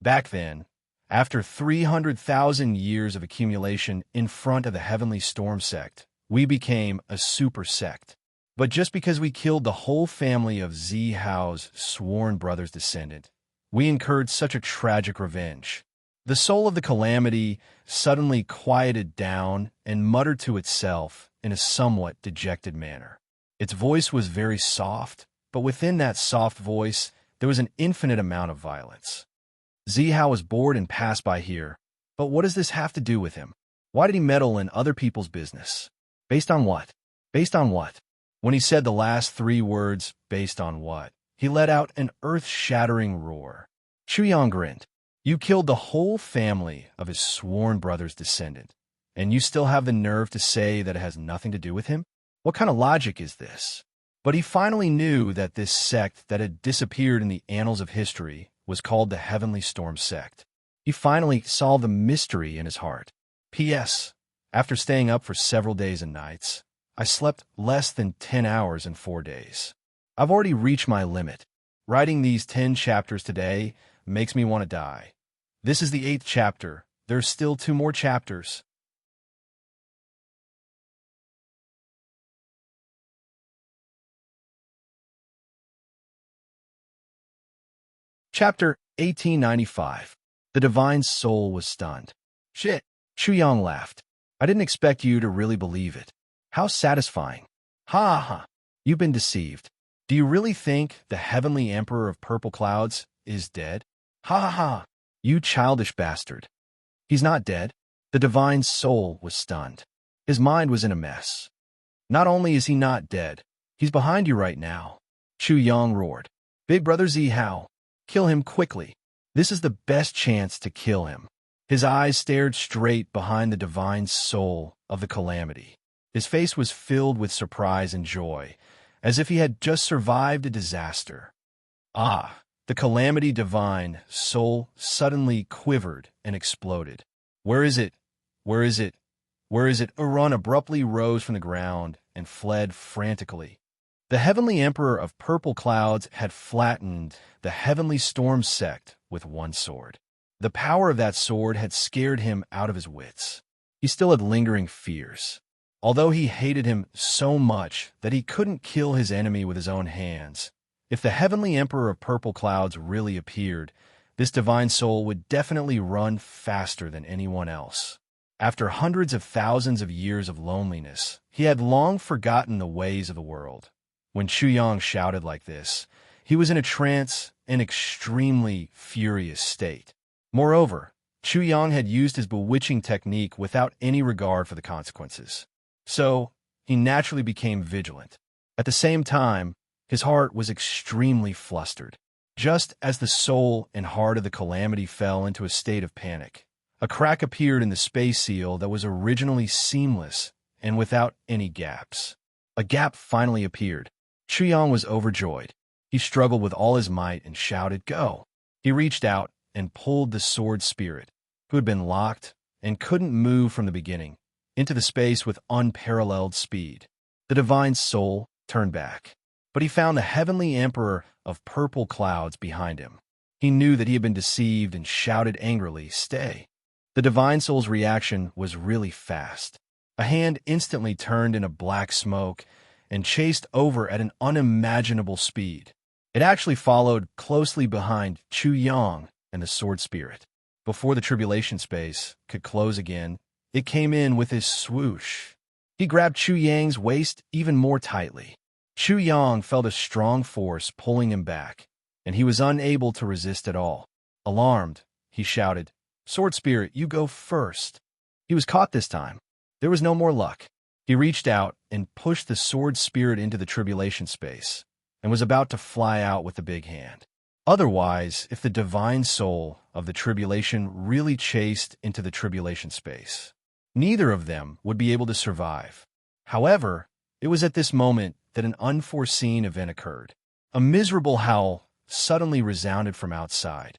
Back then, after 300,000 years of accumulation in front of the heavenly storm sect, we became a super sect. But just because we killed the whole family of Zi Hao's sworn brother's descendant, we incurred such a tragic revenge. The soul of the calamity suddenly quieted down and muttered to itself in a somewhat dejected manner. Its voice was very soft, but within that soft voice, there was an infinite amount of violence. Zi Hao was bored and passed by here, but what does this have to do with him? Why did he meddle in other people's business? Based on what? Based on what? When he said the last three words, based on what, he let out an earth-shattering roar. Chu Yang grinned. You killed the whole family of his sworn brother's descendant, and you still have the nerve to say that it has nothing to do with him? What kind of logic is this? But he finally knew that this sect that had disappeared in the annals of history was called the Heavenly Storm Sect. He finally solved the mystery in his heart. P.S. After staying up for several days and nights, I slept less than 10 hours in 4 days. I've already reached my limit. Writing these 10 chapters today makes me want to die. This is the 8th chapter. There's still 2 more chapters. Chapter 1895. The Divine Soul was stunned. Shit. Chu Yang laughed. I didn't expect you to really believe it. How satisfying. Ha ha. You've been deceived. Do you really think the heavenly emperor of purple clouds is dead? Ha ha ha. You childish bastard. He's not dead. The divine soul was stunned. His mind was in a mess. Not only is he not dead, he's behind you right now. Chu Yang roared. Big brother Zi Hao, kill him quickly. This is the best chance to kill him. His eyes stared straight behind the divine soul of the calamity. His face was filled with surprise and joy, as if he had just survived a disaster. Ah, the calamity divine soul suddenly quivered and exploded. Where is it? Where is it? whereas it abruptly rose from the ground and fled frantically. The heavenly emperor of purple clouds had flattened the heavenly storm sect with one sword. The power of that sword had scared him out of his wits. He still had lingering fears. Although he hated him so much that he couldn't kill his enemy with his own hands, if the heavenly emperor of purple clouds really appeared, this divine soul would definitely run faster than anyone else. After hundreds of thousands of years of loneliness, he had long forgotten the ways of the world. When Chu Yang shouted like this, he was in a trance, an extremely furious state. Moreover, Chu Yang had used his bewitching technique without any regard for the consequences. So, he naturally became vigilant. At the same time, his heart was extremely flustered. Just as the soul and heart of the calamity fell into a state of panic, a crack appeared in the space seal that was originally seamless and without any gaps. A gap finally appeared. Chu Yang was overjoyed. He struggled with all his might and shouted, "Go!" He reached out and pulled the sword spirit, who had been locked and couldn't move from the beginning, into the space with unparalleled speed. The divine soul turned back, but he found the heavenly emperor of purple clouds behind him. He knew that he had been deceived and shouted angrily, "Stay!" The divine soul's reaction was really fast. A hand instantly turned into black smoke and chased over at an unimaginable speed. It actually followed closely behind Chu Yang and the sword spirit. Before the tribulation space could close again, it came in with his swoosh. He grabbed Chu Yang's waist even more tightly. Chu Yang felt a strong force pulling him back, and he was unable to resist at all. Alarmed, he shouted, "Sword spirit, you go first." He was caught this time. There was no more luck. He reached out and pushed the sword spirit into the tribulation space, and was about to fly out with the big hand. Otherwise, if the divine soul of the tribulation really chased into the tribulation space, neither of them would be able to survive. However, it was at this moment that an unforeseen event occurred. A miserable howl suddenly resounded from outside.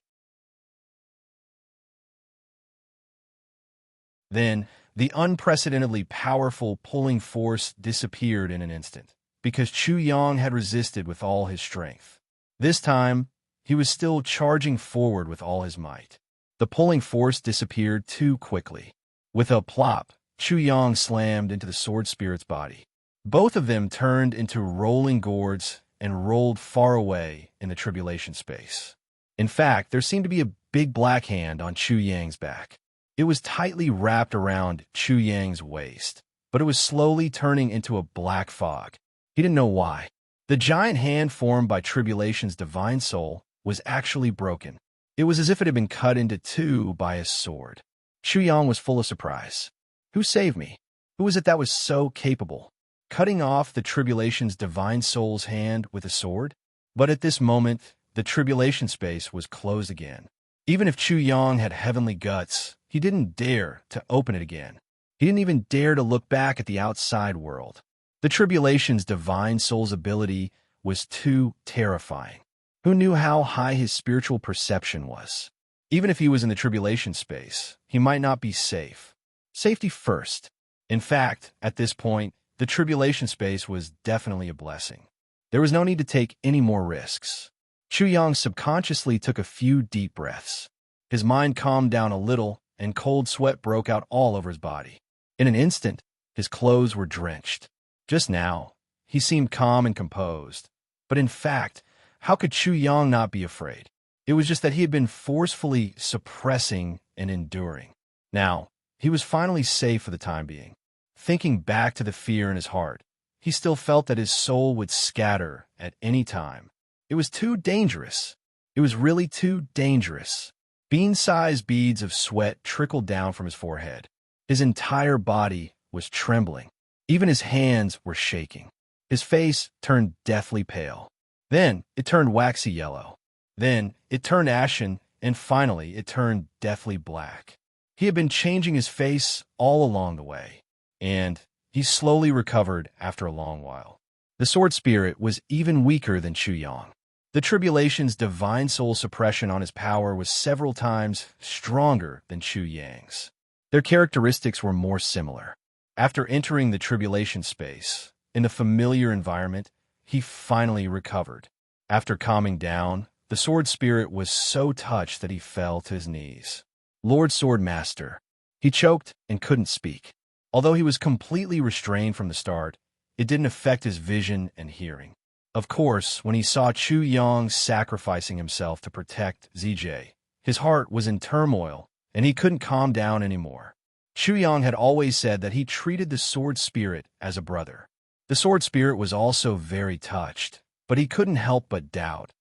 Then, the unprecedentedly powerful pulling force disappeared in an instant, because Chu Yang had resisted with all his strength. This time, he was still charging forward with all his might. The pulling force disappeared too quickly. With a plop, Chu Yang slammed into the sword spirit's body. Both of them turned into rolling gourds and rolled far away in the tribulation space. In fact, there seemed to be a big black hand on Chu Yang's back. It was tightly wrapped around Chu Yang's waist, but it was slowly turning into a black fog. He didn't know why. The giant hand formed by Tribulation's divine soul was actually broken. It was as if it had been cut into two by a sword. Chu Yang was full of surprise. Who saved me? Who was it that was so capable? Cutting off the Tribulation's divine soul's hand with a sword? But at this moment, the Tribulation space was closed again. Even if Chu Yang had heavenly guts, he didn't dare to open it again. He didn't even dare to look back at the outside world. The Tribulation's divine soul's ability was too terrifying. Who knew how high his spiritual perception was? Even if he was in the Tribulation space, he might not be safe. Safety first. In fact, at this point, the Tribulation space was definitely a blessing. There was no need to take any more risks. Chu Yang subconsciously took a few deep breaths. His mind calmed down a little, and cold sweat broke out all over his body. In an instant, his clothes were drenched. Just now, he seemed calm and composed. But in fact, how could Chu Yang not be afraid? It was just that he had been forcefully suppressing and enduring. Now, he was finally safe for the time being. Thinking back to the fear in his heart, he still felt that his soul would scatter at any time. It was too dangerous. It was really too dangerous. Bean-sized beads of sweat trickled down from his forehead. His entire body was trembling. Even his hands were shaking. His face turned deathly pale. Then it turned waxy yellow. Then it turned ashen, and finally it turned deathly black. He had been changing his face all along the way, and he slowly recovered after a long while. The sword spirit was even weaker than Chu Yang. The Tribulation's divine soul suppression on his power was several times stronger than Chu Yang's. Their characteristics were more similar. After entering the tribulation space, in the familiar environment, he finally recovered. After calming down, the sword spirit was so touched that he fell to his knees. Lord Sword Master. He choked and couldn't speak. Although he was completely restrained from the start, it didn't affect his vision and hearing. Of course, when he saw Chu Yang sacrificing himself to protect ZJ, his heart was in turmoil, and he couldn't calm down anymore. Chu Yang had always said that he treated the sword spirit as a brother. The sword spirit was also very touched, but he couldn't help but doubt.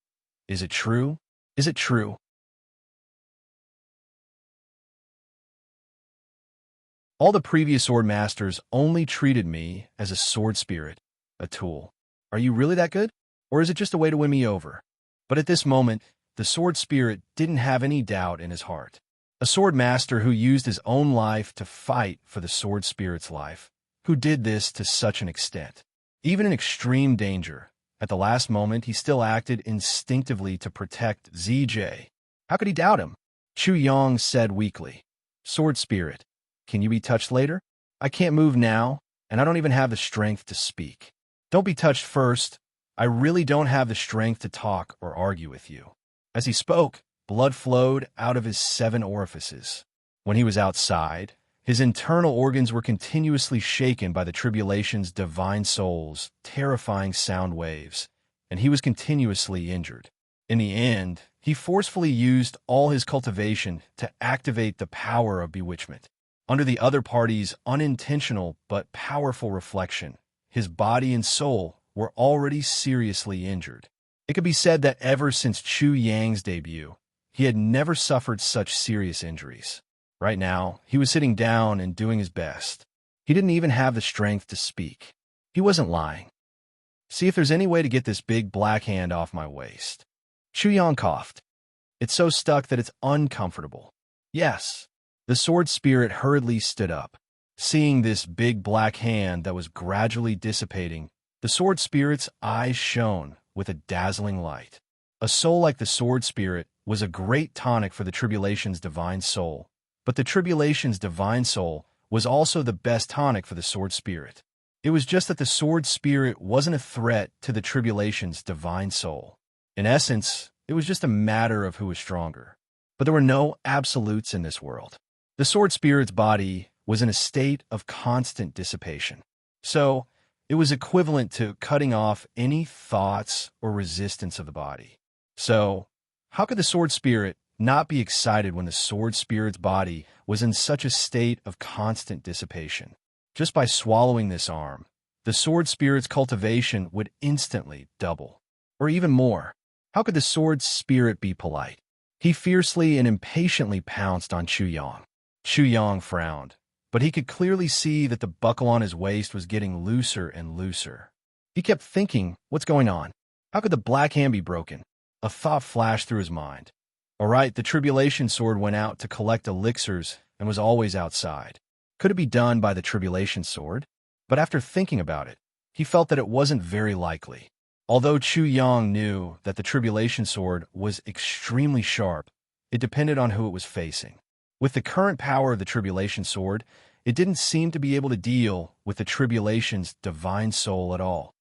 Is it true? Is it true? All the previous sword masters only treated me as a sword spirit, a tool. Are you really that good? Or is it just a way to win me over? But at this moment, the sword spirit didn't have any doubt in his heart. A sword master who used his own life to fight for the sword spirit's life, who did this to such an extent. Even in extreme danger, at the last moment he still acted instinctively to protect ZJ. How could he doubt him? Chu Yang said weakly, "Sword spirit, can you be touched later? I can't move now, and I don't even have the strength to speak. Don't be touched first. I really don't have the strength to talk or argue with you." As he spoke, blood flowed out of his 7 orifices. When he was outside, his internal organs were continuously shaken by the tribulation's divine soul's terrifying sound waves, and he was continuously injured. In the end, he forcefully used all his cultivation to activate the power of bewitchment. Under the other party's unintentional but powerful reflection, his body and soul were already seriously injured. It could be said that ever since Chu Yang's debut, he had never suffered such serious injuries. Right now, he was sitting down and doing his best. He didn't even have the strength to speak. He wasn't lying. "See if there's any way to get this big black hand off my waist." Chu Yang coughed. "It's so stuck that it's uncomfortable." "Yes." The sword spirit hurriedly stood up. Seeing this big black hand that was gradually dissipating, the sword spirit's eyes shone with a dazzling light. A soul like the sword spirit was a great tonic for the tribulation's divine soul, but the tribulation's divine soul was also the best tonic for the sword spirit. It was just that the sword spirit wasn't a threat to the tribulation's divine soul. In essence, it was just a matter of who was stronger. But there were no absolutes in this world. The sword spirit's body was in a state of constant dissipation. So, it was equivalent to cutting off any thoughts or resistance of the body. So, how could the sword spirit not be excited when the sword spirit's body was in such a state of constant dissipation? Just by swallowing this arm, the sword spirit's cultivation would instantly double. Or even more. How could the sword spirit be polite? He fiercely and impatiently pounced on Chu Yang. Chu Yang frowned, but he could clearly see that the buckle on his waist was getting looser and looser. He kept thinking, what's going on? How could the black hand be broken? A thought flashed through his mind. All right, the tribulation sword went out to collect elixirs and was always outside. Could it be done by the tribulation sword? But after thinking about it, he felt that it wasn't very likely. Although Chu Yang knew that the tribulation sword was extremely sharp, it depended on who it was facing. With the current power of the tribulation sword, it didn't seem to be able to deal with the tribulation's divine soul at all.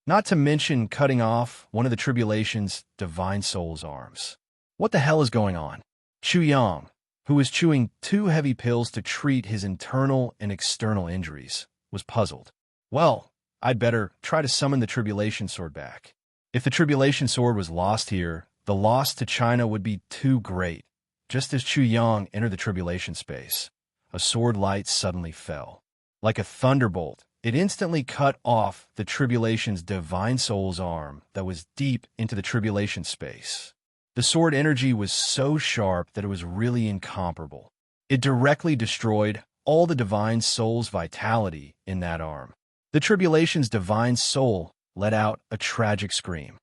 Not to mention cutting off one of the tribulation's divine soul's arms. What the hell is going on? Chu Yang, who was chewing 2 heavy pills to treat his internal and external injuries, was puzzled. Well, I'd better try to summon the tribulation sword back. If the tribulation sword was lost here, the loss to China would be too great. Just as Chu Yang entered the tribulation space, a sword light suddenly fell. Like a thunderbolt, it instantly cut off the tribulation's divine soul's arm that was deep into the tribulation space. The sword energy was so sharp that it was really incomparable. It directly destroyed all the divine soul's vitality in that arm. The tribulation's divine soul let out a tragic scream.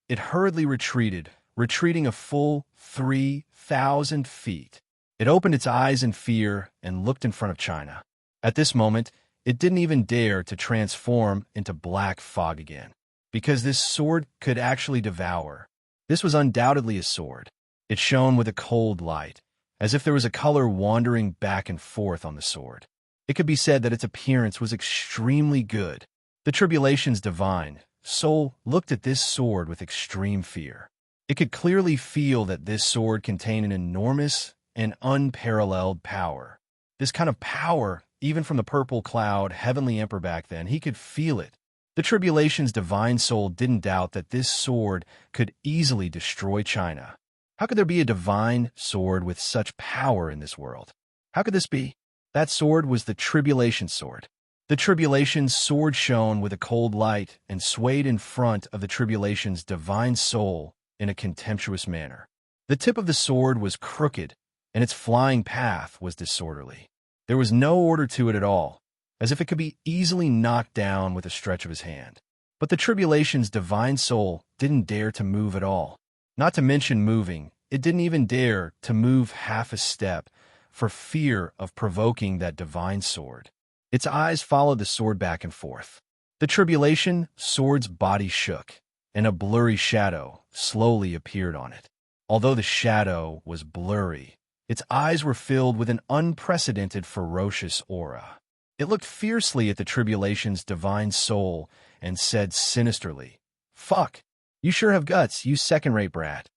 It hurriedly retreated, retreating a full 3,000 feet. It opened its eyes in fear and looked in front of China. At this moment, it didn't even dare to transform into black fog again, because this sword could actually devour. This was undoubtedly a sword. It shone with a cold light, as if there was a color wandering back and forth on the sword. It could be said that its appearance was extremely good. The tribulation's divine soul looked at this sword with extreme fear. It could clearly feel that this sword contained an enormous and unparalleled power. This kind of power, even from the purple cloud heavenly emperor back then, he could feel it. The tribulation's divine soul didn't doubt that this sword could easily destroy China. How could there be a divine sword with such power in this world? How could this be? That sword was the tribulation sword. The tribulation's sword shone with a cold light and swayed in front of the tribulation's divine soul in a contemptuous manner. The tip of the sword was crooked, and its flying path was disorderly. There was no order to it at all, as if it could be easily knocked down with a stretch of his hand. But the tribulation's divine soul didn't dare to move at all. Not to mention moving, it didn't even dare to move half a step for fear of provoking that divine sword. Its eyes followed the sword back and forth. The tribulation sword's body shook, and a blurry shadow slowly appeared on it. Although the shadow was blurry, its eyes were filled with an unprecedented ferocious aura. It looked fiercely at the tribulation's divine soul and said sinisterly, "Fuck, you sure have guts, you second-rate brat."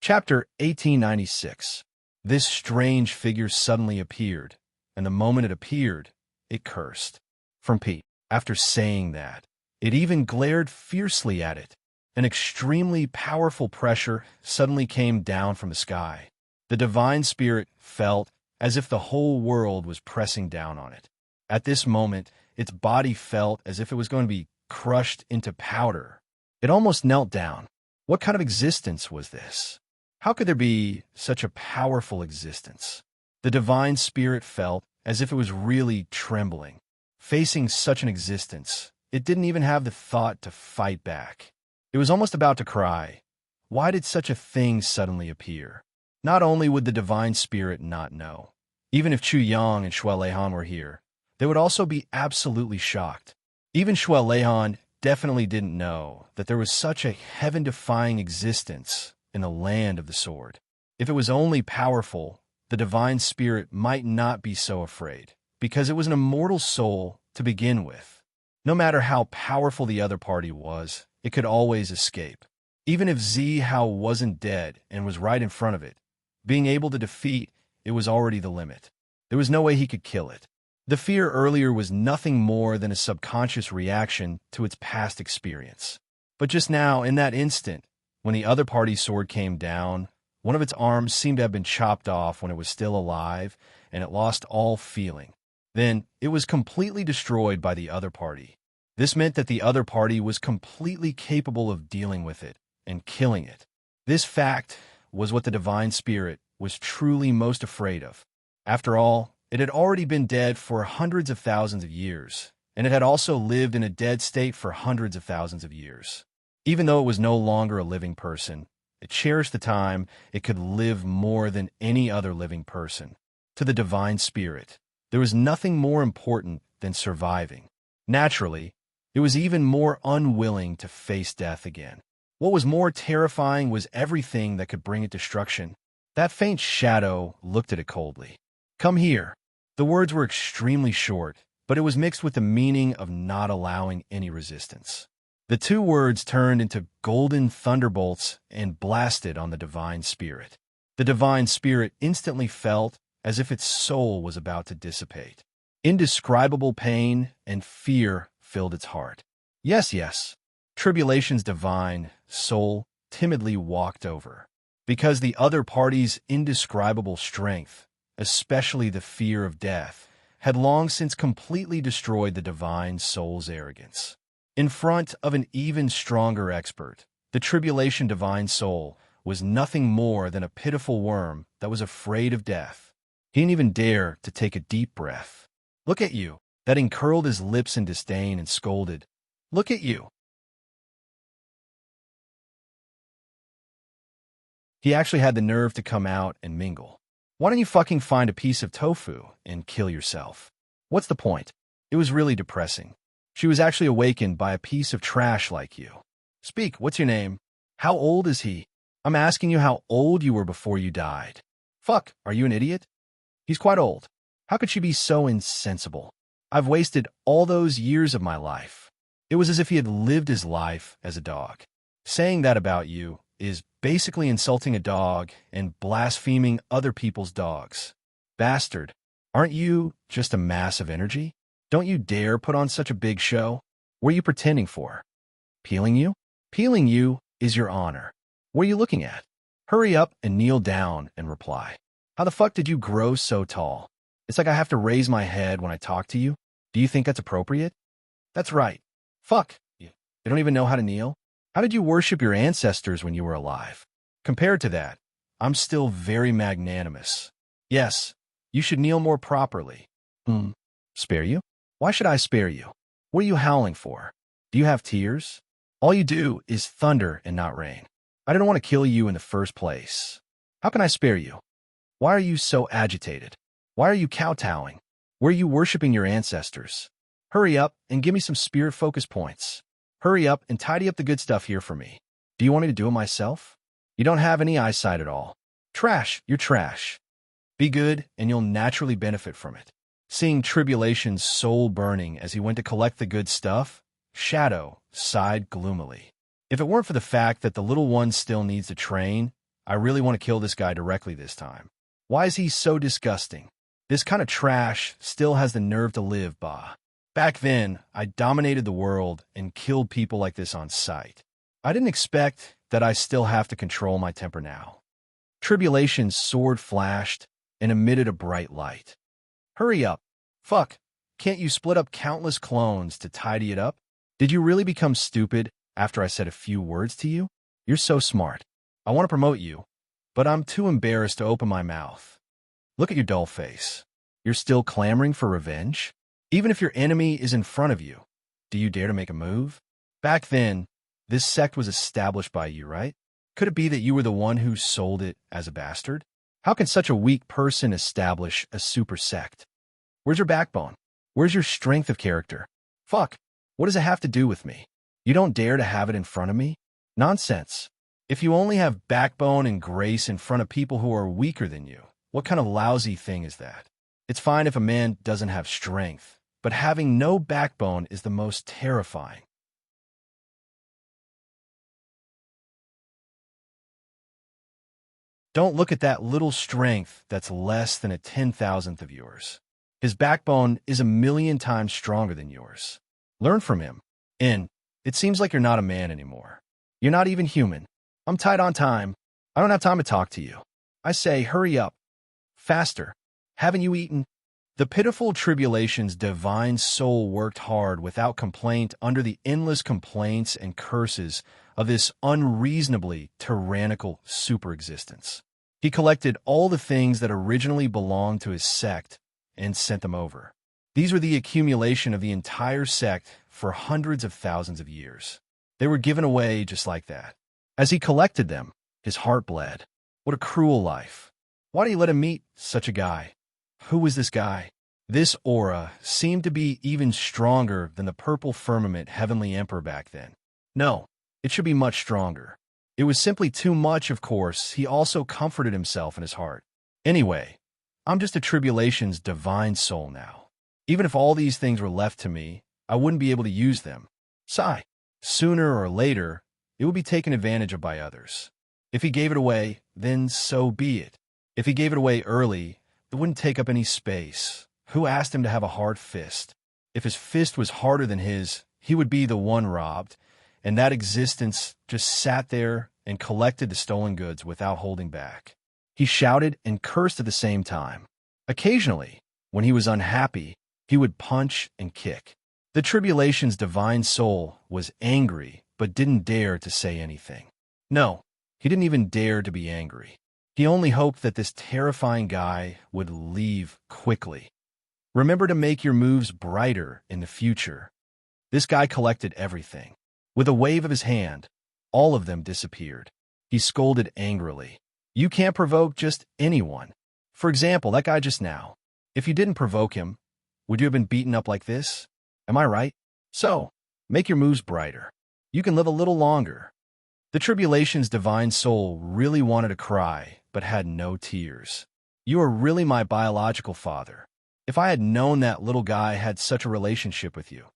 Chapter 1896. This strange figure suddenly appeared, and the moment it appeared, it cursed. From Pete. After saying that, it even glared fiercely at it. An extremely powerful pressure suddenly came down from the sky. The divine spirit felt as if the whole world was pressing down on it. At this moment, its body felt as if it was going to be crushed into powder. It almost knelt down. What kind of existence was this? How could there be such a powerful existence? The divine spirit felt as if it was really trembling. Facing such an existence, it didn't even have the thought to fight back. It was almost about to cry. Why did such a thing suddenly appear? Not only would the divine spirit not know, even if Chu Yang and Shuai Leihan were here, they would also be absolutely shocked. Even Shuai Leihan definitely didn't know that there was such a heaven-defying existence in the land of the sword. If it was only powerful, the divine spirit might not be so afraid, because it was an immortal soul to begin with. No matter how powerful the other party was, it could always escape. Even if Zhao wasn't dead and was right in front of it, being able to defeat it was already the limit. There was no way he could kill it. The fear earlier was nothing more than a subconscious reaction to its past experience. But just now, in that instant, when the other party's sword came down, one of its arms seemed to have been chopped off when it was still alive, and it lost all feeling. Then, it was completely destroyed by the other party. This meant that the other party was completely capable of dealing with it and killing it. This fact was what the divine spirit was truly most afraid of. After all, it had already been dead for hundreds of thousands of years, and it had also lived in a dead state for hundreds of thousands of years. Even though it was no longer a living person, it cherished the time it could live more than any other living person. To the divine spirit, there was nothing more important than surviving. Naturally, it was even more unwilling to face death again. What was more terrifying was everything that could bring it destruction. That faint shadow looked at it coldly. "Come here." The words were extremely short, but it was mixed with the meaning of not allowing any resistance. The two words turned into golden thunderbolts and blasted on the divine spirit. The divine spirit instantly felt as if its soul was about to dissipate. Indescribable pain and fear filled its heart. Yes, tribulation's divine soul timidly walked over. Because the other party's indescribable strength, especially the fear of death, had long since completely destroyed the divine soul's arrogance. In front of an even stronger expert, the tribulation divine soul was nothing more than a pitiful worm that was afraid of death. He didn't even dare to take a deep breath. "Look at you." That uncurled his lips in disdain and scolded. "Look at you." He actually had the nerve to come out and mingle. Why don't you fucking find a piece of tofu and kill yourself? What's the point? It was really depressing. She was actually awakened by a piece of trash like you. Speak, what's your name? How old is he? I'm asking you how old you were before you died. Fuck, are you an idiot? He's quite old. How could she be so insensible? I've wasted all those years of my life. It was as if he had lived his life as a dog. Saying that about you is basically insulting a dog and blaspheming other people's dogs. Bastard, aren't you just a mass of energy? Don't you dare put on such a big show. What are you pretending for? Peeling you? Peeling you is your honor. What are you looking at? Hurry up and kneel down and reply. How the fuck did you grow so tall? It's like I have to raise my head when I talk to you. Do you think that's appropriate? That's right. Fuck. You don't even know how to kneel? How did you worship your ancestors when you were alive? Compared to that, I'm still very magnanimous. Yes, you should kneel more properly. Spare you? Why should I spare you? What are you howling for? Do you have tears? All you do is thunder and not rain. I didn't want to kill you in the first place. How can I spare you? Why are you so agitated? Why are you kowtowing? Where are you worshiping your ancestors? Hurry up and give me some spirit focus points. Hurry up and tidy up the good stuff here for me. Do you want me to do it myself? You don't have any eyesight at all. Trash, you're trash. Be good and you'll naturally benefit from it. Seeing Tribulation's soul burning as he went to collect the good stuff, Shadow sighed gloomily. If it weren't for the fact that the little one still needs to train, I really want to kill this guy directly this time. Why is he so disgusting? This kind of trash still has the nerve to live, bah. Back then, I dominated the world and killed people like this on sight. I didn't expect that I still have to control my temper now. Tribulation's sword flashed and emitted a bright light. Hurry up. Fuck. Can't you split up countless clones to tidy it up? Did you really become stupid after I said a few words to you? You're so smart. I want to promote you, but I'm too embarrassed to open my mouth. Look at your dull face. You're still clamoring for revenge? Even if your enemy is in front of you, do you dare to make a move? Back then, this sect was established by you, right? Could it be that you were the one who sold it as a bastard? How can such a weak person establish a super sect? Where's your backbone? Where's your strength of character? Fuck, what does it have to do with me? You don't dare to have it in front of me? Nonsense. If you only have backbone and grace in front of people who are weaker than you, what kind of lousy thing is that? It's fine if a man doesn't have strength, but having no backbone is the most terrifying. Don't look at that little strength that's less than a 10,000th of yours. His backbone is 1,000,000 times stronger than yours. Learn from him. And it seems like you're not a man anymore. You're not even human. I'm tight on time. I don't have time to talk to you. I say, hurry up. Faster. Haven't you eaten? The pitiful Tribulation's divine soul worked hard without complaint under the endless complaints and curses of this unreasonably tyrannical superexistence. He collected all the things that originally belonged to his sect and sent them over. These were the accumulation of the entire sect for hundreds of thousands of years. They were given away just like that. As he collected them, his heart bled. What a cruel life. Why did he let him meet such a guy? Who was this guy? This aura seemed to be even stronger than the purple firmament heavenly emperor back then. No, it should be much stronger. It was simply too much, of course. He also comforted himself in his heart. Anyway, I'm just a Tribulation's divine soul now. Even if all these things were left to me, I wouldn't be able to use them. Sigh. Sooner or later, it would be taken advantage of by others. If he gave it away, then so be it. If he gave it away early, it wouldn't take up any space. Who asked him to have a hard fist? If his fist was harder than his, he would be the one robbed, and that existence just sat there and collected the stolen goods without holding back. He shouted and cursed at the same time. Occasionally, when he was unhappy, he would punch and kick. The Tribulation's divine soul was angry, but didn't dare to say anything. No, he didn't even dare to be angry. He only hoped that this terrifying guy would leave quickly. Remember to make your moves brighter in the future. This guy collected everything. With a wave of his hand, all of them disappeared. He scolded angrily. You can't provoke just anyone. For example, that guy just now. If you didn't provoke him, would you have been beaten up like this? Am I right? So, make your moves brighter. You can live a little longer. The tribulation's divine soul really wanted to cry, but had no tears. You are really my biological father. If I had known that little guy had such a relationship with you,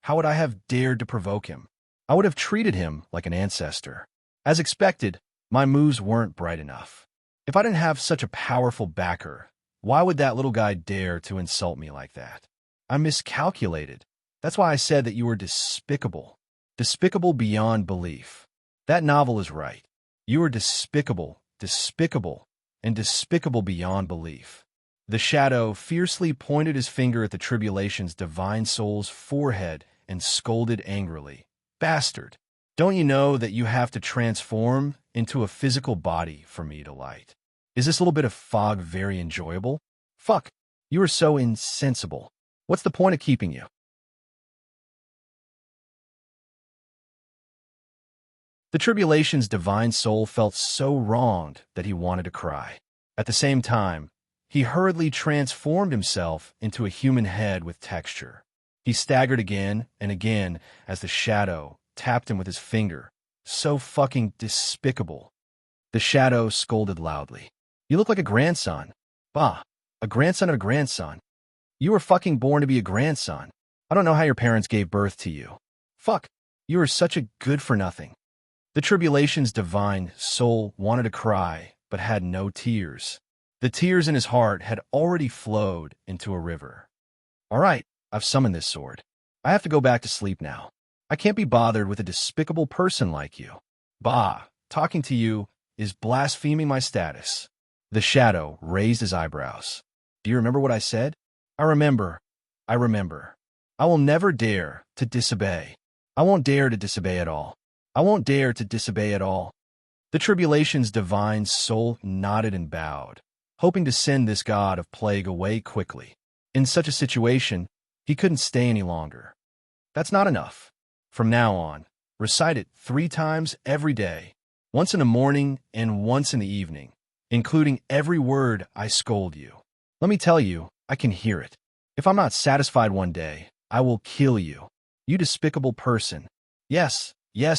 how would I have dared to provoke him? I would have treated him like an ancestor. As expected, my moves weren't bright enough. If I didn't have such a powerful backer, why would that little guy dare to insult me like that? I miscalculated. That's why I said that you were despicable. Despicable beyond belief. That novel is right. You are despicable, despicable, and despicable beyond belief. The shadow fiercely pointed his finger at the tribulation's divine soul's forehead and scolded angrily. Bastard, don't you know that you have to transform into a physical body for me to light? Is this little bit of fog very enjoyable? Fuck, you are so insensible. What's the point of keeping you? The tribulation's divine soul felt so wronged that he wanted to cry. At the same time, he hurriedly transformed himself into a human head with texture. He staggered again and again as the shadow tapped him with his finger. So fucking despicable. The shadow scolded loudly. You look like a grandson. Bah, a grandson of a grandson. You were fucking born to be a grandson. I don't know how your parents gave birth to you. Fuck, you are such a good-for-nothing. The tribulation's divine soul wanted to cry, but had no tears. The tears in his heart had already flowed into a river. All right, I've summoned this sword. I have to go back to sleep now. I can't be bothered with a despicable person like you. Bah, talking to you is blaspheming my status. The shadow raised his eyebrows. Do you remember what I said? I remember. I remember. I will never dare to disobey. I won't dare to disobey at all. I won't dare to disobey at all. The tribulation's divine soul nodded and bowed, hoping to send this god of plague away quickly. In such a situation, he couldn't stay any longer. That's not enough. From now on, recite it 3 times every day, once in the morning and once in the evening, including every word I scold you. Let me tell you, I can hear it. If I'm not satisfied one day, I will kill you. You despicable person. Yes,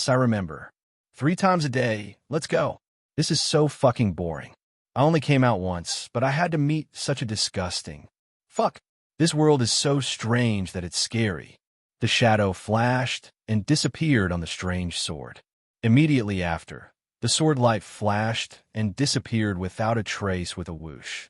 I remember. 3 times a day, let's go. This is so fucking boring. I only came out once, but I had to meet such a disgusting. Fuck, this world is so strange that it's scary. The shadow flashed and disappeared on the strange sword. Immediately after, the sword light flashed and disappeared without a trace with a whoosh.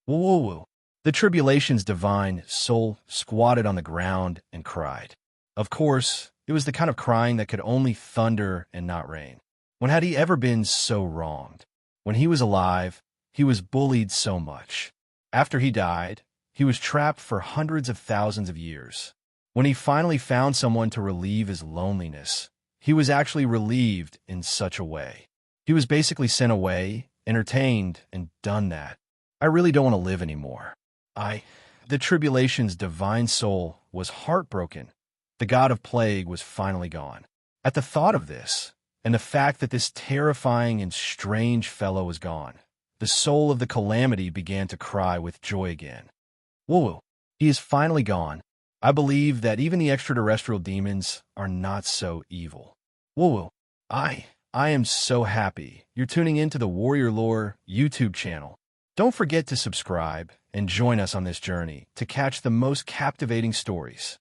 Woo-woo-woo. The tribulation's divine soul squatted on the ground and cried. Of course, it was the kind of crying that could only thunder and not rain. When had he ever been so wronged? When he was alive, he was bullied so much. After he died, he was trapped for hundreds of thousands of years. When he finally found someone to relieve his loneliness, he was actually relieved in such a way. He was basically sent away, entertained, and done that. I really don't want to live anymore. The tribulation's divine soul was heartbroken. The god of plague was finally gone. At the thought of this, and the fact that this terrifying and strange fellow was gone, the soul of the calamity began to cry with joy again. Woo-woo, he is finally gone. I believe that even the extraterrestrial demons are not so evil. Woo-woo, I am so happy you're tuning into the Warrior Lore YouTube channel. Don't forget to subscribe and join us on this journey to catch the most captivating stories.